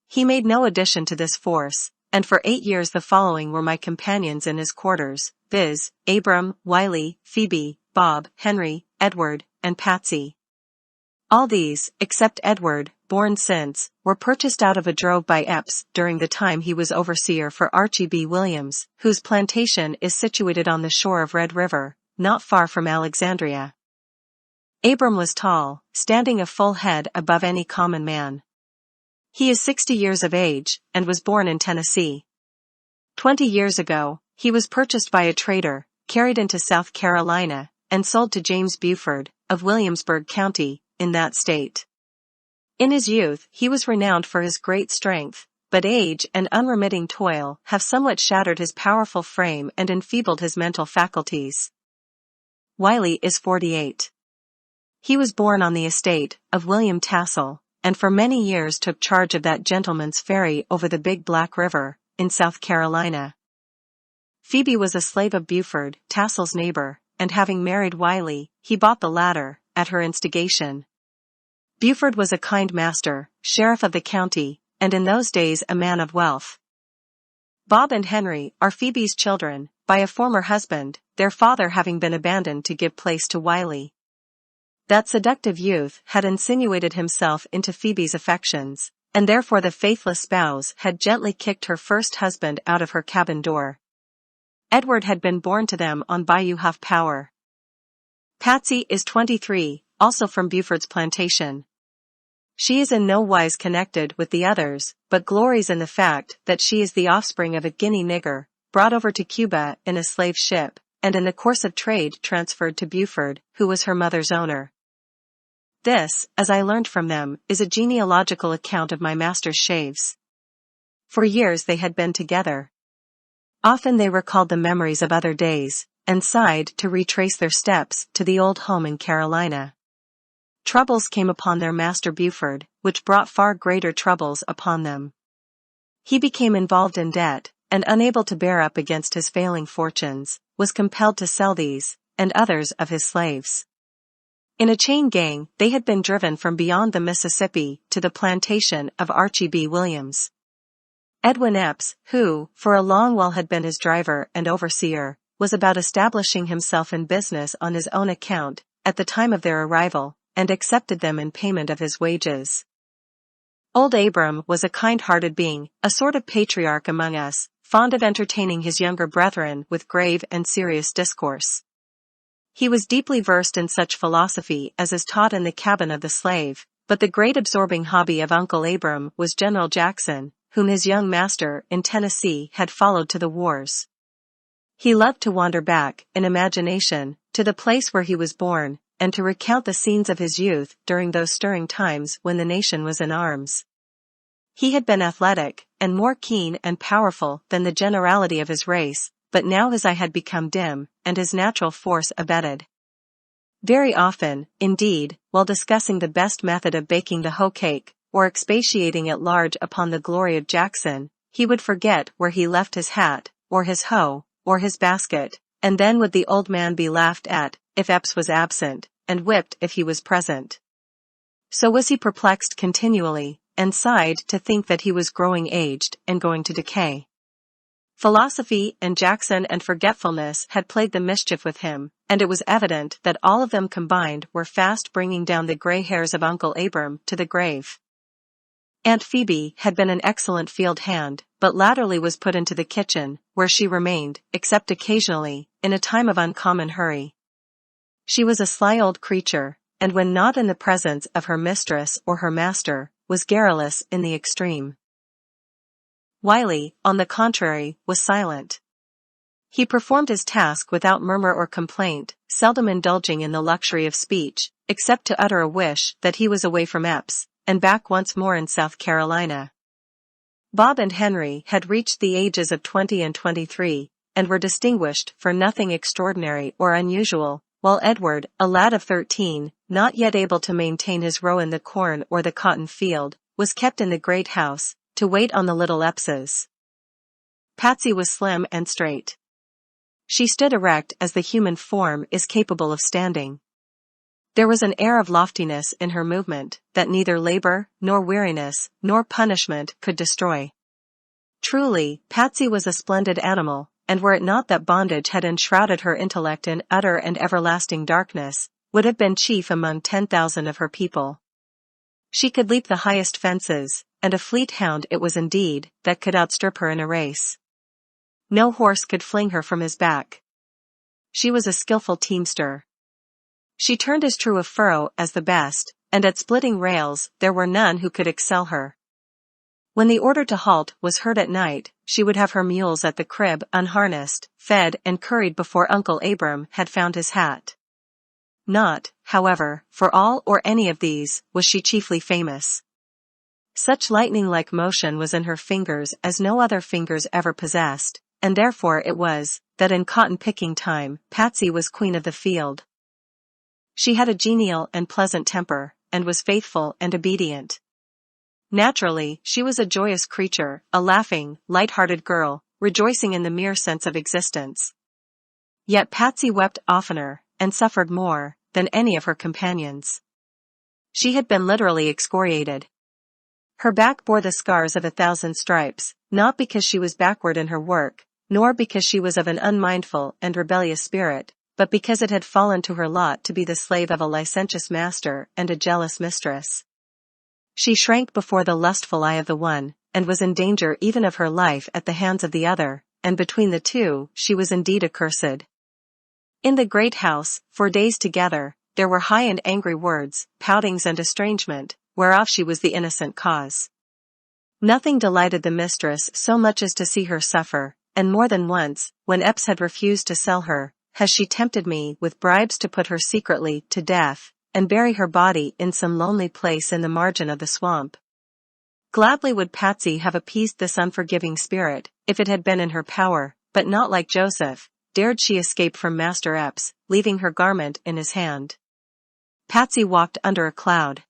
S1: He made no addition to this force, and for 8 years the following were my companions in his quarters, viz., Abram, Wiley, Phoebe, Bob, Henry, Edward, and Patsy. All these, except Edward, born since, were purchased out of a drove by Epps during the time he was overseer for Archie B. Williams, whose plantation is situated on the shore of Red River, not far from Alexandria. Abram was tall, standing a full head above any common man. He is 60 years of age, and was born in Tennessee. 20 years ago, he was purchased by a trader, carried into South Carolina, and sold to James Buford, of Williamsburg County, in that state. In his youth he was renowned for his great strength, but age and unremitting toil have somewhat shattered his powerful frame and enfeebled his mental faculties. Wiley is 48. He was born on the estate of William Tassel, and for many years took charge of that gentleman's ferry over the Big Black River, in South Carolina. Phoebe was a slave of Buford, Tassel's neighbor, and having married Wiley, he bought the latter, at her instigation. Buford was a kind master, sheriff of the county, and in those days a man of wealth. Bob and Henry are Phoebe's children, by a former husband, their father having been abandoned to give place to Wiley. That seductive youth had insinuated himself into Phoebe's affections, and therefore the faithless spouse had gently kicked her first husband out of her cabin door. Edward had been born to them on Bayou Huff Power. Patsy is 23, also from Buford's plantation. She is in no wise connected with the others, but glories in the fact that she is the offspring of a Guinea nigger, brought over to Cuba in a slave ship, and in the course of trade transferred to Buford, who was her mother's owner. This, as I learned from them, is a genealogical account of my master's shaves. For years they had been together. Often they recalled the memories of other days, and sighed to retrace their steps to the old home in Carolina. Troubles came upon their master Buford, which brought far greater troubles upon them. He became involved in debt, and unable to bear up against his failing fortunes, was compelled to sell these, and others of his slaves. In a chain gang, they had been driven from beyond the Mississippi to the plantation of Archie B. Williams. Edwin Epps, who, for a long while had been his driver and overseer, was about establishing himself in business on his own account, at the time of their arrival, and accepted them in payment of his wages. Old Abram was a kind-hearted being, a sort of patriarch among us, fond of entertaining his younger brethren with grave and serious discourse. He was deeply versed in such philosophy as is taught in the cabin of the slave, but the great absorbing hobby of Uncle Abram was General Jackson, whom his young master in Tennessee had followed to the wars. He loved to wander back, in imagination, to the place where he was born, and to recount the scenes of his youth during those stirring times when the nation was in arms. He had been athletic, and more keen and powerful than the generality of his race, but now his eye had become dim, and his natural force abated. Very often, indeed, while discussing the best method of baking the hoe cake, or expatiating at large upon the glory of Jackson, he would forget where he left his hat, or his hoe, or his basket, and then would the old man be laughed at, if Epps was absent, and whipped if he was present. So was he perplexed continually, and sighed to think that he was growing aged, and going to decay. Philosophy and Jackson and forgetfulness had played the mischief with him, and it was evident that all of them combined were fast bringing down the gray hairs of Uncle Abram to the grave. Aunt Phoebe had been an excellent field hand, but latterly was put into the kitchen, where she remained, except occasionally, in a time of uncommon hurry. She was a sly old creature, and when not in the presence of her mistress or her master, was garrulous in the extreme. Wiley, on the contrary, was silent. He performed his task without murmur or complaint, seldom indulging in the luxury of speech, except to utter a wish that he was away from Epps, and back once more in South Carolina. Bob and Henry had reached the ages of 20 and 23, and were distinguished for nothing extraordinary or unusual, while Edward, a lad of 13, not yet able to maintain his row in the corn or the cotton field, was kept in the great house, to wait on the little Eppses. Patsy was slim and straight. She stood erect as the human form is capable of standing. There was an air of loftiness in her movement that neither labor, nor weariness, nor punishment could destroy. Truly, Patsy was a splendid animal, and were it not that bondage had enshrouded her intellect in utter and everlasting darkness, would have been chief among 10,000 of her people. She could leap the highest fences, and a fleet hound it was indeed that could outstrip her in a race. No horse could fling her from his back. She was a skillful teamster. She turned as true a furrow as the best, and at splitting rails there were none who could excel her. When the order to halt was heard at night, she would have her mules at the crib unharnessed, fed and curried before Uncle Abram had found his hat. Not, however, for all or any of these was she chiefly famous. Such lightning-like motion was in her fingers as no other fingers ever possessed, and therefore it was, that in cotton-picking time, Patsy was queen of the field. She had a genial and pleasant temper, and was faithful and obedient. Naturally, she was a joyous creature, a laughing, light-hearted girl, rejoicing in the mere sense of existence. Yet Patsy wept oftener, and suffered more, than any of her companions. She had been literally excoriated. Her back bore the scars of 1,000 stripes, not because she was backward in her work, nor because she was of an unmindful and rebellious spirit, but because it had fallen to her lot to be the slave of a licentious master and a jealous mistress. She shrank before the lustful eye of the one, and was in danger even of her life at the hands of the other, and between the two she was indeed accursed. In the great house, for days together, there were high and angry words, poutings and estrangement, whereof she was the innocent cause. Nothing delighted the mistress so much as to see her suffer, and more than once, when Epps had refused to sell her, has she tempted me with bribes to put her secretly to death, and bury her body in some lonely place in the margin of the swamp. Gladly would Patsy have appeased this unforgiving spirit, if it had been in her power, but not like Joseph, dared she escape from Master Epps, leaving her garment in his hand. Patsy walked under a cloud.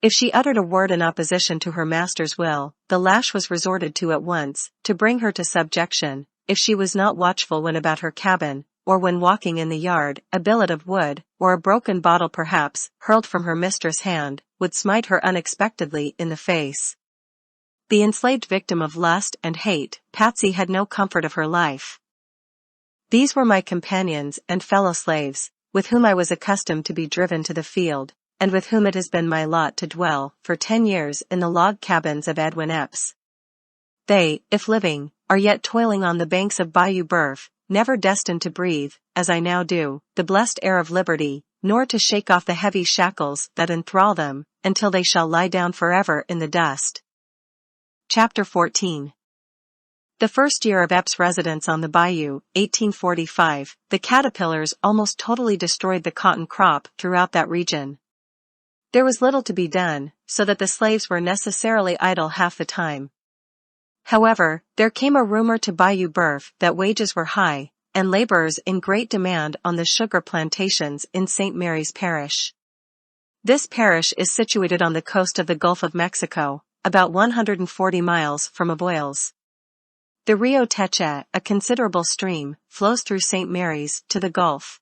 S1: If she uttered a word in opposition to her master's will, the lash was resorted to at once, to bring her to subjection. If she was not watchful when about her cabin, or when walking in the yard, a billet of wood, or a broken bottle perhaps, hurled from her mistress' hand, would smite her unexpectedly in the face. The enslaved victim of lust and hate, Patsy had no comfort of her life. These were my companions and fellow slaves, with whom I was accustomed to be driven to the field, and with whom it has been my lot to dwell for 10 years in the log cabins of Edwin Epps. They, if living, are yet toiling on the banks of Bayou Boeuf, never destined to breathe, as I now do, the blessed air of liberty, nor to shake off the heavy shackles that enthrall them, until they shall lie down forever in the dust. Chapter 14. The first year of Epps' residence on the bayou, 1845, the caterpillars almost totally destroyed the cotton crop throughout that region. There was little to be done, so that the slaves were necessarily idle half the time. However, there came a rumor to Bayou Boeuf that wages were high, and laborers in great demand on the sugar plantations in St. Mary's Parish. This parish is situated on the coast of the Gulf of Mexico, about 140 miles from Avoyelles. The Rio Teche, a considerable stream, flows through St. Mary's to the Gulf.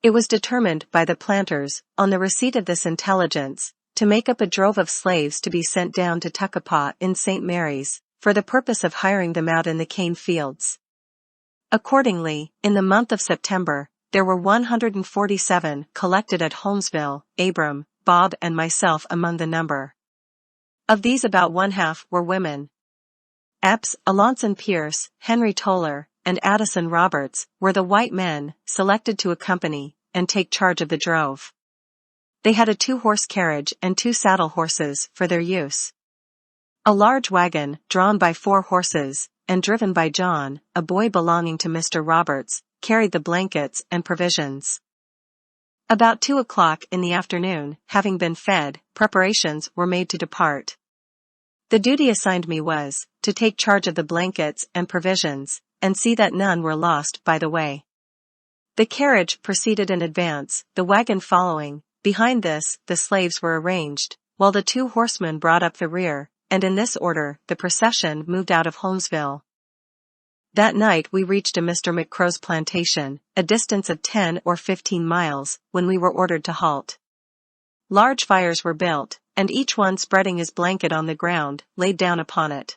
S1: It was determined by the planters, on the receipt of this intelligence, to make up a drove of slaves to be sent down to Tuckapaw in St. Mary's, for the purpose of hiring them out in the cane fields. Accordingly, in the month of September, there were 147 collected at Holmesville, Abram, Bob and myself among the number. Of these about one-half were women. Epps, Alonson Pierce, Henry Toller, and Addison Roberts were the white men selected to accompany and take charge of the drove. They had a 2-horse carriage and 2 saddle horses for their use. A large wagon, drawn by 4 horses, and driven by John, a boy belonging to Mr. Roberts, carried the blankets and provisions. About 2 o'clock in the afternoon, having been fed, preparations were made to depart. The duty assigned me was to take charge of the blankets and provisions, and see that none were lost by the way. The carriage proceeded in advance, the wagon following. Behind this, the slaves were arranged, while the 2 horsemen brought up the rear, and in this order, the procession moved out of Holmesville. That night we reached a Mr. McCrow's plantation, a distance of 10 or 15 miles, when we were ordered to halt. Large fires were built, and each one spreading his blanket on the ground, laid down upon it.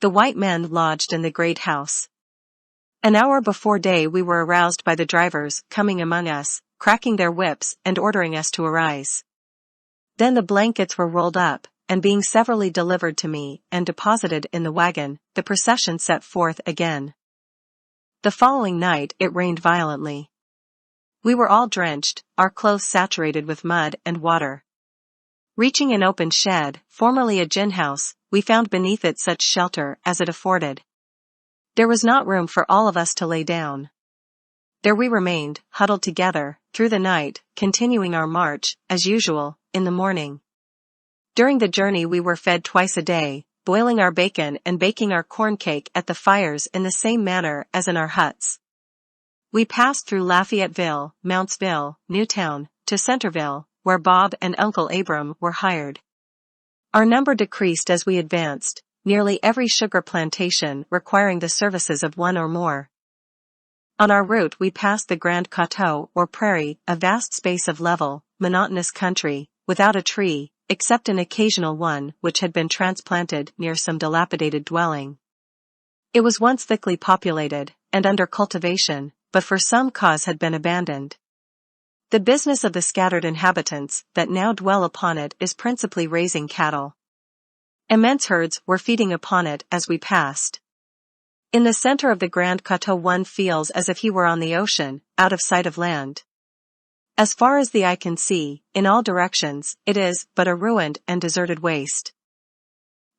S1: The white men lodged in the great house. An hour before day we were aroused by the drivers coming among us, cracking their whips and ordering us to arise. Then the blankets were rolled up, and being severally delivered to me and deposited in the wagon, the procession set forth again. The following night it rained violently. We were all drenched, our clothes saturated with mud and water. Reaching an open shed, formerly a gin house, we found beneath it such shelter as it afforded. There was not room for all of us to lay down. There we remained, huddled together, through the night, continuing our march, as usual, in the morning. During the journey we were fed twice a day, boiling our bacon and baking our corn cake at the fires in the same manner as in our huts. We passed through Lafayetteville, Mountsville, Newtown, to Centerville, where Bob and Uncle Abram were hired. Our number decreased as we advanced, nearly every sugar plantation requiring the services of one or more. On our route we passed the Grand Coteau or prairie, a vast space of level, monotonous country, without a tree, except an occasional one which had been transplanted near some dilapidated dwelling. It was once thickly populated, and under cultivation, but for some cause had been abandoned. The business of the scattered inhabitants that now dwell upon it is principally raising cattle. Immense herds were feeding upon it as we passed. In the center of the Grand Coteau one feels as if he were on the ocean, out of sight of land. As far as the eye can see, in all directions, it is but a ruined and deserted waste.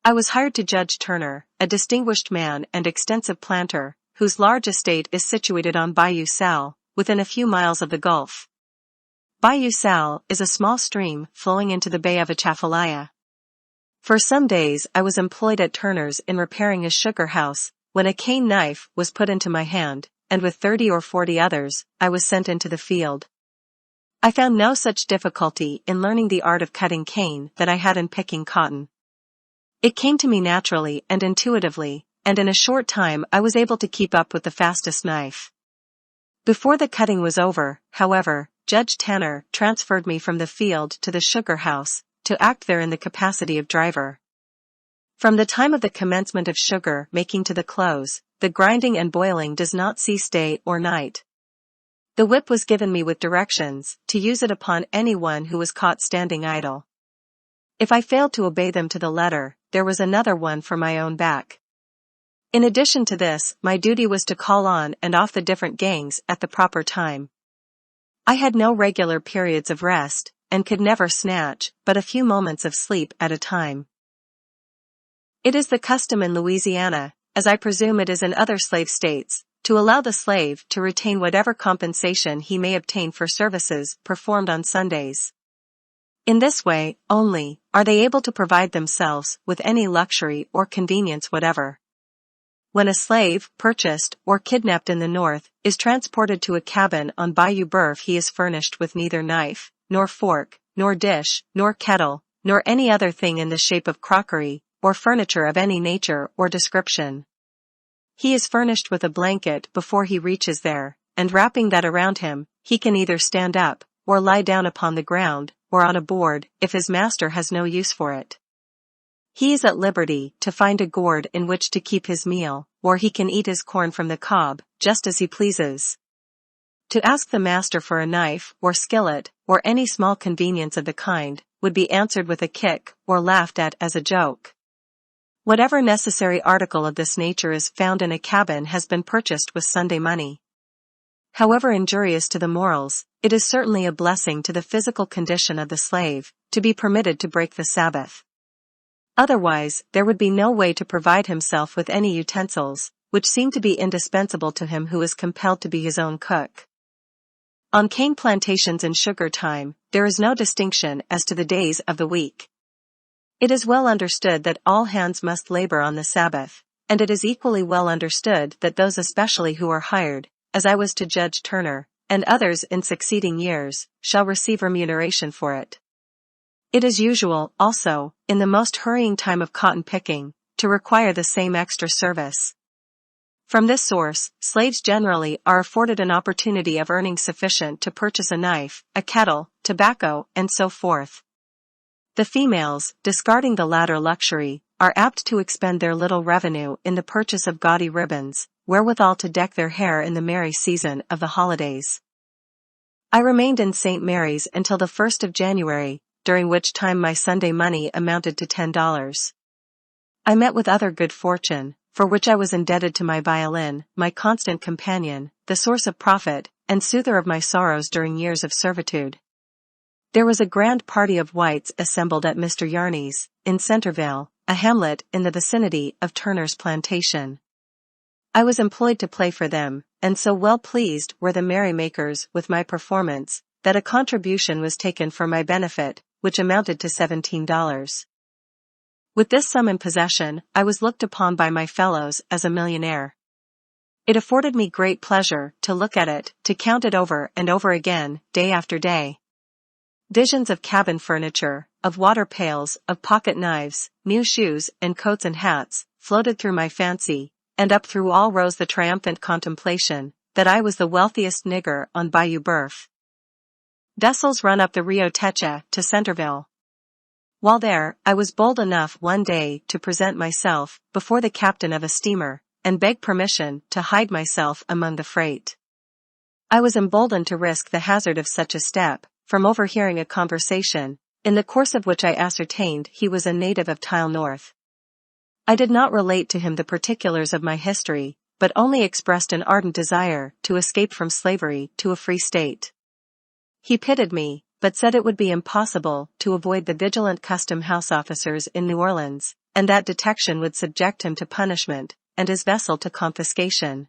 S1: I was hired to Judge Turner, a distinguished man and extensive planter, whose large estate is situated on Bayou Sal, within a few miles of the Gulf. Bayou Sal is a small stream flowing into the Bay of Atchafalaya. For some days I was employed at Turner's in repairing a sugar house, when a cane knife was put into my hand, and with 30 or 40 others, I was sent into the field. I found no such difficulty in learning the art of cutting cane that I had in picking cotton. It came to me naturally and intuitively, and in a short time I was able to keep up with the fastest knife. Before the cutting was over, however, Judge Tanner transferred me from the field to the sugar house, to act there in the capacity of driver. From the time of the commencement of sugar making to the close, the grinding and boiling does not cease day or night. The whip was given me with directions to use it upon anyone who was caught standing idle. If I failed to obey them to the letter, there was another one for my own back. In addition to this, my duty was to call on and off the different gangs at the proper time. I had no regular periods of rest, and could never snatch but a few moments of sleep at a time. It is the custom in Louisiana, as I presume it is in other slave states, to allow the slave to retain whatever compensation he may obtain for services performed on Sundays. In this way, only, are they able to provide themselves with any luxury or convenience whatever. When a slave, purchased or kidnapped in the North, is transported to a cabin on Bayou Boeuf, he is furnished with neither knife, nor fork, nor dish, nor kettle, nor any other thing in the shape of crockery, or furniture of any nature or description. He is furnished with a blanket before he reaches there, and wrapping that around him, he can either stand up, or lie down upon the ground, or on a board, if his master has no use for it. He is at liberty to find a gourd in which to keep his meal, or he can eat his corn from the cob, just as he pleases. To ask the master for a knife, or skillet, or any small convenience of the kind, would be answered with a kick, or laughed at as a joke. Whatever necessary article of this nature is found in a cabin has been purchased with Sunday money. However injurious to the morals, it is certainly a blessing to the physical condition of the slave, to be permitted to break the Sabbath. Otherwise, there would be no way to provide himself with any utensils, which seem to be indispensable to him who is compelled to be his own cook. On cane plantations in sugar time, there is no distinction as to the days of the week. It is well understood that all hands must labor on the Sabbath, and it is equally well understood that those especially who are hired, as I was to Judge Turner, and others in succeeding years, shall receive remuneration for it. It is usual, also, in the most hurrying time of cotton picking, to require the same extra service. From this source, slaves generally are afforded an opportunity of earning sufficient to purchase a knife, a kettle, tobacco, and so forth. The females, discarding the latter luxury, are apt to expend their little revenue in the purchase of gaudy ribbons, wherewithal to deck their hair in the merry season of the holidays. I remained in St. Mary's until the 1st of January, during which time my Sunday money amounted to $10. I met with other good fortune, for which I was indebted to my violin, my constant companion, the source of profit, and soother of my sorrows during years of servitude. There was a grand party of whites assembled at Mr. Yarney's, in Centerville, a hamlet in the vicinity of Turner's plantation. I was employed to play for them, and so well pleased were the merrymakers with my performance, that a contribution was taken for my benefit, which amounted to $17. With this sum in possession, I was looked upon by my fellows as a millionaire. It afforded me great pleasure to look at it, to count it over and over again, day after day. Visions of cabin furniture, of water pails, of pocket knives, new shoes and coats and hats, floated through my fancy, and up through all rose the triumphant contemplation, that I was the wealthiest nigger on Bayou Boeuf. Vessels run up the Rio Teche to Centerville. While there, I was bold enough one day to present myself before the captain of a steamer, and beg permission to hide myself among the freight. I was emboldened to risk the hazard of such a step, from overhearing a conversation, in the course of which I ascertained he was a native of Tile North. I did not relate to him the particulars of my history, but only expressed an ardent desire to escape from slavery to a free state. He pitied me, but said it would be impossible to avoid the vigilant custom house officers in New Orleans, and that detection would subject him to punishment, and his vessel to confiscation.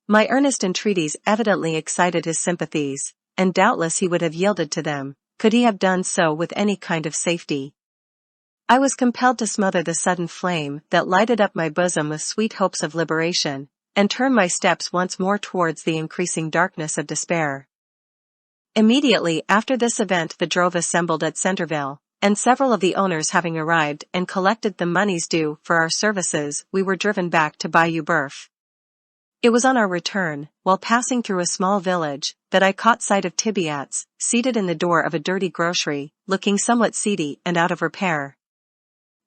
S1: My earnest entreaties evidently excited his sympathies, and doubtless he would have yielded to them, could he have done so with any kind of safety. I was compelled to smother the sudden flame that lighted up my bosom with sweet hopes of liberation, and turn my steps once more towards the increasing darkness of despair. Immediately after this event the drove assembled at Centerville, and several of the owners having arrived and collected the monies due for our services, we were driven back to Bayou Boeuf. It was on our return, while passing through a small village, that I caught sight of Tibiats, seated in the door of a dirty grocery, looking somewhat seedy and out of repair.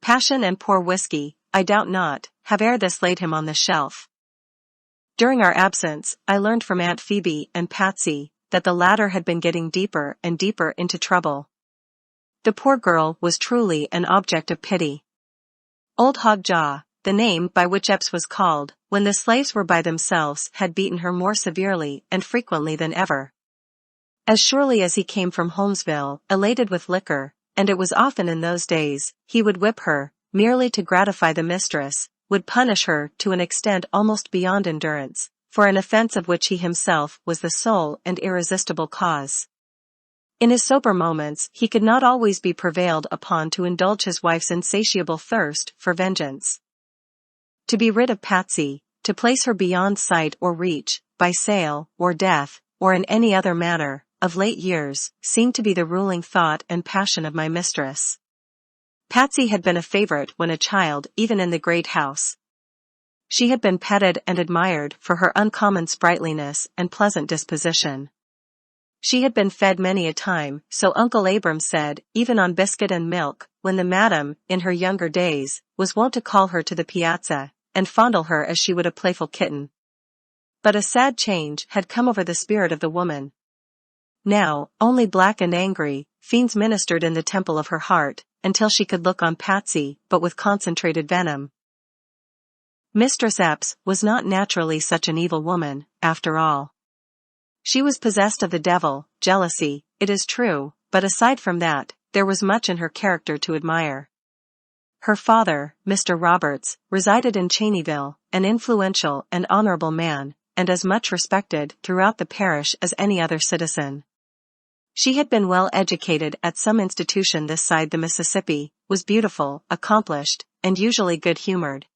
S1: Passion and poor whiskey, I doubt not, have ere this laid him on the shelf. During our absence, I learned from Aunt Phoebe and Patsy that the latter had been getting deeper and deeper into trouble. The poor girl was truly an object of pity. Old Hog Jaw, the name by which Epps was called, when the slaves were by themselves, had beaten her more severely and frequently than ever. As surely as he came from Holmesville, elated with liquor, and it was often in those days, he would whip her, merely to gratify the mistress, would punish her to an extent almost beyond endurance, for an offense of which he himself was the sole and irresistible cause. In his sober moments he could not always be prevailed upon to indulge his wife's insatiable thirst for vengeance. To be rid of Patsy, to place her beyond sight or reach, by sale, or death, or in any other manner, of late years, seemed to be the ruling thought and passion of my mistress. Patsy had been a favorite when a child, even in the great house. She had been petted and admired for her uncommon sprightliness and pleasant disposition. She had been fed many a time, so Uncle Abram said, even on biscuit and milk, when the madam, in her younger days, was wont to call her to the piazza, and fondle her as she would a playful kitten. But a sad change had come over the spirit of the woman. Now, only black and angry fiends ministered in the temple of her heart, until she could look on Patsy, but with concentrated venom. Mistress Epps was not naturally such an evil woman, after all. She was possessed of the devil, jealousy, it is true, but aside from that, there was much in her character to admire. Her father, Mr. Roberts, resided in Cheneyville, an influential and honorable man, and as much respected throughout the parish as any other citizen. She had been well educated at some institution this side the Mississippi, was beautiful, accomplished, and usually good-humored.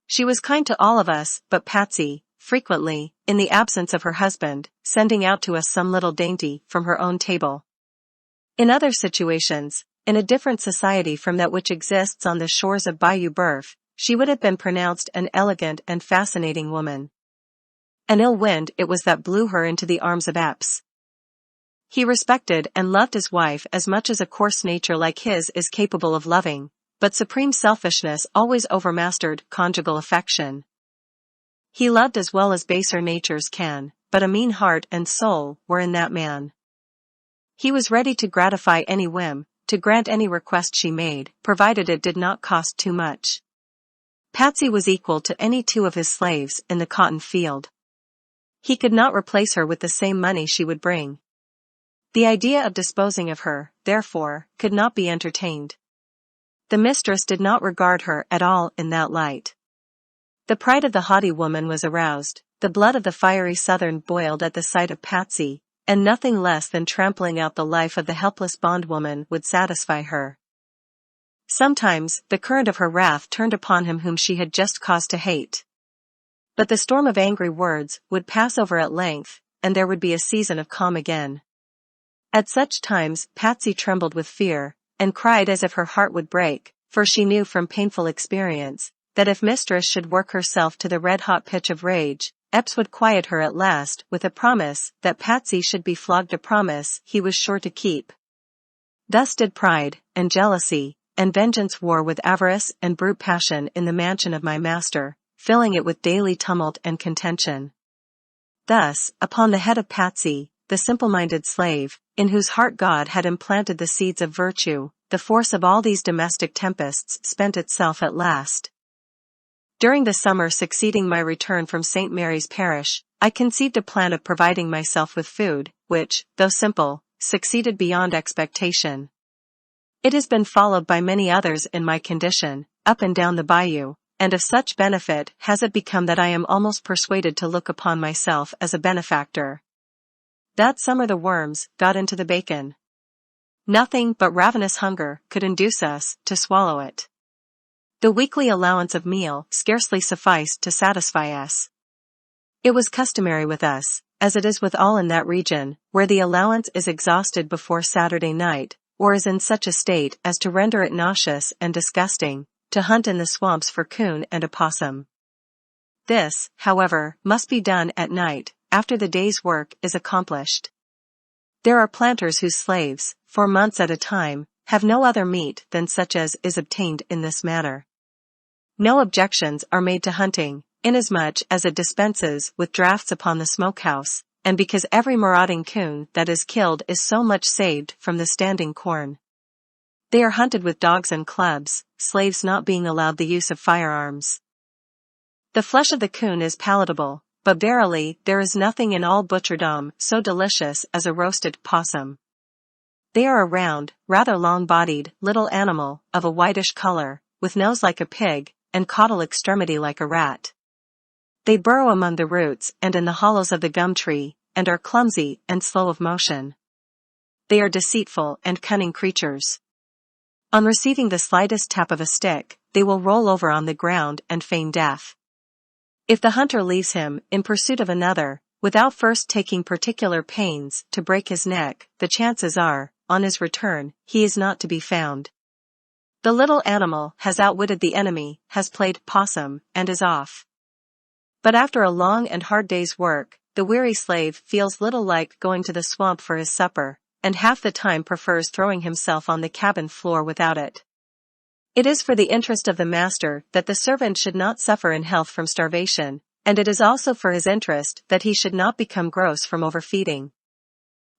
S1: She was kind to all of us but Patsy, frequently, in the absence of her husband, sending out to us some little dainty from her own table. In other situations, in a different society from that which exists on the shores of Bayou Boeuf, she would have been pronounced an elegant and fascinating woman. An ill wind it was that blew her into the arms of Epps. He respected and loved his wife as much as a coarse nature like his is capable of loving, but supreme selfishness always overmastered conjugal affection. He loved as well as baser natures can, but a mean heart and soul were in that man. He was ready to gratify any whim, to grant any request she made, provided it did not cost too much. Patsy was equal to any two of his slaves in the cotton field. He could not replace her with the same money she would bring. The idea of disposing of her, therefore, could not be entertained. The mistress did not regard her at all in that light. The pride of the haughty woman was aroused, the blood of the fiery Southern boiled at the sight of Patsy, and nothing less than trampling out the life of the helpless bondwoman would satisfy her. Sometimes, the current of her wrath turned upon him whom she had just cause to hate. But the storm of angry words would pass over at length, and there would be a season of calm again. At such times Patsy trembled with fear, and cried as if her heart would break, for she knew from painful experience, that if mistress should work herself to the red-hot pitch of rage, Epps would quiet her at last with a promise that Patsy should be flogged, a promise he was sure to keep. Thus did pride, and jealousy, and vengeance war with avarice and brute passion in the mansion of my master, filling it with daily tumult and contention. Thus, upon the head of Patsy, the simple-minded slave, in whose heart God had implanted the seeds of virtue, the force of all these domestic tempests spent itself at last. During the summer succeeding my return from St. Mary's Parish, I conceived a plan of providing myself with food, which, though simple, succeeded beyond expectation. It has been followed by many others in my condition, up and down the bayou, and of such benefit has it become that I am almost persuaded to look upon myself as a benefactor. That summer the worms got into the bacon. Nothing but ravenous hunger could induce us to swallow it. The weekly allowance of meal scarcely sufficed to satisfy us. It was customary with us, as it is with all in that region, where the allowance is exhausted before Saturday night, or is in such a state as to render it nauseous and disgusting, to hunt in the swamps for coon and opossum. This, however, must be done at night, after the day's work is accomplished. There are planters whose slaves, for months at a time, have no other meat than such as is obtained in this manner. No objections are made to hunting, inasmuch as it dispenses with drafts upon the smokehouse, and because every marauding coon that is killed is so much saved from the standing corn. They are hunted with dogs and clubs, slaves not being allowed the use of firearms. The flesh of the coon is palatable, but verily there is nothing in all butcherdom so delicious as a roasted possum. They are a round, rather long-bodied, little animal, of a whitish color, with nose like a pig, and caudal extremity like a rat. They burrow among the roots and in the hollows of the gum tree, and are clumsy and slow of motion. They are deceitful and cunning creatures. On receiving the slightest tap of a stick, they will roll over on the ground and feign death. If the hunter leaves him in pursuit of another, without first taking particular pains to break his neck, the chances are, on his return, he is not to be found. The little animal has outwitted the enemy, has played possum, and is off. But after a long and hard day's work, the weary slave feels little like going to the swamp for his supper, and half the time prefers throwing himself on the cabin floor without it. It is for the interest of the master that the servant should not suffer in health from starvation, and it is also for his interest that he should not become gross from overfeeding.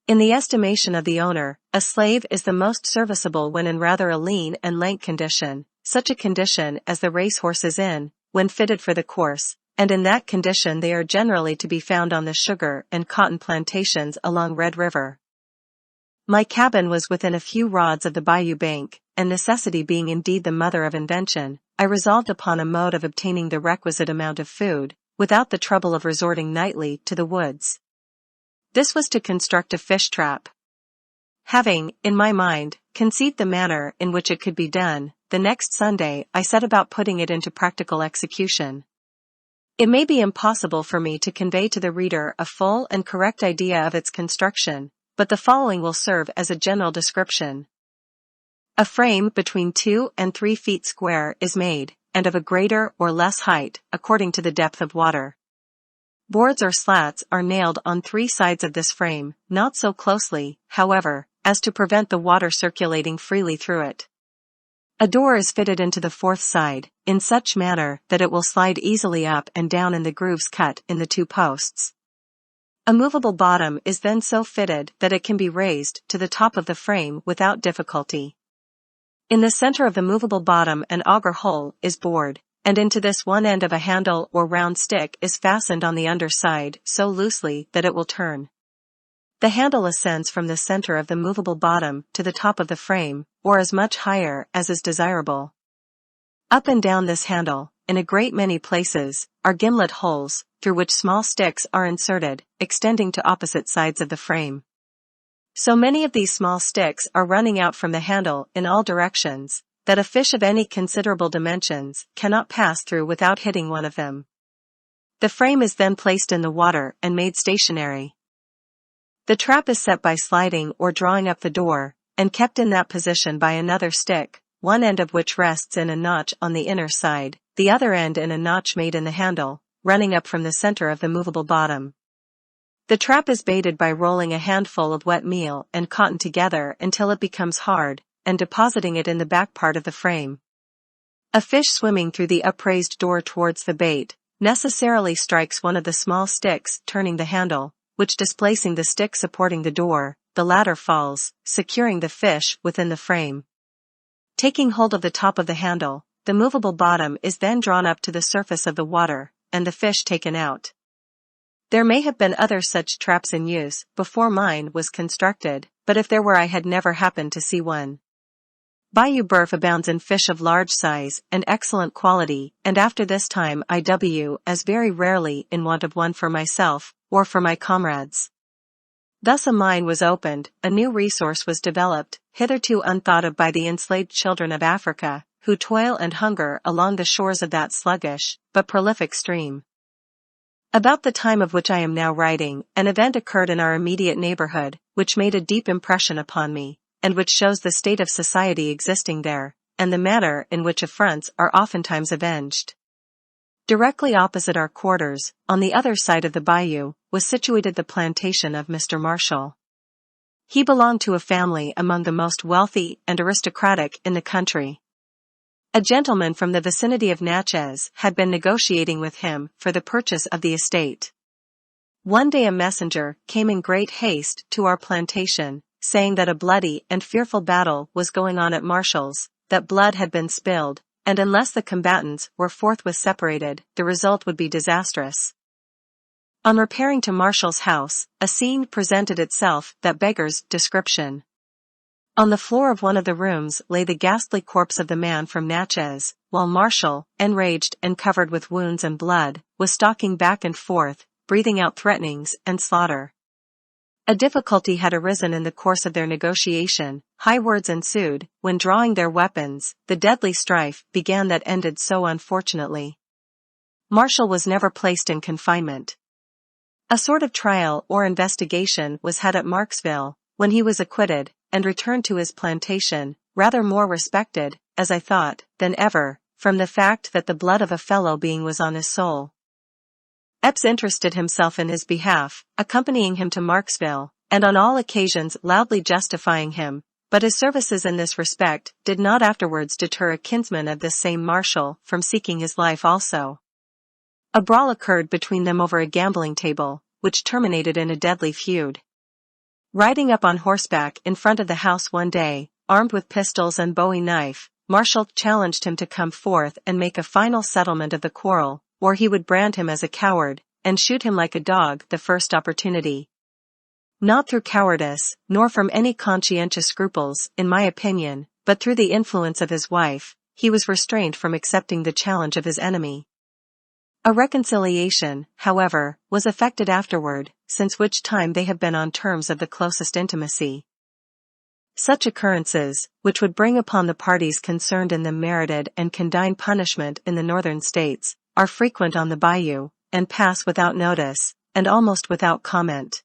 S1: In the estimation of the owner, a slave is the most serviceable when in rather a lean and lank condition, such a condition as the racehorse is in, when fitted for the course, and in that condition they are generally to be found on the sugar and cotton plantations along Red River. My cabin was within a few rods of the bayou bank, and necessity being indeed the mother of invention, I resolved upon a mode of obtaining the requisite amount of food, without the trouble of resorting nightly to the woods. This was to construct a fish trap. Having, in my mind, conceived the manner in which it could be done, the next Sunday I set about putting it into practical execution. It may be impossible for me to convey to the reader a full and correct idea of its construction, but the following will serve as a general description. A frame between 2 and 3 feet square is made, and of a greater or less height, according to the depth of water. Boards or slats are nailed on 3 sides of this frame, not so closely, however, as to prevent the water circulating freely through it. A door is fitted into the 4th side, in such manner that it will slide easily up and down in the grooves cut in the 2 posts. A movable bottom is then so fitted that it can be raised to the top of the frame without difficulty. In the center of the movable bottom an auger hole is bored, and into this one end of a handle or round stick is fastened on the underside so loosely that it will turn. The handle ascends from the center of the movable bottom to the top of the frame, or as much higher as is desirable. Up and down this handle, in a great many places, are gimlet holes, through which small sticks are inserted, extending to opposite sides of the frame. So many of these small sticks are running out from the handle in all directions, that a fish of any considerable dimensions cannot pass through without hitting one of them. The frame is then placed in the water and made stationary. The trap is set by sliding or drawing up the door, and kept in that position by another stick, one end of which rests in a notch on the inner side, the other end in a notch made in the handle, running up from the center of the movable bottom. The trap is baited by rolling a handful of wet meal and cotton together until it becomes hard, and depositing it in the back part of the frame. A fish swimming through the upraised door towards the bait necessarily strikes one of the small sticks turning the handle, which displacing the stick supporting the door, the latter falls, securing the fish within the frame. Taking hold of the top of the handle, the movable bottom is then drawn up to the surface of the water, and the fish taken out. There may have been other such traps in use before mine was constructed, but if there were I had never happened to see one. Bayou berf abounds in fish of large size and excellent quality, and after this time I was very rarely in want of one for myself, or for my comrades. Thus a mine was opened, a new resource was developed, hitherto unthought of by the enslaved children of Africa, who toil and hunger along the shores of that sluggish, but prolific stream. About the time of which I am now writing, an event occurred in our immediate neighborhood, which made a deep impression upon me, and which shows the state of society existing there, and the manner in which affronts are oftentimes avenged. Directly opposite our quarters, on the other side of the bayou, was situated the plantation of Mr. Marshall. He belonged to a family among the most wealthy and aristocratic in the country. A gentleman from the vicinity of Natchez had been negotiating with him for the purchase of the estate. One day a messenger came in great haste to our plantation, saying that a bloody and fearful battle was going on at Marshall's, that blood had been spilled, and unless the combatants were forthwith separated, the result would be disastrous. On repairing to Marshall's house, a scene presented itself that beggars description. On the floor of one of the rooms lay the ghastly corpse of the man from Natchez, while Marshall, enraged and covered with wounds and blood, was stalking back and forth, breathing out threatenings and slaughter. A difficulty had arisen in the course of their negotiation, high words ensued, when drawing their weapons, the deadly strife began that ended so unfortunately. Marshall was never placed in confinement. A sort of trial or investigation was had at Marksville, when he was acquitted, and returned to his plantation, rather more respected, as I thought, than ever, from the fact that the blood of a fellow being was on his soul. Epps interested himself in his behalf, accompanying him to Marksville, and on all occasions loudly justifying him, but his services in this respect did not afterwards deter a kinsman of this same Marshall from seeking his life also. A brawl occurred between them over a gambling table, which terminated in a deadly feud. Riding up on horseback in front of the house one day, armed with pistols and bowie knife, Marshall challenged him to come forth and make a final settlement of the quarrel, or he would brand him as a coward, and shoot him like a dog the first opportunity. Not through cowardice, nor from any conscientious scruples, in my opinion, but through the influence of his wife, he was restrained from accepting the challenge of his enemy. A reconciliation, however, was effected afterward, since which time they have been on terms of the closest intimacy. Such occurrences, which would bring upon the parties concerned in them merited and condign punishment in the northern states, are frequent on the bayou, and pass without notice, and almost without comment.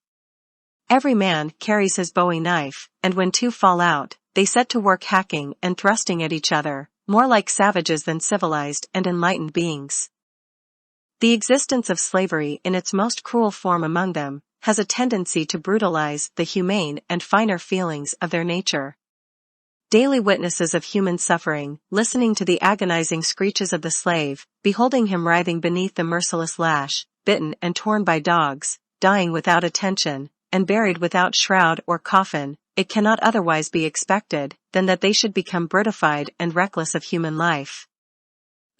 S1: Every man carries his bowie knife, and when two fall out, they set to work hacking and thrusting at each other, more like savages than civilized and enlightened beings. The existence of slavery in its most cruel form among them has a tendency to brutalize the humane and finer feelings of their nature. Daily witnesses of human suffering, listening to the agonizing screeches of the slave, beholding him writhing beneath the merciless lash, bitten and torn by dogs, dying without attention, and buried without shroud or coffin, it cannot otherwise be expected than that they should become brutified and reckless of human life.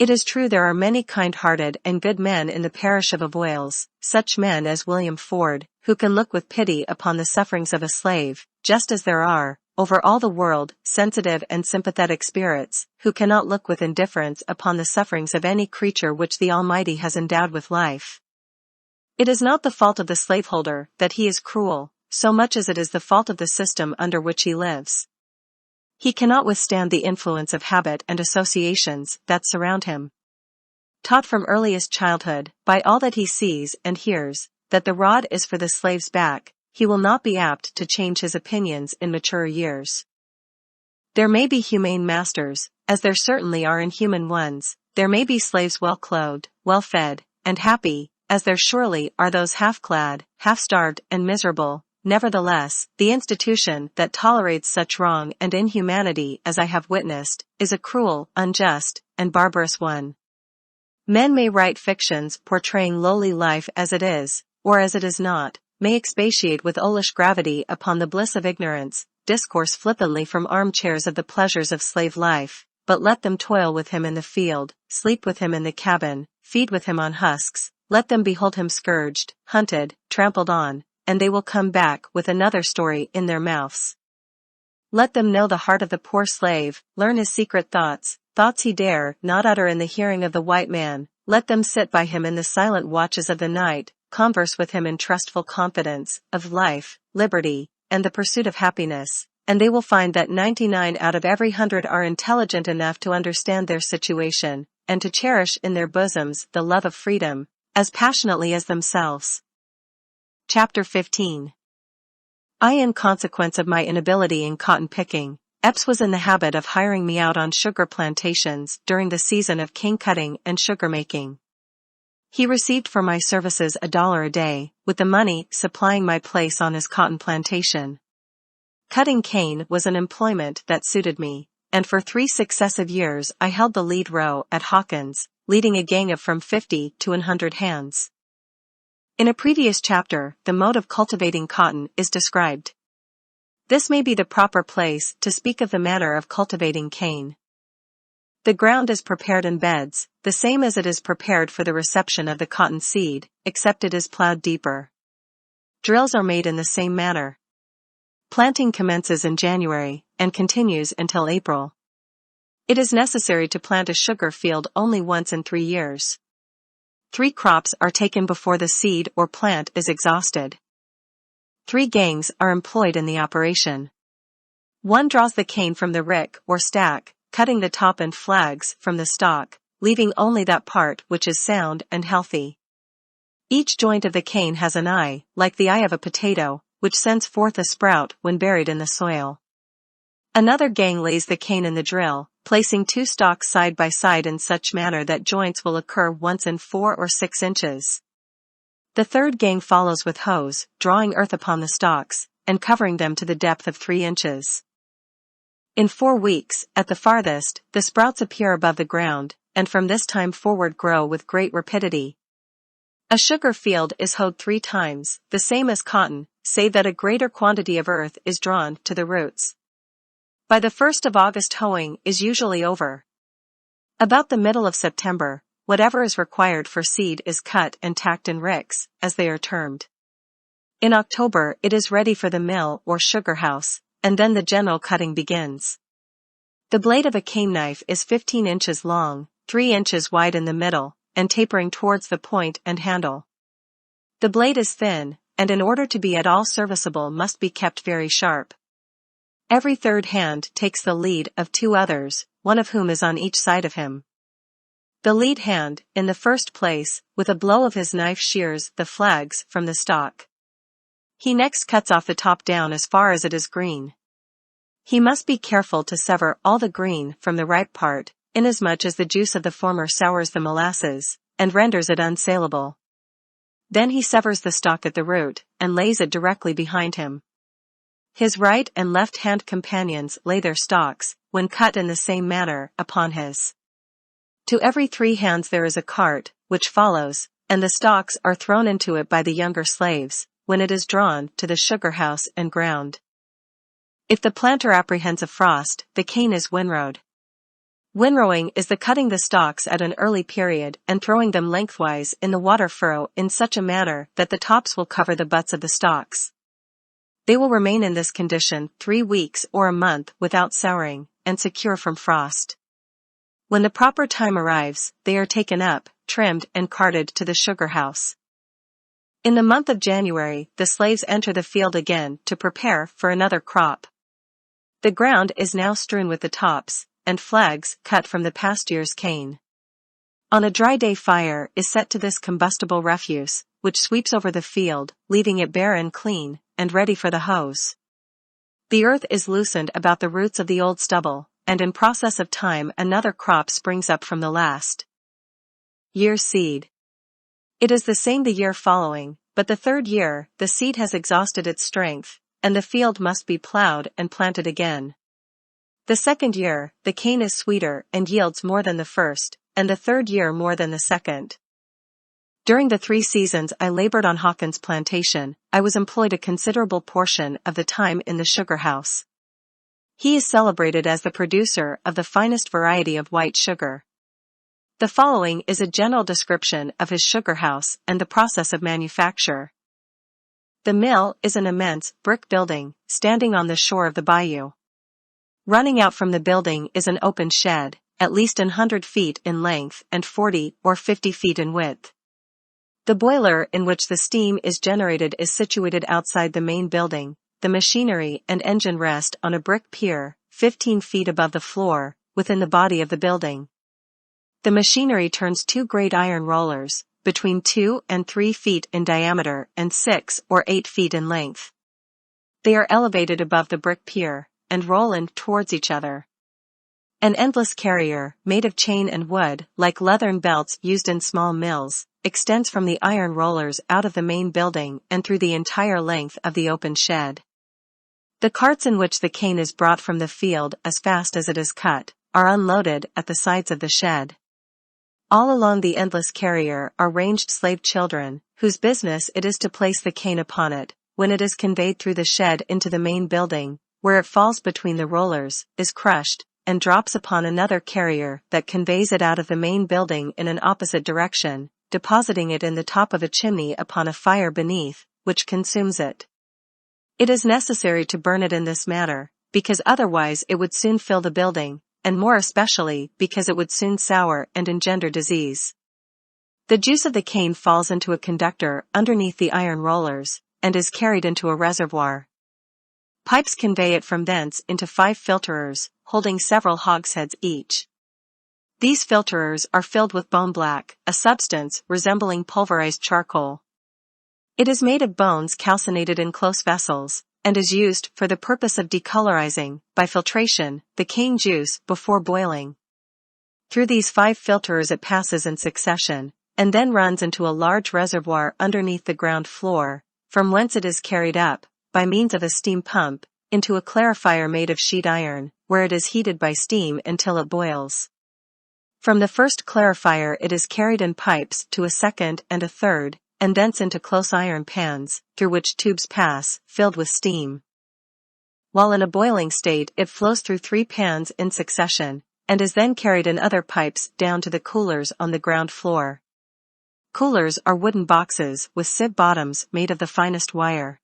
S1: It is true there are many kind-hearted and good men in the parish of Avoyelles, such men as William Ford, who can look with pity upon the sufferings of a slave, just as there are, over all the world, sensitive and sympathetic spirits, who cannot look with indifference upon the sufferings of any creature which the Almighty has endowed with life. It is not the fault of the slaveholder that he is cruel, so much as it is the fault of the system under which he lives. He cannot withstand the influence of habit and associations that surround him. Taught from earliest childhood, by all that he sees and hears, that the rod is for the slave's back, he will not be apt to change his opinions in maturer years. There may be humane masters, as there certainly are inhuman ones, there may be slaves well clothed, well fed, and happy, as there surely are those half-clad, half-starved and miserable. Nevertheless, the institution that tolerates such wrong and inhumanity as I have witnessed, is a cruel, unjust, and barbarous one. Men may write fictions portraying lowly life as it is, or as it is not, may expatiate with owlish gravity upon the bliss of ignorance, discourse flippantly from armchairs of the pleasures of slave life, but let them toil with him in the field, sleep with him in the cabin, feed with him on husks, let them behold him scourged, hunted, trampled on, and they will come back with another story in their mouths. Let them know the heart of the poor slave, learn his secret thoughts, thoughts he dare not utter in the hearing of the white man, let them sit by him in the silent watches of the night, converse with him in trustful confidence of life, liberty, and the pursuit of happiness, and they will find that 99 out of every 100 are intelligent enough to understand their situation, and to cherish in their bosoms the love of freedom, as passionately as themselves. Chapter 15. In consequence of my inability in cotton picking, Epps was in the habit of hiring me out on sugar plantations during the season of cane cutting and sugar making. He received for my services $1 a day, with the money supplying my place on his cotton plantation. Cutting cane was an employment that suited me, and for 3 successive years I held the lead row at Hawkins, leading a gang of from 50 to 100 hands. In a previous chapter, the mode of cultivating cotton is described. This may be the proper place to speak of the manner of cultivating cane. The ground is prepared in beds, the same as it is prepared for the reception of the cotton seed, except it is plowed deeper. Drills are made in the same manner. Planting commences in January, and continues until April. It is necessary to plant a sugar field only once in 3 years. 3 crops are taken before the seed or plant is exhausted. 3 gangs are employed in the operation. 1 draws the cane from the rick or stack, cutting the top and flags from the stalk, leaving only that part which is sound and healthy. Each joint of the cane has an eye, like the eye of a potato, which sends forth a sprout when buried in the soil. Another gang lays the cane in the drill, placing 2 stalks side by side in such manner that joints will occur once in 4 or 6 inches. The third gang follows with hoes, drawing earth upon the stalks, and covering them to the depth of 3 inches. In 4 weeks, at the farthest, the sprouts appear above the ground, and from this time forward grow with great rapidity. A sugar field is hoed 3 times, the same as cotton, save that a greater quantity of earth is drawn to the roots. By the 1st of August hoeing is usually over. About the middle of September, whatever is required for seed is cut and tacked in ricks, as they are termed. In October it is ready for the mill or sugar house, and then the general cutting begins. The blade of a cane knife is 15 inches long, 3 inches wide in the middle, and tapering towards the point and handle. The blade is thin, and in order to be at all serviceable must be kept very sharp. Every third hand takes the lead of 2 others, one of whom is on each side of him. The lead hand, in the first place, with a blow of his knife shears the flags from the stalk. He next cuts off the top down as far as it is green. He must be careful to sever all the green from the ripe part, inasmuch as the juice of the former sours the molasses, and renders it unsaleable. Then he severs the stalk at the root, and lays it directly behind him. His right and left hand companions lay their stalks, when cut in the same manner, upon his. To every 3 hands there is a cart, which follows, and the stalks are thrown into it by the younger slaves, when it is drawn to the sugar house and ground. If the planter apprehends a frost, the cane is windrowed. Windrowing is the cutting the stalks at an early period and throwing them lengthwise in the water furrow in such a manner that the tops will cover the butts of the stalks. They will remain in this condition 3 weeks or a month without souring, and secure from frost. When the proper time arrives, they are taken up, trimmed and carted to the sugar house. In the month of January, the slaves enter the field again to prepare for another crop. The ground is now strewn with the tops, and flags cut from the past year's cane. On a dry day fire is set to this combustible refuse, which sweeps over the field, leaving it bare and clean, and ready for the hoes. The earth is loosened about the roots of the old stubble, and in process of time another crop springs up from the last year's seed. It is the same the year following, but the 3rd year, the seed has exhausted its strength, and the field must be plowed and planted again. The 2nd year, the cane is sweeter and yields more than the 1st, and the 3rd year more than the 2nd. During the 3 seasons I labored on Hawkins' plantation, I was employed a considerable portion of the time in the sugar house. He is celebrated as the producer of the finest variety of white sugar. The following is a general description of his sugar house and the process of manufacture. The mill is an immense brick building, standing on the shore of the bayou. Running out from the building is an open shed, at least 100 feet in length and 40 or 50 feet in width. The boiler in which the steam is generated is situated outside the main building. The machinery and engine rest on a brick pier, 15 feet above the floor, within the body of the building. The machinery turns 2 great iron rollers, between 2 and 3 feet in diameter and 6 or 8 feet in length. They are elevated above the brick pier, and roll in towards each other. An endless carrier, made of chain and wood, like leathern belts used in small mills, extends from the iron rollers out of the main building and through the entire length of the open shed. The carts in which the cane is brought from the field as fast as it is cut, are unloaded at the sides of the shed. All along the endless carrier are ranged slave children, whose business it is to place the cane upon it, when it is conveyed through the shed into the main building, where it falls between the rollers, is crushed, and drops upon another carrier that conveys it out of the main building in an opposite direction, depositing it in the top of a chimney upon a fire beneath, which consumes it. It is necessary to burn it in this manner, because otherwise it would soon fill the building, and more especially because it would soon sour and engender disease. The juice of the cane falls into a conductor underneath the iron rollers, and is carried into a reservoir. Pipes convey it from thence into 5 filterers, holding several hogsheads each. These filterers are filled with bone black, a substance resembling pulverized charcoal. It is made of bones calcinated in close vessels, and is used for the purpose of decolorizing, by filtration, the cane juice before boiling. Through these 5 filters it passes in succession, and then runs into a large reservoir underneath the ground floor, from whence it is carried up, by means of a steam pump, into a clarifier made of sheet iron, where it is heated by steam until it boils. From the first clarifier it is carried in pipes to a second and a third, and thence into close iron pans, through which tubes pass, filled with steam. While in a boiling state it flows through 3 pans in succession, and is then carried in other pipes down to the coolers on the ground floor. Coolers are wooden boxes with sieve bottoms made of the finest wire.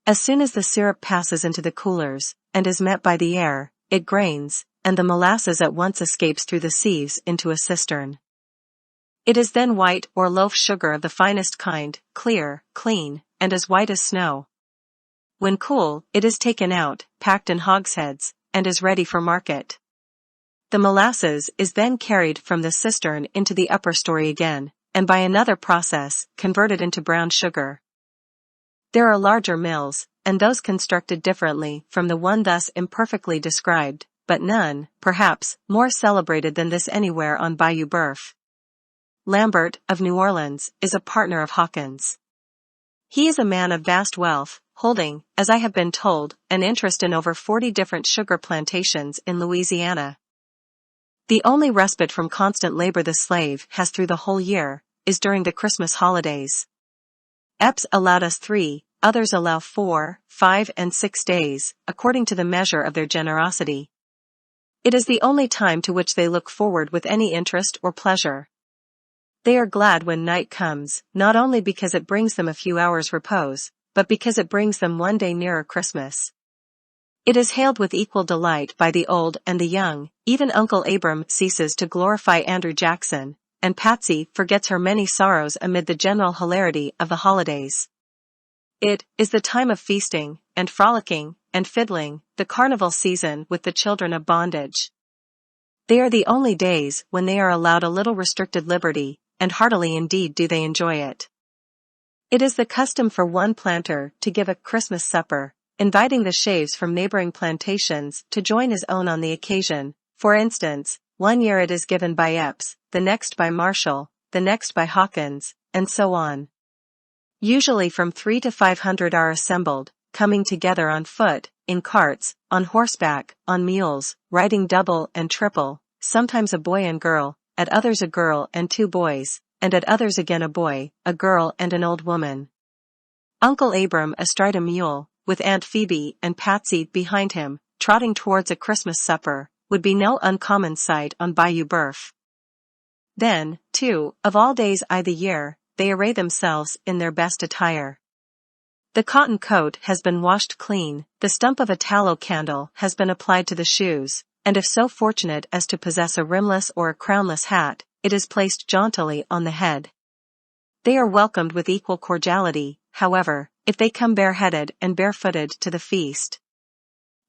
S1: As soon as the syrup passes into the coolers, and is met by the air, it grains, and the molasses at once escapes through the sieves into a cistern. It is then white or loaf sugar of the finest kind, clear, clean, and as white as snow. When cool, it is taken out, packed in hogsheads, and is ready for market. The molasses is then carried from the cistern into the upper story again, and by another process, converted into brown sugar. There are larger mills, and those constructed differently from the one thus imperfectly described, but none, perhaps, more celebrated than this anywhere on Bayou Boeuf. Lambert, of New Orleans, is a partner of Hawkins. He is a man of vast wealth, holding, as I have been told, an interest in over 40 different sugar plantations in Louisiana. The only respite from constant labor the slave has through the whole year, is during the Christmas holidays. Epps allowed us 3, others allow 4, 5 and 6 days, according to the measure of their generosity. It is the only time to which they look forward with any interest or pleasure. They are glad when night comes, not only because it brings them a few hours' repose, but because it brings them one day nearer Christmas. It is hailed with equal delight by the old and the young. Even Uncle Abram ceases to glorify Andrew Jackson, and Patsy forgets her many sorrows amid the general hilarity of the holidays. It is the time of feasting, and frolicking, and fiddling, the carnival season with the children of bondage. They are the only days when they are allowed a little restricted liberty, and heartily indeed do they enjoy it. It is the custom for one planter to give a Christmas supper, inviting the shaves from neighboring plantations to join his own on the occasion. For instance, one year it is given by Epps, the next by Marshall, the next by Hawkins, and so on. Usually from 300 to 500 are assembled, coming together on foot, in carts, on horseback, on mules, riding double and triple, sometimes a boy and girl, at others a girl and 2 boys, and at others again a boy, a girl and an old woman. Uncle Abram astride a mule, with Aunt Phoebe and Patsy behind him, trotting towards a Christmas supper, would be no uncommon sight on Bayou Boeuf. Then, too, of all days I the year, they array themselves in their best attire. The cotton coat has been washed clean, the stump of a tallow candle has been applied to the shoes, and if so fortunate as to possess a rimless or a crownless hat, it is placed jauntily on the head. They are welcomed with equal cordiality, however, if they come bareheaded and barefooted to the feast.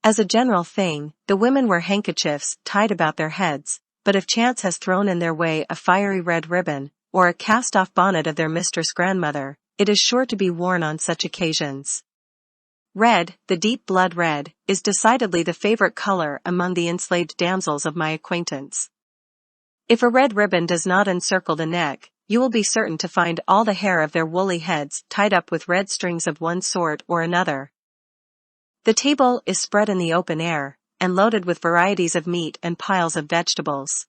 S1: As a general thing, the women wear handkerchiefs tied about their heads, but if chance has thrown in their way a fiery red ribbon, or a cast-off bonnet of their mistress grandmother, it is sure to be worn on such occasions. Red, the deep blood red, is decidedly the favorite color among the enslaved damsels of my acquaintance. If a red ribbon does not encircle the neck, you will be certain to find all the hair of their woolly heads tied up with red strings of one sort or another. The table is spread in the open air, and loaded with varieties of meat and piles of vegetables.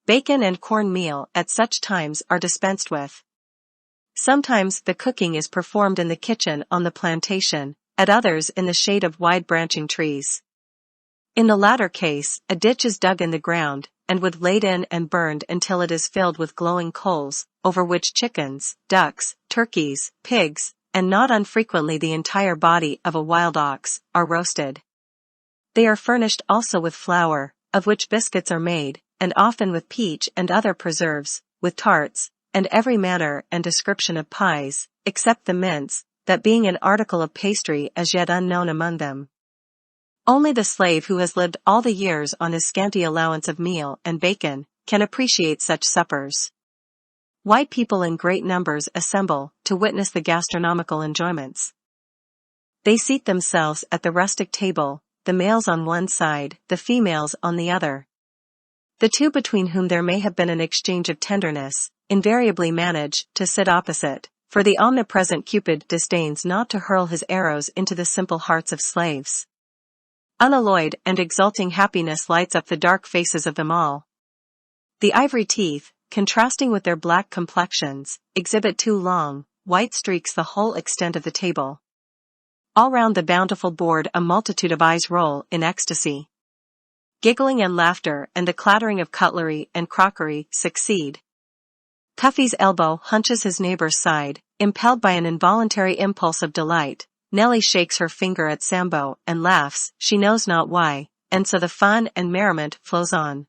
S1: Bacon and corn meal at such times are dispensed with. Sometimes the cooking is performed in the kitchen on the plantation, at others in the shade of wide-branching trees. In the latter case, a ditch is dug in the ground, and wood laid in and burned until it is filled with glowing coals, over which chickens, ducks, turkeys, pigs, and not unfrequently the entire body of a wild ox, are roasted. They are furnished also with flour, of which biscuits are made, and often with peach and other preserves, with tarts, and every manner and description of pies, except the mince, that being an article of pastry as yet unknown among them. Only the slave who has lived all the years on his scanty allowance of meal and bacon can appreciate such suppers. White people in great numbers assemble to witness the gastronomical enjoyments. They seat themselves at the rustic table, the males on one side, the females on the other. The two between whom there may have been an exchange of tenderness, invariably manage to sit opposite, for the omnipresent Cupid disdains not to hurl his arrows into the simple hearts of slaves. Unalloyed and exulting happiness lights up the dark faces of them all. The ivory teeth, contrasting with their black complexions, exhibit two long, white streaks the whole extent of the table. All round the bountiful board a multitude of eyes roll in ecstasy. Giggling and laughter and the clattering of cutlery and crockery succeed. Cuffy's elbow hunches his neighbor's side, impelled by an involuntary impulse of delight. Nellie shakes her finger at Sambo and laughs, she knows not why, and so the fun and merriment flows on.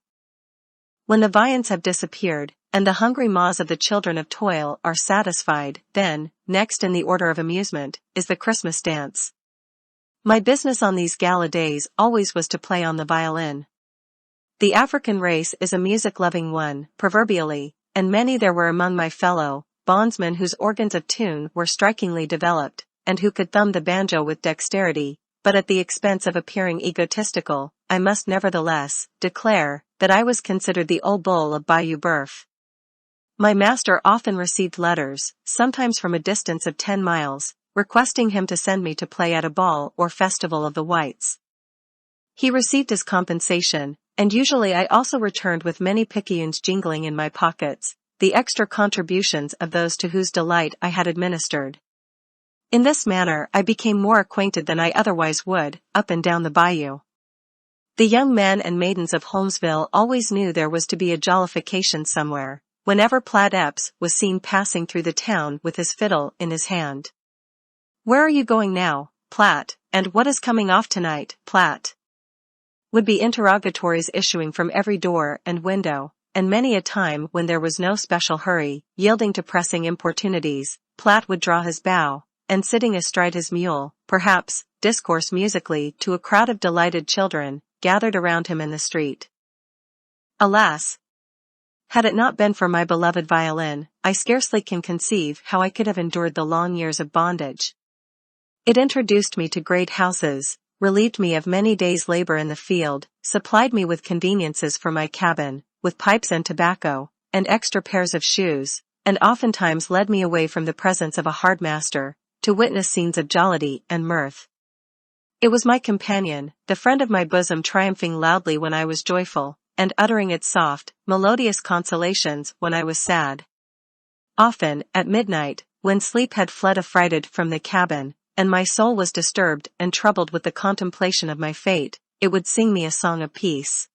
S1: When the viands have disappeared, and the hungry maws of the children of toil are satisfied, then, next in the order of amusement, is the Christmas dance. My business on these gala days always was to play on the violin. The African race is a music-loving one, proverbially, and many there were among my fellow bondsmen whose organs of tune were strikingly developed, and who could thumb the banjo with dexterity, but at the expense of appearing egotistical, I must nevertheless declare that I was considered the old bull of Bayou Boeuf. My master often received letters, sometimes from a distance of 10 miles, requesting him to send me to play at a ball or festival of the whites. He received his compensation, and usually I also returned with many picayunes jingling in my pockets, the extra contributions of those to whose delight I had administered. In this manner I became more acquainted than I otherwise would, up and down the bayou. The young men and maidens of Holmesville always knew there was to be a jollification somewhere, whenever Platt Epps was seen passing through the town with his fiddle in his hand. "Where are you going now, Platt, and what is coming off tonight, Platt?" would be interrogatories issuing from every door and window, and many a time when there was no special hurry, yielding to pressing importunities, Platt would draw his bow, and sitting astride his mule, perhaps, discourse musically to a crowd of delighted children, gathered around him in the street. Alas! Had it not been for my beloved violin, I scarcely can conceive how I could have endured the long years of bondage. It introduced me to great houses, relieved me of many days' labor in the field, supplied me with conveniences for my cabin, with pipes and tobacco, and extra pairs of shoes, and oftentimes led me away from the presence of a hard master, to witness scenes of jollity and mirth. It was my companion, the friend of my bosom, triumphing loudly when I was joyful, and uttering its soft, melodious consolations when I was sad. Often, at midnight, when sleep had fled affrighted from the cabin, and my soul was disturbed and troubled with the contemplation of my fate, it would sing me a song of peace.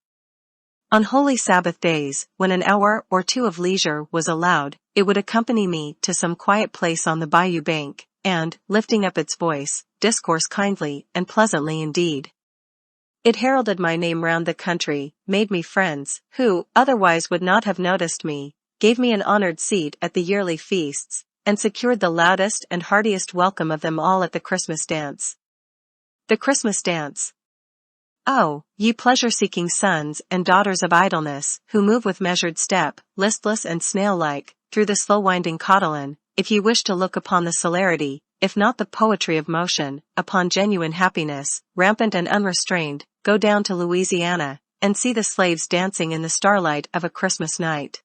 S1: On holy Sabbath days, when an hour or two of leisure was allowed, it would accompany me to some quiet place on the bayou bank, and, lifting up its voice, discourse kindly and pleasantly indeed. It heralded my name round the country, made me friends, who, otherwise would not have noticed me, gave me an honored seat at the yearly feasts, and secured the loudest and heartiest welcome of them all at the Christmas dance. The Christmas dance. Oh, ye pleasure-seeking sons and daughters of idleness, who move with measured step, listless and snail-like, through the slow-winding cotilin, if ye wish to look upon the celerity, if not the poetry of motion, upon genuine happiness, rampant and unrestrained, go down to Louisiana, and see the slaves dancing in the starlight of a Christmas night.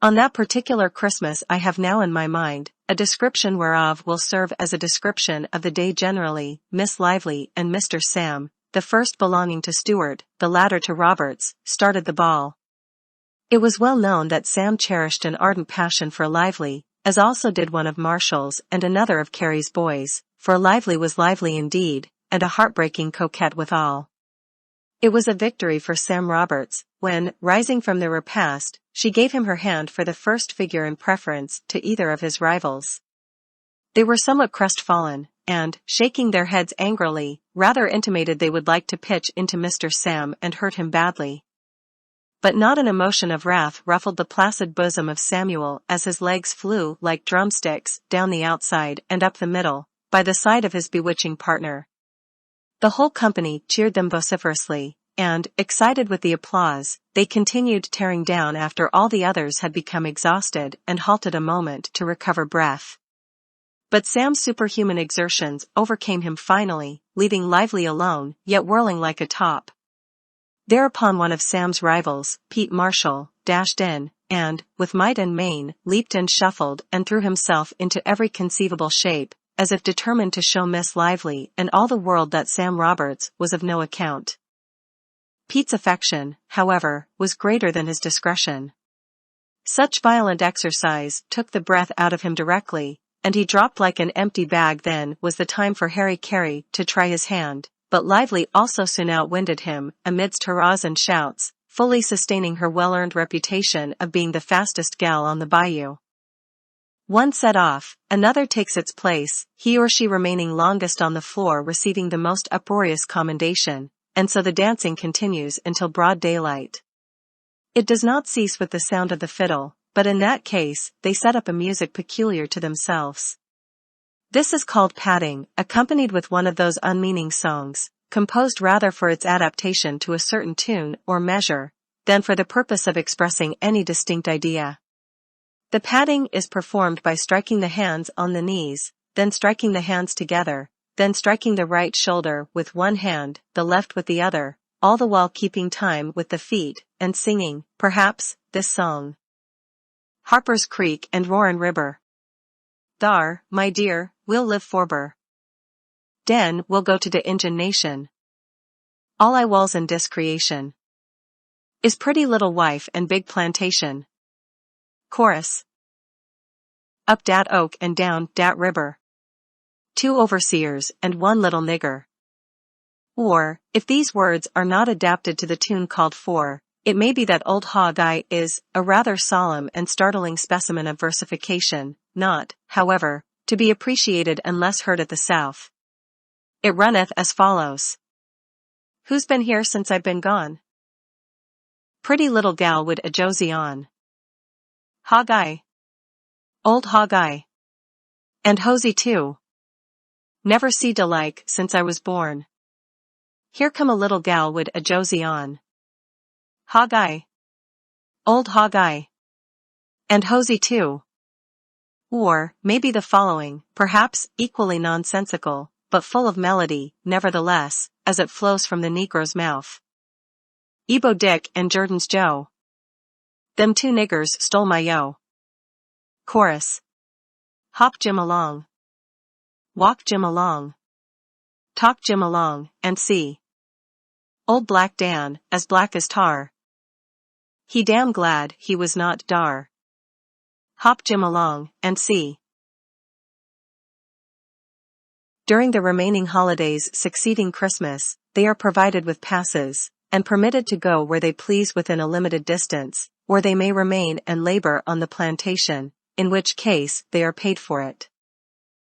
S1: On that particular Christmas I have now in my mind, a description whereof will serve as a description of the day generally. Miss Lively and Mr. Sam, the first belonging to Stewart, the latter to Roberts, started the ball. It was well known that Sam cherished an ardent passion for Lively, as also did one of Marshall's and another of Carey's boys, for Lively was lively indeed, and a heartbreaking coquette withal. It was a victory for Sam Roberts, when, rising from the repast, she gave him her hand for the first figure in preference to either of his rivals. They were somewhat crestfallen, and, shaking their heads angrily, rather intimated they would like to pitch into Mr. Sam and hurt him badly. But not an emotion of wrath ruffled the placid bosom of Samuel as his legs flew like drumsticks down the outside and up the middle, by the side of his bewitching partner. The whole company cheered them vociferously, and, excited with the applause, they continued tearing down after all the others had become exhausted and halted a moment to recover breath. But Sam's superhuman exertions overcame him finally, leaving Lively alone, yet whirling like a top. Thereupon one of Sam's rivals, Pete Marshall, dashed in, and, with might and main, leaped and shuffled and threw himself into every conceivable shape, as if determined to show Miss Lively and all the world that Sam Roberts was of no account. Pete's affection, however, was greater than his discretion. Such violent exercise took the breath out of him directly, and he dropped like an empty bag. Then was the time for Harry Carey to try his hand, but Lively also soon outwinded him, amidst hurrahs and shouts, fully sustaining her well-earned reputation of being the fastest gal on the bayou. One set off, another takes its place, he or she remaining longest on the floor receiving the most uproarious commendation, and so the dancing continues until broad daylight. It does not cease with the sound of the fiddle, but in that case, they set up a music peculiar to themselves. This is called padding, accompanied with one of those unmeaning songs, composed rather for its adaptation to a certain tune or measure, than for the purpose of expressing any distinct idea. The padding is performed by striking the hands on the knees, then striking the hands together, then striking the right shoulder with one hand, the left with the other, all the while keeping time with the feet, and singing, perhaps, this song. Harper's Creek and Roarin' River. Thar, my dear, we'll live forber. Den we'll go to de Injun Nation. All I walls in dis creation is pretty little wife and big plantation. Chorus. Up dat oak and down dat river. 2 overseers and 1 little nigger. Or, if these words are not adapted to the tune called for, it may be that Old Hog-Eye is a rather solemn and startling specimen of versification, not, however, to be appreciated unless heard at the South. It runneth as follows. Who's been here since I've been gone? Pretty little gal would a Josie on. Hog-Eye. Old Hog-Eye. And Hosey too. Never see de like since I was born. Here come a little gal would a Josie on. Hog-Eye. Old Hog-Eye. And Hosey too. Or, maybe the following, perhaps equally nonsensical, but full of melody, nevertheless, as it flows from the Negro's mouth. Ebo Dick and Jordan's Joe. Them 2 niggers stole my yo. Chorus. Hop Jim along. Walk Jim along. Talk Jim along, and see. Old Black Dan, as black as tar. He damn glad he was not dar. Hop Jim along, and see. During the remaining holidays succeeding Christmas, they are provided with passes, and permitted to go where they please within a limited distance, or they may remain and labor on the plantation, in which case they are paid for it.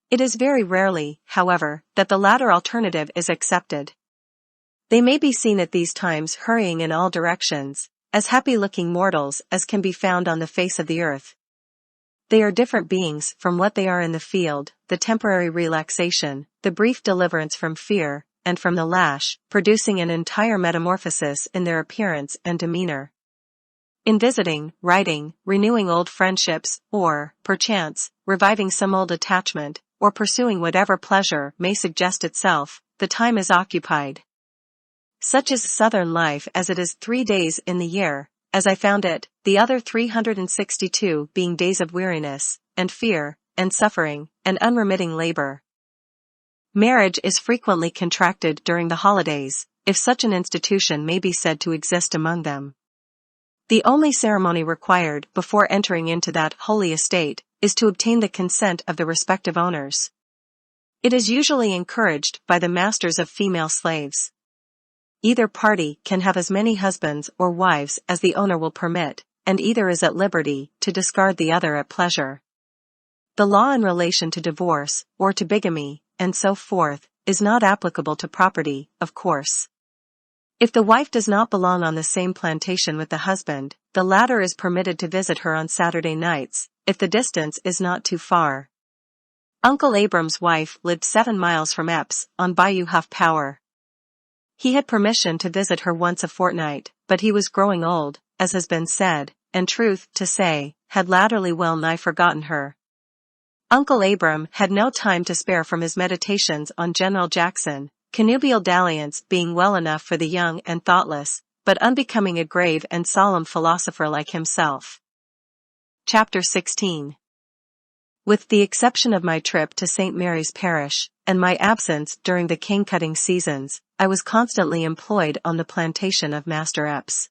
S1: It is very rarely, however, that the latter alternative is accepted. They may be seen at these times hurrying in all directions, as happy-looking mortals as can be found on the face of the earth. They are different beings from what they are in the field, the temporary relaxation, the brief deliverance from fear, and from the lash, producing an entire metamorphosis in their appearance and demeanor. In visiting, writing, renewing old friendships, or, perchance, reviving some old attachment, or pursuing whatever pleasure may suggest itself, the time is occupied. Such is Southern life as it is 3 days in the year, as I found it, the other 362 being days of weariness, and fear, and suffering, and unremitting labor. Marriage is frequently contracted during the holidays, if such an institution may be said to exist among them. The only ceremony required before entering into that holy estate is to obtain the consent of the respective owners. It is usually encouraged by the masters of female slaves. Either party can have as many husbands or wives as the owner will permit, and either is at liberty to discard the other at pleasure. The law in relation to divorce, or to bigamy, and so forth, is not applicable to property, of course. If the wife does not belong on the same plantation with the husband, the latter is permitted to visit her on Saturday nights, if the distance is not too far. Uncle Abram's wife lived 7 miles from Epps, on Bayou Huff Power. He had permission to visit her once a fortnight, but he was growing old, as has been said, and truth to say, had latterly well nigh forgotten her. Uncle Abram had no time to spare from his meditations on General Jackson, connubial dalliance being well enough for the young and thoughtless, but unbecoming a grave and solemn philosopher like himself. Chapter 16. With the exception of my trip to St. Mary's Parish, and my absence during the cane-cutting seasons, I was constantly employed on the plantation of Master Epps.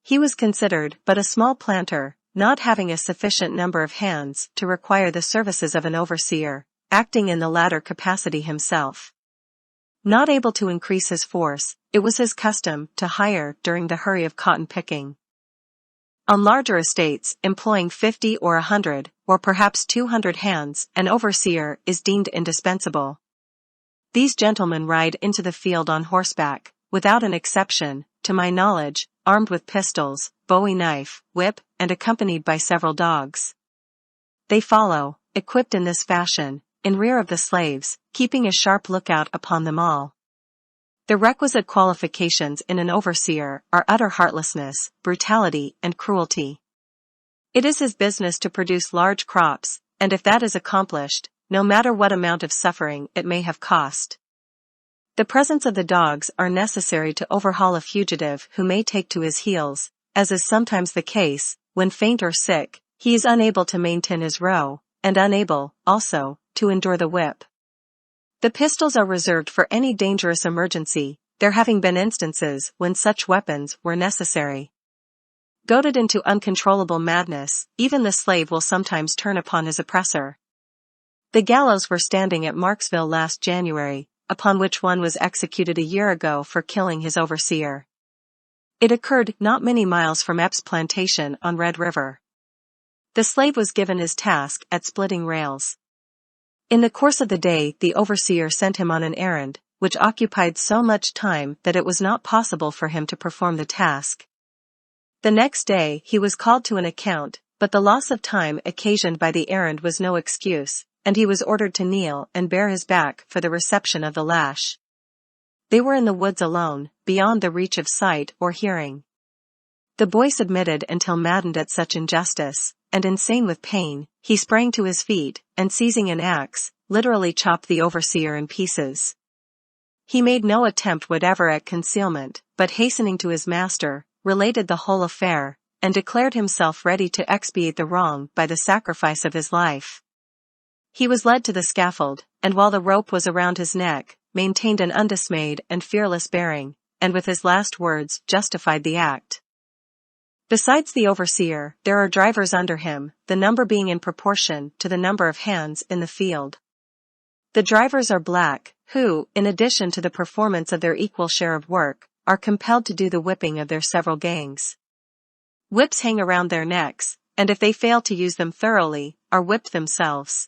S1: He was considered but a small planter, not having a sufficient number of hands to require the services of an overseer, acting in the latter capacity himself. Not able to increase his force, it was his custom to hire during the hurry of cotton picking. On larger estates, employing 50 or 100, or perhaps 200 hands, an overseer is deemed indispensable. These gentlemen ride into the field on horseback, without an exception, to my knowledge, armed with pistols, bowie knife, whip, and accompanied by several dogs. They follow, equipped in this fashion, in rear of the slaves, keeping a sharp lookout upon them all. The requisite qualifications in an overseer are utter heartlessness, brutality, and cruelty. It is his business to produce large crops, and if that is accomplished, no matter what amount of suffering it may have cost. The presence of the dogs are necessary to overhaul a fugitive who may take to his heels, as is sometimes the case, when faint or sick, he is unable to maintain his row, and unable, also, to endure the whip. The pistols are reserved for any dangerous emergency, there having been instances when such weapons were necessary. Goaded into uncontrollable madness, even the slave will sometimes turn upon his oppressor. The gallows were standing at Marksville last January, upon which one was executed a year ago for killing his overseer. It occurred not many miles from Epps' plantation on Red River. The slave was given his task at splitting rails. In the course of the day the overseer sent him on an errand, which occupied so much time that it was not possible for him to perform the task. The next day he was called to an account, but the loss of time occasioned by the errand was no excuse, and he was ordered to kneel and bare his back for the reception of the lash. They were in the woods alone, beyond the reach of sight or hearing. The boy submitted until maddened at such injustice, and insane with pain, he sprang to his feet, and seizing an axe, literally chopped the overseer in pieces. He made no attempt whatever at concealment, but hastening to his master, related the whole affair, and declared himself ready to expiate the wrong by the sacrifice of his life. He was led to the scaffold, and while the rope was around his neck, maintained an undismayed and fearless bearing, and with his last words justified the act. Besides the overseer, there are drivers under him, the number being in proportion to the number of hands in the field. The drivers are black, who, in addition to the performance of their equal share of work, are compelled to do the whipping of their several gangs. Whips hang around their necks, and if they fail to use them thoroughly, are whipped themselves.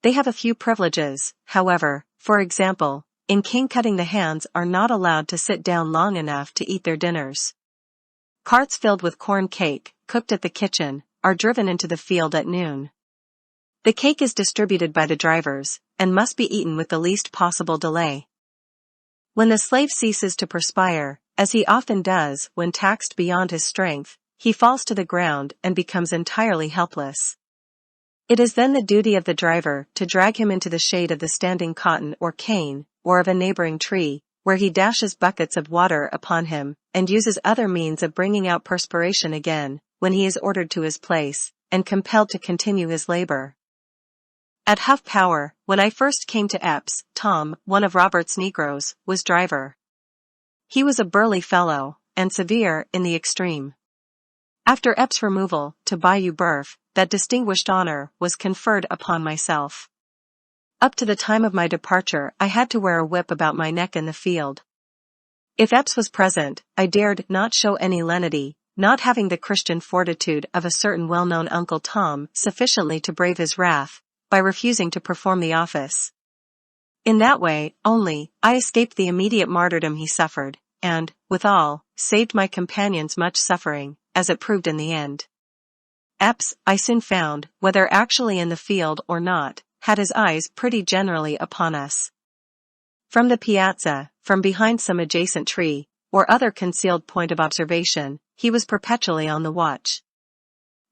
S1: They have a few privileges, however. For example, in cane-cutting the hands are not allowed to sit down long enough to eat their dinners. Carts filled with corn cake, cooked at the kitchen, are driven into the field at noon. The cake is distributed by the drivers, and must be eaten with the least possible delay. When the slave ceases to perspire, as he often does when taxed beyond his strength, he falls to the ground and becomes entirely helpless. It is then the duty of the driver to drag him into the shade of the standing cotton or cane, or of a neighboring tree, where he dashes buckets of water upon him, and uses other means of bringing out perspiration again, when he is ordered to his place, and compelled to continue his labor. At Huff Power, when I first came to Epps, Tom, one of Robert's Negroes, was driver. He was a burly fellow, and severe in the extreme. After Epps' removal to Bayou Boeuf, that distinguished honor was conferred upon myself. Up to the time of my departure I had to wear a whip about my neck in the field. If Epps was present, I dared not show any lenity, not having the Christian fortitude of a certain well-known Uncle Tom sufficiently to brave his wrath, by refusing to perform the office. In that way, only, I escaped the immediate martyrdom he suffered, and, withal, saved my companions much suffering, as it proved in the end. Epps, I soon found, whether actually in the field or not, had his eyes pretty generally upon us. From the piazza, from behind some adjacent tree, or other concealed point of observation, he was perpetually on the watch.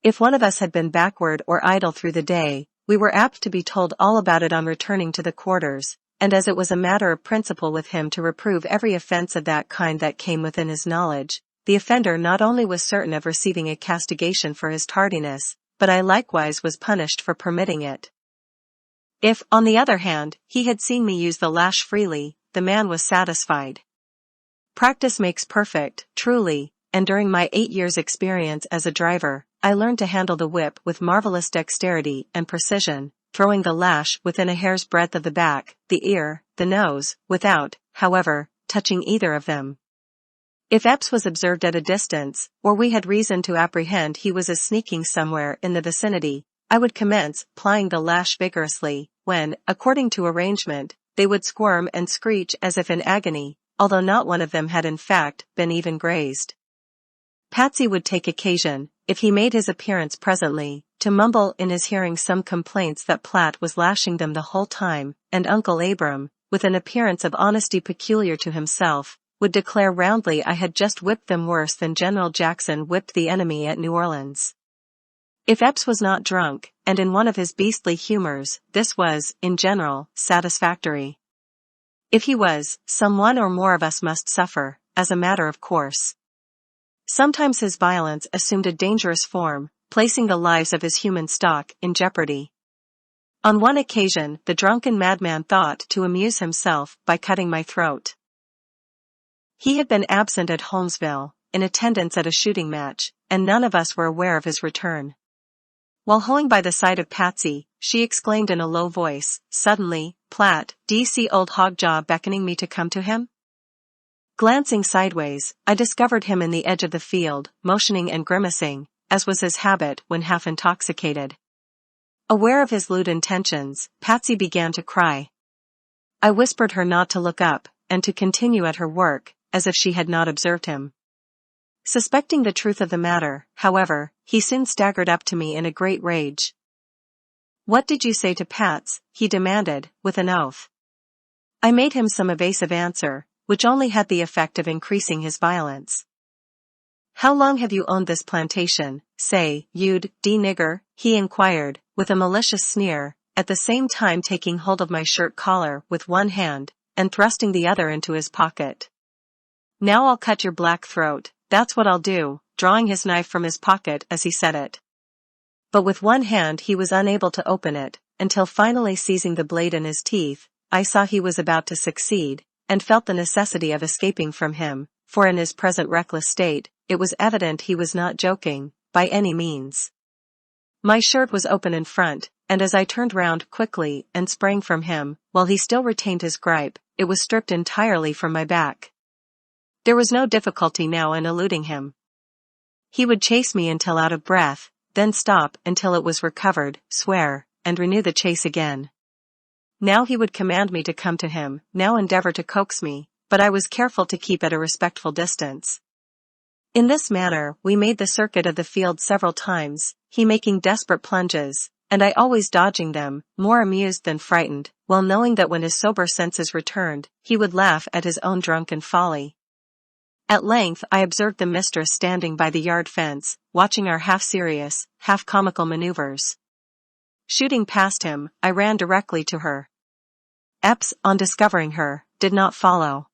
S1: If one of us had been backward or idle through the day, we were apt to be told all about it on returning to the quarters, and as it was a matter of principle with him to reprove every offense of that kind that came within his knowledge, the offender not only was certain of receiving a castigation for his tardiness, but I likewise was punished for permitting it. If, on the other hand, he had seen me use the lash freely, the man was satisfied. Practice makes perfect, truly, and during my 8 years' experience as a driver, I learned to handle the whip with marvelous dexterity and precision, throwing the lash within a hair's breadth of the back, the ear, the nose, without, however, touching either of them. If Epps was observed at a distance, or we had reason to apprehend he was sneaking somewhere in the vicinity, I would commence plying the lash vigorously, when, according to arrangement, they would squirm and screech as if in agony, although not one of them had in fact been even grazed. Patsy would take occasion, if he made his appearance presently, to mumble in his hearing some complaints that Platt was lashing them the whole time, and Uncle Abram, with an appearance of honesty peculiar to himself, would declare roundly I had just whipped them worse than General Jackson whipped the enemy at New Orleans. If Epps was not drunk, and in one of his beastly humors, this was, in general, satisfactory. If he was, some one or more of us must suffer, as a matter of course. Sometimes his violence assumed a dangerous form, placing the lives of his human stock in jeopardy. On one occasion, the drunken madman thought to amuse himself by cutting my throat. He had been absent at Holmesville, in attendance at a shooting match, and none of us were aware of his return. While hoeing by the side of Patsy, she exclaimed in a low voice, suddenly, "Platt, do you see old Hogjaw beckoning me to come to him?" Glancing sideways, I discovered him in the edge of the field, motioning and grimacing, as was his habit when half intoxicated. Aware of his lewd intentions, Patsy began to cry. I whispered her not to look up, and to continue at her work, as if she had not observed him. Suspecting the truth of the matter, however, he soon staggered up to me in a great rage. "What did you say to Pats?" he demanded, with an oath. I made him some evasive answer, which only had the effect of increasing his violence. "How long have you owned this plantation, say, you'd nigger?" he inquired, with a malicious sneer, at the same time taking hold of my shirt collar with one hand, and thrusting the other into his pocket. "Now I'll cut your black throat, that's what I'll do," drawing his knife from his pocket as he said it. But with one hand he was unable to open it, until finally seizing the blade in his teeth, I saw he was about to succeed, and felt the necessity of escaping from him, for in his present reckless state, it was evident he was not joking, by any means. My shirt was open in front, and as I turned round quickly and sprang from him, while he still retained his gripe, it was stripped entirely from my back. There was no difficulty now in eluding him. He would chase me until out of breath, then stop until it was recovered, swear, and renew the chase again. Now he would command me to come to him, now endeavor to coax me, but I was careful to keep at a respectful distance. In this manner we made the circuit of the field several times, he making desperate plunges, and I always dodging them, more amused than frightened, well knowing that when his sober senses returned, he would laugh at his own drunken folly. At length I observed the mistress standing by the yard fence, watching our half-serious, half-comical maneuvers. Shooting past him, I ran directly to her. Epps, on discovering her, did not follow.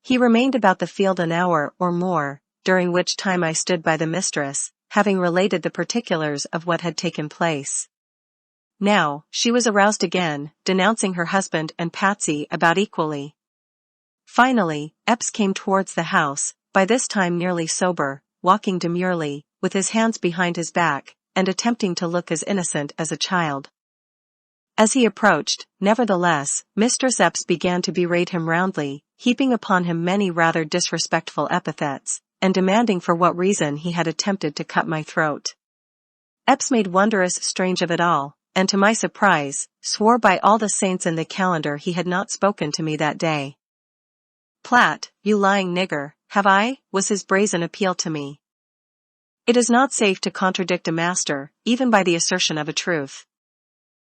S1: He remained about the field an hour or more, during which time I stood by the mistress, having related the particulars of what had taken place. Now, she was aroused again, denouncing her husband and Patsy about equally. Finally, Epps came towards the house, by this time nearly sober, walking demurely, with his hands behind his back, and attempting to look as innocent as a child. As he approached, nevertheless, Mistress Epps began to berate him roundly, heaping upon him many rather disrespectful epithets, and demanding for what reason he had attempted to cut my throat. Epps made wondrous strange of it all, and to my surprise, swore by all the saints in the calendar he had not spoken to me that day. "Platt, you lying nigger, have I?" was his brazen appeal to me. It is not safe to contradict a master, even by the assertion of a truth.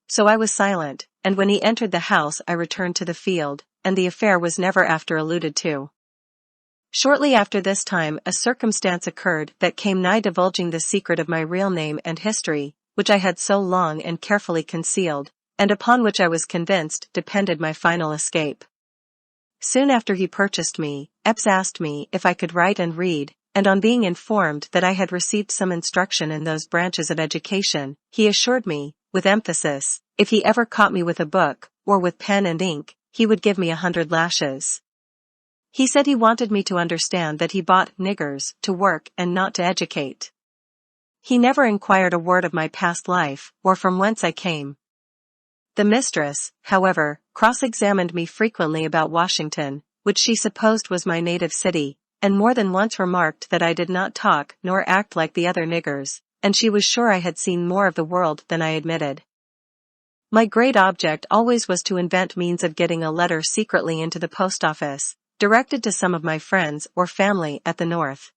S1: So I was silent, and when he entered the house I returned to the field, and the affair was never after alluded to. Shortly after this time a circumstance occurred that came nigh divulging the secret of my real name and history, which I had so long and carefully concealed, and upon which I was convinced depended my final escape. Soon after he purchased me, Epps asked me if I could write and read, and on being informed that I had received some instruction in those branches of education, he assured me, with emphasis, if he ever caught me with a book, or with pen and ink, he would give me 100 lashes. He said he wanted me to understand that he bought niggers to work and not to educate. He never inquired a word of my past life, or from whence I came. The mistress, however, cross-examined me frequently about Washington, which she supposed was my native city, and more than once remarked that I did not talk nor act like the other niggers, and she was sure I had seen more of the world than I admitted. My great object always was to invent means of getting a letter secretly into the post office, directed to some of my friends or family at the North.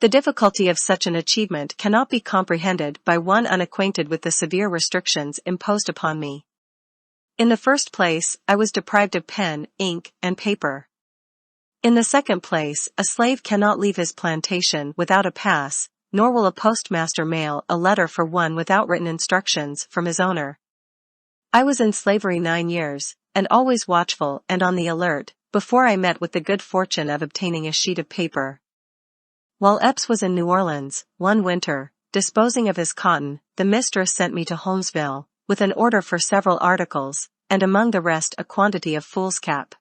S1: The difficulty of such an achievement cannot be comprehended by one unacquainted with the severe restrictions imposed upon me. In the first place, I was deprived of pen, ink, and paper. In the second place, a slave cannot leave his plantation without a pass, nor will a postmaster mail a letter for one without written instructions from his owner. I was in slavery 9 years, and always watchful and on the alert, before I met with the good fortune of obtaining a sheet of paper. While Epps was in New Orleans, one winter, disposing of his cotton, the mistress sent me to Holmesville, with an order for several articles, and among the rest a quantity of foolscap.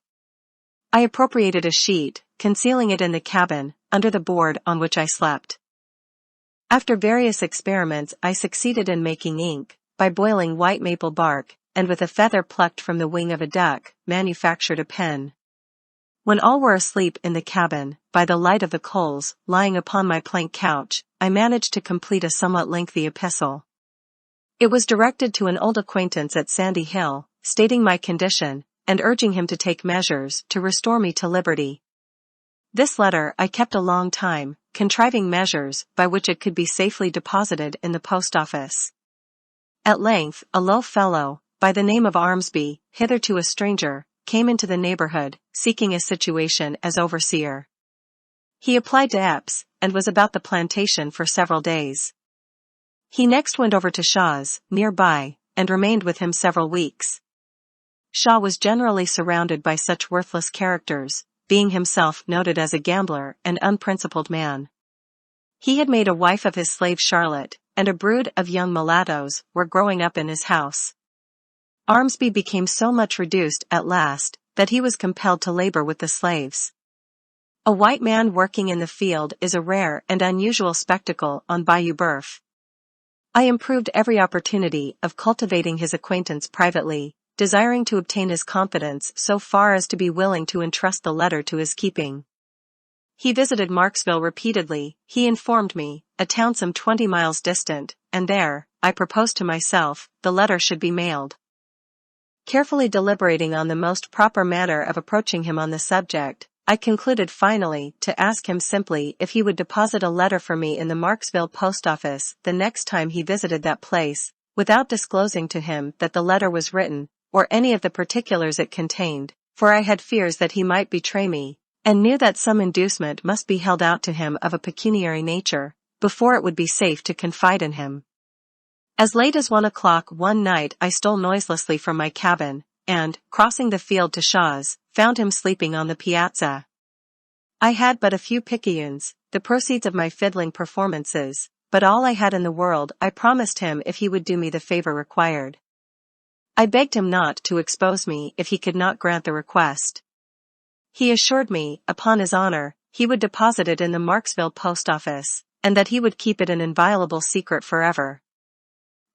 S1: I appropriated a sheet, concealing it in the cabin, under the board on which I slept. After various experiments I succeeded in making ink, by boiling white maple bark, and with a feather plucked from the wing of a duck, manufactured a pen. When all were asleep in the cabin, by the light of the coals, lying upon my plank couch, I managed to complete a somewhat lengthy epistle. It was directed to an old acquaintance at Sandy Hill, stating my condition, and urging him to take measures to restore me to liberty. This letter I kept a long time, contriving measures by which it could be safely deposited in the post office. At length, a low fellow, by the name of Armsby, hitherto a stranger, came into the neighborhood, seeking a situation as overseer. He applied to Epps, and was about the plantation for several days. He next went over to Shaw's, nearby, and remained with him several weeks. Shaw was generally surrounded by such worthless characters, being himself noted as a gambler and unprincipled man. He had made a wife of his slave Charlotte, and a brood of young mulattoes were growing up in his house. Armsby became so much reduced at last, that he was compelled to labor with the slaves. A white man working in the field is a rare and unusual spectacle on Bayou Boeuf. I improved every opportunity of cultivating his acquaintance privately, desiring to obtain his confidence so far as to be willing to entrust the letter to his keeping. He visited Marksville repeatedly, he informed me, a town some 20 miles distant, and there, I proposed to myself, the letter should be mailed. Carefully deliberating on the most proper manner of approaching him on the subject, I concluded finally to ask him simply if he would deposit a letter for me in the Marksville post office the next time he visited that place, without disclosing to him that the letter was written, or any of the particulars it contained, for I had fears that he might betray me, and knew that some inducement must be held out to him of a pecuniary nature, before it would be safe to confide in him. As late as 1 o'clock one night I stole noiselessly from my cabin, and, crossing the field to Shaw's, found him sleeping on the piazza. I had but a few picayunes, the proceeds of my fiddling performances, but all I had in the world I promised him if he would do me the favor required. I begged him not to expose me if he could not grant the request. He assured me, upon his honor, he would deposit it in the Marksville post office, and that he would keep it an inviolable secret forever.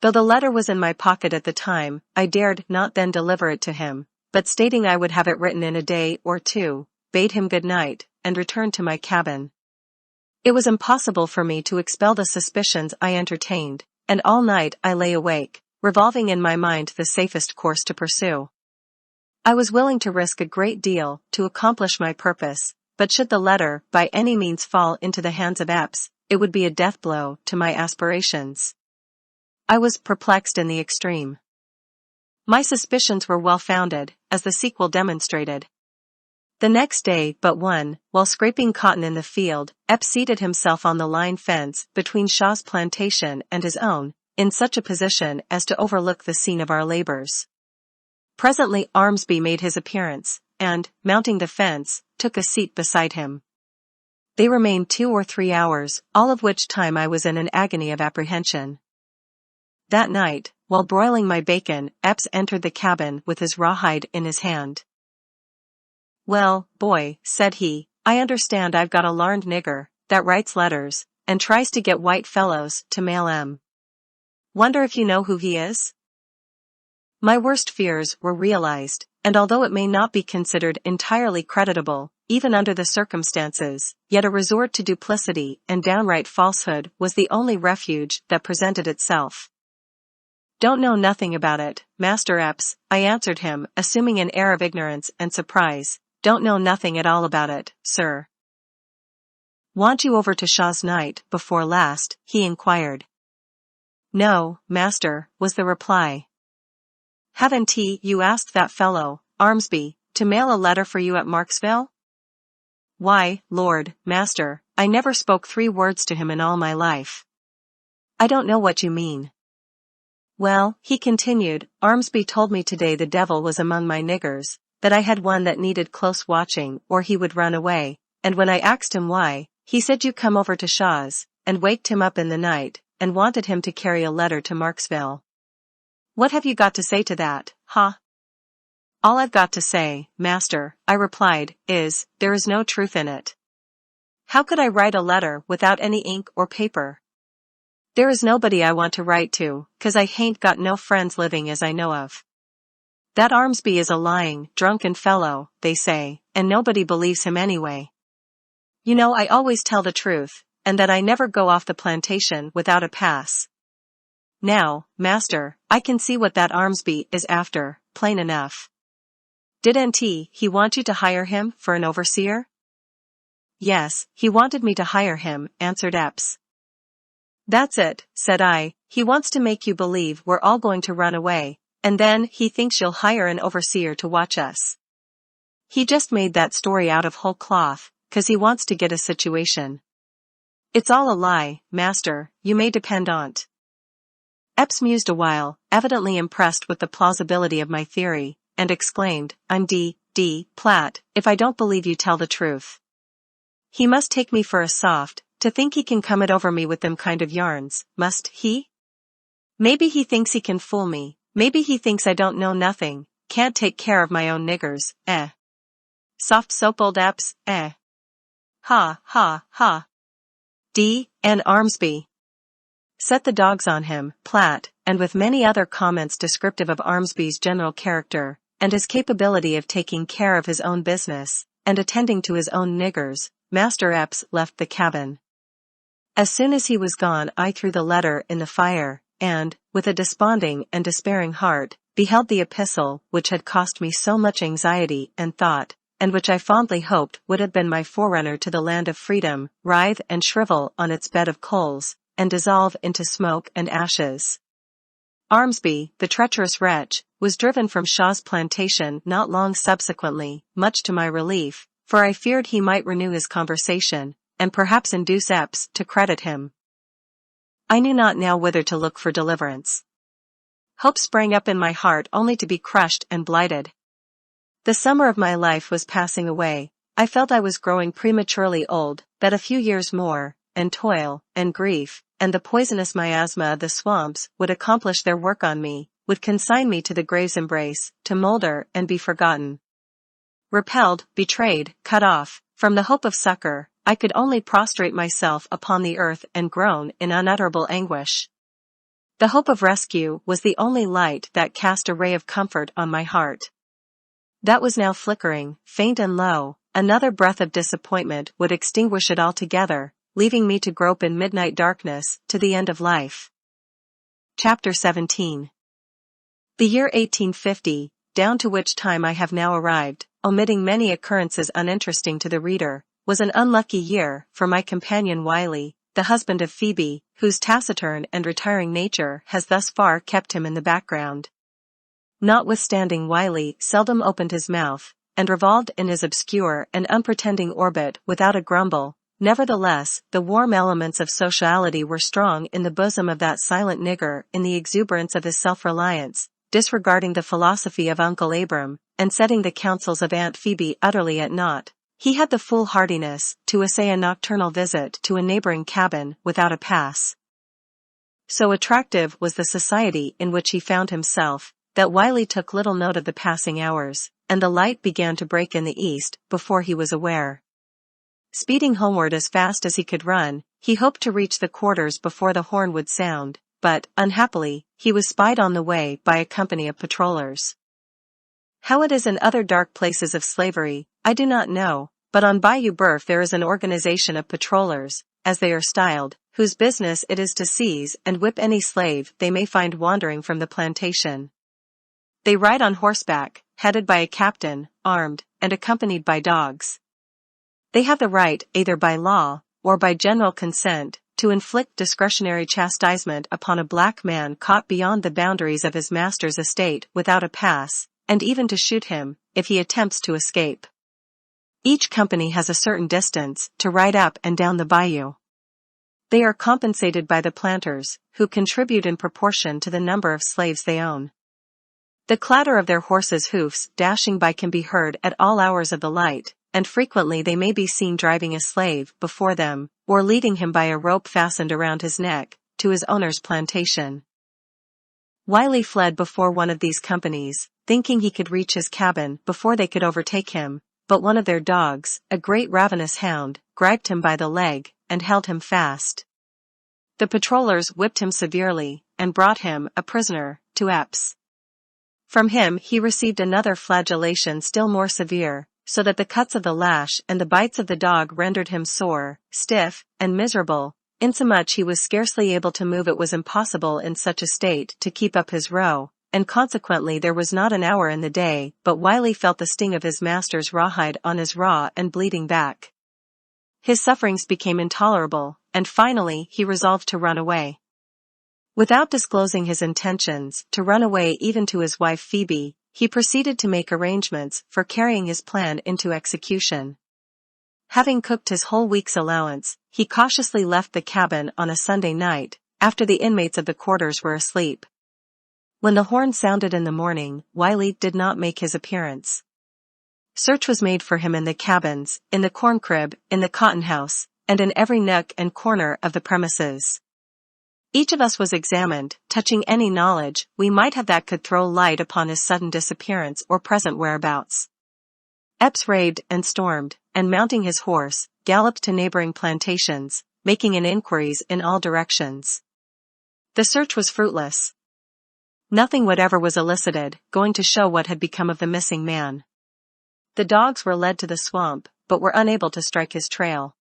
S1: Though the letter was in my pocket at the time, I dared not then deliver it to him, but stating I would have it written in a day or two, bade him good night, and returned to my cabin. It was impossible for me to expel the suspicions I entertained, and all night I lay awake, revolving in my mind the safest course to pursue. I was willing to risk a great deal to accomplish my purpose, but should the letter by any means fall into the hands of Epps, it would be a death blow to my aspirations. I was perplexed in the extreme. My suspicions were well-founded, as the sequel demonstrated. The next day but one, while scraping cotton in the field, Epps seated himself on the line fence between Shaw's plantation and his own, in such a position as to overlook the scene of our labors. Presently Armsby made his appearance, and, mounting the fence, took a seat beside him. They remained 2 or 3 hours, all of which time I was in an agony of apprehension. That night, while broiling my bacon, Epps entered the cabin with his rawhide in his hand. "Well, boy," said he, "I understand I've got a larned nigger, that writes letters, and tries to get white fellows to mail 'em. Wonder if you know who he is?" My worst fears were realized, and although it may not be considered entirely creditable, even under the circumstances, yet a resort to duplicity and downright falsehood was the only refuge that presented itself. "Don't know nothing about it, Master Epps," I answered him, assuming an air of ignorance and surprise. "Don't know nothing at all about it, sir." "Want you over to Shaw's night before last?" he inquired. "No, master," was the reply. "Haven't you asked that fellow, Armsby, to mail a letter for you at Marksville?" "Why, Lord, master, I never spoke 3 words to him in all my life." "I don't know what you mean." "Well," he continued, "Armsby told me today the devil was among my niggers, that I had one that needed close watching or he would run away, and when I asked him why, he said you come over to Shaw's, and waked him up in the night, and wanted him to carry a letter to Marksville. What have you got to say to that, huh?" "All I've got to say, master," I replied, "is, there is no truth in it. How could I write a letter without any ink or paper? There is nobody I want to write to, 'cause I hain't got no friends living as I know of. That Armsby is a lying, drunken fellow, they say, and nobody believes him anyway. You know I always tell the truth, and that I never go off the plantation without a pass. Now, master, I can see what that Armsby is after, plain enough. Didn't he want you to hire him for an overseer?" "Yes, he wanted me to hire him," answered Epps. "That's it," said I, "he wants to make you believe we're all going to run away, and then he thinks you'll hire an overseer to watch us. He just made that story out of whole cloth, 'cause he wants to get a situation. It's all a lie, master, you may depend on't." Epps mused a while, evidently impressed with the plausibility of my theory, and exclaimed, "I'm D. Platt, if I don't believe you tell the truth. He must take me for a soft, to think he can come it over me with them kind of yarns, must he? Maybe he thinks he can fool me, maybe he thinks I don't know nothing, can't take care of my own niggers, eh? Soft soap old Epps, eh? Ha, ha, ha. D. Armsby. Set the dogs on him, Platt," and with many other comments descriptive of Armsby's general character, and his capability of taking care of his own business, and attending to his own niggers, Master Epps left the cabin. As soon as he was gone I threw the letter in the fire, and, with a desponding and despairing heart, beheld the epistle which had cost me so much anxiety and thought, and which I fondly hoped would have been my forerunner to the land of freedom, writhe and shrivel on its bed of coals, and dissolve into smoke and ashes. Armsby, the treacherous wretch, was driven from Shaw's plantation not long subsequently, much to my relief, for I feared he might renew his conversation, and perhaps induce Epps to credit him. I knew not now whither to look for deliverance. Hope sprang up in my heart only to be crushed and blighted. The summer of my life was passing away. I felt I was growing prematurely old, that a few years more, and toil, and grief, and the poisonous miasma of the swamps would accomplish their work on me, would consign me to the grave's embrace, to moulder and be forgotten. Repelled, betrayed, cut off, from the hope of succor, I could only prostrate myself upon the earth and groan in unutterable anguish. The hope of rescue was the only light that cast a ray of comfort on my heart. That was now flickering, faint and low. Another breath of disappointment would extinguish it altogether, leaving me to grope in midnight darkness to the end of life. Chapter 17. The year 1850, down to which time I have now arrived, omitting many occurrences uninteresting to the reader, was an unlucky year for my companion Wiley, the husband of Phoebe, whose taciturn and retiring nature has thus far kept him in the background. Notwithstanding Wiley seldom opened his mouth, and revolved in his obscure and unpretending orbit without a grumble, nevertheless, the warm elements of sociality were strong in the bosom of that silent nigger in the exuberance of his self-reliance, disregarding the philosophy of Uncle Abram, and setting the counsels of Aunt Phoebe utterly at naught. He had the foolhardiness to essay a nocturnal visit to a neighboring cabin without a pass. So attractive was the society in which he found himself, that Wiley took little note of the passing hours, and the light began to break in the east before he was aware. Speeding homeward as fast as he could run, he hoped to reach the quarters before the horn would sound, but, unhappily, he was spied on the way by a company of patrollers. How it is in other dark places of slavery, I do not know, but on Bayou Boeuf there is an organization of patrollers, as they are styled, whose business it is to seize and whip any slave they may find wandering from the plantation. They ride on horseback, headed by a captain, armed, and accompanied by dogs. They have the right, either by law, or by general consent, to inflict discretionary chastisement upon a black man caught beyond the boundaries of his master's estate without a pass, and even to shoot him, if he attempts to escape. Each company has a certain distance to ride up and down the bayou. They are compensated by the planters, who contribute in proportion to the number of slaves they own. The clatter of their horses' hoofs dashing by can be heard at all hours of the light, and frequently they may be seen driving a slave before them, or leading him by a rope fastened around his neck, to his owner's plantation. Wiley fled before one of these companies, thinking he could reach his cabin before they could overtake him, but one of their dogs, a great ravenous hound, gripped him by the leg, and held him fast. The patrollers whipped him severely, and brought him, a prisoner, to Epps. From him he received another flagellation still more severe, so that the cuts of the lash and the bites of the dog rendered him sore, stiff, and miserable, insomuch he was scarcely able to move. It was impossible in such a state to keep up his row, and consequently there was not an hour in the day but Wiley felt the sting of his master's rawhide on his raw and bleeding back. His sufferings became intolerable, and finally he resolved to run away. Without disclosing his intentions to run away even to his wife Phoebe, he proceeded to make arrangements for carrying his plan into execution. Having cooked his whole week's allowance, he cautiously left the cabin on a Sunday night, after the inmates of the quarters were asleep. When the horn sounded in the morning, Wiley did not make his appearance. Search was made for him in the cabins, in the corn crib, in the cotton house, and in every nook and corner of the premises. Each of us was examined, touching any knowledge we might have that could throw light upon his sudden disappearance or present whereabouts. Epps raved and stormed, and mounting his horse, galloped to neighboring plantations, making inquiries in all directions. The search was fruitless. Nothing whatever was elicited, going to show what had become of the missing man. The dogs were led to the swamp, but were unable to strike his trail.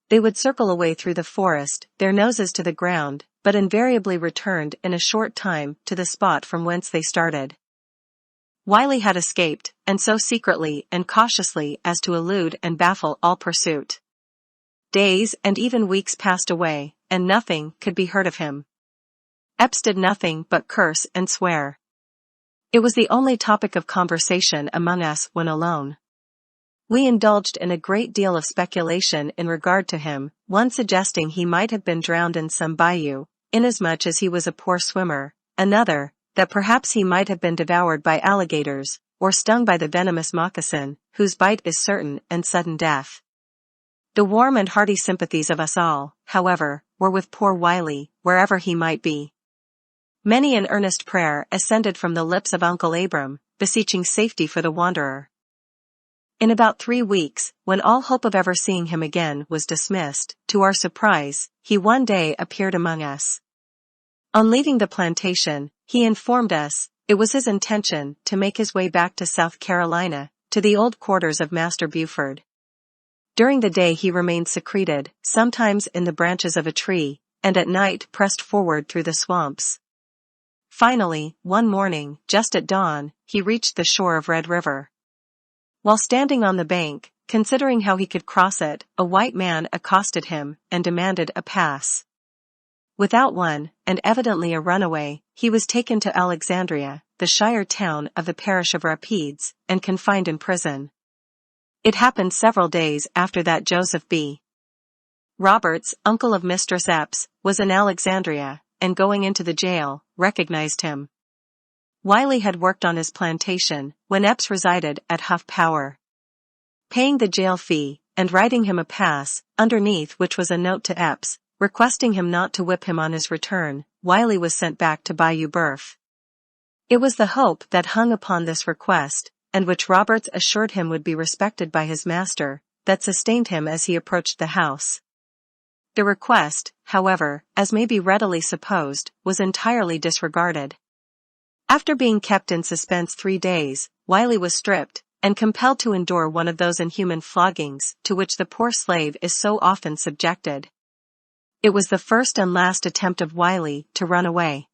S1: They would circle away through the forest, their noses to the ground, but invariably returned in a short time to the spot from whence they started. Wiley had escaped, and so secretly and cautiously as to elude and baffle all pursuit. Days and even weeks passed away, and nothing could be heard of him. Epps did nothing but curse and swear. It was the only topic of conversation among us when alone. We indulged in a great deal of speculation in regard to him, one suggesting he might have been drowned in some bayou, inasmuch as he was a poor swimmer, another, that perhaps he might have been devoured by alligators, or stung by the venomous moccasin, whose bite is certain and sudden death. The warm and hearty sympathies of us all, however, were with poor Wiley, wherever he might be. Many an earnest prayer ascended from the lips of Uncle Abram, beseeching safety for the wanderer. In about 3 weeks, when all hope of ever seeing him again was dismissed, to our surprise, he one day appeared among us. On leaving the plantation, he informed us it was his intention to make his way back to South Carolina, to the old quarters of Master Buford. During the day he remained secreted, sometimes in the branches of a tree, and at night pressed forward through the swamps. Finally, one morning, just at dawn, he reached the shore of Red River. While standing on the bank, considering how he could cross it, a white man accosted him and demanded a pass. Without one, and evidently a runaway, he was taken to Alexandria, the shire town of the parish of Rapides, and confined in prison. It happened several days after that Joseph B. Roberts, uncle of Mistress Epps, was in Alexandria, and going into the jail, recognized him. Wiley had worked on his plantation, when Epps resided at Huff Power. Paying the jail fee, and writing him a pass, underneath which was a note to Epps, requesting him not to whip him on his return, Wiley was sent back to Bayou Boeuf. It was the hope that hung upon this request, and which Roberts assured him would be respected by his master, that sustained him as he approached the house. The request, however, as may be readily supposed, was entirely disregarded. After being kept in suspense 3 days, Wiley was stripped, and compelled to endure one of those inhuman floggings to which the poor slave is so often subjected. It was the first and last attempt of Wiley to run away.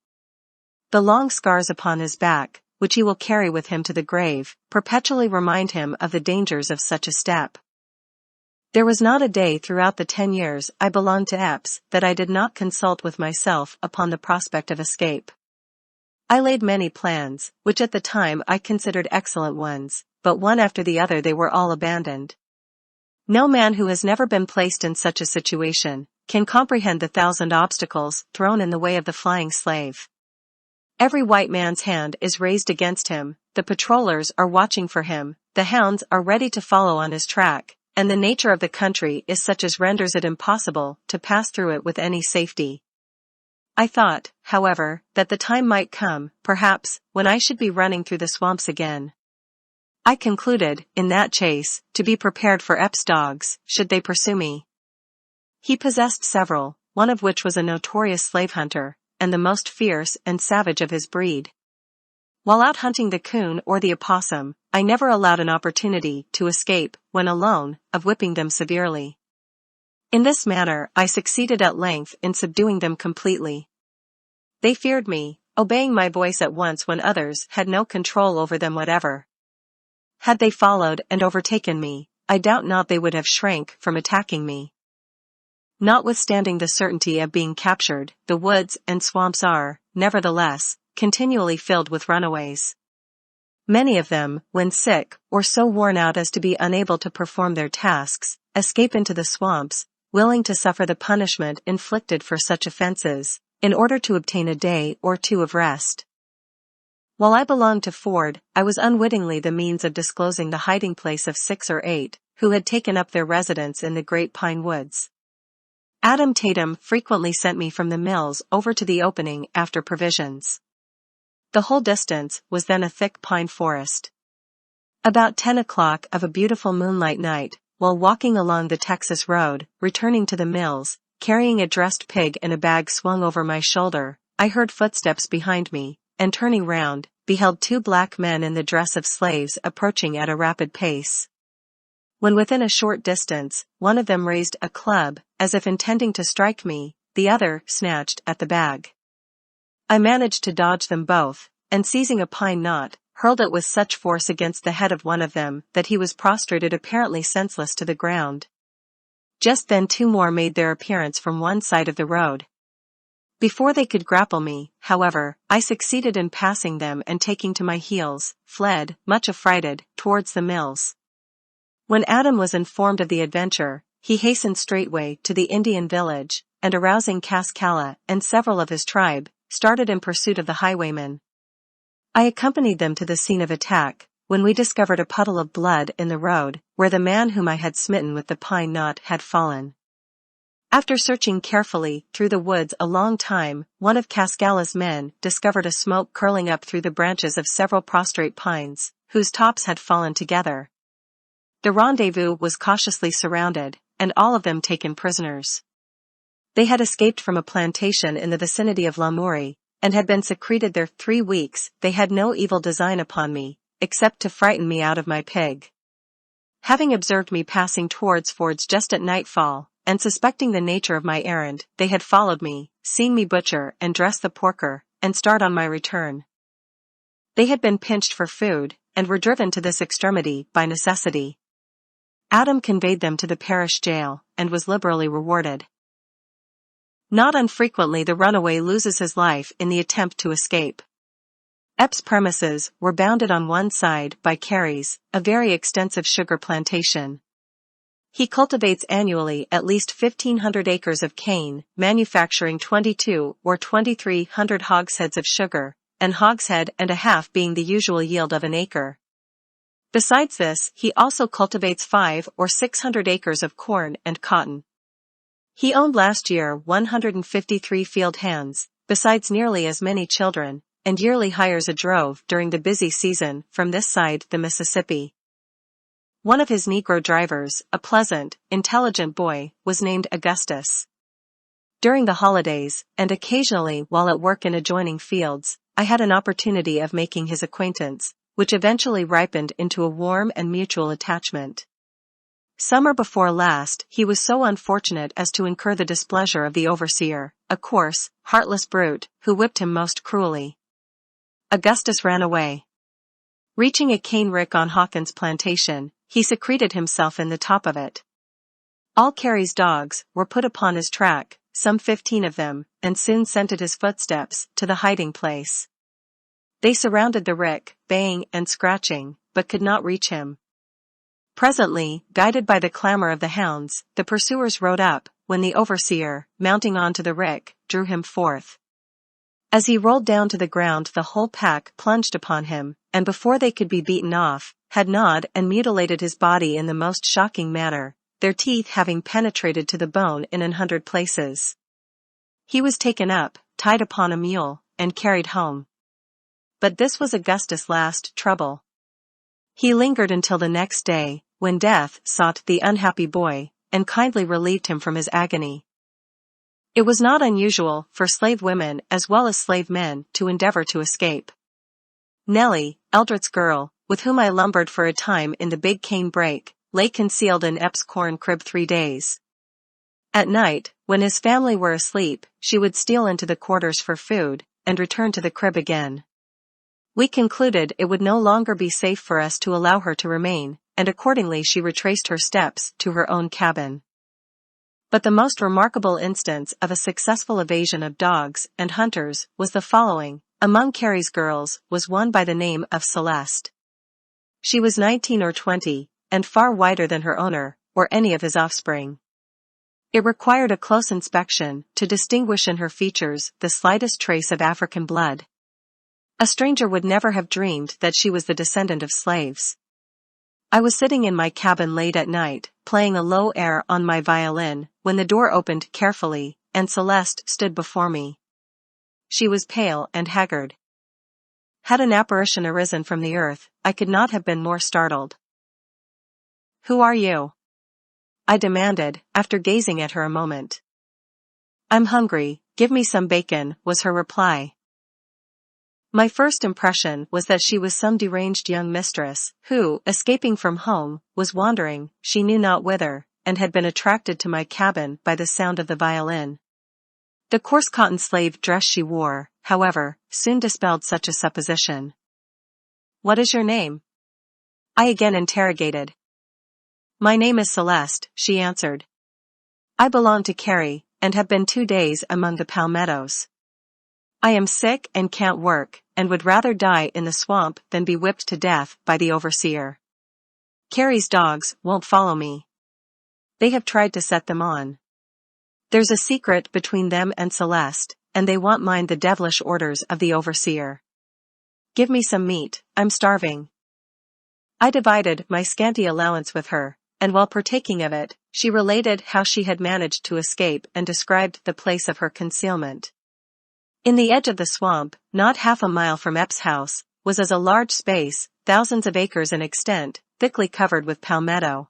S1: The long scars upon his back, which he will carry with him to the grave, perpetually remind him of the dangers of such a step. There was not a day throughout the 10 years I belonged to Epps that I did not consult with myself upon the prospect of escape. I laid many plans, which at the time I considered excellent ones, but one after the other they were all abandoned. No man who has never been placed in such a situation can comprehend the 1,000 obstacles thrown in the way of the flying slave. Every white man's hand is raised against him, the patrollers are watching for him, the hounds are ready to follow on his track, and the nature of the country is such as renders it impossible to pass through it with any safety. I thought, however, that the time might come, perhaps, when I should be running through the swamps again. I concluded, in that chase, to be prepared for Epps' dogs, should they pursue me. He possessed several, one of which was a notorious slave hunter, and the most fierce and savage of his breed. While out hunting the coon or the opossum, I never allowed an opportunity to escape, when alone, of whipping them severely. In this manner I succeeded at length in subduing them completely. They feared me, obeying my voice at once when others had no control over them whatever. Had they followed and overtaken me, I doubt not they would have shrank from attacking me. Notwithstanding the certainty of being captured, the woods and swamps are, nevertheless, continually filled with runaways. Many of them, when sick, or so worn out as to be unable to perform their tasks, escape into the swamps, willing to suffer the punishment inflicted for such offenses, in order to obtain a day or two of rest. While I belonged to Ford, I was unwittingly the means of disclosing the hiding place of 6 or 8, who had taken up their residence in the Great Pine Woods. Adam Tatum frequently sent me from the mills over to the opening after provisions. The whole distance was then a thick pine forest. About 10 o'clock of a beautiful moonlight night, while walking along the Texas road, returning to the mills, carrying a dressed pig in a bag swung over my shoulder, I heard footsteps behind me, and turning round, beheld 2 black men in the dress of slaves approaching at a rapid pace. When within a short distance, one of them raised a club, as if intending to strike me, the other snatched at the bag. I managed to dodge them both, and seizing a pine knot, hurled it with such force against the head of one of them that he was prostrated apparently senseless to the ground. Just then 2 more made their appearance from one side of the road. Before they could grapple me, however, I succeeded in passing them and taking to my heels, fled, much affrighted, towards the mills. When Adam was informed of the adventure, he hastened straightway to the Indian village, and arousing Cascalla and several of his tribe, started in pursuit of the highwaymen. I accompanied them to the scene of attack, when we discovered a puddle of blood in the road, where the man whom I had smitten with the pine knot had fallen. After searching carefully through the woods a long time, one of Cascalla's men discovered a smoke curling up through the branches of several prostrate pines, whose tops had fallen together. The rendezvous was cautiously surrounded, and all of them taken prisoners. They had escaped from a plantation in the vicinity of Lamourie, and had been secreted there 3 weeks. They had no evil design upon me, except to frighten me out of my pig. Having observed me passing towards Ford's just at nightfall, and suspecting the nature of my errand, they had followed me, seen me butcher and dress the porker, and start on my return. They had been pinched for food, and were driven to this extremity by necessity. Adam conveyed them to the parish jail, and was liberally rewarded. Not unfrequently the runaway loses his life in the attempt to escape. Epp's premises were bounded on one side by Carey's, a very extensive sugar plantation. He cultivates annually at least 1,500 acres of cane, manufacturing 22 or 2,300 hogsheads of sugar, an hogshead and a half being the usual yield of an acre. Besides this, he also cultivates 500 or 600 acres of corn and cotton. He owned last year 153 field hands, besides nearly as many children, and yearly hires a drove during the busy season from this side the Mississippi. One of his Negro drivers, a pleasant, intelligent boy, was named Augustus. During the holidays, and occasionally while at work in adjoining fields, I had an opportunity of making his acquaintance, which eventually ripened into a warm and mutual attachment. Summer before last, he was so unfortunate as to incur the displeasure of the overseer, a coarse, heartless brute, who whipped him most cruelly. Augustus ran away. Reaching a cane rick on Hawkins' plantation, he secreted himself in the top of it. All Carey's dogs were put upon his track, some 15 of them, and soon scented his footsteps to the hiding place. They surrounded the rick, baying and scratching, but could not reach him. Presently, guided by the clamor of the hounds, the pursuers rode up, when the overseer, mounting onto the rick, drew him forth. As he rolled down to the ground the whole pack plunged upon him, and before they could be beaten off, had gnawed and mutilated his body in the most shocking manner, their teeth having penetrated to the bone in 100 places. He was taken up, tied upon a mule, and carried home. But this was Augustus' last trouble. He lingered until the next day, when death sought the unhappy boy, and kindly relieved him from his agony. It was not unusual for slave women as well as slave men to endeavor to escape. Nellie, Eldred's girl, with whom I lumbered for a time in the big cane brake, lay concealed in Epp's corn crib 3 days. At night, when his family were asleep, she would steal into the quarters for food, and return to the crib again. We concluded it would no longer be safe for us to allow her to remain, and accordingly she retraced her steps to her own cabin. But the most remarkable instance of a successful evasion of dogs and hunters was the following. Among Carey's girls was one by the name of Celeste. She was 19 or 20, and far whiter than her owner, or any of his offspring. It required a close inspection to distinguish in her features the slightest trace of African blood. A stranger would never have dreamed that she was the descendant of slaves. I was sitting in my cabin late at night, playing a low air on my violin, when the door opened carefully, and Celeste stood before me. She was pale and haggard. Had an apparition arisen from the earth, I could not have been more startled. "Who are you?" I demanded, after gazing at her a moment. "I'm hungry, give me some bacon," was her reply. My first impression was that she was some deranged young mistress, who, escaping from home, was wandering, she knew not whither, and had been attracted to my cabin by the sound of the violin. The coarse cotton slave dress she wore, however, soon dispelled such a supposition. "What is your name?" I again interrogated. "My name is Celeste," she answered. "I belong to Carey, and have been 2 days among the palmettos. I am sick and can't work, and would rather die in the swamp than be whipped to death by the overseer. Carey's dogs won't follow me. They have tried to set them on. There's a secret between them and Celeste, and they won't mind the devilish orders of the overseer. Give me some meat, I'm starving." I divided my scanty allowance with her, and while partaking of it, she related how she had managed to escape and described the place of her concealment. In the edge of the swamp, not half a mile from Epp's house, was as a large space, thousands of acres in extent, thickly covered with palmetto.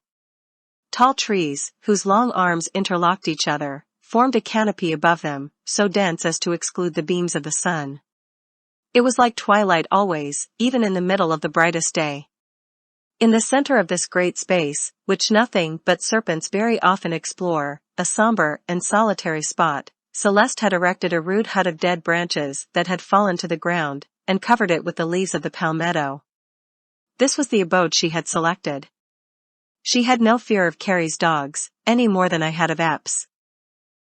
S1: Tall trees, whose long arms interlocked each other, formed a canopy above them, so dense as to exclude the beams of the sun. It was like twilight always, even in the middle of the brightest day. In the center of this great space, which nothing but serpents very often explore, a somber and solitary spot, Celeste had erected a rude hut of dead branches that had fallen to the ground, and covered it with the leaves of the palmetto. This was the abode she had selected. She had no fear of Carrie's dogs, any more than I had of Epps.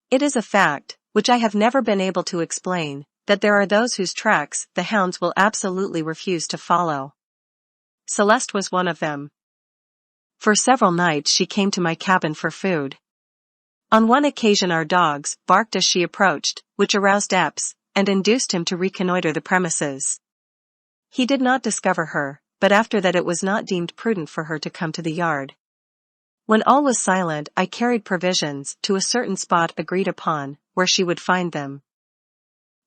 S1: It is a fact, which I have never been able to explain, that there are those whose tracks the hounds will absolutely refuse to follow. Celeste was one of them. For several nights she came to my cabin for food. On one occasion our dogs barked as she approached, which aroused Epps, and induced him to reconnoiter the premises. He did not discover her, but after that it was not deemed prudent for her to come to the yard. When all was silent I carried provisions to a certain spot agreed upon, where she would find them.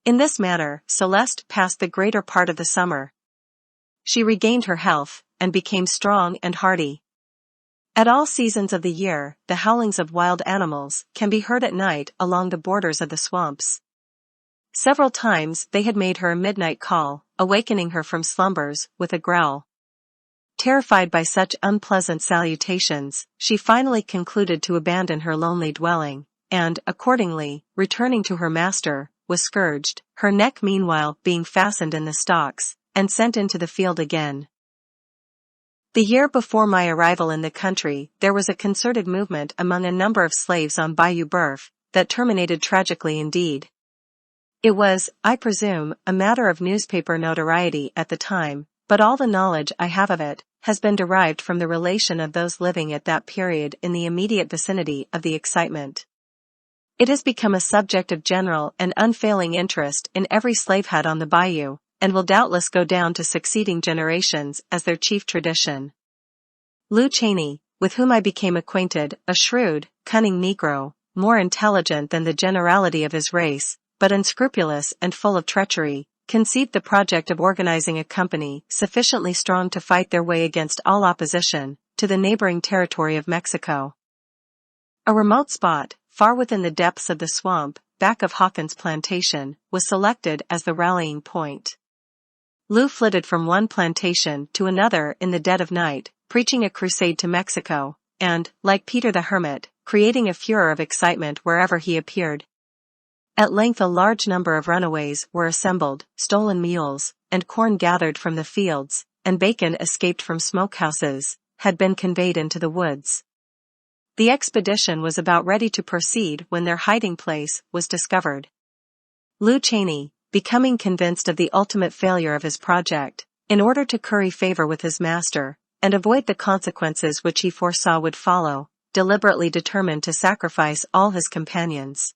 S1: In this manner Celeste passed the greater part of the summer. She regained her health, and became strong and hardy. At all seasons of the year, the howlings of wild animals can be heard at night along the borders of the swamps. Several times they had made her a midnight call, awakening her from slumbers with a growl. Terrified by such unpleasant salutations, she finally concluded to abandon her lonely dwelling, and, accordingly, returning to her master, was scourged, her neck meanwhile being fastened in the stocks, and sent into the field again. The year before my arrival in the country there was a concerted movement among a number of slaves on Bayou Boeuf, that terminated tragically indeed. It was, I presume, a matter of newspaper notoriety at the time, but all the knowledge I have of it has been derived from the relation of those living at that period in the immediate vicinity of the excitement. It has become a subject of general and unfailing interest in every slave hut on the bayou, and will doubtless go down to succeeding generations as their chief tradition. Lew Cheney, with whom I became acquainted, a shrewd, cunning Negro, more intelligent than the generality of his race, but unscrupulous and full of treachery, conceived the project of organizing a company sufficiently strong to fight their way against all opposition to the neighboring territory of Mexico. A remote spot, far within the depths of the swamp, back of Hawkins' plantation, was selected as the rallying point. Lew flitted from one plantation to another in the dead of night, preaching a crusade to Mexico, and, like Peter the Hermit, creating a furor of excitement wherever he appeared. At length a large number of runaways were assembled, stolen mules, and corn gathered from the fields, and bacon escaped from smokehouses, had been conveyed into the woods. The expedition was about ready to proceed when their hiding place was discovered. Lew Cheney, becoming convinced of the ultimate failure of his project, in order to curry favor with his master, and avoid the consequences which he foresaw would follow, deliberately determined to sacrifice all his companions.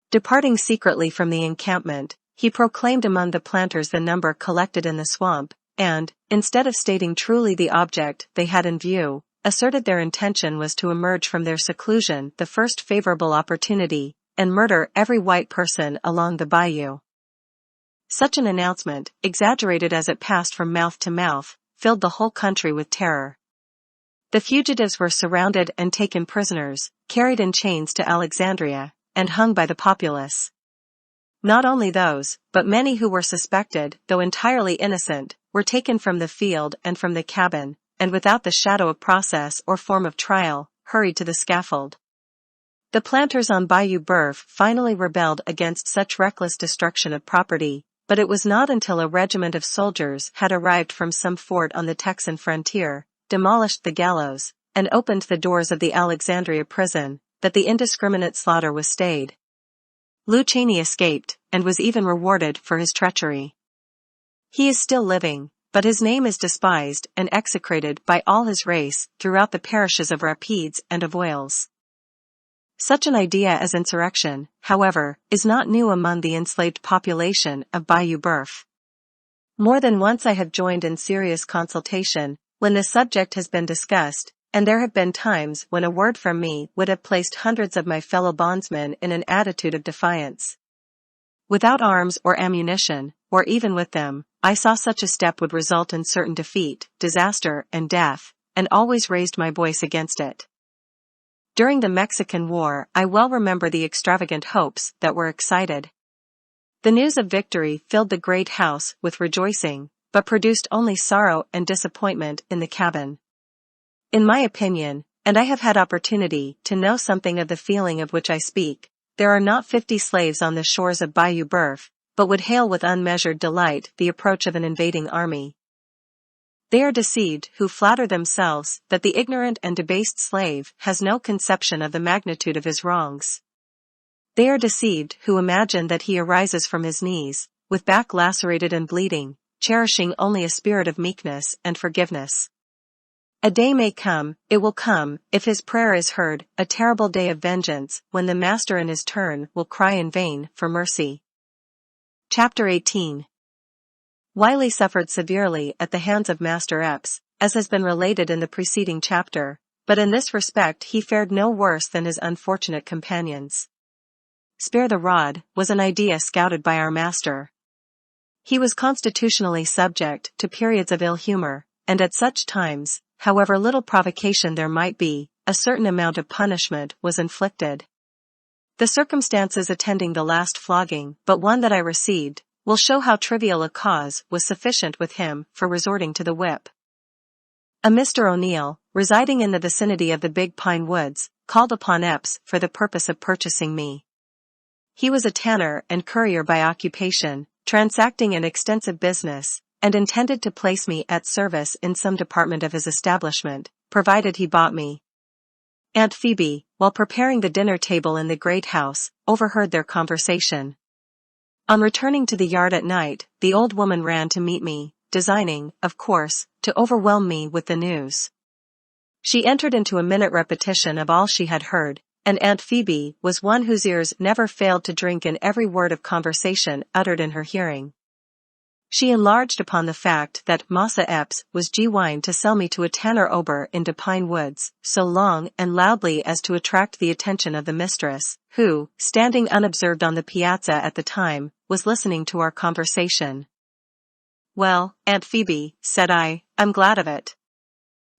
S1: Departing secretly from the encampment, he proclaimed among the planters the number collected in the swamp, and, instead of stating truly the object they had in view, asserted their intention was to emerge from their seclusion the first favorable opportunity, and murder every white person along the bayou. Such an announcement, exaggerated as it passed from mouth to mouth, filled the whole country with terror. The fugitives were surrounded and taken prisoners, carried in chains to Alexandria, and hung by the populace. Not only those, but many who were suspected, though entirely innocent, were taken from the field and from the cabin, and without the shadow of process or form of trial, hurried to the scaffold. The planters on Bayou Boeuf finally rebelled against such reckless destruction of property, but it was not until a regiment of soldiers had arrived from some fort on the Texan frontier, demolished the gallows, and opened the doors of the Alexandria prison, that the indiscriminate slaughter was stayed. Lew Cheney escaped, and was even rewarded for his treachery. He is still living, but his name is despised and execrated by all his race throughout the parishes of Rapides and of Oils. Such an idea as insurrection, however, is not new among the enslaved population of Bayou Boeuf. More than once I have joined in serious consultation when the subject has been discussed, and there have been times when a word from me would have placed hundreds of my fellow bondsmen in an attitude of defiance. Without arms or ammunition, or even with them, I saw such a step would result in certain defeat, disaster, and death, and always raised my voice against it. During the Mexican War, I well remember the extravagant hopes that were excited. The news of victory filled the great house with rejoicing, but produced only sorrow and disappointment in the cabin. In my opinion, and I have had opportunity to know something of the feeling of which I speak, there are not 50 slaves on the shores of Bayou Boeuf, but would hail with unmeasured delight the approach of an invading army. They are deceived who flatter themselves that the ignorant and debased slave has no conception of the magnitude of his wrongs. They are deceived who imagine that he arises from his knees, with back lacerated and bleeding, cherishing only a spirit of meekness and forgiveness. A day may come, it will come, if his prayer is heard, a terrible day of vengeance, when the master in his turn will cry in vain for mercy. Chapter 18. Wiley suffered severely at the hands of Master Epps, as has been related in the preceding chapter, but in this respect he fared no worse than his unfortunate companions. Spare the rod was an idea scouted by our master. He was constitutionally subject to periods of ill humor, and at such times, however little provocation there might be, a certain amount of punishment was inflicted. The circumstances attending the last flogging, but one that I received, will show how trivial a cause was sufficient with him for resorting to the whip. A Mr. O'Neill, residing in the vicinity of the Big Pine Woods, called upon Epps for the purpose of purchasing me. He was a tanner and currier by occupation, transacting an extensive business, and intended to place me at service in some department of his establishment, provided he bought me. Aunt Phoebe, while preparing the dinner table in the great house, overheard their conversation. On returning to the yard at night, the old woman ran to meet me, designing, of course, to overwhelm me with the news. She entered into a minute repetition of all she had heard, and Aunt Phoebe was one whose ears never failed to drink in every word of conversation uttered in her hearing. She enlarged upon the fact that Massa Epps was gwine to sell me to a tanner ober in De Pine Woods, so long and loudly as to attract the attention of the mistress, who, standing unobserved on the piazza at the time, was listening to our conversation. "Well, Aunt Phoebe," said I, "I'm glad of it.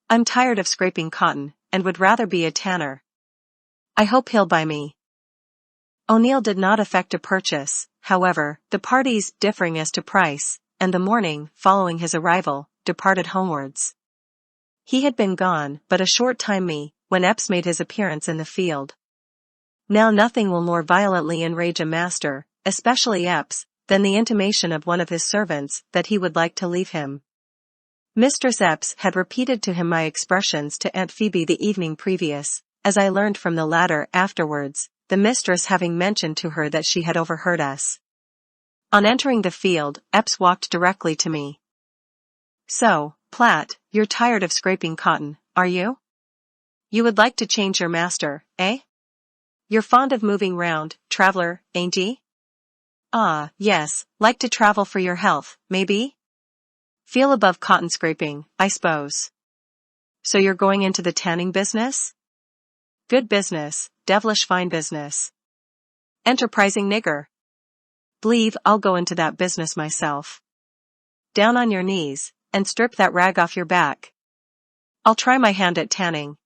S1: I'm tired of scraping cotton, and would rather be a tanner. I hope he'll buy me." O'Neill did not effect a purchase, however, the parties differing as to price, and the morning, following his arrival, departed homewards. He had been gone but a short time when Epps made his appearance in the field. Now nothing will more violently enrage a master, especially Epps, than the intimation of one of his servants that he would like to leave him. Mistress Epps had repeated to him my expressions to Aunt Phoebe the evening previous, as I learned from the latter afterwards, the mistress having mentioned to her that she had overheard us. On entering the field, Epps walked directly to me. "So, Platt, you're tired of scraping cotton, are you? You would like to change your master, eh? You're fond of moving round, traveler, ain't ye?" "Ah, yes, like to travel for your health, maybe? Feel above cotton scraping, I s'pose. So you're going into the tanning business? Good business, devilish fine business. Enterprising nigger. B'lieve I'll go into that business myself. Down on your knees, and strip that rag off your back. I'll try my hand at tanning."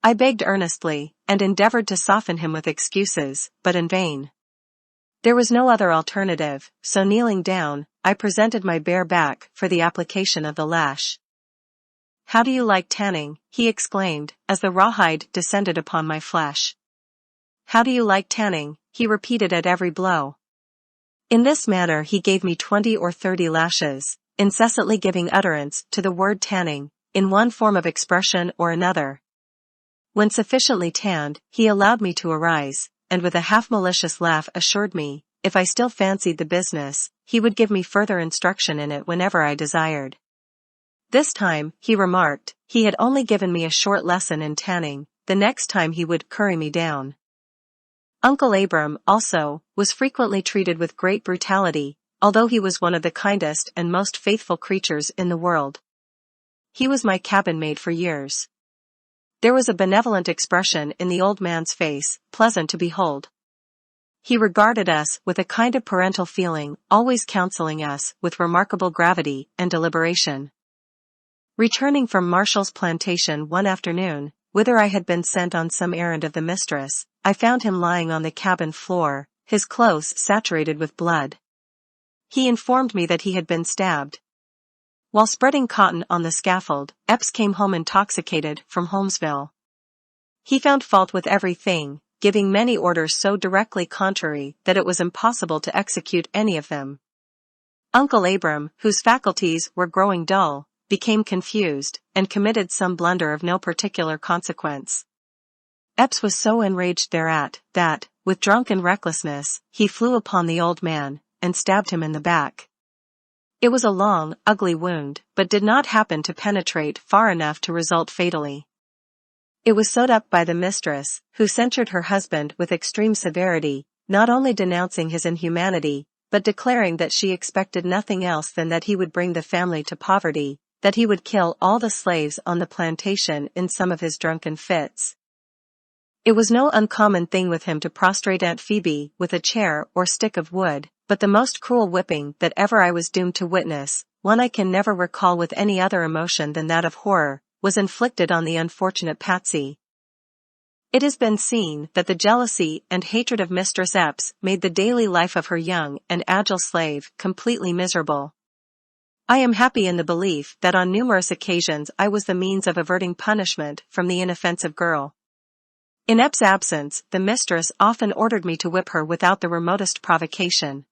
S1: I begged earnestly, and endeavored to soften him with excuses, but in vain. There was no other alternative, so kneeling down, I presented my bare back for the application of the lash. "How do you like tanning?" he exclaimed, as the rawhide descended upon my flesh. "How do you like tanning?" he repeated at every blow. In this manner he gave me 20 or 30 lashes, incessantly giving utterance to the word tanning, in one form of expression or another. When sufficiently tanned, he allowed me to arise, and with a half-malicious laugh assured me, if I still fancied the business, he would give me further instruction in it whenever I desired. This time, he remarked, he had only given me a short lesson in tanning, the next time he would curry me down. Uncle Abram, also, was frequently treated with great brutality, although he was one of the kindest and most faithful creatures in the world. He was my cabin maid for years. There was a benevolent expression in the old man's face, pleasant to behold. He regarded us with a kind of parental feeling, always counseling us with remarkable gravity and deliberation. Returning from Marshall's plantation one afternoon, whither I had been sent on some errand of the mistress, I found him lying on the cabin floor, his clothes saturated with blood. He informed me that he had been stabbed. While spreading cotton on the scaffold, Epps came home intoxicated from Holmesville. He found fault with everything, giving many orders so directly contrary that it was impossible to execute any of them. Uncle Abram, whose faculties were growing dull, became confused, and committed some blunder of no particular consequence. Epps was so enraged thereat, that, with drunken recklessness, he flew upon the old man, and stabbed him in the back. It was a long, ugly wound, but did not happen to penetrate far enough to result fatally. It was sewed up by the mistress, who censured her husband with extreme severity, not only denouncing his inhumanity, but declaring that she expected nothing else than that he would bring the family to poverty, that he would kill all the slaves on the plantation in some of his drunken fits. It was no uncommon thing with him to prostrate Aunt Phoebe with a chair or stick of wood, but the most cruel whipping that ever I was doomed to witness, one I can never recall with any other emotion than that of horror, was inflicted on the unfortunate Patsy. It has been seen that the jealousy and hatred of Mistress Epps made the daily life of her young and agile slave completely miserable. I am happy in the belief that on numerous occasions I was the means of averting punishment from the inoffensive girl. In Epps' absence, the mistress often ordered me to whip her without the remotest provocation.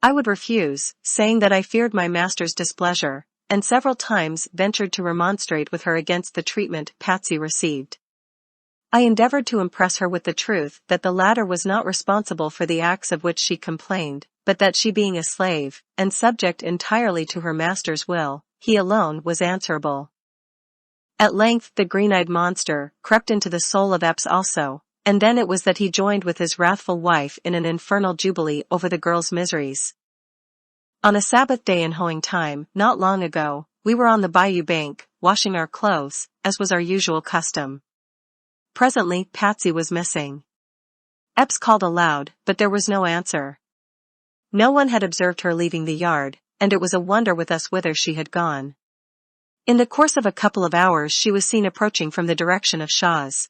S1: I would refuse, saying that I feared my master's displeasure, and several times ventured to remonstrate with her against the treatment Patsy received. I endeavored to impress her with the truth that the latter was not responsible for the acts of which she complained, but that she being a slave, and subject entirely to her master's will, he alone was answerable. At length the green-eyed monster crept into the soul of Epps also, and then it was that he joined with his wrathful wife in an infernal jubilee over the girl's miseries. On a Sabbath day in hoeing time, not long ago, we were on the bayou bank, washing our clothes, as was our usual custom. Presently Patsy was missing. Epps called aloud, but there was no answer. No one had observed her leaving the yard, and it was a wonder with us whither she had gone. In the course of a couple of hours she was seen approaching from the direction of Shaw's.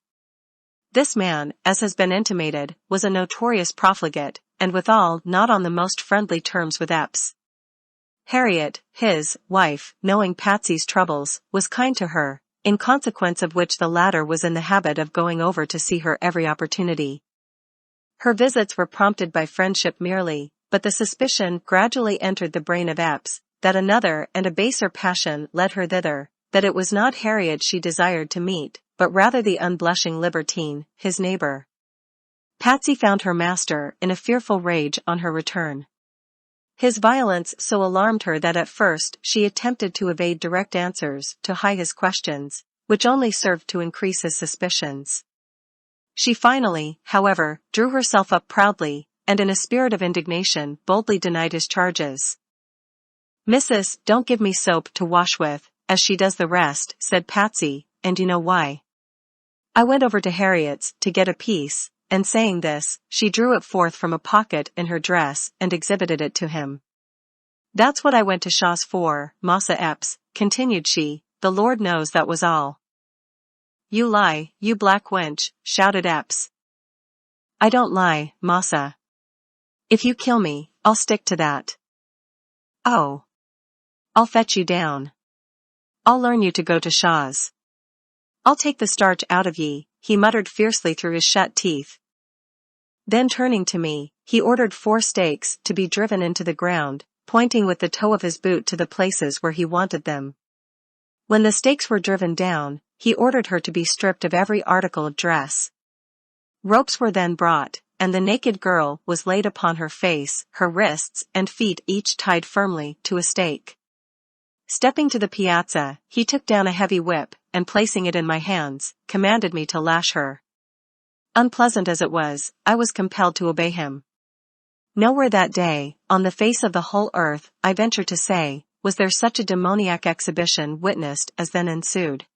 S1: This man, as has been intimated, was a notorious profligate, and withal not on the most friendly terms with Epps. Harriet, his wife, knowing Patsy's troubles, was kind to her, in consequence of which the latter was in the habit of going over to see her every opportunity. Her visits were prompted by friendship merely, but the suspicion gradually entered the brain of Epps, that another and a baser passion led her thither, that it was not Harriet she desired to meet, but rather the unblushing libertine, his neighbor. Patsy found her master in a fearful rage on her return. His violence so alarmed her that at first she attempted to evade direct answers to his questions, which only served to increase his suspicions. She finally, however, drew herself up proudly, and in a spirit of indignation boldly denied his charges. "Missus, don't give me soap to wash with, as she does the rest," said Patsy, "and you know why. I went over to Harriet's to get a piece," and saying this, she drew it forth from a pocket in her dress and exhibited it to him. "That's what I went to Shaw's for, Massa Epps," continued she, "the Lord knows that was all." "You lie, you black wench," shouted Epps. "I don't lie, Massa. If you kill me, I'll stick to that." "Oh. I'll fetch you down. I'll learn you to go to Shaw's. I'll take the starch out of ye," he muttered fiercely through his shut teeth. Then turning to me, he ordered 4 stakes to be driven into the ground, pointing with the toe of his boot to the places where he wanted them. When the stakes were driven down, he ordered her to be stripped of every article of dress. Ropes were then brought, and the naked girl was laid upon her face, her wrists and feet each tied firmly to a stake. Stepping to the piazza, he took down a heavy whip, and placing it in my hands, commanded me to lash her. Unpleasant as it was, I was compelled to obey him. Nowhere that day, on the face of the whole earth, I venture to say, was there such a demoniac exhibition witnessed as then ensued.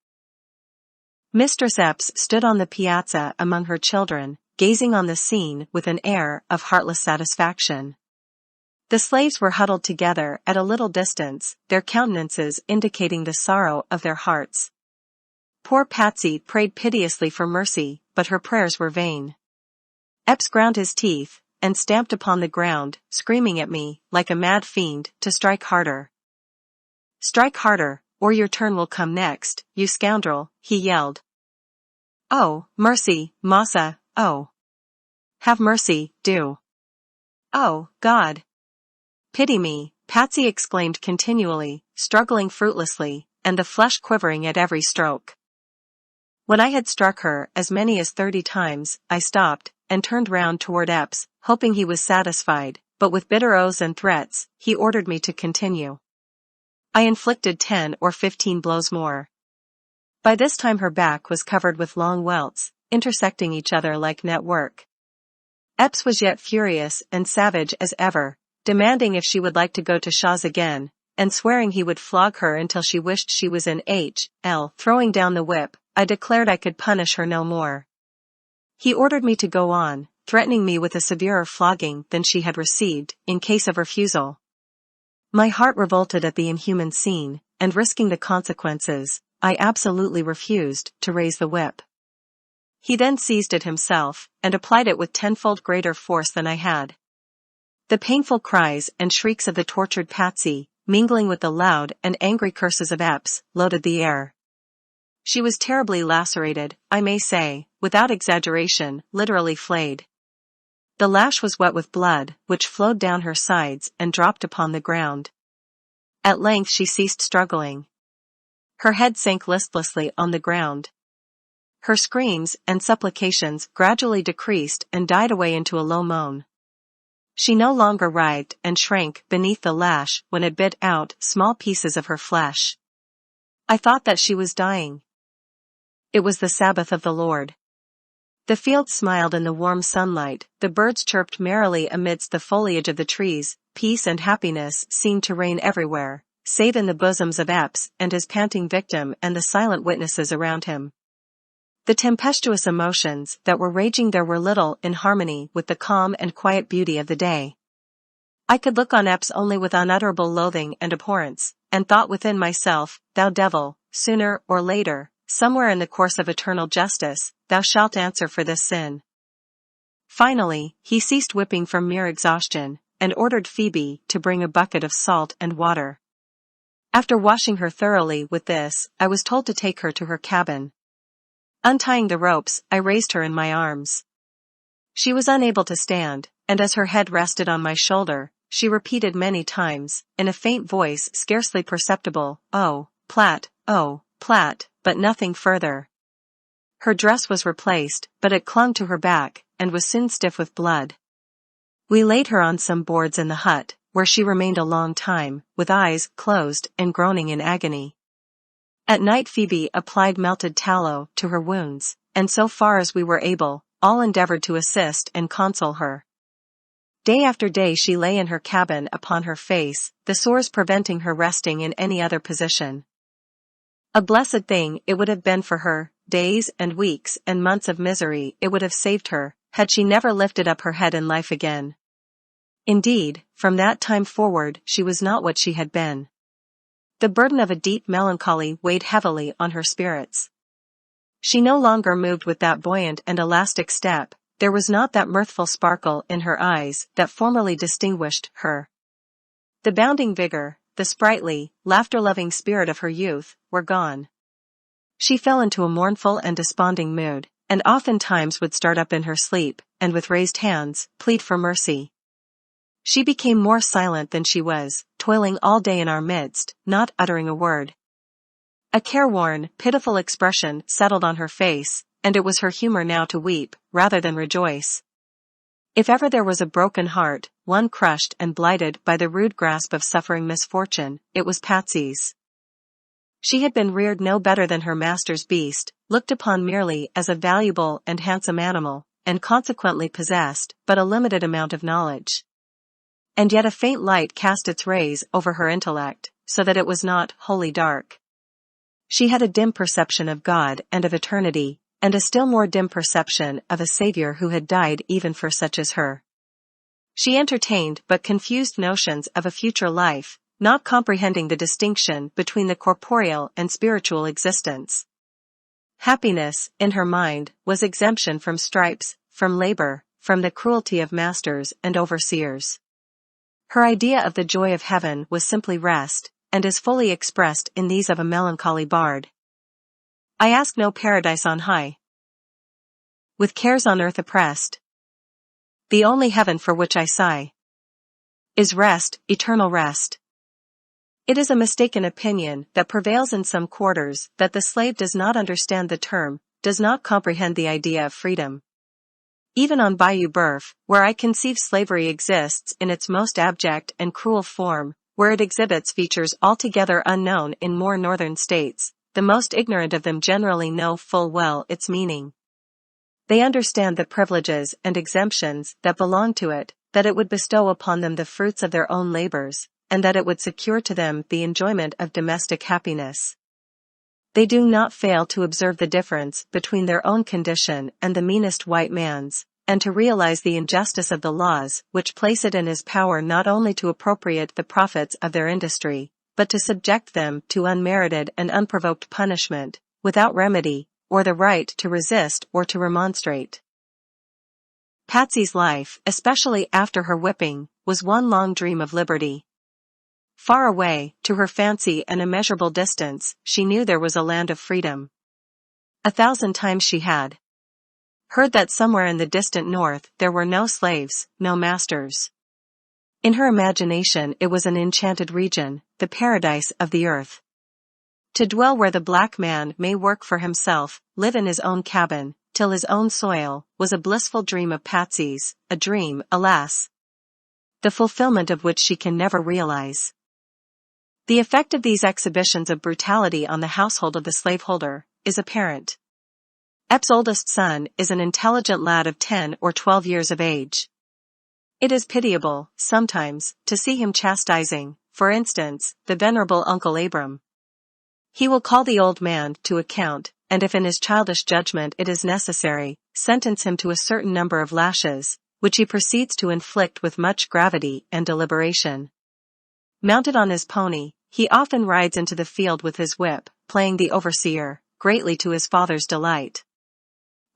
S1: Mistress Epps stood on the piazza among her children, gazing on the scene with an air of heartless satisfaction. The slaves were huddled together at a little distance, their countenances indicating the sorrow of their hearts. Poor Patsy prayed piteously for mercy, but her prayers were vain. Epps ground his teeth, and stamped upon the ground, screaming at me, like a mad fiend, to strike harder. "Strike harder, or your turn will come next, you scoundrel," he yelled. "Oh, mercy, Massa, oh. Have mercy, do. Oh, God. Pity me, Patsy exclaimed continually, struggling fruitlessly, and the flesh quivering at every stroke. When I had struck her as many as 30 times, I stopped, and turned round toward Epps, hoping he was satisfied, but with bitter oaths and threats, he ordered me to continue. I inflicted 10 or 15 blows more. By this time her back was covered with long welts, intersecting each other like network. Epps was yet furious and savage as ever, demanding if she would like to go to Shaw's again, and swearing he would flog her until she wished she was in H.L. Throwing down the whip, I declared I could punish her no more. He ordered me to go on, threatening me with a severer flogging than she had received, in case of refusal. My heart revolted at the inhuman scene, and risking the consequences, I absolutely refused to raise the whip. He then seized it himself, and applied it with tenfold greater force than I had. The painful cries and shrieks of the tortured Patsy, mingling with the loud and angry curses of Epps, loaded the air. She was terribly lacerated, I may say, without exaggeration, literally flayed. The lash was wet with blood, which flowed down her sides and dropped upon the ground. At length she ceased struggling. Her head sank listlessly on the ground. Her screams and supplications gradually decreased and died away into a low moan. She no longer writhed and shrank beneath the lash when it bit out small pieces of her flesh. I thought that she was dying. It was the Sabbath of the Lord. The fields smiled in the warm sunlight, the birds chirped merrily amidst the foliage of the trees, peace and happiness seemed to reign everywhere, save in the bosoms of Epps and his panting victim and the silent witnesses around him. The tempestuous emotions that were raging there were little in harmony with the calm and quiet beauty of the day. I could look on Epps only with unutterable loathing and abhorrence, and thought within myself, "Thou devil, sooner or later, somewhere in the course of eternal justice, thou shalt answer for this sin." Finally, he ceased whipping from mere exhaustion, and ordered Phoebe to bring a bucket of salt and water. After washing her thoroughly with this, I was told to take her to her cabin. Untying the ropes, I raised her in my arms. She was unable to stand, and as her head rested on my shoulder, she repeated many times, in a faint voice scarcely perceptible, "Oh, Platt, oh, Platt," but nothing further. Her dress was replaced, but it clung to her back, and was soon stiff with blood. We laid her on some boards in the hut, where she remained a long time, with eyes closed and groaning in agony. At night Phoebe applied melted tallow to her wounds, and so far as we were able, all endeavored to assist and console her. Day after day she lay in her cabin upon her face, the sores preventing her resting in any other position. A blessed thing it would have been for her, days and weeks and months of misery it would have saved her, had she never lifted up her head in life again. Indeed, from that time forward she was not what she had been. The burden of a deep melancholy weighed heavily on her spirits. She no longer moved with that buoyant and elastic step, there was not that mirthful sparkle in her eyes that formerly distinguished her. The bounding vigor, the sprightly, laughter-loving spirit of her youth, were gone. She fell into a mournful and desponding mood, and oftentimes would start up in her sleep, and with raised hands, plead for mercy. She became more silent than she was, toiling all day in our midst, not uttering a word. A careworn, pitiful expression settled on her face, and it was her humor now to weep, rather than rejoice. If ever there was a broken heart, one crushed and blighted by the rude grasp of suffering misfortune, it was Patsy's. She had been reared no better than her master's beast, looked upon merely as a valuable and handsome animal, and consequently possessed but a limited amount of knowledge. And yet a faint light cast its rays over her intellect, so that it was not wholly dark. She had a dim perception of God and of eternity, and a still more dim perception of a Savior who had died even for such as her. She entertained but confused notions of a future life, not comprehending the distinction between the corporeal and spiritual existence. Happiness, in her mind, was exemption from stripes, from labor, from the cruelty of masters and overseers. Her idea of the joy of heaven was simply rest, and is fully expressed in these of a melancholy bard. I ask no paradise on high, with cares on earth oppressed. The only heaven for which I sigh is rest, eternal rest. It is a mistaken opinion that prevails in some quarters that the slave does not understand the term, does not comprehend the idea of freedom. Even on Bayou Boeuf, where I conceive slavery exists in its most abject and cruel form, where it exhibits features altogether unknown in more northern states, the most ignorant of them generally know full well its meaning. They understand the privileges and exemptions that belong to it, that it would bestow upon them the fruits of their own labors, and that it would secure to them the enjoyment of domestic happiness. They do not fail to observe the difference between their own condition and the meanest white man's, and to realize the injustice of the laws which place it in his power not only to appropriate the profits of their industry, but to subject them to unmerited and unprovoked punishment, without remedy, or the right to resist or to remonstrate. Patsy's life, especially after her whipping, was one long dream of liberty. Far away, to her fancy an immeasurable distance, she knew there was a land of freedom. 1,000 times she had heard that somewhere in the distant north there were no slaves, no masters. In her imagination it was an enchanted region, the paradise of the earth. To dwell where the black man may work for himself, live in his own cabin, till his own soil, was a blissful dream of Patsy's, a dream, alas, the fulfillment of which she can never realize. The effect of these exhibitions of brutality on the household of the slaveholder is apparent. Ep's oldest son is an intelligent lad of 10 or 12 years of age. It is pitiable, sometimes, to see him chastising, for instance, the venerable Uncle Abram. He will call the old man to account, and if in his childish judgment it is necessary, sentence him to a certain number of lashes, which he proceeds to inflict with much gravity and deliberation. Mounted on his pony, he often rides into the field with his whip, playing the overseer, greatly to his father's delight.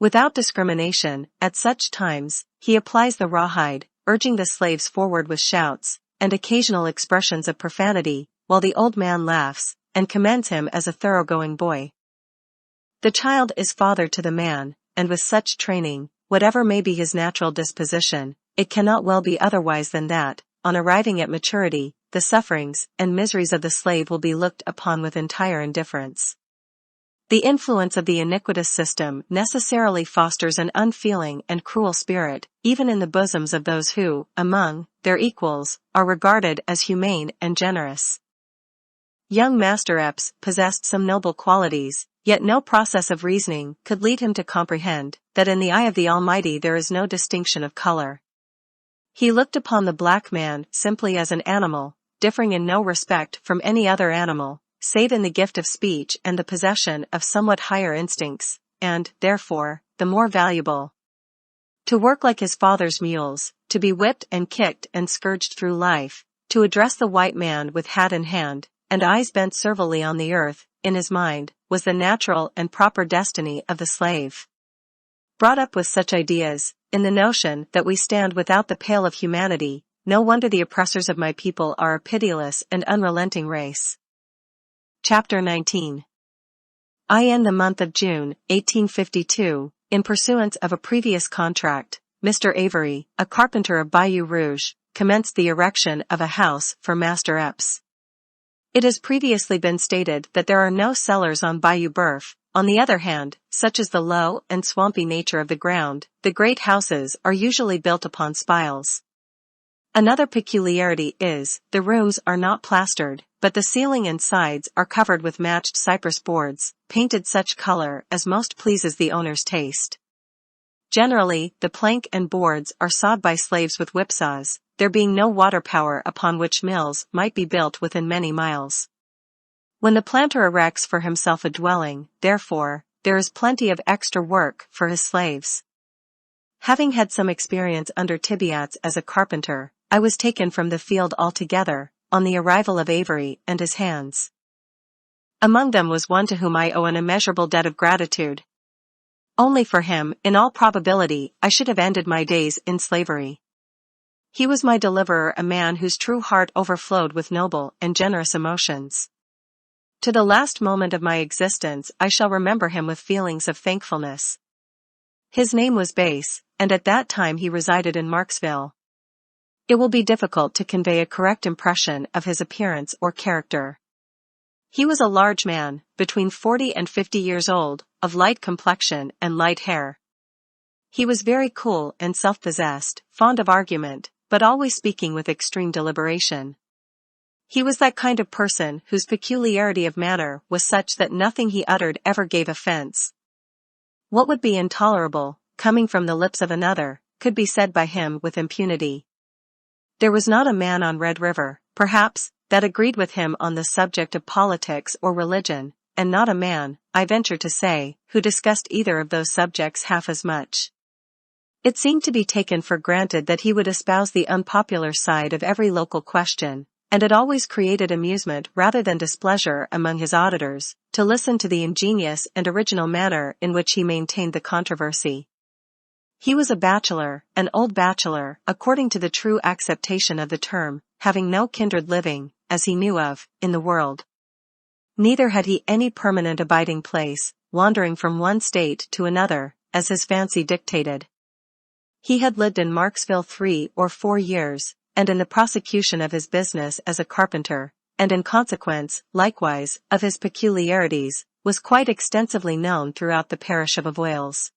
S1: Without discrimination, at such times, he applies the rawhide, urging the slaves forward with shouts, and occasional expressions of profanity, while the old man laughs, and commends him as a thoroughgoing boy. The child is father to the man, and with such training, whatever may be his natural disposition, it cannot well be otherwise than that, on arriving at maturity, the sufferings and miseries of the slave will be looked upon with entire indifference. The influence of the iniquitous system necessarily fosters an unfeeling and cruel spirit, even in the bosoms of those who, among their equals, are regarded as humane and generous. Young Master Epps possessed some noble qualities, yet no process of reasoning could lead him to comprehend that in the eye of the Almighty there is no distinction of color. He looked upon the black man simply as an animal, differing in no respect from any other animal, save in the gift of speech and the possession of somewhat higher instincts, and, therefore, the more valuable. To work like his father's mules, to be whipped and kicked and scourged through life, to address the white man with hat in hand, and eyes bent servilely on the earth, in his mind, was the natural and proper destiny of the slave. Brought up with such ideas, in the notion that we stand without the pale of humanity, no wonder the oppressors of my people are a pitiless and unrelenting race. Chapter 19. In the month of June, 1852, in pursuance of a previous contract, Mr. Avery, a carpenter of Bayou Rouge, commenced the erection of a house for Master Epps. It has previously been stated that there are no cellars on Bayou Boeuf. On the other hand, such is the low and swampy nature of the ground, the great houses are usually built upon spiles. Another peculiarity is, the rooms are not plastered, but the ceiling and sides are covered with matched cypress boards, painted such color as most pleases the owner's taste. Generally, the plank and boards are sawed by slaves with whipsaws, there being no water power upon which mills might be built within many miles. When the planter erects for himself a dwelling, therefore, there is plenty of extra work for his slaves. Having had some experience under Tibiats as a carpenter, I was taken from the field altogether, on the arrival of Avery and his hands. Among them was one to whom I owe an immeasurable debt of gratitude. Only for him, in all probability, I should have ended my days in slavery. He was my deliverer, a man whose true heart overflowed with noble and generous emotions. To the last moment of my existence I shall remember him with feelings of thankfulness. His name was Base, and at that time he resided in Marksville. It will be difficult to convey a correct impression of his appearance or character. He was a large man, between 40 and 50 years old, of light complexion and light hair. He was very cool and self-possessed, fond of argument, but always speaking with extreme deliberation. He was that kind of person whose peculiarity of manner was such that nothing he uttered ever gave offense. What would be intolerable, coming from the lips of another, could be said by him with impunity. There was not a man on Red River, perhaps, that agreed with him on the subject of politics or religion, and not a man, I venture to say, who discussed either of those subjects half as much. It seemed to be taken for granted that he would espouse the unpopular side of every local question, and it always created amusement rather than displeasure among his auditors, to listen to the ingenious and original manner in which he maintained the controversy. He was a bachelor, an old bachelor, according to the true acceptation of the term, having no kindred living, as he knew of, in the world. Neither had he any permanent abiding place, wandering from one state to another, as his fancy dictated. He had lived in Marksville 3 or 4 years, and in the prosecution of his business as a carpenter, and in consequence, likewise, of his peculiarities, was quite extensively known throughout the parish of Avoyelles.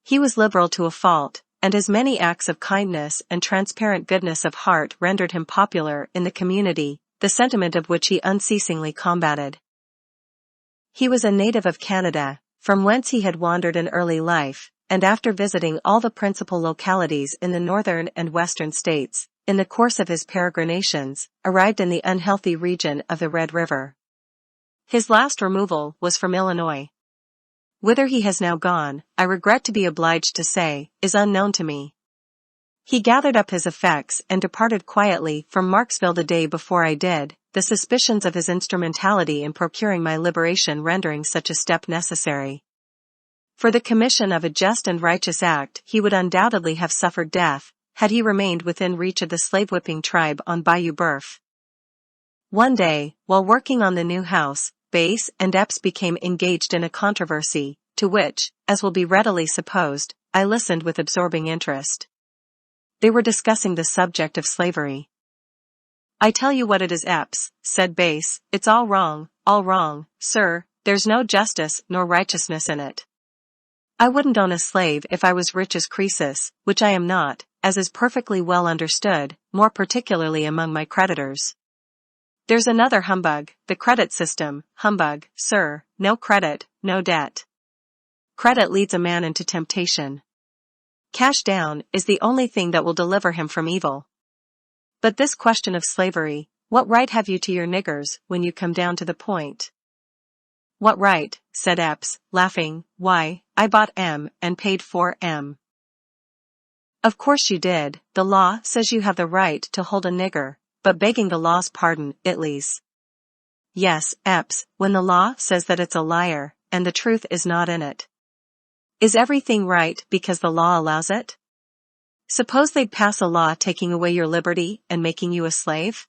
S1: He was liberal to a fault, and his many acts of kindness and transparent goodness of heart rendered him popular in the community, the sentiment of which he unceasingly combated. He was a native of Canada, from whence he had wandered in early life, and after visiting all the principal localities in the northern and western states, in the course of his peregrinations, arrived in the unhealthy region of the Red River. His last removal was from Illinois. Whither he has now gone, I regret to be obliged to say, is unknown to me. He gathered up his effects and departed quietly from Marksville the day before I did, the suspicions of his instrumentality in procuring my liberation rendering such a step necessary. For the commission of a just and righteous act he would undoubtedly have suffered death, had he remained within reach of the slave-whipping tribe on Bayou Boeuf. One day, while working on the new house, Bass and Epps became engaged in a controversy, to which, as will be readily supposed, I listened with absorbing interest. They were discussing the subject of slavery. "I tell you what it is, Epps," said Bass, "it's all wrong, sir, there's no justice nor righteousness in it. I wouldn't own a slave if I was rich as Croesus, which I am not, as is perfectly well understood, more particularly among my creditors. There's another humbug, the credit system, humbug, sir, no credit, no debt. Credit leads a man into temptation. Cash down is the only thing that will deliver him from evil. But this question of slavery, what right have you to your niggers when you come down to the point?" "What right?" said Epps, laughing. "Why, I bought M and paid for M." "Of course you did, the law says you have the right to hold a nigger, but begging the law's pardon, it leaves." "Yes, Epps, when the law says that it's a liar, and the truth is not in it. Is everything right because the law allows it? Suppose they'd pass a law taking away your liberty and making you a slave?"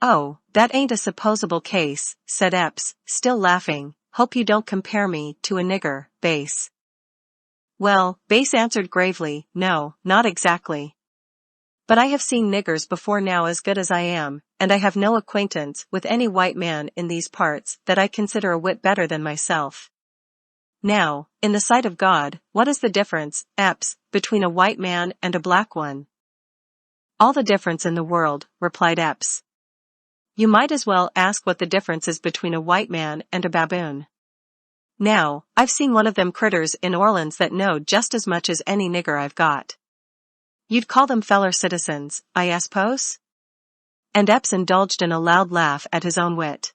S1: "Oh, that ain't a supposable case," said Epps, still laughing. "Hope you don't compare me to a nigger, Bass." "Well," Bass answered gravely, "no, not exactly. But I have seen niggers before now as good as I am, and I have no acquaintance with any white man in these parts that I consider a whit better than myself. Now, in the sight of God, what is the difference, Epps, between a white man and a black one?" "All the difference in the world," replied Epps. "You might as well ask what the difference is between a white man and a baboon. Now, I've seen one of them critters in Orleans that know just as much as any nigger I've got. You'd call them feller citizens, I suppose?" And Epps indulged in a loud laugh at his own wit.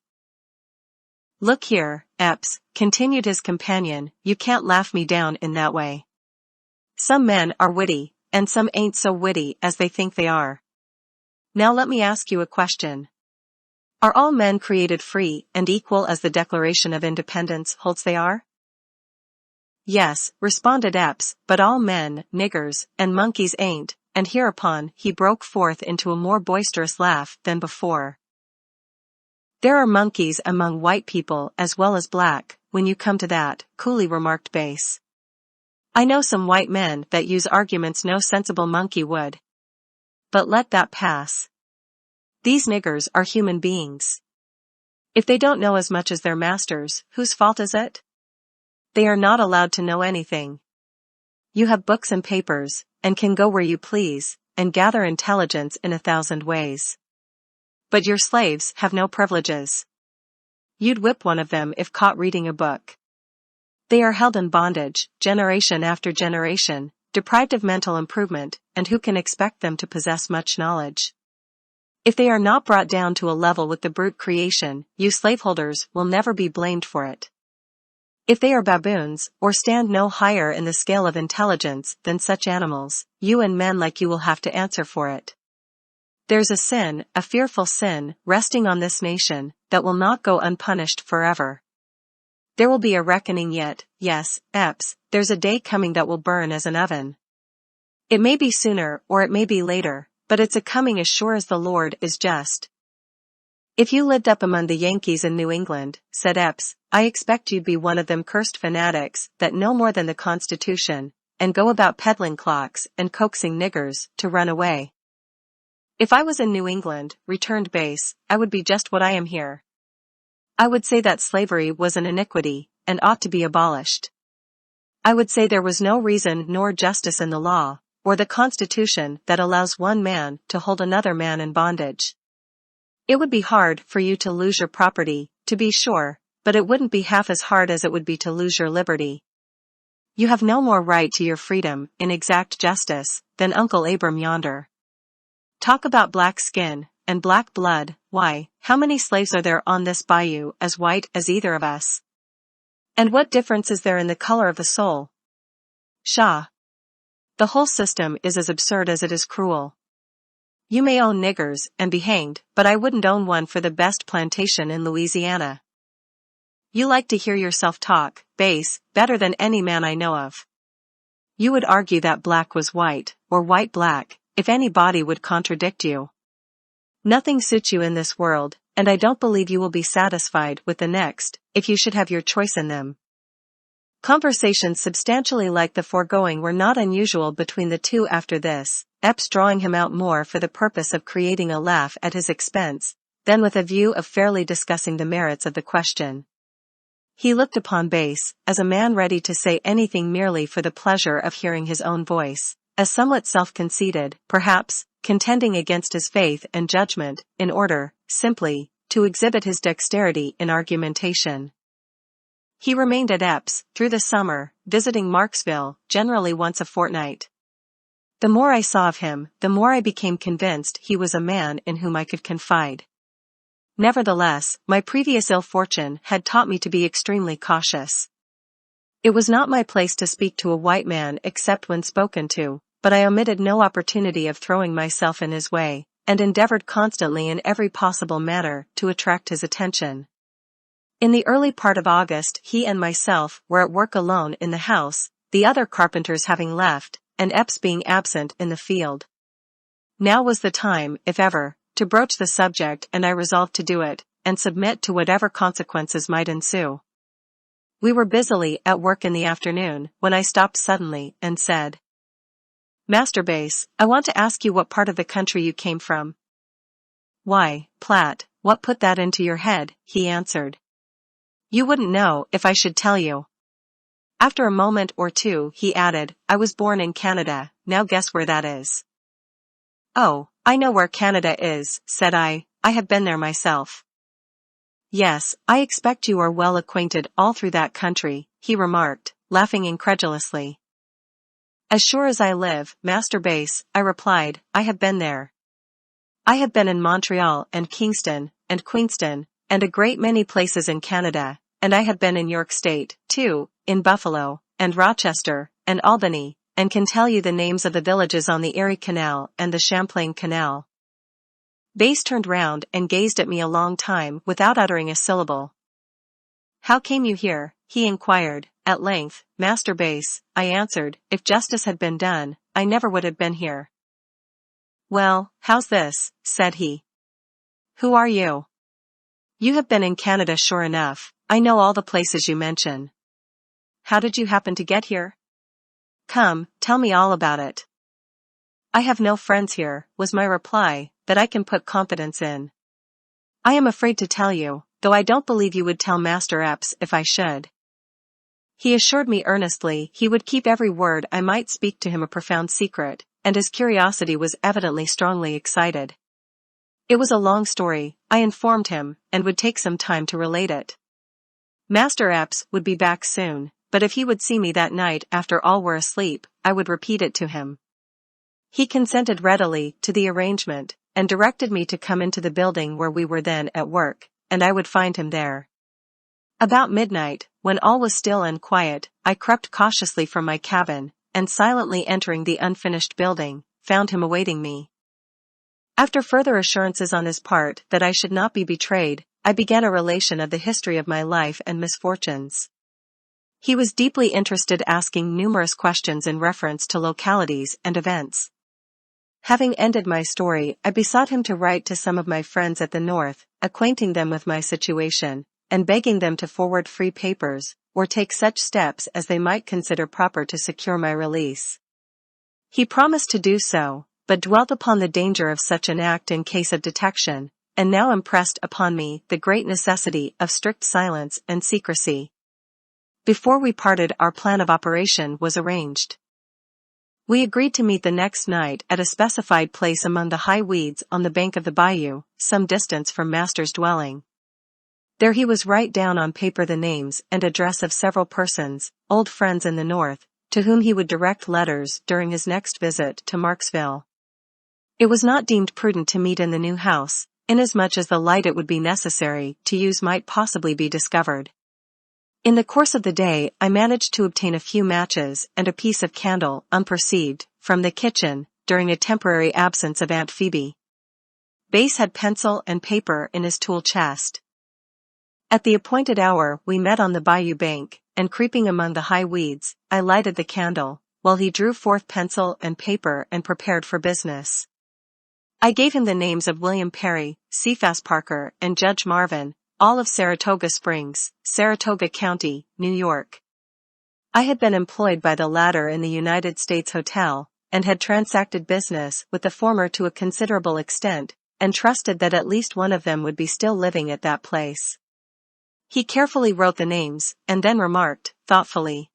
S1: "Look here, Epps," continued his companion, "you can't laugh me down in that way. Some men are witty, and some ain't so witty as they think they are. Now let me ask you a question. Are all men created free and equal as the Declaration of Independence holds they are?" "Yes," responded Epps, "but all men, niggers, and monkeys ain't," and hereupon he broke forth into a more boisterous laugh than before. "There are monkeys among white people as well as black, when you come to that," coolly remarked Bass. I know some white men that use arguments no sensible monkey would. But let that pass. These niggers are human beings. If they don't know as much as their masters, whose fault is it? They are not allowed to know anything. You have books and papers, and can go where you please, and gather intelligence in 1,000 ways. But your slaves have no privileges. You'd whip one of them if caught reading a book. They are held in bondage, generation after generation, deprived of mental improvement, and who can expect them to possess much knowledge? If they are not brought down to a level with the brute creation, you slaveholders will never be blamed for it. If they are baboons, or stand no higher in the scale of intelligence than such animals, you and men like you will have to answer for it. There's a sin, a fearful sin, resting on this nation, that will not go unpunished forever. There will be a reckoning yet, yes, Epps, there's a day coming that will burn as an oven. It may be sooner or it may be later, but it's a coming as sure as the Lord is just. If you lived up among the Yankees in New England, said Epps, I expect you'd be one of them cursed fanatics that know more than the Constitution, and go about peddling clocks and coaxing niggers to run away. If I was in New England, returned Bass, I would be just what I am here. I would say that slavery was an iniquity, and ought to be abolished. I would say there was no reason nor justice in the law, or the Constitution that allows one man to hold another man in bondage. It would be hard for you to lose your property, to be sure, but it wouldn't be half as hard as it would be to lose your liberty. You have no more right to your freedom, in exact justice, than Uncle Abram yonder. Talk about black skin, and black blood, why, how many slaves are there on this bayou as white as either of us? And what difference is there in the color of the soul? Pshaw! The whole system is as absurd as it is cruel. You may own niggers and be hanged, but I wouldn't own one for the best plantation in Louisiana. You like to hear yourself talk, Bass, better than any man I know of. You would argue that black was white, or white black, if anybody would contradict you. Nothing suits you in this world, and I don't believe you will be satisfied with the next, if you should have your choice in them. Conversations substantially like the foregoing were not unusual between the two after this, Epps drawing him out more for the purpose of creating a laugh at his expense, than with a view of fairly discussing the merits of the question. He looked upon Bass as a man ready to say anything merely for the pleasure of hearing his own voice, as somewhat self-conceited, perhaps, contending against his faith and judgment, in order, simply, to exhibit his dexterity in argumentation. He remained at Epps through the summer, visiting Marksville, generally once a fortnight. The more I saw of him, the more I became convinced he was a man in whom I could confide. Nevertheless, my previous ill fortune had taught me to be extremely cautious. It was not my place to speak to a white man except when spoken to, but I omitted no opportunity of throwing myself in his way, and endeavored constantly in every possible manner to attract his attention. In the early part of August he and myself were at work alone in the house, the other carpenters having left, and Epps being absent in the field. Now was the time, if ever, to broach the subject, and I resolved to do it, and submit to whatever consequences might ensue. We were busily at work in the afternoon, when I stopped suddenly, and said, Master Bass, I want to ask you what part of the country you came from. Why, Platt, what put that into your head? He answered. You wouldn't know if I should tell you. After a moment or two, he added, I was born in Canada, now guess where that is. Oh, I know where Canada is, said I have been there myself. Yes, I expect you are well acquainted all through that country, he remarked, laughing incredulously. As sure as I live, Master Bass, I replied, I have been there. I have been in Montreal and Kingston, and Queenston, and a great many places in Canada, and I have been in York State, too, in Buffalo, and Rochester, and Albany, and can tell you the names of the villages on the Erie Canal and the Champlain Canal. Bass turned round and gazed at me a long time without uttering a syllable. How came you here? He inquired, at length. Master Bass, I answered, if justice had been done, I never would have been here. Well, how's this? Said he. Who are you? You have been in Canada sure enough, I know all the places you mention. How did you happen to get here? Come, tell me all about it. I have no friends here, was my reply, that I can put confidence in. I am afraid to tell you, though I don't believe you would tell Master Epps if I should. He assured me earnestly he would keep every word I might speak to him a profound secret, and his curiosity was evidently strongly excited. It was a long story, I informed him, and would take some time to relate it. Master Epps would be back soon, but if he would see me that night after all were asleep, I would repeat it to him. He consented readily to the arrangement, and directed me to come into the building where we were then at work, and I would find him there. About midnight, when all was still and quiet, I crept cautiously from my cabin, and silently entering the unfinished building, found him awaiting me. After further assurances on his part that I should not be betrayed, I began a relation of the history of my life and misfortunes. He was deeply interested, asking numerous questions in reference to localities and events. Having ended my story, I besought him to write to some of my friends at the North, acquainting them with my situation, and begging them to forward free papers, or take such steps as they might consider proper to secure my release. He promised to do so, but dwelt upon the danger of such an act in case of detection, and now impressed upon me the great necessity of strict silence and secrecy. Before we parted, our plan of operation was arranged. We agreed to meet the next night at a specified place among the high weeds on the bank of the bayou, some distance from Master's dwelling. There he was write down on paper the names and address of several persons, old friends in the North, to whom he would direct letters during his next visit to Marksville. It was not deemed prudent to meet in the new house, inasmuch as the light it would be necessary to use might possibly be discovered. In the course of the day, I managed to obtain a few matches and a piece of candle, unperceived, from the kitchen, during a temporary absence of Aunt Phoebe. Bass had pencil and paper in his tool chest. At the appointed hour we met on the bayou bank, and creeping among the high weeds, I lighted the candle, while he drew forth pencil and paper and prepared for business. I gave him the names of William Perry, Cephas Parker, and Judge Marvin, all of Saratoga Springs, Saratoga County, New York. I had been employed by the latter in the United States Hotel, and had transacted business with the former to a considerable extent, and trusted that at least one of them would be still living at that place. He carefully wrote the names, and then remarked, thoughtfully,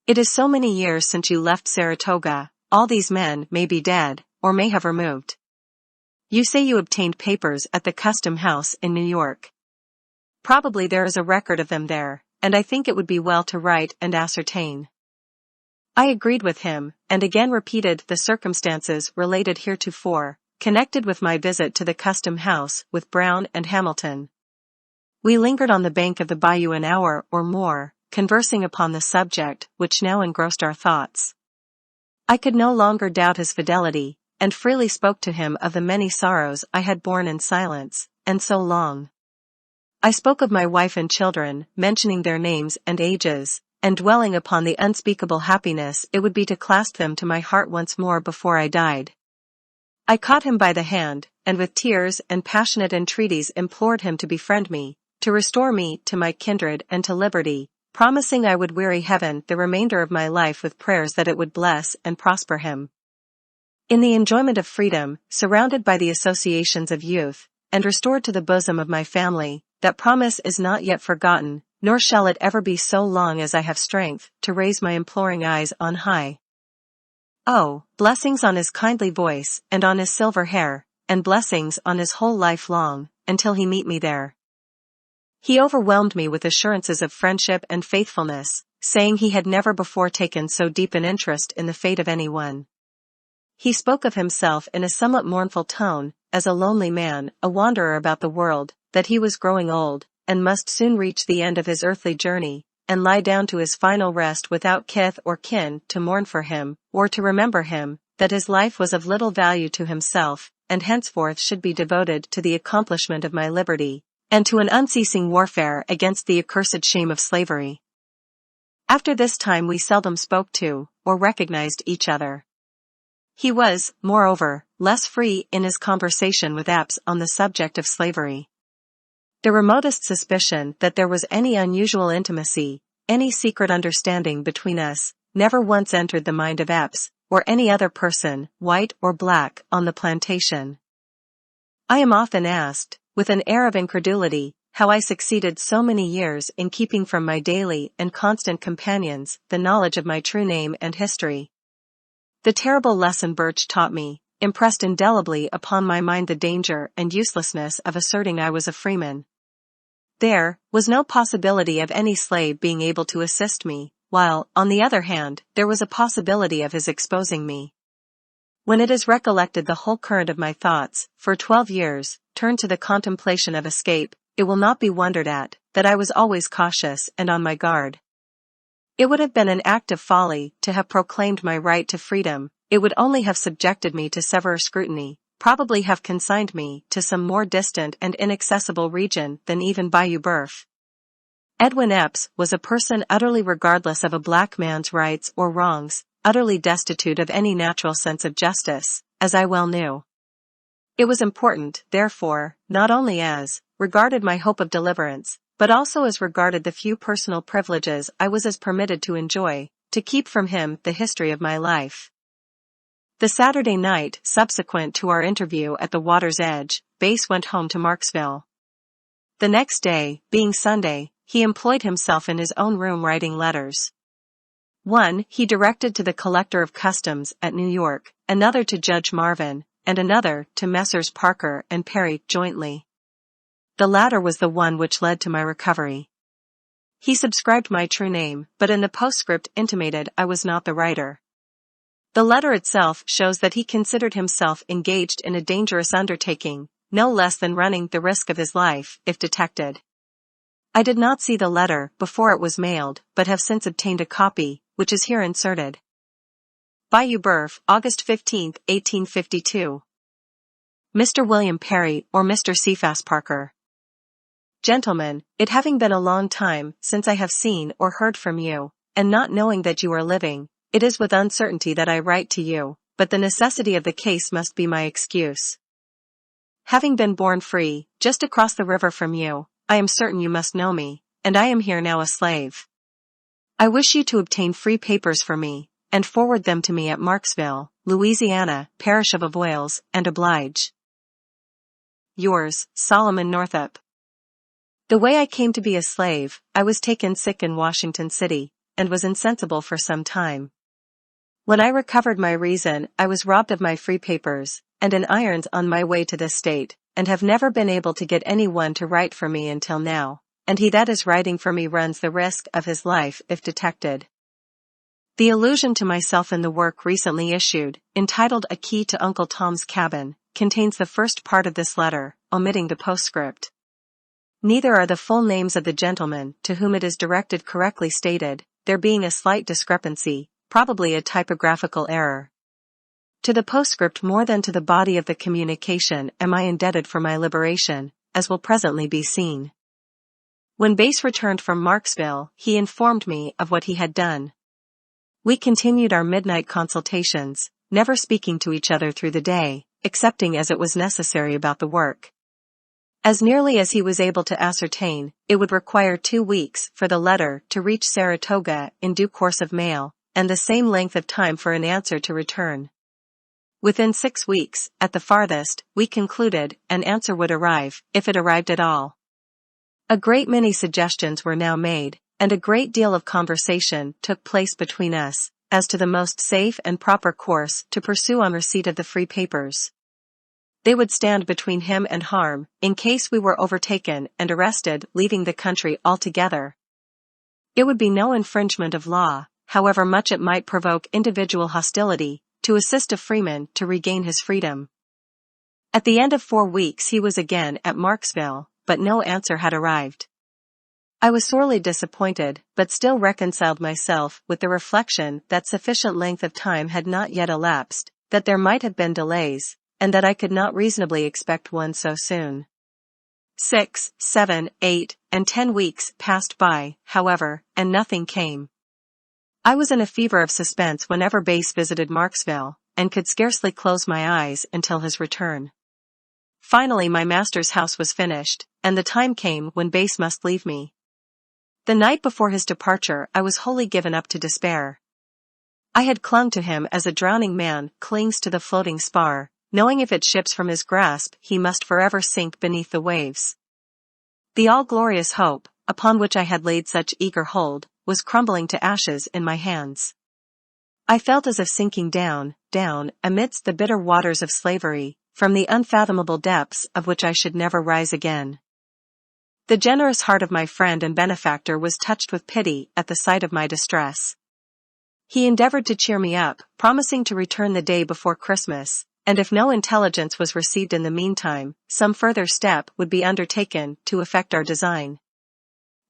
S1: "It is so many years since you left Saratoga, all these men may be dead, or may have removed. You say you obtained papers at the Custom House in New York. Probably there is a record of them there, and I think it would be well to write and ascertain." I agreed with him, and again repeated the circumstances related heretofore, connected with my visit to the Custom House with Brown and Hamilton. We lingered on the bank of the bayou an hour or more, conversing upon the subject which now engrossed our thoughts. I could no longer doubt his fidelity, and freely spoke to him of the many sorrows I had borne in silence, and so long. I spoke of my wife and children, mentioning their names and ages, and dwelling upon the unspeakable happiness it would be to clasp them to my heart once more before I died. I caught him by the hand, and with tears and passionate entreaties implored him to befriend me, to restore me to my kindred and to liberty, promising I would weary heaven the remainder of my life with prayers that it would bless and prosper him. In the enjoyment of freedom, surrounded by the associations of youth, and restored to the bosom of my family, that promise is not yet forgotten, nor shall it ever be so long as I have strength to raise my imploring eyes on high. Oh, blessings on his kindly voice and on his silver hair, and blessings on his whole life long, until he meet me there. He overwhelmed me with assurances of friendship and faithfulness, saying he had never before taken so deep an interest in the fate of anyone. He spoke of himself in a somewhat mournful tone, as a lonely man, a wanderer about the world, that he was growing old, and must soon reach the end of his earthly journey, and lie down to his final rest without kith or kin to mourn for him, or to remember him, that his life was of little value to himself, and henceforth should be devoted to the accomplishment of my liberty, and to an unceasing warfare against the accursed shame of slavery. After this time we seldom spoke to, or recognized each other. He was, moreover, less free in his conversation with Epps on the subject of slavery. The remotest suspicion that there was any unusual intimacy, any secret understanding between us, never once entered the mind of Epps, or any other person, white or black, on the plantation. I am often asked, with an air of incredulity, how I succeeded so many years in keeping from my daily and constant companions the knowledge of my true name and history. The terrible lesson Birch taught me impressed indelibly upon my mind the danger and uselessness of asserting I was a freeman. There was no possibility of any slave being able to assist me, while, on the other hand, there was a possibility of his exposing me. When it is recollected the whole current of my thoughts, for 12 years, turned to the contemplation of escape, it will not be wondered at, that I was always cautious and on my guard. It would have been an act of folly to have proclaimed my right to freedom. It would only have subjected me to severe scrutiny, probably have consigned me to some more distant and inaccessible region than even Bayou Boeuf. Edwin Epps was a person utterly regardless of a black man's rights or wrongs, utterly destitute of any natural sense of justice, as I well knew. It was important, therefore, not only as regarded my hope of deliverance, but also as regarded the few personal privileges I was as permitted to enjoy, to keep from him the history of my life. The Saturday night subsequent to our interview at the water's edge, Bass went home to Marksville. The next day, being Sunday, he employed himself in his own room writing letters. One he directed to the Collector of Customs at New York, another to Judge Marvin, and another to Messrs. Parker and Perry jointly. The latter was the one which led to my recovery. He subscribed my true name, but in the postscript intimated I was not the writer. The letter itself shows that he considered himself engaged in a dangerous undertaking, no less than running the risk of his life if detected. I did not see the letter before it was mailed, but have since obtained a copy, which is here inserted. Bayou Boeuf, August 15, 1852. Mr. William Perry or Mr. Cephas Parker. Gentlemen, it having been a long time since I have seen or heard from you, and not knowing that you are living, it is with uncertainty that I write to you, but the necessity of the case must be my excuse. Having been born free, just across the river from you, I am certain you must know me, and I am here now a slave. I wish you to obtain free papers for me, and forward them to me at Marksville, Louisiana, Parish of Avoyelles, and oblige. Yours, Solomon Northup. The way I came to be a slave, I was taken sick in Washington City, and was insensible for some time. When I recovered my reason, I was robbed of my free papers, and in irons on my way to this state, and have never been able to get any one to write for me until now, and he that is writing for me runs the risk of his life if detected. The allusion to myself in the work recently issued, entitled A Key to Uncle Tom's Cabin, contains the first part of this letter, omitting the postscript. Neither are the full names of the gentlemen to whom it is directed correctly stated, there being a slight discrepancy, probably a typographical error. To the postscript more than to the body of the communication am I indebted for my liberation, as will presently be seen. When Bass returned from Marksville, he informed me of what he had done. We continued our midnight consultations, never speaking to each other through the day, excepting as it was necessary about the work. As nearly as he was able to ascertain, it would require 2 weeks for the letter to reach Saratoga in due course of mail, and the same length of time for an answer to return. Within 6 weeks, at the farthest, we concluded, an answer would arrive, if it arrived at all. A great many suggestions were now made, and a great deal of conversation took place between us, as to the most safe and proper course to pursue on receipt of the free papers. They would stand between him and harm, in case we were overtaken and arrested leaving the country altogether. It would be no infringement of law, however much it might provoke individual hostility, to assist a freeman to regain his freedom. At the end of 4 weeks he was again at Marksville, but no answer had arrived. I was sorely disappointed, but still reconciled myself with the reflection that sufficient length of time had not yet elapsed, that there might have been delays, and that I could not reasonably expect one so soon. 6, 7, 8, and 10 weeks passed by, however, and nothing came. I was in a fever of suspense whenever Bass visited Marksville, and could scarcely close my eyes until his return. Finally my master's house was finished, and the time came when Bass must leave me. The night before his departure I was wholly given up to despair. I had clung to him as a drowning man clings to the floating spar, knowing if it ships from his grasp he must forever sink beneath the waves. The all-glorious hope, upon which I had laid such eager hold, was crumbling to ashes in my hands. I felt as if sinking down, amidst the bitter waters of slavery, from the unfathomable depths of which I should never rise again. The generous heart of my friend and benefactor was touched with pity at the sight of my distress. He endeavored to cheer me up, promising to return the day before Christmas, and if no intelligence was received in the meantime, some further step would be undertaken to effect our design.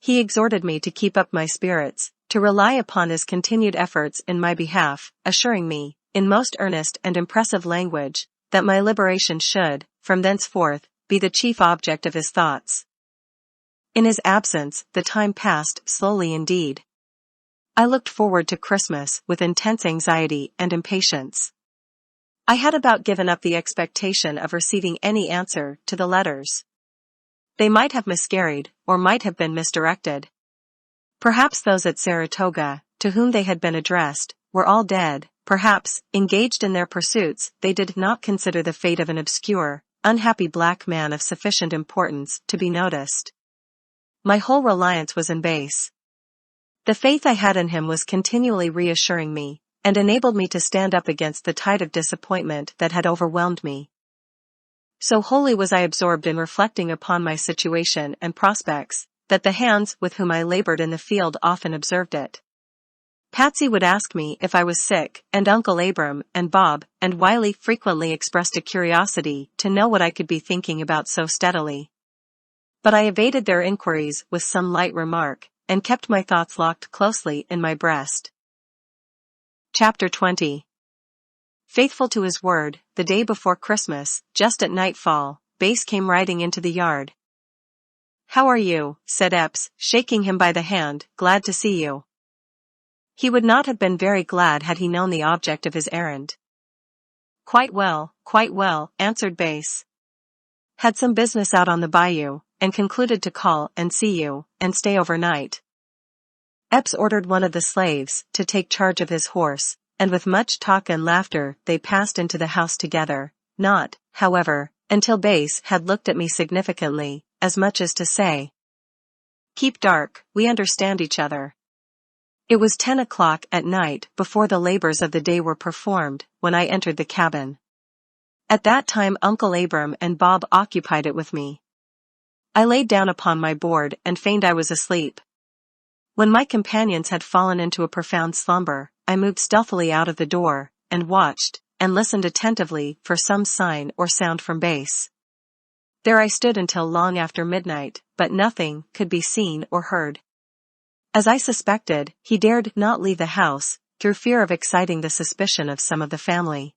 S1: He exhorted me to keep up my spirits, to rely upon his continued efforts in my behalf, assuring me, in most earnest and impressive language, that my liberation should, from thenceforth, be the chief object of his thoughts. In his absence, the time passed slowly indeed. I looked forward to Christmas with intense anxiety and impatience. I had about given up the expectation of receiving any answer to the letters. They might have miscarried, or might have been misdirected. Perhaps those at Saratoga, to whom they had been addressed, were all dead. Perhaps, engaged in their pursuits, they did not consider the fate of an obscure, unhappy black man of sufficient importance to be noticed. My whole reliance was in Base. The faith I had in him was continually reassuring me, and enabled me to stand up against the tide of disappointment that had overwhelmed me. So wholly was I absorbed in reflecting upon my situation and prospects, that the hands with whom I labored in the field often observed it. Patsy would ask me if I was sick, and Uncle Abram and Bob and Wiley frequently expressed a curiosity to know what I could be thinking about so steadily. But I evaded their inquiries with some light remark, and kept my thoughts locked closely in my breast. Chapter 20. Faithful to his word, the day before Christmas, just at nightfall, Base came riding into the yard. "How are you?" said Epps, shaking him by the hand, "glad to see you." He would not have been very glad had he known the object of his errand. Quite well," answered Base. "Had some business out on the bayou, and concluded to call and see you, and stay overnight." Epps ordered one of the slaves to take charge of his horse, and with much talk and laughter they passed into the house together, not, however, until Base had looked at me significantly, as much as to say, "Keep dark, we understand each other." It was 10 o'clock at night before the labors of the day were performed, when I entered the cabin. At that time Uncle Abram and Bob occupied it with me. I laid down upon my board and feigned I was asleep. When my companions had fallen into a profound slumber, I moved stealthily out of the door, and watched, and listened attentively for some sign or sound from Base. There I stood until long after midnight, but nothing could be seen or heard. As I suspected, he dared not leave the house, through fear of exciting the suspicion of some of the family.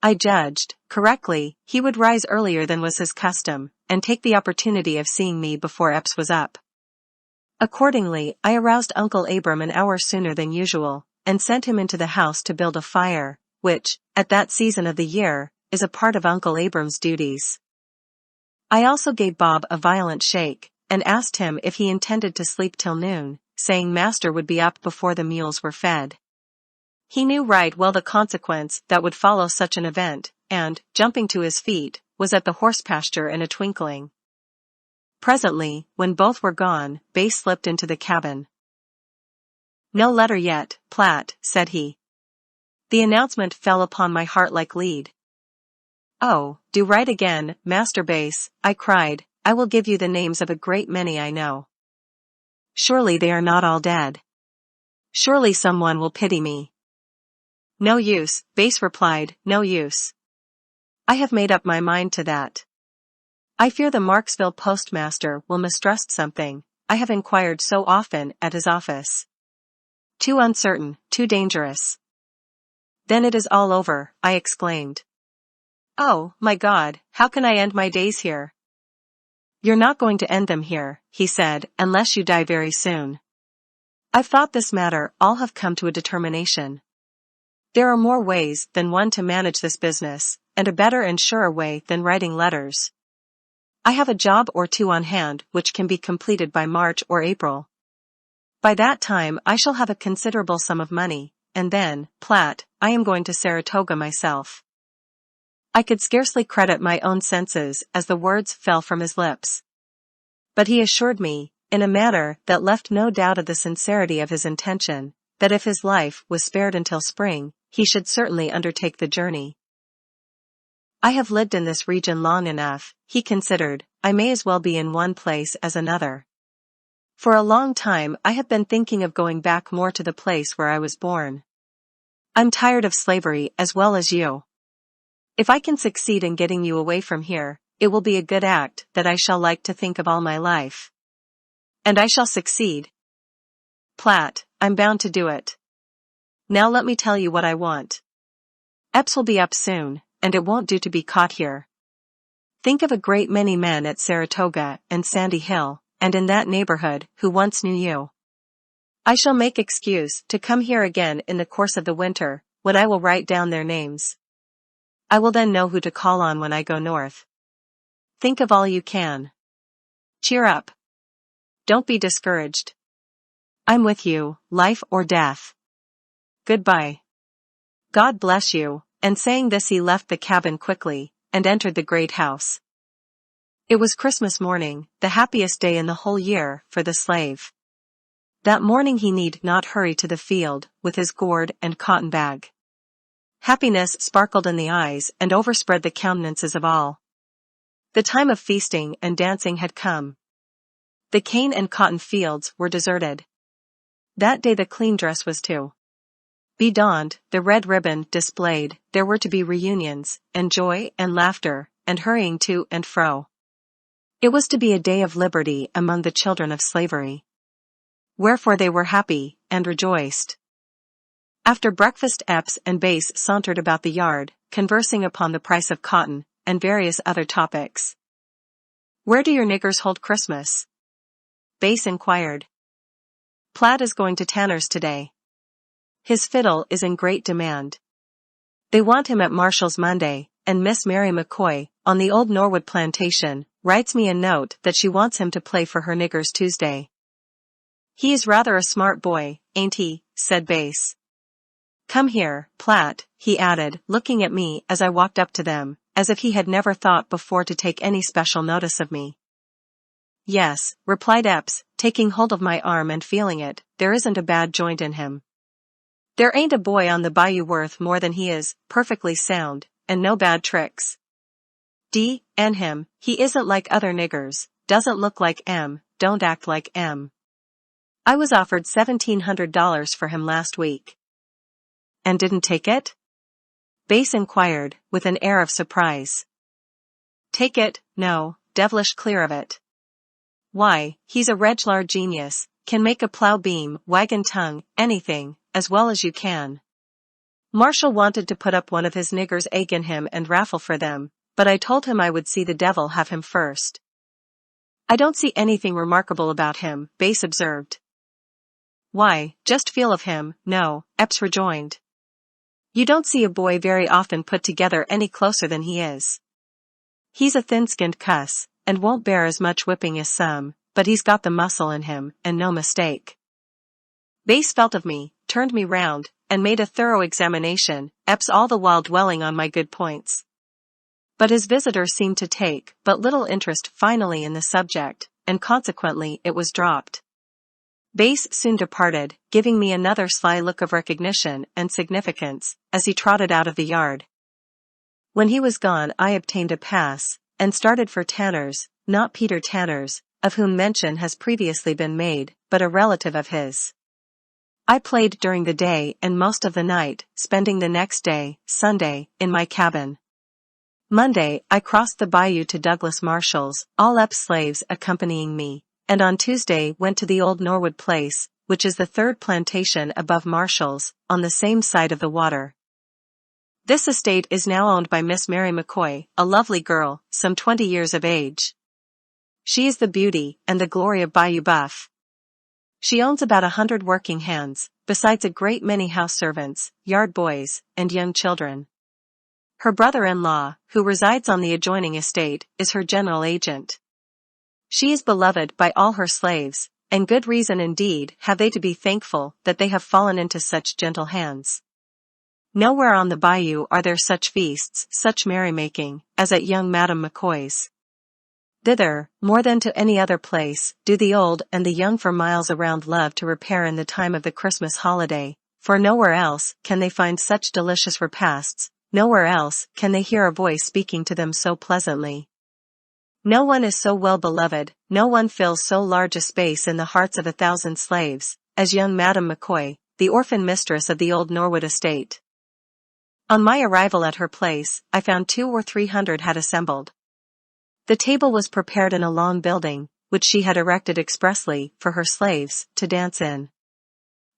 S1: I judged, correctly, he would rise earlier than was his custom, and take the opportunity of seeing me before Epps was up. Accordingly, I aroused Uncle Abram an hour sooner than usual, and sent him into the house to build a fire, which, at that season of the year, is a part of Uncle Abram's duties. I also gave Bob a violent shake, and asked him if he intended to sleep till noon, saying Master would be up before the mules were fed. He knew right well the consequence that would follow such an event, and, jumping to his feet, was at the horse pasture in a twinkling. Presently, when both were gone, Base slipped into the cabin. "No letter yet, Platt," said he. The announcement fell upon my heart like lead. "Oh, do write again, Master Base," I cried. "I will give you the names of a great many I know. Surely they are not all dead. Surely someone will pity me." "No use," Base replied, "no use. I have made up my mind to that. I fear the Marksville postmaster will mistrust something. I have inquired so often at his office. Too uncertain, too dangerous." "Then it is all over," I exclaimed. "Oh, my God, how can I end my days here?" "You're not going to end them here," he said, "unless you die very soon. I've thought this matter all have come to a determination. There are more ways than one to manage this business, and a better and surer way than writing letters. I have a job or two on hand which can be completed by March or April. By that time I shall have a considerable sum of money, and then, Platt, I am going to Saratoga myself. I could scarcely credit my own senses as the words fell from his lips. But he assured me, in a manner that left no doubt of the sincerity of his intention, that if his life was spared until spring, he should certainly undertake the journey. I have lived in this region long enough, he considered, I may as well be in one place as another. For a long time I have been thinking of going back more to the place where I was born. I'm tired of slavery as well as you. If I can succeed in getting you away from here, it will be a good act that I shall like to think of all my life. And I shall succeed. Platt, I'm bound to do it. Now let me tell you what I want. Epps will be up soon, and it won't do to be caught here. Think of a great many men at Saratoga and Sandy Hill, and in that neighborhood, who once knew you. I shall make excuse to come here again in the course of the winter, when I will write down their names. I will then know who to call on when I go north. Think of all you can. Cheer up. Don't be discouraged. I'm with you, life or death. Goodbye. God bless you, and saying this he left the cabin quickly, and entered the great house. It was Christmas morning, the happiest day in the whole year for the slave. That morning he need not hurry to the field with his gourd and cotton bag. Happiness sparkled in the eyes and overspread the countenances of all. The time of feasting and dancing had come. The cane and cotton fields were deserted. That day the clean dress was to be donned, the red ribbon displayed, there were to be reunions, and joy and laughter, and hurrying to and fro. It was to be a day of liberty among the children of slavery. Wherefore they were happy, and rejoiced. After breakfast Epps and Bass sauntered about the yard, conversing upon the price of cotton, and various other topics. Where do your niggers hold Christmas? Bass inquired. Platt is going to Tanner's today. His fiddle is in great demand. They want him at Marshall's Monday, and Miss Mary McCoy, on the old Norwood plantation, writes me a note that she wants him to play for her niggers Tuesday. He is rather a smart boy, ain't he? Said Bass. Come here, Platt, he added, looking at me as I walked up to them, as if he had never thought before to take any special notice of me. Yes, replied Epps, taking hold of my arm and feeling it, there isn't a bad joint in him. There ain't a boy on the bayou worth more than he is, perfectly sound, and no bad tricks. D.N. him, he isn't like other niggers, doesn't look like M, don't act like M. I was offered $1,700 for him last week. And didn't take it? Bass inquired, with an air of surprise. Take it? No, devilish clear of it. Why, he's a reg'lar genius, can make a plow beam, wagon tongue, anything, as well as you can. Marshall wanted to put up one of his niggers' egg in him and raffle for them, but I told him I would see the devil have him first. I don't see anything remarkable about him, Bass observed. Why, just feel of him, no, Epps rejoined. You don't see a boy very often put together any closer than he is. He's a thin-skinned cuss, and won't bear as much whipping as some, but he's got the muscle in him, and no mistake. Bass felt of me, turned me round, and made a thorough examination, Epps all the while dwelling on my good points. But his visitor seemed to take but little interest finally in the subject, and consequently it was dropped. Bass soon departed, giving me another sly look of recognition and significance, as he trotted out of the yard. When he was gone I obtained a pass, and started for Tanner's, not Peter Tanner's, of whom mention has previously been made, but a relative of his. I played during the day and most of the night, spending the next day, Sunday, in my cabin. Monday, I crossed the bayou to Douglas Marshall's, all Epps slaves accompanying me, and on Tuesday went to the old Norwood place, which is the third plantation above Marshall's, on the same side of the water. This estate is now owned by Miss Mary McCoy, a lovely girl, some 20 years of age. She is the beauty and the glory of Bayou Buff. She owns about 100 working hands, besides a great many house servants, yard boys, and young children. Her brother-in-law, who resides on the adjoining estate, is her general agent. She is beloved by all her slaves, and good reason indeed have they to be thankful that they have fallen into such gentle hands. Nowhere on the bayou are there such feasts, such merrymaking, as at young Madame McCoy's. Thither, more than to any other place, do the old and the young for miles around love to repair in the time of the Christmas holiday, for nowhere else can they find such delicious repasts, nowhere else can they hear a voice speaking to them so pleasantly. No one is so well beloved, no one fills so large a space in the hearts of 1,000 slaves, as young Madame McCoy, the orphan mistress of the old Norwood estate. On my arrival at her place, I found 200 or 300 had assembled. The table was prepared in a long building, which she had erected expressly for her slaves to dance in.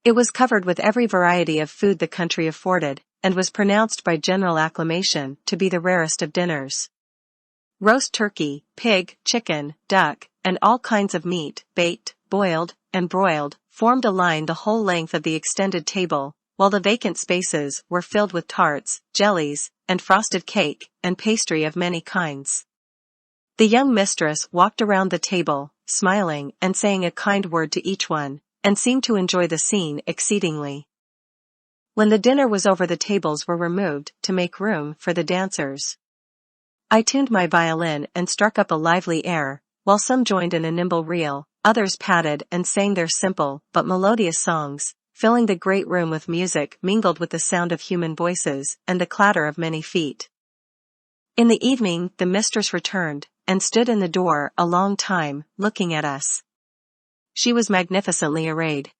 S1: It was covered with every variety of food the country afforded, and was pronounced by general acclamation to be the rarest of dinners. Roast turkey, pig, chicken, duck, and all kinds of meat, baked, boiled, and broiled, formed a line the whole length of the extended table, while the vacant spaces were filled with tarts, jellies, and frosted cake, and pastry of many kinds. The young mistress walked around the table, smiling and saying a kind word to each one, and seemed to enjoy the scene exceedingly. When the dinner was over, the tables were removed to make room for the dancers. I tuned my violin and struck up a lively air, while some joined in a nimble reel, others patted and sang their simple but melodious songs, filling the great room with music mingled with the sound of human voices and the clatter of many feet. In the evening the mistress returned, and stood in the door a long time, looking at us. She was magnificently arrayed.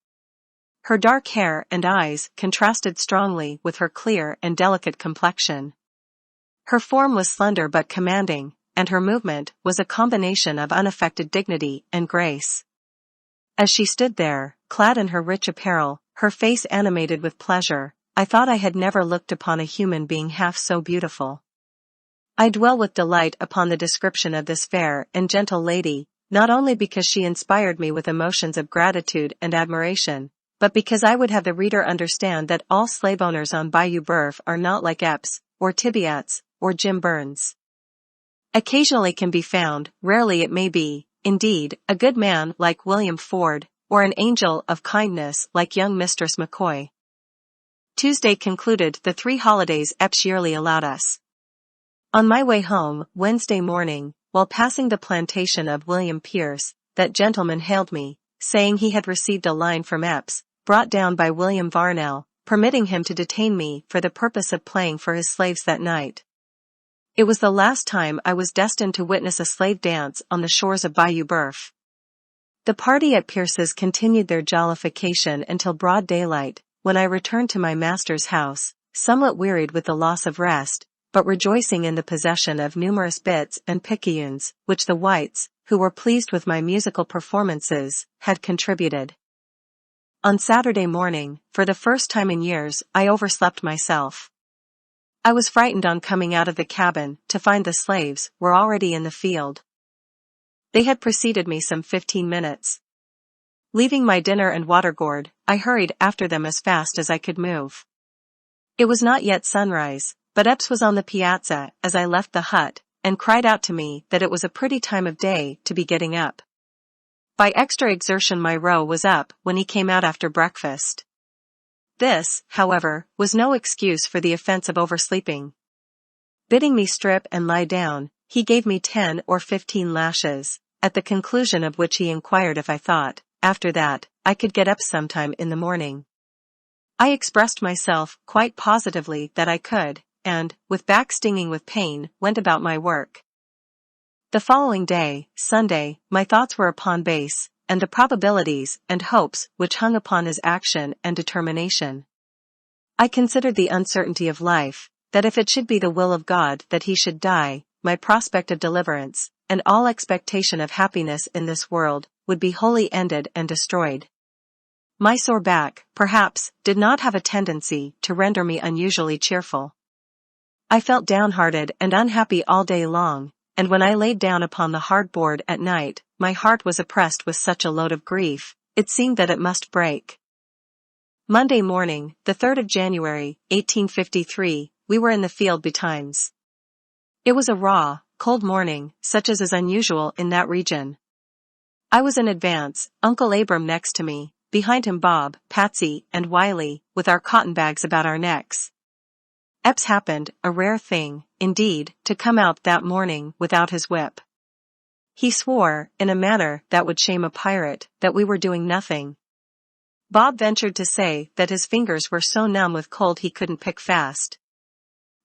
S1: Her dark hair and eyes contrasted strongly with her clear and delicate complexion. Her form was slender but commanding, and her movement was a combination of unaffected dignity and grace. As she stood there, clad in her rich apparel, her face animated with pleasure, I thought I had never looked upon a human being half so beautiful. I dwell with delight upon the description of this fair and gentle lady, not only because she inspired me with emotions of gratitude and admiration, but because I would have the reader understand that all slave owners on Bayou Boeuf are not like Epps, or Tibiats, or Jim Burns. Occasionally can be found, rarely it may be, indeed, a good man like William Ford, or an angel of kindness like young Mistress McCoy. Tuesday concluded the 3 holidays Epps yearly allowed us. On my way home, Wednesday morning, while passing the plantation of William Pierce, that gentleman hailed me, saying he had received a line from Epps, brought down by William Varnell, permitting him to detain me for the purpose of playing for his slaves that night. It was the last time I was destined to witness a slave dance on the shores of Bayou Boeuf. The party at Pierce's continued their jollification until broad daylight, when I returned to my master's house, somewhat wearied with the loss of rest, but rejoicing in the possession of numerous bits and picayunes, which the whites, who were pleased with my musical performances, had contributed. On Saturday morning, for the first time in years, I overslept myself. I was frightened on coming out of the cabin to find the slaves were already in the field. They had preceded me some 15 minutes. Leaving my dinner and water gourd, I hurried after them as fast as I could move. It was not yet sunrise, but Epps was on the piazza as I left the hut, and cried out to me that it was a pretty time of day to be getting up. By extra exertion my roe was up when he came out after breakfast. This, however, was no excuse for the offense of oversleeping. Bidding me strip and lie down, he gave me 10 or 15 lashes, at the conclusion of which he inquired if I thought, after that, I could get up sometime in the morning. I expressed myself quite positively that I could, and, with back stinging with pain, went about my work. The following day, Sunday, my thoughts were upon Base, and the probabilities and hopes which hung upon his action and determination. I considered the uncertainty of life, that if it should be the will of God that he should die, my prospect of deliverance, and all expectation of happiness in this world, would be wholly ended and destroyed. My sore back, perhaps, did not have a tendency to render me unusually cheerful. I felt downhearted and unhappy all day long, and when I laid down upon the hard board at night, my heart was oppressed with such a load of grief, it seemed that it must break. Monday morning, the 3rd of January, 1853, we were in the field betimes. It was a raw, cold morning, such as is unusual in that region. I was in advance, Uncle Abram next to me, behind him Bob, Patsy, and Wiley, with our cotton bags about our necks. Epps happened, a rare thing, indeed, to come out that morning without his whip. He swore, in a manner that would shame a pirate, that we were doing nothing. Bob ventured to say that his fingers were so numb with cold he couldn't pick fast.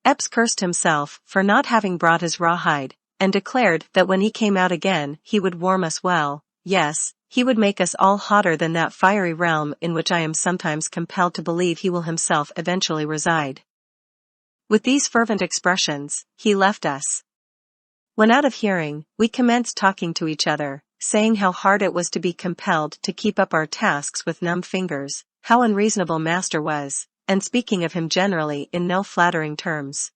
S1: Epps cursed himself for not having brought his rawhide, and declared that when he came out again he would warm us well, yes, he would make us all hotter than that fiery realm in which I am sometimes compelled to believe he will himself eventually reside. With these fervent expressions, he left us. When out of hearing, we commenced talking to each other, saying how hard it was to be compelled to keep up our tasks with numb fingers, how unreasonable master was, and speaking of him generally in no flattering terms.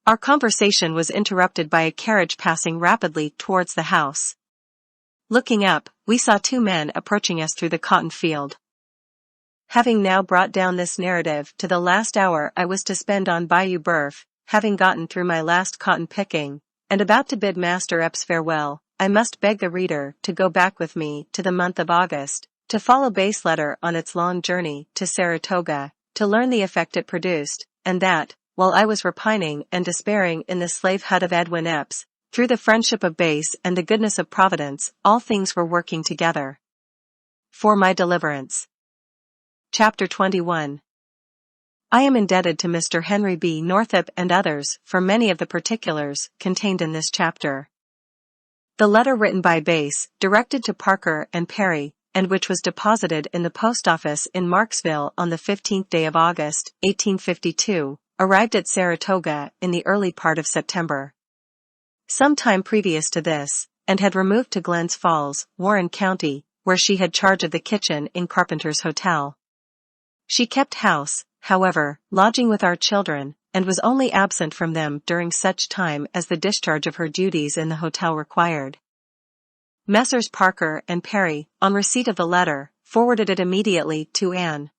S1: Our conversation was interrupted by a carriage passing rapidly towards the house. Looking up, we saw two men approaching us through the cotton field. Having now brought down this narrative to the last hour I was to spend on Bayou Boeuf, having gotten through my last cotton picking, and about to bid Master Epps farewell, I must beg the reader to go back with me to the month of August, to follow Bay's letter on its long journey to Saratoga, to learn the effect it produced, and that, while I was repining and despairing in the slave hut of Edwin Epps, through the friendship of Bay's and the goodness of Providence, all things were working together for my deliverance. Chapter 21. I am indebted to Mr. Henry B. Northup and others for many of the particulars contained in this chapter. The letter written by Bass, directed to Parker and Perry, and which was deposited in the post office in Marksville on the 15th day of August, 1852, arrived at Saratoga in the early part of September. Some time previous to this, and had removed to Glens Falls, Warren County, where she had charge of the kitchen in Carpenter's Hotel. She kept house, however, lodging with our children, and was only absent from them during such time as the discharge of her duties in the hotel required. Messrs. Parker and Perry, on receipt of the letter, forwarded it immediately to Anne.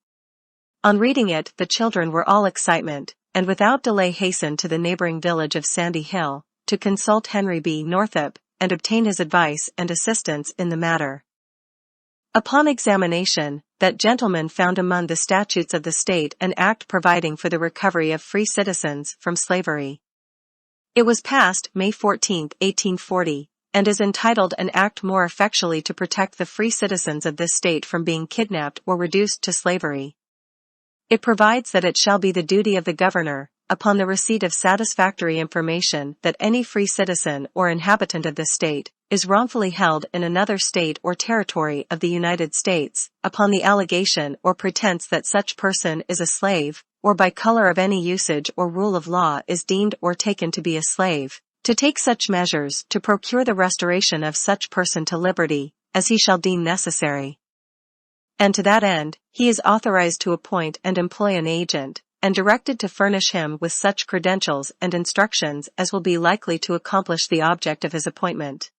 S1: On reading it, the children were all excitement, and without delay hastened to the neighboring village of Sandy Hill, to consult Henry B. Northup, and obtain his advice and assistance in the matter. Upon examination, that gentleman found among the statutes of the state an act providing for the recovery of free citizens from slavery. It was passed May 14, 1840, and is entitled An Act more effectually to protect the free citizens of this state from being kidnapped or reduced to slavery. It provides that it shall be the duty of the governor, upon the receipt of satisfactory information that any free citizen or inhabitant of this state is wrongfully held in another state or territory of the United States, upon the allegation or pretense that such person is a slave, or by color of any usage or rule of law is deemed or taken to be a slave, to take such measures to procure the restoration of such person to liberty, as he shall deem necessary. And to that end, he is authorized to appoint and employ an agent, and directed to furnish him with such credentials and instructions as will be likely to accomplish the object of his appointment.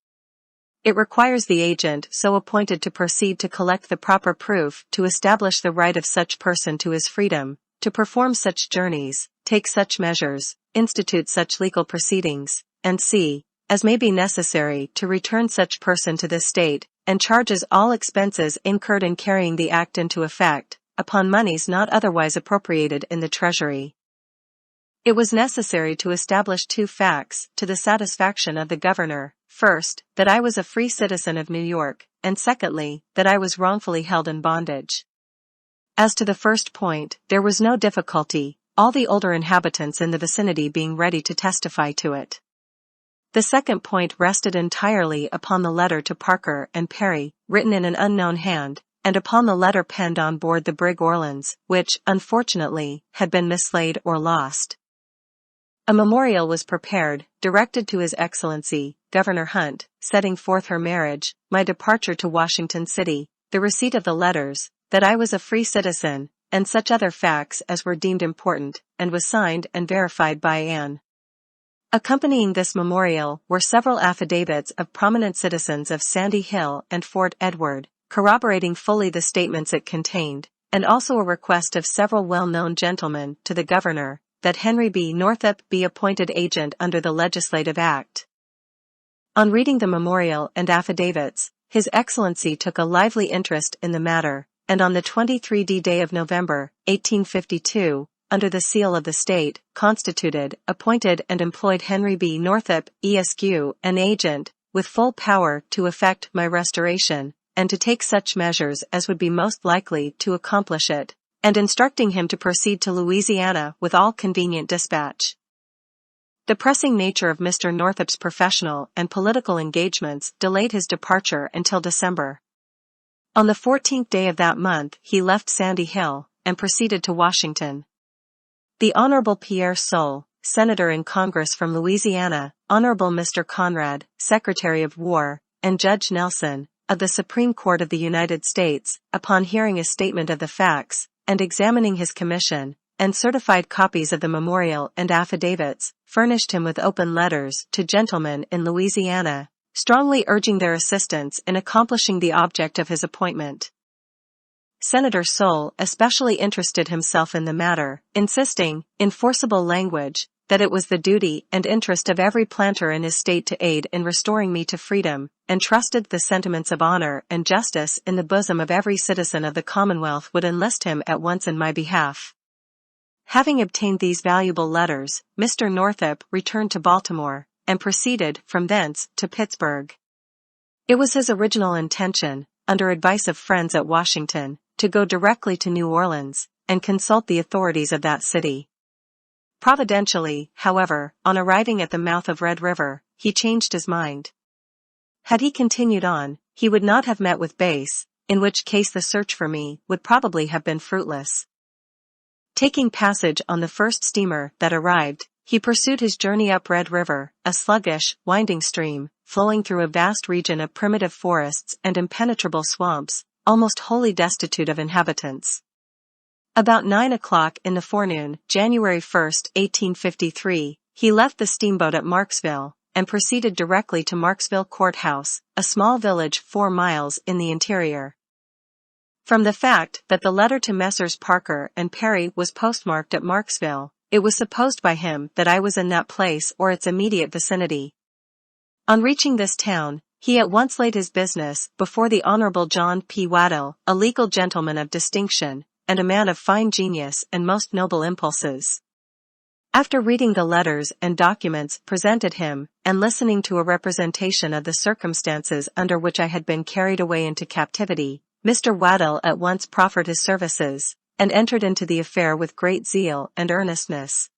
S1: It requires the agent so appointed to proceed to collect the proper proof to establish the right of such person to his freedom, to perform such journeys, take such measures, institute such legal proceedings, and see, as may be necessary to return such person to this state, and charges all expenses incurred in carrying the act into effect, upon moneys not otherwise appropriated in the Treasury. It was necessary to establish two facts to the satisfaction of the governor: first, that I was a free citizen of New York, and secondly, that I was wrongfully held in bondage. As to the first point, there was no difficulty, all the older inhabitants in the vicinity being ready to testify to it. The second point rested entirely upon the letter to Parker and Perry, written in an unknown hand, and upon the letter penned on board the brig Orleans, which, unfortunately, had been mislaid or lost. A memorial was prepared, directed to His Excellency, Governor Hunt, setting forth her marriage, my departure to Washington City, the receipt of the letters, that I was a free citizen, and such other facts as were deemed important, and was signed and verified by Anne. Accompanying this memorial were several affidavits of prominent citizens of Sandy Hill and Fort Edward, corroborating fully the statements it contained, and also a request of several well-known gentlemen to the governor, that Henry B. Northup be appointed agent under the legislative act. On reading the memorial and affidavits, His Excellency took a lively interest in the matter, and on the 23rd day of November, 1852, under the seal of the state, constituted, appointed and employed Henry B. Northup, Esq., an agent, with full power to effect my restoration, and to take such measures as would be most likely to accomplish it, and instructing him to proceed to Louisiana with all convenient dispatch. The pressing nature of Mr. Northup's professional and political engagements delayed his departure until December. On the 14th day of that month he left Sandy Hill, and proceeded to Washington. The Honorable Pierre Soule, Senator in Congress from Louisiana, Honorable Mr. Conrad, Secretary of War, and Judge Nelson, of the Supreme Court of the United States, upon hearing a statement of the facts, and examining his commission, and certified copies of the memorial and affidavits, furnished him with open letters to gentlemen in Louisiana, strongly urging their assistance in accomplishing the object of his appointment. Senator Soule especially interested himself in the matter, insisting, in forcible language, that it was the duty and interest of every planter in his state to aid in restoring me to freedom, and trusted the sentiments of honor and justice in the bosom of every citizen of the Commonwealth would enlist him at once in my behalf. Having obtained these valuable letters, Mr. Northup returned to Baltimore, and proceeded from thence to Pittsburgh. It was his original intention, under advice of friends at Washington, to go directly to New Orleans, and consult the authorities of that city. Providentially, however, on arriving at the mouth of Red River, he changed his mind. Had he continued on, he would not have met with Bass, in which case the search for me would probably have been fruitless. Taking passage on the first steamer that arrived, he pursued his journey up Red River, a sluggish, winding stream, flowing through a vast region of primitive forests and impenetrable swamps, almost wholly destitute of inhabitants. About 9 o'clock in the forenoon, January 1, 1853, he left the steamboat at Marksville, and proceeded directly to Marksville Courthouse, a small village 4 miles in the interior. From the fact that the letter to Messrs. Parker and Perry was postmarked at Marksville, it was supposed by him that I was in that place or its immediate vicinity. On reaching this town, he at once laid his business before the Honorable John P. Waddell, a legal gentleman of distinction, and a man of fine genius and most noble impulses. After reading the letters and documents presented him, and listening to a representation of the circumstances under which I had been carried away into captivity, Mr. Waddell at once proffered his services, and entered into the affair with great zeal and earnestness.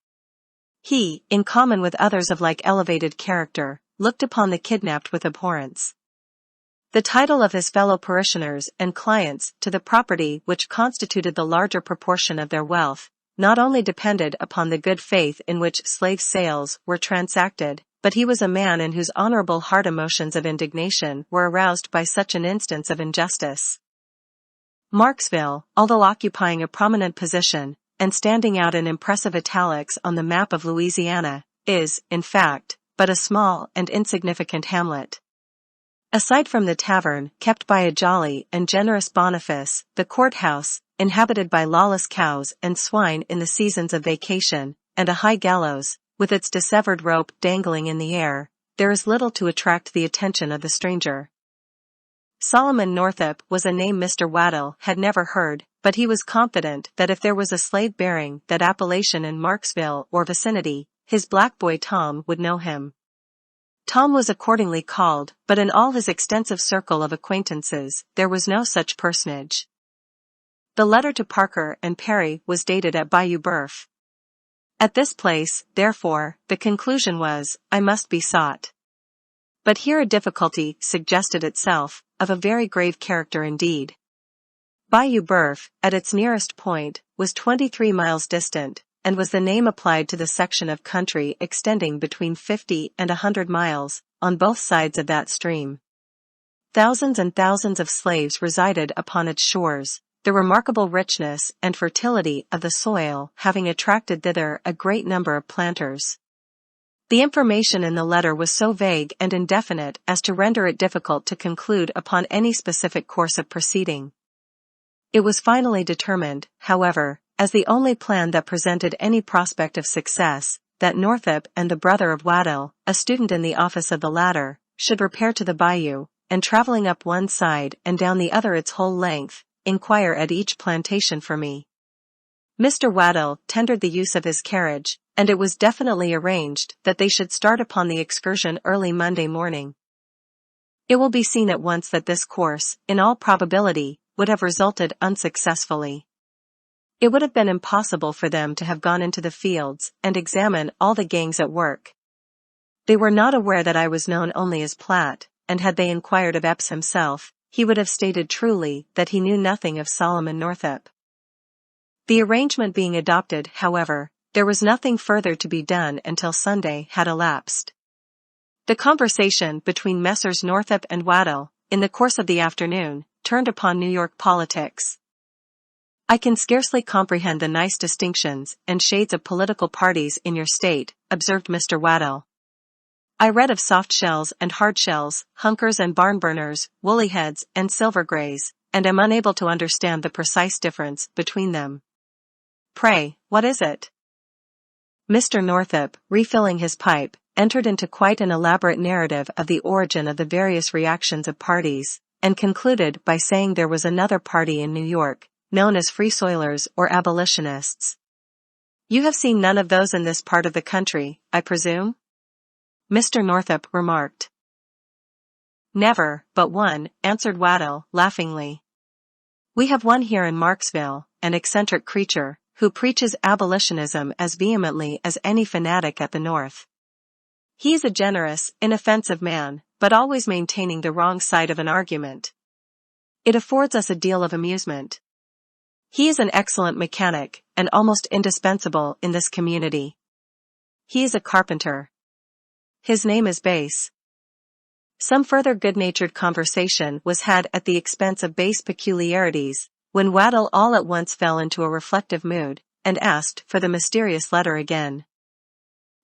S1: He, in common with others of like elevated character, looked upon the kidnapped with abhorrence. The title of his fellow parishioners and clients to the property which constituted the larger proportion of their wealth, not only depended upon the good faith in which slave sales were transacted, but he was a man in whose honorable heart emotions of indignation were aroused by such an instance of injustice. Marksville, although occupying a prominent position, and standing out in impressive italics on the map of Louisiana, is, in fact, but a small and insignificant hamlet. Aside from the tavern, kept by a jolly and generous Boniface, the courthouse, inhabited by lawless cows and swine in the seasons of vacation, and a high gallows, with its dissevered rope dangling in the air, there is little to attract the attention of the stranger. Solomon Northup was a name Mr. Waddell had never heard, but he was confident that if there was a slave bearing that appellation in Marksville or vicinity, his black boy Tom would know him. Tom was accordingly called, but in all his extensive circle of acquaintances, there was no such personage. The letter to Parker and Perry was dated at Bayou Boeuf. At this place, therefore, the conclusion was, I must be sought. But here a difficulty suggested itself, of a very grave character indeed. Bayou Boeuf, at its nearest point, was 23 miles distant, and was the name applied to the section of country extending between 50 and 100 miles, on both sides of that stream. Thousands and thousands of slaves resided upon its shores, the remarkable richness and fertility of the soil having attracted thither a great number of planters. The information in the letter was so vague and indefinite as to render it difficult to conclude upon any specific course of proceeding. It was finally determined, however, as the only plan that presented any prospect of success, that Northup and the brother of Waddell, a student in the office of the latter, should repair to the bayou, and traveling up one side and down the other its whole length, inquire at each plantation for me. Mr. Waddell tendered the use of his carriage, and it was definitely arranged that they should start upon the excursion early Monday morning. It will be seen at once that this course, in all probability, would have resulted unsuccessfully. It would have been impossible for them to have gone into the fields and examine all the gangs at work. They were not aware that I was known only as Platt, and had they inquired of Epps himself, he would have stated truly that he knew nothing of Solomon Northup. The arrangement being adopted, however, there was nothing further to be done until Sunday had elapsed. The conversation between Messrs. Northup and Waddell, in the course of the afternoon, turned upon New York politics. I can scarcely comprehend the nice distinctions and shades of political parties in your state, observed Mr. Waddell. I read of soft shells and hard shells, hunkers and barn burners, woolly heads and silver greys, and am unable to understand the precise difference between them. Pray, what is it? Mr. Northup, refilling his pipe, entered into quite an elaborate narrative of the origin of the various reactions of parties, and concluded by saying there was another party in New York, known as Free Soilers or Abolitionists. You have seen none of those in this part of the country, I presume? Mr. Northup remarked. Never, but one, answered Waddell, laughingly. We have one here in Marksville, an eccentric creature, who preaches abolitionism as vehemently as any fanatic at the North. He is a generous, inoffensive man, but always maintaining the wrong side of an argument. It affords us a deal of amusement. He is an excellent mechanic, and almost indispensable in this community. He is a carpenter. His name is Bass. Some further good-natured conversation was had at the expense of Bass' peculiarities, when Waddell all at once fell into a reflective mood, and asked for the mysterious letter again.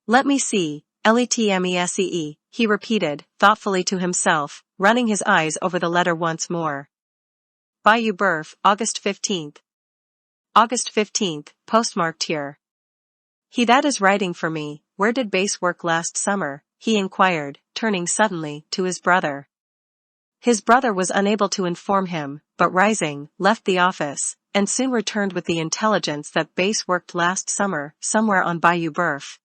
S1: Let me see, Letmessee, he repeated, thoughtfully to himself, running his eyes over the letter once more. Bayou Boeuf, August 15th. August 15th, postmarked here. He that is writing for me, where did Bass work last summer? He inquired, turning suddenly to his brother. His brother was unable to inform him, but rising, left the office, and soon returned with the intelligence that Bass worked last summer, somewhere on Bayou Boeuf.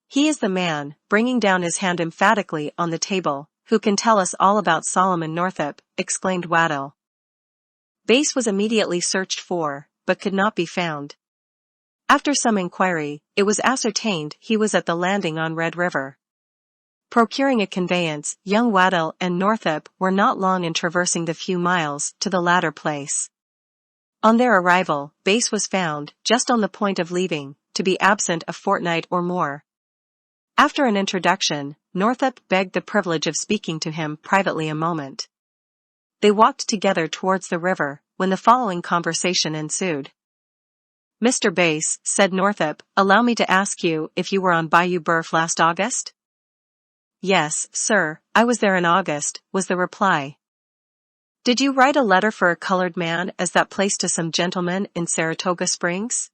S1: He is the man, bringing down his hand emphatically on the table, who can tell us all about Solomon Northup, exclaimed Waddell. Bass was immediately searched for, but could not be found. After some inquiry, it was ascertained he was at the landing on Red River. Procuring a conveyance, young Waddell and Northup were not long in traversing the few miles to the latter place. On their arrival, Bass was found, just on the point of leaving, to be absent a fortnight or more. After an introduction, Northup begged the privilege of speaking to him privately a moment. They walked together towards the river, when the following conversation ensued. Mr. Bass, said Northup, allow me to ask you if you were on Bayou Boeuf last August? Yes, sir, I was there in August, was the reply. Did you write a letter for a colored man as that place to some gentleman in Saratoga Springs?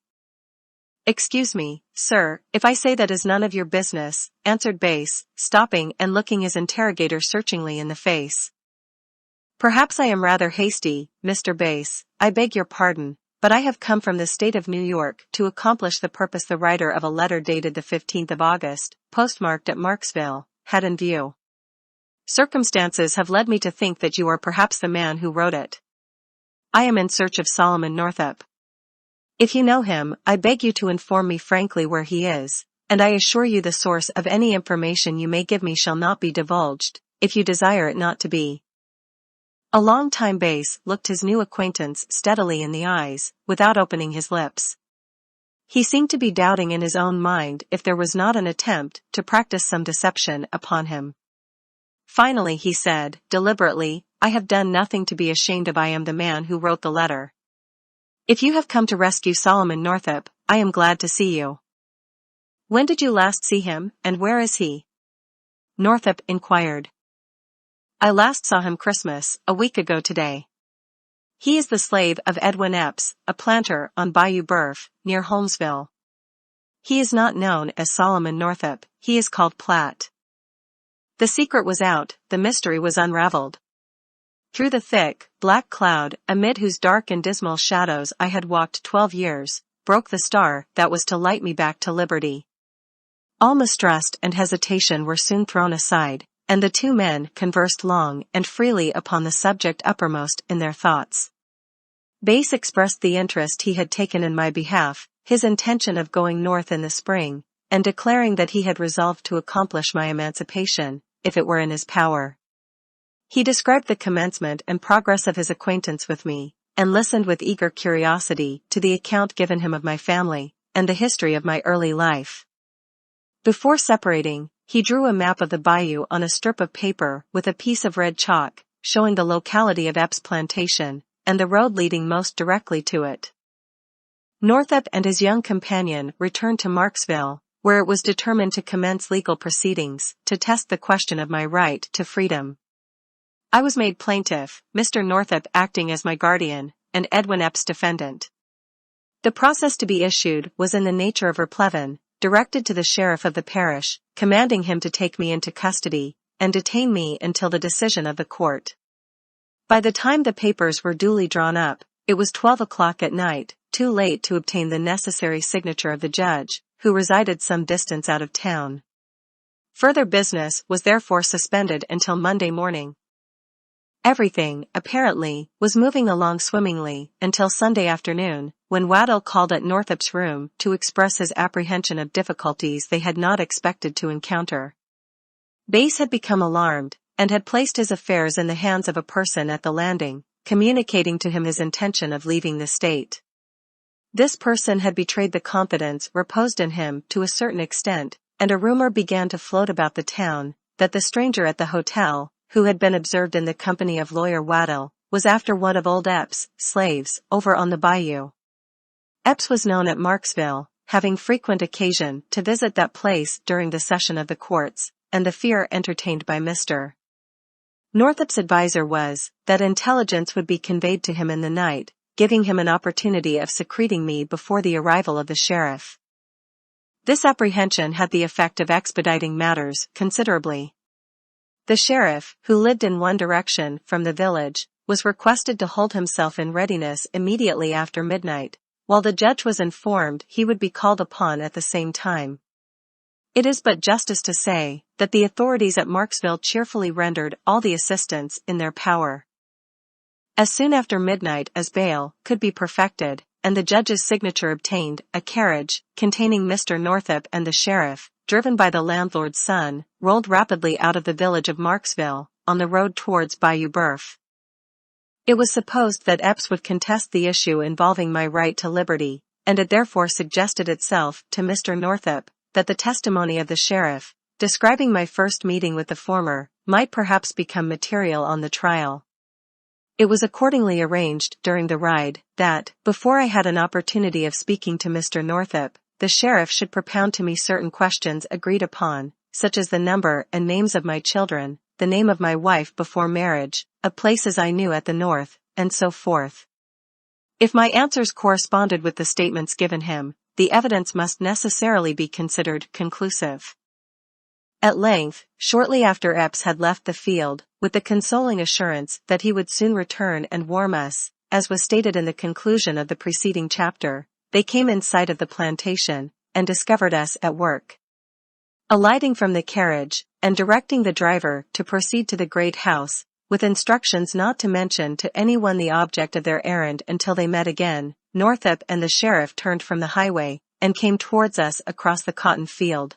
S1: Excuse me, sir, if I say that is none of your business, answered Bass, stopping and looking his interrogator searchingly in the face. Perhaps I am rather hasty, Mr. Bass, I beg your pardon, but I have come from the state of New York to accomplish the purpose the writer of a letter dated the 15th of August, postmarked at Marksville, had in view. Circumstances have led me to think that you are perhaps the man who wrote it. I am in search of Solomon Northup. If you know him, I beg you to inform me frankly where he is, and I assure you the source of any information you may give me shall not be divulged, if you desire it not to be. A long-time Bass looked his new acquaintance steadily in the eyes, without opening his lips. He seemed to be doubting in his own mind if there was not an attempt to practice some deception upon him. Finally he said, deliberately, I have done nothing to be ashamed of. I am the man who wrote the letter. If you have come to rescue Solomon Northup, I am glad to see you. When did you last see him, and where is he? Northup inquired. I last saw him Christmas, a week ago today. He is the slave of Edwin Epps, a planter on Bayou Boeuf, near Holmesville. He is not known as Solomon Northup, he is called Platt. The secret was out, the mystery was unraveled. Through the thick, black cloud, amid whose dark and dismal shadows I had walked 12 years, broke the star that was to light me back to liberty. All mistrust and hesitation were soon thrown aside, and the two men conversed long and freely upon the subject uppermost in their thoughts. Bass expressed the interest he had taken in my behalf, his intention of going north in the spring, and declaring that he had resolved to accomplish my emancipation, if it were in his power. He described the commencement and progress of his acquaintance with me, and listened with eager curiosity to the account given him of my family, and the history of my early life. Before separating, he drew a map of the bayou on a strip of paper with a piece of red chalk, showing the locality of Epps' plantation, and the road leading most directly to it. Northup and his young companion returned to Marksville, where it was determined to commence legal proceedings, to test the question of my right to freedom. I was made plaintiff, Mr. Northup acting as my guardian, and Edwin Epps defendant. The process to be issued was in the nature of replevin, directed to the sheriff of the parish, commanding him to take me into custody, and detain me until the decision of the court. By the time the papers were duly drawn up, it was 12 o'clock at night, too late to obtain the necessary signature of the judge, who resided some distance out of town. Further business was therefore suspended until Monday morning. Everything, apparently, was moving along swimmingly until Sunday afternoon, when Waddell called at Northup's room to express his apprehension of difficulties they had not expected to encounter. Bass had become alarmed, and had placed his affairs in the hands of a person at the landing, communicating to him his intention of leaving the state. This person had betrayed the confidence reposed in him to a certain extent, and a rumor began to float about the town, that the stranger at the hotel, who had been observed in the company of lawyer Waddell, was after one of old Epps' slaves, over on the bayou. Epps was known at Marksville, having frequent occasion to visit that place during the session of the courts, and the fear entertained by Mr. Northup's adviser was, that intelligence would be conveyed to him in the night, giving him an opportunity of secreting me before the arrival of the sheriff. This apprehension had the effect of expediting matters considerably. The sheriff, who lived in one direction from the village, was requested to hold himself in readiness immediately after midnight, while the judge was informed he would be called upon at the same time. It is but justice to say, that the authorities at Marksville cheerfully rendered all the assistance in their power. As soon after midnight as bail could be perfected, and the judge's signature obtained, a carriage, containing Mr. Northup and the sheriff, driven by the landlord's son, rolled rapidly out of the village of Marksville, on the road towards Bayou Boeuf. It was supposed that Epps would contest the issue involving my right to liberty, and it therefore suggested itself to Mr. Northup, that the testimony of the sheriff, describing my first meeting with the former, might perhaps become material on the trial. It was accordingly arranged during the ride, that, before I had an opportunity of speaking to Mr. Northup, the sheriff should propound to me certain questions agreed upon, such as the number and names of my children, the name of my wife before marriage, of places I knew at the north, and so forth. If my answers corresponded with the statements given him, the evidence must necessarily be considered conclusive. At length, shortly after Epps had left the field, with the consoling assurance that he would soon return and warm us, as was stated in the conclusion of the preceding chapter, they came in sight of the plantation, and discovered us at work. Alighting from the carriage, and directing the driver to proceed to the great house, with instructions not to mention to anyone the object of their errand until they met again, Northup and the sheriff turned from the highway, and came towards us across the cotton field.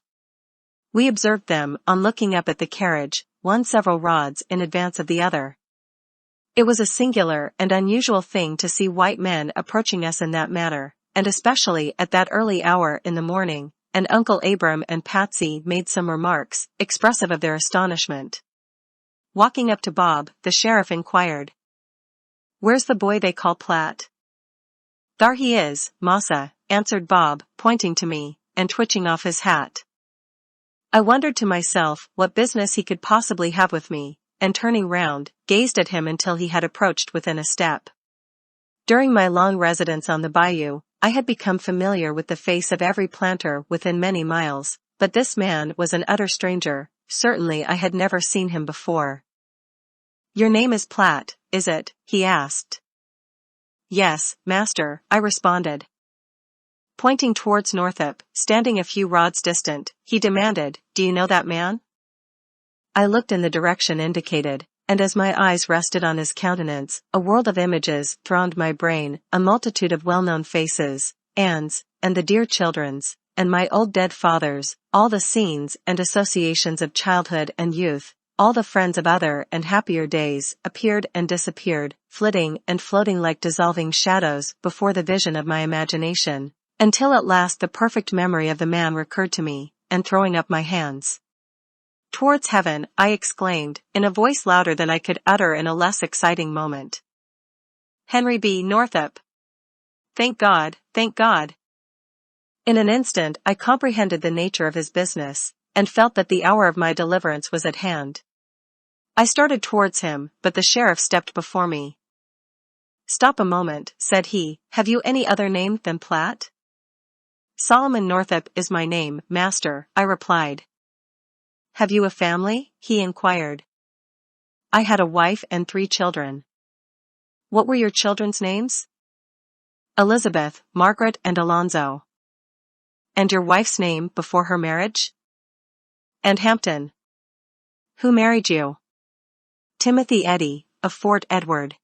S1: We observed them on looking up at the carriage, one several rods in advance of the other. It was a singular and unusual thing to see white men approaching us in that manner, and especially at that early hour in the morning, and Uncle Abram and Patsy made some remarks, expressive of their astonishment. Walking up to Bob, the sheriff inquired, "Where's the boy they call Platt?" "Thar he is, Massa," answered Bob, pointing to me, and twitching off his hat. I wondered to myself what business he could possibly have with me, and turning round, gazed at him until he had approached within a step. During my long residence on the bayou, I had become familiar with the face of every planter within many miles, but this man was an utter stranger, certainly I had never seen him before. "Your name is Platt, is it?" he asked. "Yes, master," I responded. Pointing towards Northup, standing a few rods distant, he demanded, "Do you know that man?" I looked in the direction indicated, and as my eyes rested on his countenance, a world of images thronged my brain, a multitude of well-known faces, Anne's, and the dear children's, and my old dead father's, all the scenes and associations of childhood and youth, all the friends of other and happier days, appeared and disappeared, flitting and floating like dissolving shadows before the vision of my imagination, until at last the perfect memory of the man recurred to me, and throwing up my hands towards heaven, I exclaimed, in a voice louder than I could utter in a less exciting moment, "Henry B. Northup! Thank God, thank God!" In an instant I comprehended the nature of his business, and felt that the hour of my deliverance was at hand. I started towards him, but the sheriff stepped before me. "Stop a moment," said he, "have you any other name than Platt?" "Solomon Northup is my name, master," I replied. "Have you a family?" he inquired. "I had a wife and 3 children." "What were your children's names?" "Elizabeth, Margaret and Alonzo." "And your wife's name before her marriage?" "And Hampton." "Who married you?" "Timothy Eddy, of Fort Edward."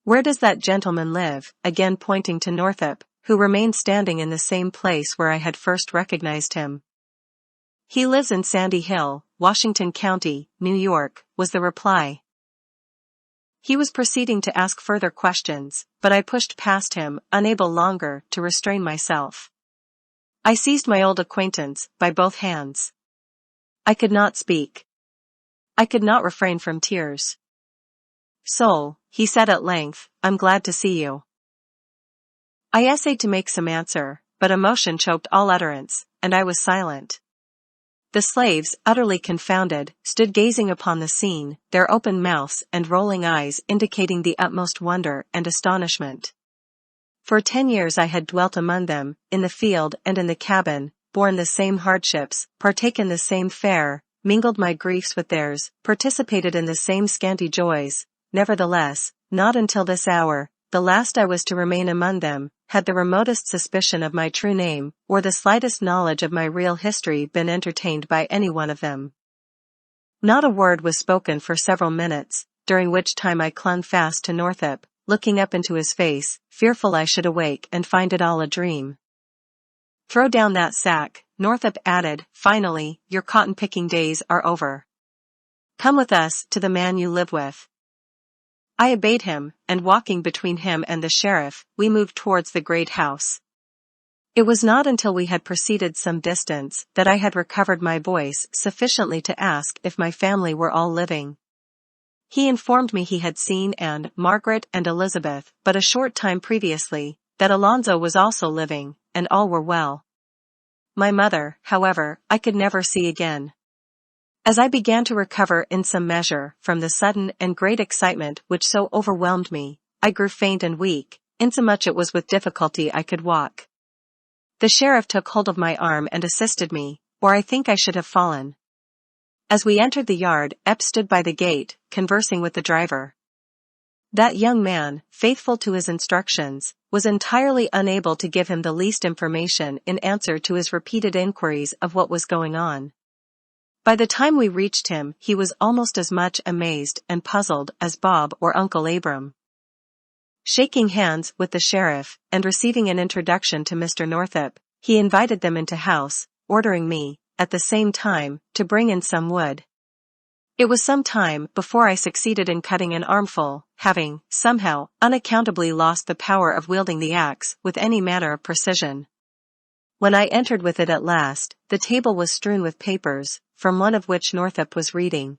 S1: "Where does that gentleman live?" again pointing to Northup, who remained standing in the same place where I had first recognized him. "He lives in Sandy Hill, Washington County, New York," was the reply. He was proceeding to ask further questions, but I pushed past him, unable longer to restrain myself. I seized my old acquaintance by both hands. I could not speak. I could not refrain from tears. "Sol," he said at length, "I'm glad to see you." I essayed to make some answer, but emotion choked all utterance, and I was silent. The slaves, utterly confounded, stood gazing upon the scene, their open mouths and rolling eyes indicating the utmost wonder and astonishment. For 10 years I had dwelt among them, in the field and in the cabin, borne the same hardships, partaken the same fare, mingled my griefs with theirs, participated in the same scanty joys. Nevertheless, not until this hour, the last I was to remain among them, had the remotest suspicion of my true name, or the slightest knowledge of my real history been entertained by any one of them. Not a word was spoken for several minutes, during which time I clung fast to Northup, looking up into his face, fearful I should awake and find it all a dream. "Throw down that sack," Northup added, finally, "your cotton-picking days are over. Come with us to the man you live with." I obeyed him, and walking between him and the sheriff, we moved towards the great house. It was not until we had proceeded some distance that I had recovered my voice sufficiently to ask if my family were all living. He informed me he had seen Anne, Margaret and Elizabeth but a short time previously, that Alonzo was also living, and all were well. My mother, however, I could never see again. As I began to recover in some measure from the sudden and great excitement which so overwhelmed me, I grew faint and weak, insomuch it was with difficulty I could walk. The sheriff took hold of my arm and assisted me, or I think I should have fallen. As we entered the yard, Epp stood by the gate, conversing with the driver. That young man, faithful to his instructions, was entirely unable to give him the least information in answer to his repeated inquiries of what was going on. By the time we reached him, he was almost as much amazed and puzzled as Bob or Uncle Abram. Shaking hands with the sheriff, and receiving an introduction to Mr. Northup, he invited them into house, ordering me, at the same time, to bring in some wood. It was some time before I succeeded in cutting an armful, having, somehow, unaccountably lost the power of wielding the axe with any manner of precision. When I entered with it at last, the table was strewn with papers, from one of which Northup was reading.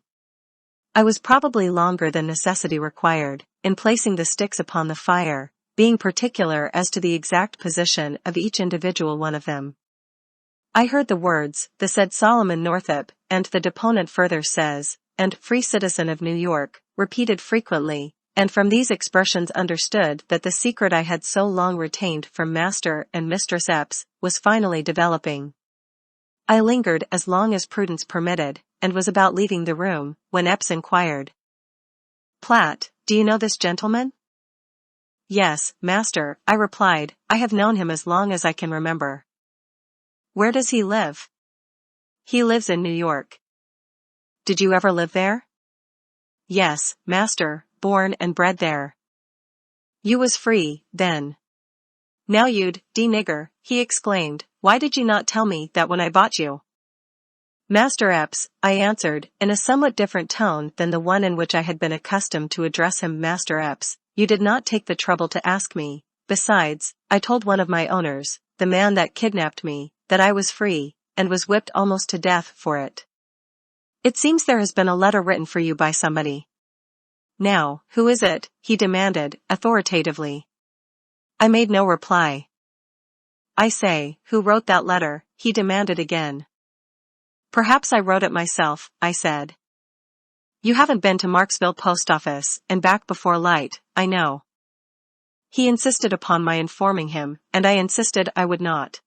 S1: I was probably longer than necessity required, in placing the sticks upon the fire, being particular as to the exact position of each individual one of them. I heard the words, the said Solomon Northup, and the deponent further says, and free citizen of New York, repeated frequently, and from these expressions understood that the secret I had so long retained from Master and Mistress Epps was finally developing. I lingered as long as prudence permitted, and was about leaving the room, when Epps inquired. "Platt, do you know this gentleman?" "Yes, master," I replied, "I have known him as long as I can remember." "Where does he live?" "He lives in New York." "Did you ever live there?" "Yes, master, born and bred there." "You was free, then?" "Now you'd, nigger," he exclaimed, "why did you not tell me that when I bought you?" "Master Epps," I answered, in a somewhat different tone than the one in which I had been accustomed to address him. "Master Epps, you did not take the trouble to ask me. Besides, I told one of my owners, the man that kidnapped me, that I was free, and was whipped almost to death for it. It seems there has been a letter written for you by somebody." "Now, who is it?" he demanded, authoritatively. I made no reply. "I say, who wrote that letter?" he demanded again. "Perhaps I wrote it myself," I said. "You haven't been to Marksville post office and back before light, I know." He insisted upon my informing him, and I insisted I would not.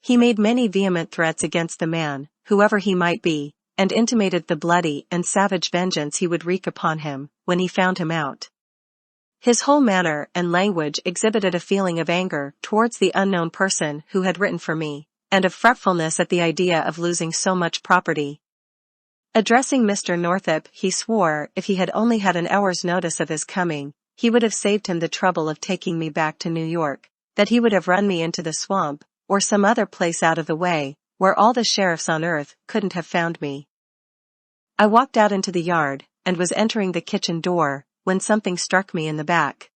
S1: He made many vehement threats against the man, whoever he might be, and intimated the bloody and savage vengeance he would wreak upon him, when he found him out. His whole manner and language exhibited a feeling of anger towards the unknown person who had written for me, and of fretfulness at the idea of losing so much property. Addressing Mr. Northup, he swore if he had only had an hour's notice of his coming, he would have saved him the trouble of taking me back to New York, that he would have run me into the swamp, or some other place out of the way, where all the sheriffs on earth couldn't have found me. I walked out into the yard, and was entering the kitchen door, when something struck me in the back.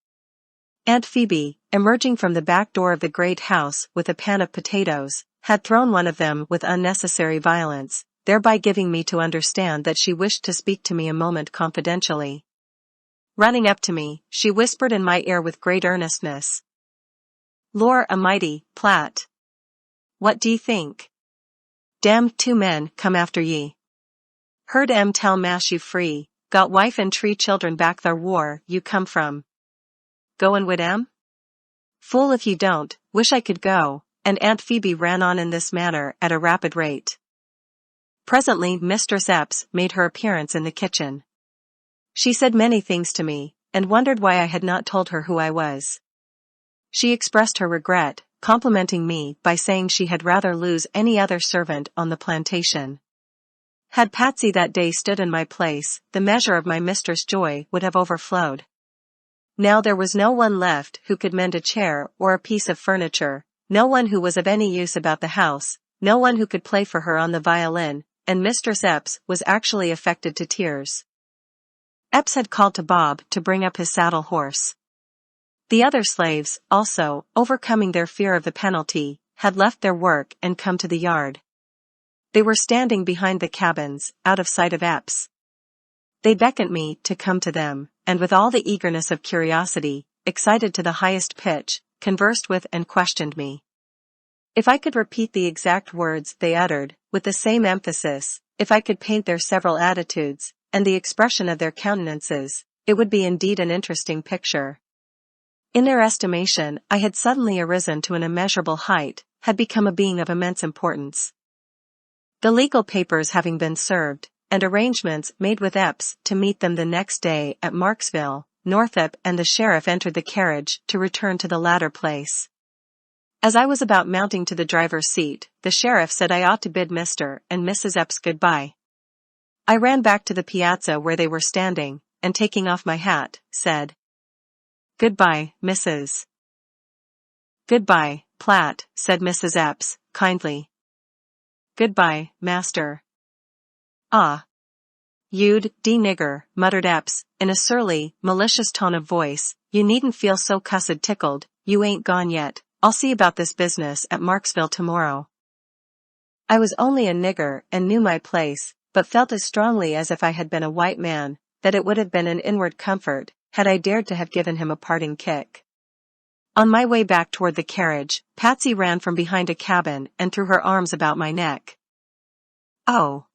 S1: Aunt Phoebe, emerging from the back door of the great house with a pan of potatoes, had thrown one of them with unnecessary violence, thereby giving me to understand that she wished to speak to me a moment confidentially. Running up to me, she whispered in my ear with great earnestness, "Lor' a'mighty, Platt. What d'ye think? Damned 2 men come after ye. Heard 'em tell mash you free, got wife and 3 children back thar war you come from. Goin' wid 'em? Fool if you don't, wish I could go," and Aunt Phoebe ran on in this manner at a rapid rate. Presently Mistress Epps made her appearance in the kitchen. She said many things to me, and wondered why I had not told her who I was. She expressed her regret, complimenting me by saying she had rather lose any other servant on the plantation. Had Patsy that day stood in my place, the measure of my mistress' joy would have overflowed. Now there was no one left who could mend a chair or a piece of furniture, no one who was of any use about the house, no one who could play for her on the violin, and Mistress Epps was actually affected to tears. Epps had called to Bob to bring up his saddle horse. The other slaves, also, overcoming their fear of the penalty, had left their work and come to the yard. They were standing behind the cabins, out of sight of Epps. They beckoned me to come to them, and with all the eagerness of curiosity, excited to the highest pitch, conversed with and questioned me. If I could repeat the exact words they uttered, with the same emphasis, if I could paint their several attitudes, and the expression of their countenances, it would be indeed an interesting picture. In their estimation, I had suddenly arisen to an immeasurable height, had become a being of immense importance. The legal papers having been served, and arrangements made with Epps to meet them the next day at Marksville, Northup and the sheriff entered the carriage to return to the latter place. As I was about mounting to the driver's seat, the sheriff said I ought to bid Mr. and Mrs. Epps goodbye. I ran back to the piazza where they were standing, and taking off my hat, said, "Goodbye, Mrs." "Goodbye, Platt," said Mrs. Epps, kindly. "Goodbye, master." "Ah. You'd, nigger," muttered Epps, in a surly, malicious tone of voice, "you needn't feel so cussed tickled, you ain't gone yet. I'll see about this business at Marksville tomorrow." I was only a nigger and knew my place, but felt as strongly as if I had been a white man, that it would have been an inward comfort, had I dared to have given him a parting kick. On my way back toward the carriage, Patsy ran from behind a cabin and threw her arms about my neck. "Oh,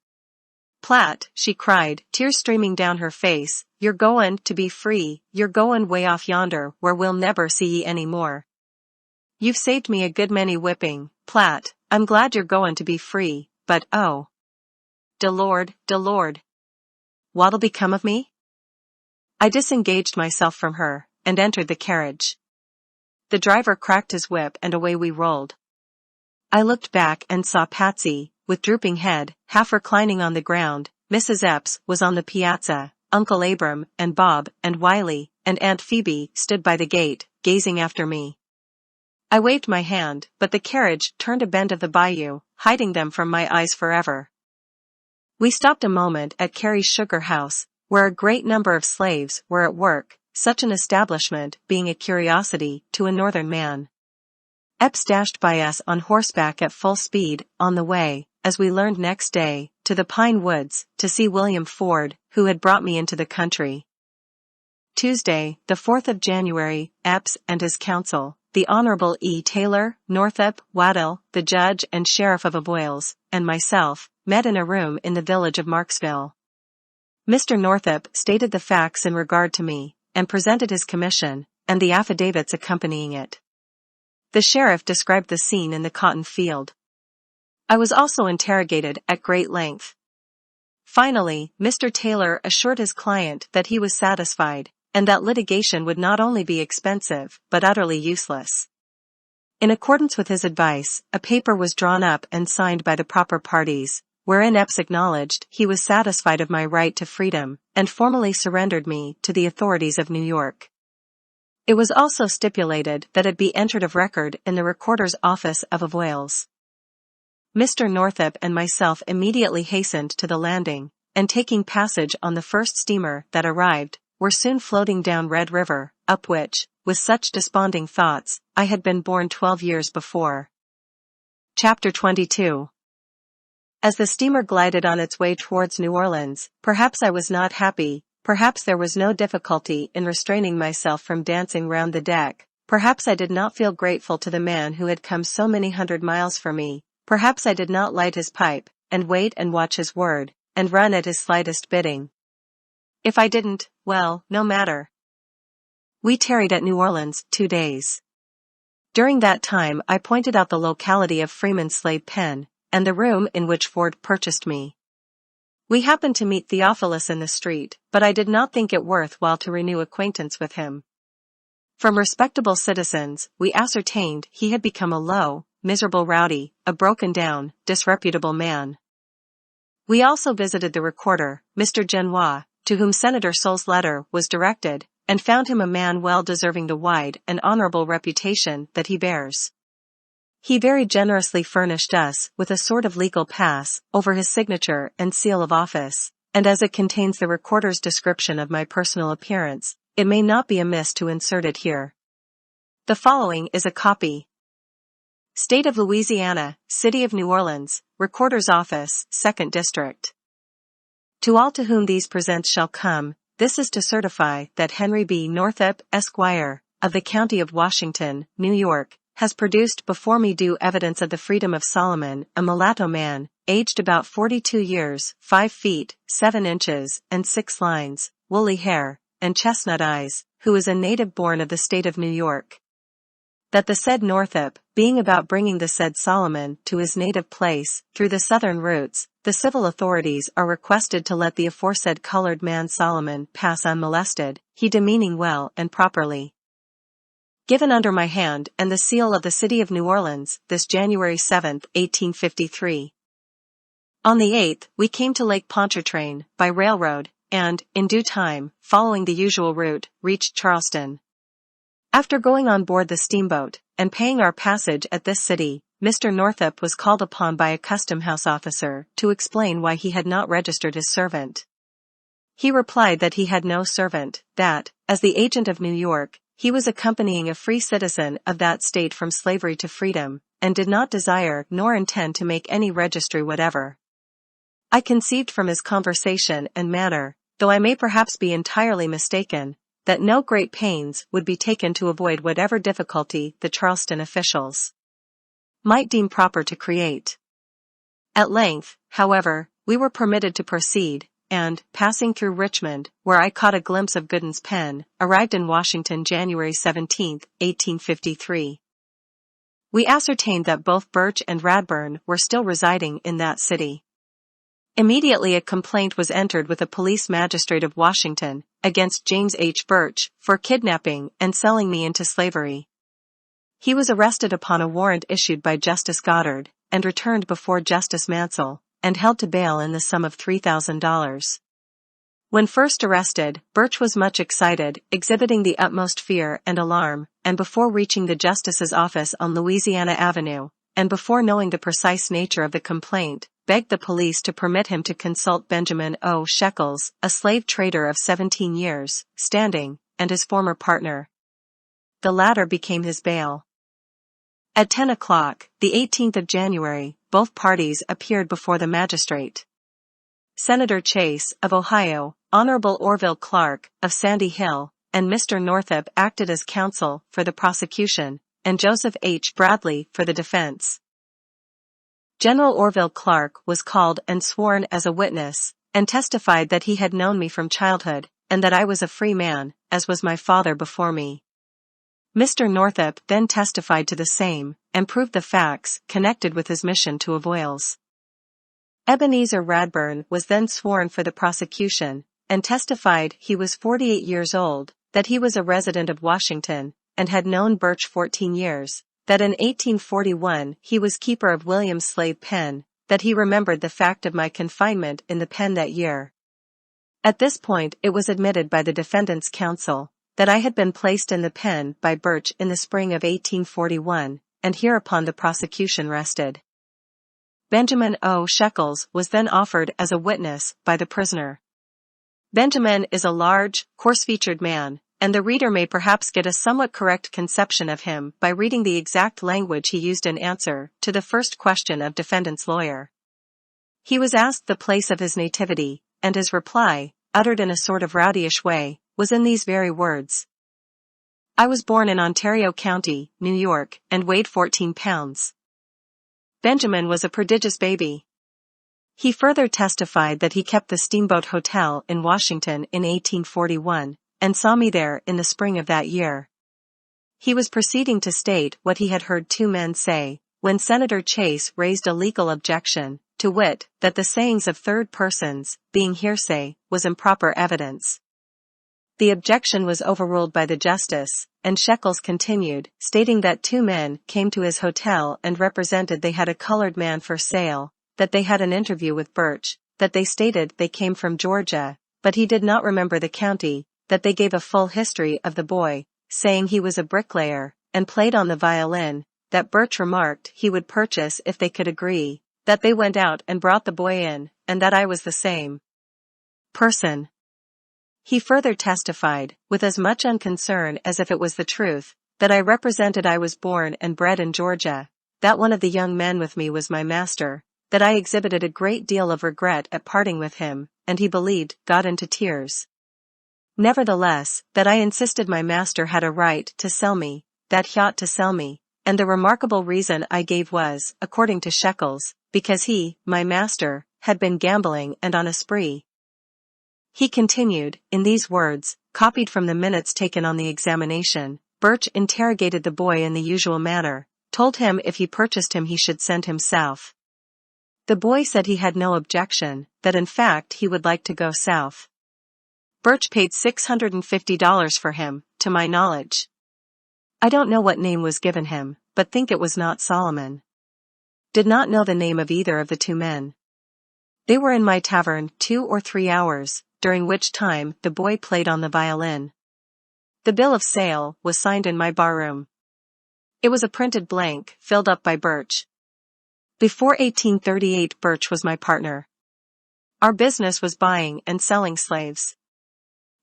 S1: Platt," she cried, tears streaming down her face, "you're goin' to be free, you're goin' way off yonder where we'll never see ye any more. You've saved me a good many whipping, Platt. I'm glad you're goin' to be free, but oh. De Lord. What'll become of me? I disengaged myself from her, and entered the carriage. The driver cracked his whip and away we rolled. I looked back and saw Patsy, with drooping head, half reclining on the ground. Mrs. Epps was on the piazza, Uncle Abram, and Bob, and Wiley, and Aunt Phoebe stood by the gate, gazing after me. I waved my hand, but the carriage turned a bend of the bayou, hiding them from my eyes forever. We stopped a moment at Carey's sugar house, where a great number of slaves were at work, such an establishment being a curiosity to a northern man. Epps dashed by us on horseback at full speed, on the way, as we learned next day, to the Pine Woods, to see William Ford, who had brought me into the country. Tuesday, the 4th of January, Epps and his counsel, the Honorable E. Taylor, Northup, Waddell, the judge and sheriff of Avoyelles, and myself, met in a room in the village of Marksville. Mr. Northup stated the facts in regard to me, and presented his commission, and the affidavits accompanying it. The sheriff described the scene in the cotton field. I was also interrogated at great length. Finally, Mr. Taylor assured his client that he was satisfied, and that litigation would not only be expensive, but utterly useless. In accordance with his advice, a paper was drawn up and signed by the proper parties, wherein Epps acknowledged he was satisfied of my right to freedom, and formally surrendered me to the authorities of New York. It was also stipulated that it be entered of record in the recorder's office of Avoyelles. Mr. Northup and myself immediately hastened to the landing, and taking passage on the first steamer that arrived, were soon floating down Red River, up which, with such desponding thoughts, I had been borne 12 years before. Chapter 22. As the steamer glided on its way towards New Orleans, perhaps I was not happy, perhaps there was no difficulty in restraining myself from dancing round the deck, perhaps I did not feel grateful to the man who had come so many 100 miles for me, perhaps I did not light his pipe, and wait and watch his word, and run at his slightest bidding. If I didn't, well, no matter. We tarried at New Orleans 2 days. During that time I pointed out the locality of Freeman's Slave Pen, and the room in which Ford purchased me. We happened to meet Theophilus in the street, but I did not think it worth while to renew acquaintance with him. From respectable citizens, we ascertained he had become a low, miserable rowdy, a broken-down, disreputable man. We also visited the recorder, Mr. Genois, to whom Senator Sol's letter was directed, and found him a man well deserving the wide and honorable reputation that he bears. He very generously furnished us with a sort of legal pass over his signature and seal of office, and as it contains the recorder's description of my personal appearance, it may not be amiss to insert it here. The following is a copy. State of Louisiana, City of New Orleans, Recorder's Office, 2nd District. To all to whom these presents shall come, this is to certify that Henry B. Northup, Esquire, of the County of Washington, New York, has produced before me due evidence of the freedom of Solomon, a mulatto man, aged about 42 years, 5 feet, 7 inches, and 6 lines, woolly hair, and chestnut eyes, who is a native born of the state of New York. That the said Northup, being about bringing the said Solomon to his native place, through the southern routes, the civil authorities are requested to let the aforesaid colored man Solomon pass unmolested, he demeaning well and properly. Given under my hand and the seal of the City of New Orleans, this January 7, 1853. On the 8th, we came to Lake Pontchartrain, by railroad, and, in due time, following the usual route, reached Charleston. After going on board the steamboat, and paying our passage at this city, Mr. Northup was called upon by a custom-house officer to explain why he had not registered his servant. He replied that he had no servant, that, as the agent of New York, he was accompanying a free citizen of that state from slavery to freedom, and did not desire nor intend to make any registry whatever. I conceived from his conversation and manner, though I may perhaps be entirely mistaken, that no great pains would be taken to avoid whatever difficulty the Charleston officials might deem proper to create. At length, however, we were permitted to proceed, and, passing through Richmond, where I caught a glimpse of Gooden's pen, arrived in Washington January 17, 1853. We ascertained that both Birch and Radburn were still residing in that city. Immediately a complaint was entered with a police magistrate of Washington against James H. Birch for kidnapping and selling me into slavery. He was arrested upon a warrant issued by Justice Goddard and returned before Justice Mansell and held to bail in the sum of $3,000. When first arrested, Birch was much excited, exhibiting the utmost fear and alarm, and before reaching the justice's office on Louisiana Avenue, and before knowing the precise nature of the complaint, begged the police to permit him to consult Benjamin O. Shekels, a slave trader of 17 years, standing, and his former partner. The latter became his bail. At 10 o'clock, the 18th of January, both parties appeared before the magistrate. Senator Chase, of Ohio, Honorable Orville Clark, of Sandy Hill, and Mr. Northup acted as counsel for the prosecution, and Joseph H. Bradley for the defense. General Orville Clark was called and sworn as a witness, and testified that he had known me from childhood, and that I was a free man, as was my father before me. Mr. Northup then testified to the same, and proved the facts connected with his mission to Avoyelles. Ebenezer Radburn was then sworn for the prosecution, and testified he was 48 years old, that he was a resident of Washington, and had known Birch 14 years, that in 1841 he was keeper of William's slave pen, that he remembered the fact of my confinement in the pen that year. At this point it was admitted by the defendant's counsel, that I had been placed in the pen by Birch in the spring of 1841, and hereupon the prosecution rested. Benjamin O. Shekels was then offered as a witness by the prisoner. Benjamin is a large, coarse-featured man, and the reader may perhaps get a somewhat correct conception of him by reading the exact language he used in answer to the first question of defendant's lawyer. He was asked the place of his nativity, and his reply, uttered in a sort of rowdyish way, was in these very words. I was born in Ontario County, New York, and weighed 14 pounds. Benjamin was a prodigious baby. He further testified that he kept the Steamboat Hotel in Washington in 1841, and saw me there in the spring of that year. He was proceeding to state what he had heard two men say, when Senator Chase raised a legal objection, to wit, that the sayings of third persons, being hearsay, was improper evidence. The objection was overruled by the justice, and Shekels continued, stating that two men came to his hotel and represented they had a colored man for sale, that they had an interview with Birch, that they stated they came from Georgia, but he did not remember the county, that they gave a full history of the boy, saying he was a bricklayer, and played on the violin, that Birch remarked he would purchase if they could agree, that they went out and brought the boy in, and that I was the same person. He further testified, with as much unconcern as if it was the truth, that I represented I was born and bred in Georgia, that one of the young men with me was my master, that I exhibited a great deal of regret at parting with him, and he believed, got into tears. Nevertheless, that I insisted my master had a right to sell me, that he ought to sell me, and the remarkable reason I gave was, according to Shekels, because he, my master, had been gambling and on a spree. He continued, in these words, copied from the minutes taken on the examination. Birch interrogated the boy in the usual manner, told him if he purchased him he should send him south. The boy said he had no objection, that in fact he would like to go south. Birch paid $650 for him, to my knowledge. I don't know what name was given him, but think it was not Solomon. Did not know the name of either of the two men. They were in my tavern 2 or 3 hours, during which time the boy played on the violin. The bill of sale was signed in my barroom. It was a printed blank, filled up by Birch. Before 1838 Birch was my partner. Our business was buying and selling slaves.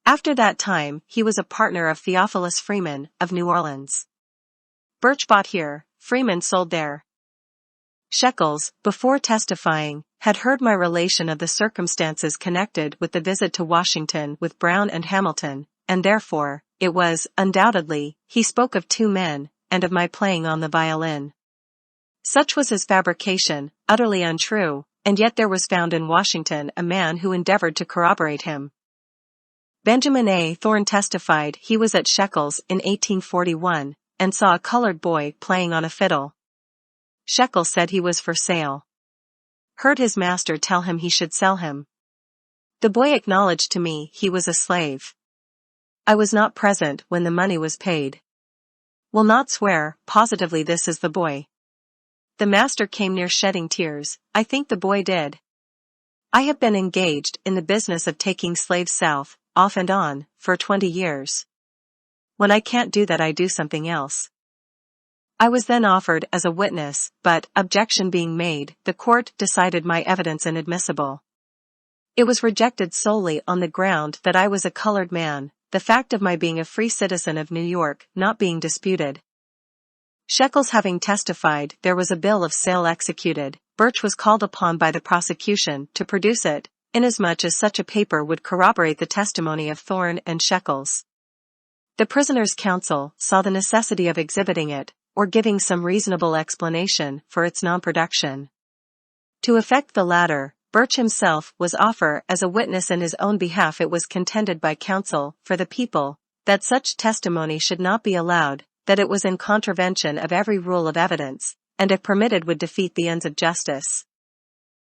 S1: After that time he was a partner of Theophilus Freeman, of New Orleans. Birch bought here, Freeman sold there. Shekels, before testifying, had heard my relation of the circumstances connected with the visit to Washington with Brown and Hamilton, and therefore, it was, undoubtedly, he spoke of two men, and of my playing on the violin. Such was his fabrication, utterly untrue, and yet there was found in Washington a man who endeavored to corroborate him. Benjamin A. Thorne testified he was at Shekels in 1841, and saw a colored boy playing on a fiddle. Shekels said he was for sale. Heard his master tell him he should sell him. The boy acknowledged to me he was a slave. I was not present when the money was paid. Will not swear, positively this is the boy. The master came near shedding tears. I think the boy did. I have been engaged in the business of taking slaves south, off and on, for 20 years. When I can't do that I do something else. I was then offered as a witness, but, objection being made, the court decided my evidence inadmissible. It was rejected solely on the ground that I was a colored man, the fact of my being a free citizen of New York not being disputed. Shekels having testified there was a bill of sale executed, Birch was called upon by the prosecution to produce it, inasmuch as such a paper would corroborate the testimony of Thorne and Shekels. The prisoner's counsel saw the necessity of exhibiting it, or giving some reasonable explanation for its non-production. To effect the latter, Birch himself was offered as a witness in his own behalf. It was contended by counsel for the people that such testimony should not be allowed, that it was in contravention of every rule of evidence, and if permitted would defeat the ends of justice.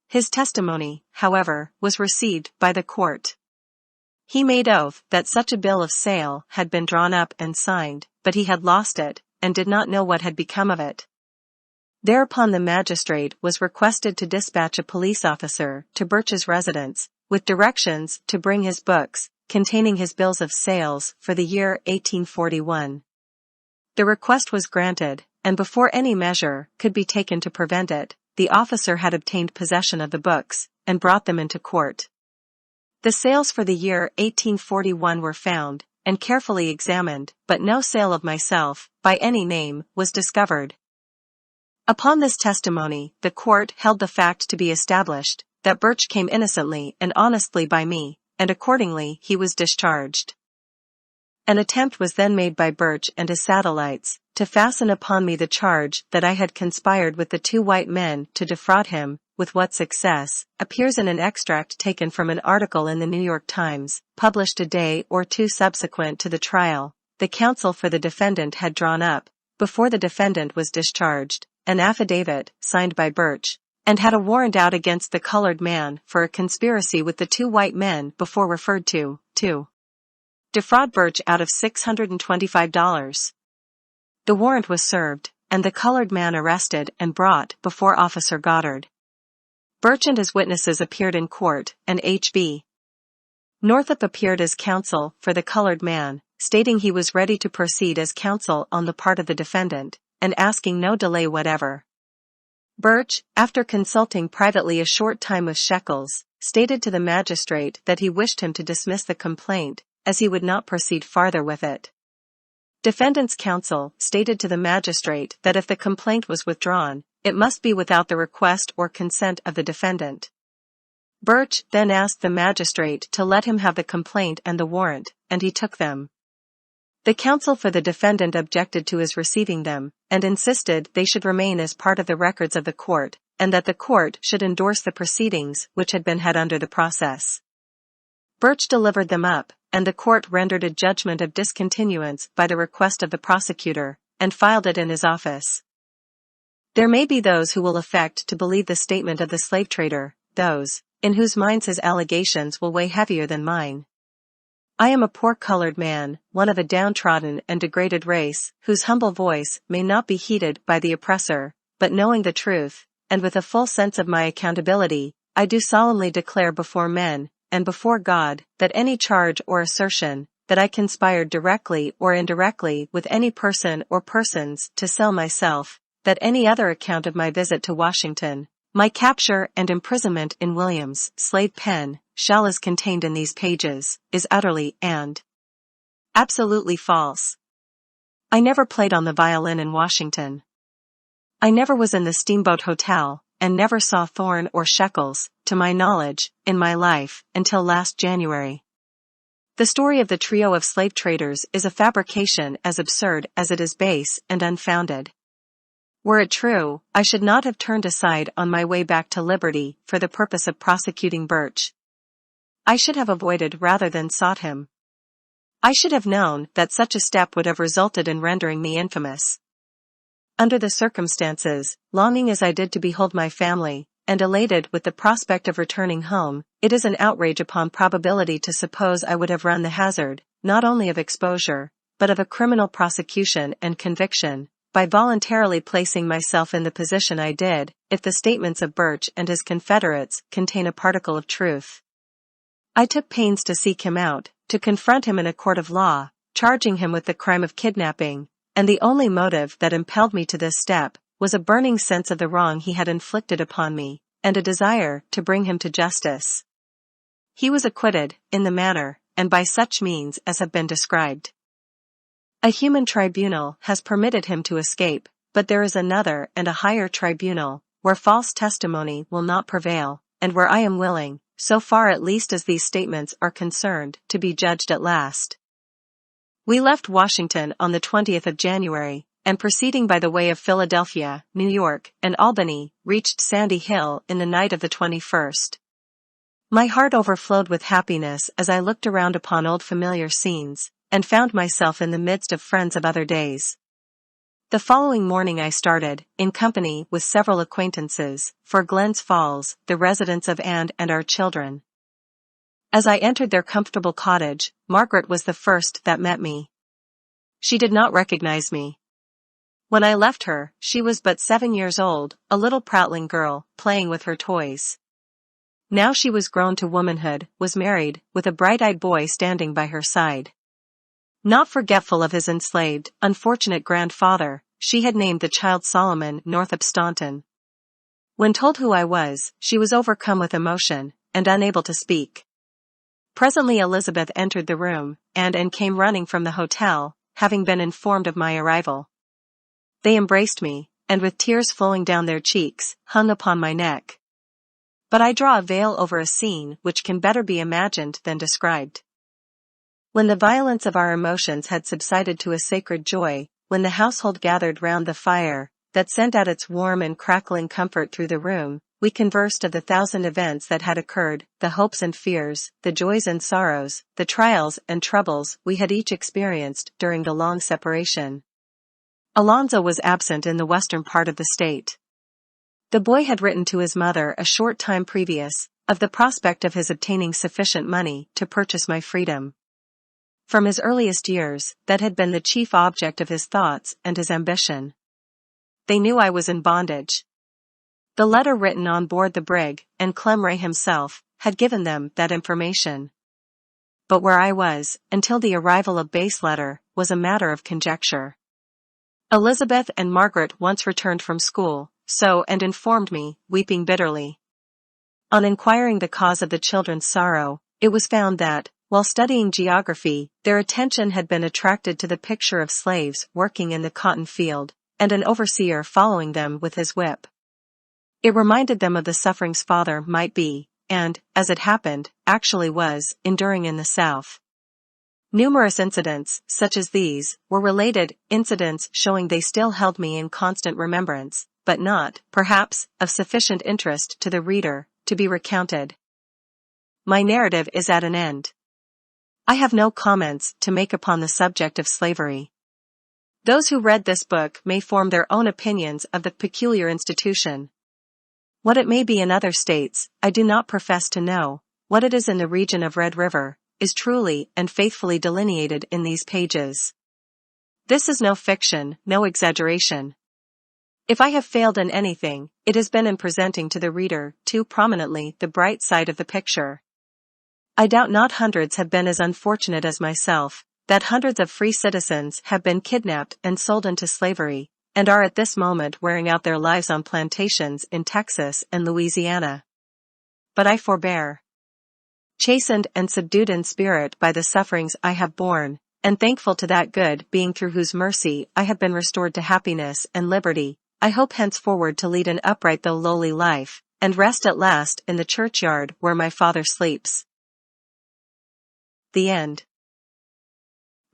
S1: His testimony, however, was received by the court. He made oath that such a bill of sale had been drawn up and signed, but he had lost it, and did not know what had become of it. Thereupon the magistrate was requested to dispatch a police officer to Birch's residence, with directions to bring his books, containing his bills of sales for the year 1841. The request was granted, and before any measure could be taken to prevent it, the officer had obtained possession of the books, and brought them into court. The sales for the year 1841 were found, and carefully examined, but no sale of myself, by any name, was discovered. Upon this testimony, the court held the fact to be established, that Birch came innocently and honestly by me, and accordingly he was discharged. An attempt was then made by Birch and his satellites, to fasten upon me the charge that I had conspired with the two white men to defraud him, with what success, appears in an extract taken from an article in the New York Times, published a day or two subsequent to the trial. The counsel for the defendant had drawn up, before the defendant was discharged, an affidavit, signed by Birch, and had a warrant out against the colored man for a conspiracy with the two white men before referred to defraud Birch out of $625. The warrant was served, and the colored man arrested and brought before Officer Goddard. Birch and his witnesses appeared in court, and H.B. Northup appeared as counsel for the colored man, stating he was ready to proceed as counsel on the part of the defendant, and asking no delay whatever. Birch, after consulting privately a short time with Shekels, stated to the magistrate that he wished him to dismiss the complaint, as he would not proceed farther with it. Defendant's counsel stated to the magistrate that if the complaint was withdrawn, it must be without the request or consent of the defendant. Birch then asked the magistrate to let him have the complaint and the warrant, and he took them. The counsel for the defendant objected to his receiving them, and insisted they should remain as part of the records of the court, and that the court should endorse the proceedings which had been had under the process. Birch delivered them up, and the court rendered a judgment of discontinuance by the request of the prosecutor, and filed it in his office. There may be those who will affect to believe the statement of the slave trader, those in whose minds his allegations will weigh heavier than mine. I am a poor colored man, one of a downtrodden and degraded race, whose humble voice may not be heeded by the oppressor, but knowing the truth, and with a full sense of my accountability, I do solemnly declare before men, and before God, that any charge or assertion, that I conspired directly or indirectly with any person or persons to sell myself, that any other account of my visit to Washington, my capture and imprisonment in Williams' slave pen, shall as contained in these pages, is utterly and absolutely false. I never played on the violin in Washington. I never was in the Steamboat Hotel, and never saw Thorne or Shekels, to my knowledge, in my life, until last January. The story of the trio of slave traders is a fabrication as absurd as it is base and unfounded. Were it true, I should not have turned aside on my way back to liberty for the purpose of prosecuting Birch. I should have avoided rather than sought him. I should have known that such a step would have resulted in rendering me infamous. Under the circumstances, longing as I did to behold my family, and elated with the prospect of returning home, it is an outrage upon probability to suppose I would have run the hazard, not only of exposure, but of a criminal prosecution and conviction, by voluntarily placing myself in the position I did, if the statements of Birch and his confederates contain a particle of truth. I took pains to seek him out, to confront him in a court of law, charging him with the crime of kidnapping, and the only motive that impelled me to this step was a burning sense of the wrong he had inflicted upon me, and a desire to bring him to justice. He was acquitted, in the manner, and by such means as have been described. A human tribunal has permitted him to escape, but there is another and a higher tribunal, where false testimony will not prevail, and where I am willing, so far at least as these statements are concerned, to be judged at last. We left Washington on the 20th of January, and proceeding by the way of Philadelphia, New York, and Albany, reached Sandy Hill in the night of the 21st. My heart overflowed with happiness as I looked around upon old familiar scenes, and found myself in the midst of friends of other days. The following morning I started, in company with several acquaintances, for Glens Falls, the residence of Anne and our children. As I entered their comfortable cottage, Margaret was the first that met me. She did not recognize me. When I left her, she was but 7 years old, a little prattling girl, playing with her toys. Now she was grown to womanhood, was married, with a bright-eyed boy standing by her side. Not forgetful of his enslaved, unfortunate grandfather, she had named the child Solomon Northup Staunton. When told who I was, she was overcome with emotion, and unable to speak. Presently Elizabeth entered the room, and came running from the hotel, having been informed of my arrival. They embraced me, and with tears flowing down their cheeks, hung upon my neck. But I draw a veil over a scene which can better be imagined than described. When the violence of our emotions had subsided to a sacred joy, when the household gathered round the fire, that sent out its warm and crackling comfort through the room, we conversed of the 1,000 events that had occurred, the hopes and fears, the joys and sorrows, the trials and troubles we had each experienced during the long separation. Alonzo was absent in the western part of the state. The boy had written to his mother a short time previous, of the prospect of his obtaining sufficient money to purchase my freedom. From his earliest years, that had been the chief object of his thoughts and his ambition. They knew I was in bondage. The letter written on board the brig, and Clem Ray himself, had given them that information. But where I was, until the arrival of Bay's letter, was a matter of conjecture. Elizabeth and Margaret once returned from school, and informed me, weeping bitterly. On inquiring the cause of the children's sorrow, it was found that, while studying geography, their attention had been attracted to the picture of slaves working in the cotton field, and an overseer following them with his whip. It reminded them of the sufferings father might be, and, as it happened, actually was, enduring in the South. Numerous incidents, such as these, were related, incidents showing they still held me in constant remembrance, but not, perhaps, of sufficient interest to the reader, to be recounted. My narrative is at an end. I have no comments to make upon the subject of slavery. Those who read this book may form their own opinions of the peculiar institution. What it may be in other states, I do not profess to know. What it is in the region of Red River, is truly and faithfully delineated in these pages. This is no fiction, no exaggeration. If I have failed in anything, it has been in presenting to the reader too prominently the bright side of the picture. I doubt not hundreds have been as unfortunate as myself, that hundreds of free citizens have been kidnapped and sold into slavery, and are at this moment wearing out their lives on plantations in Texas and Louisiana. But I forbear. Chastened and subdued in spirit by the sufferings I have borne, and thankful to that good being through whose mercy I have been restored to happiness and liberty, I hope henceforward to lead an upright though lowly life, and rest at last in the churchyard where my Father sleeps. The end.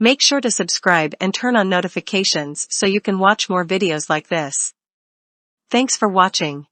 S1: Make sure to subscribe and turn on notifications so you can watch more videos like this. Thanks for watching.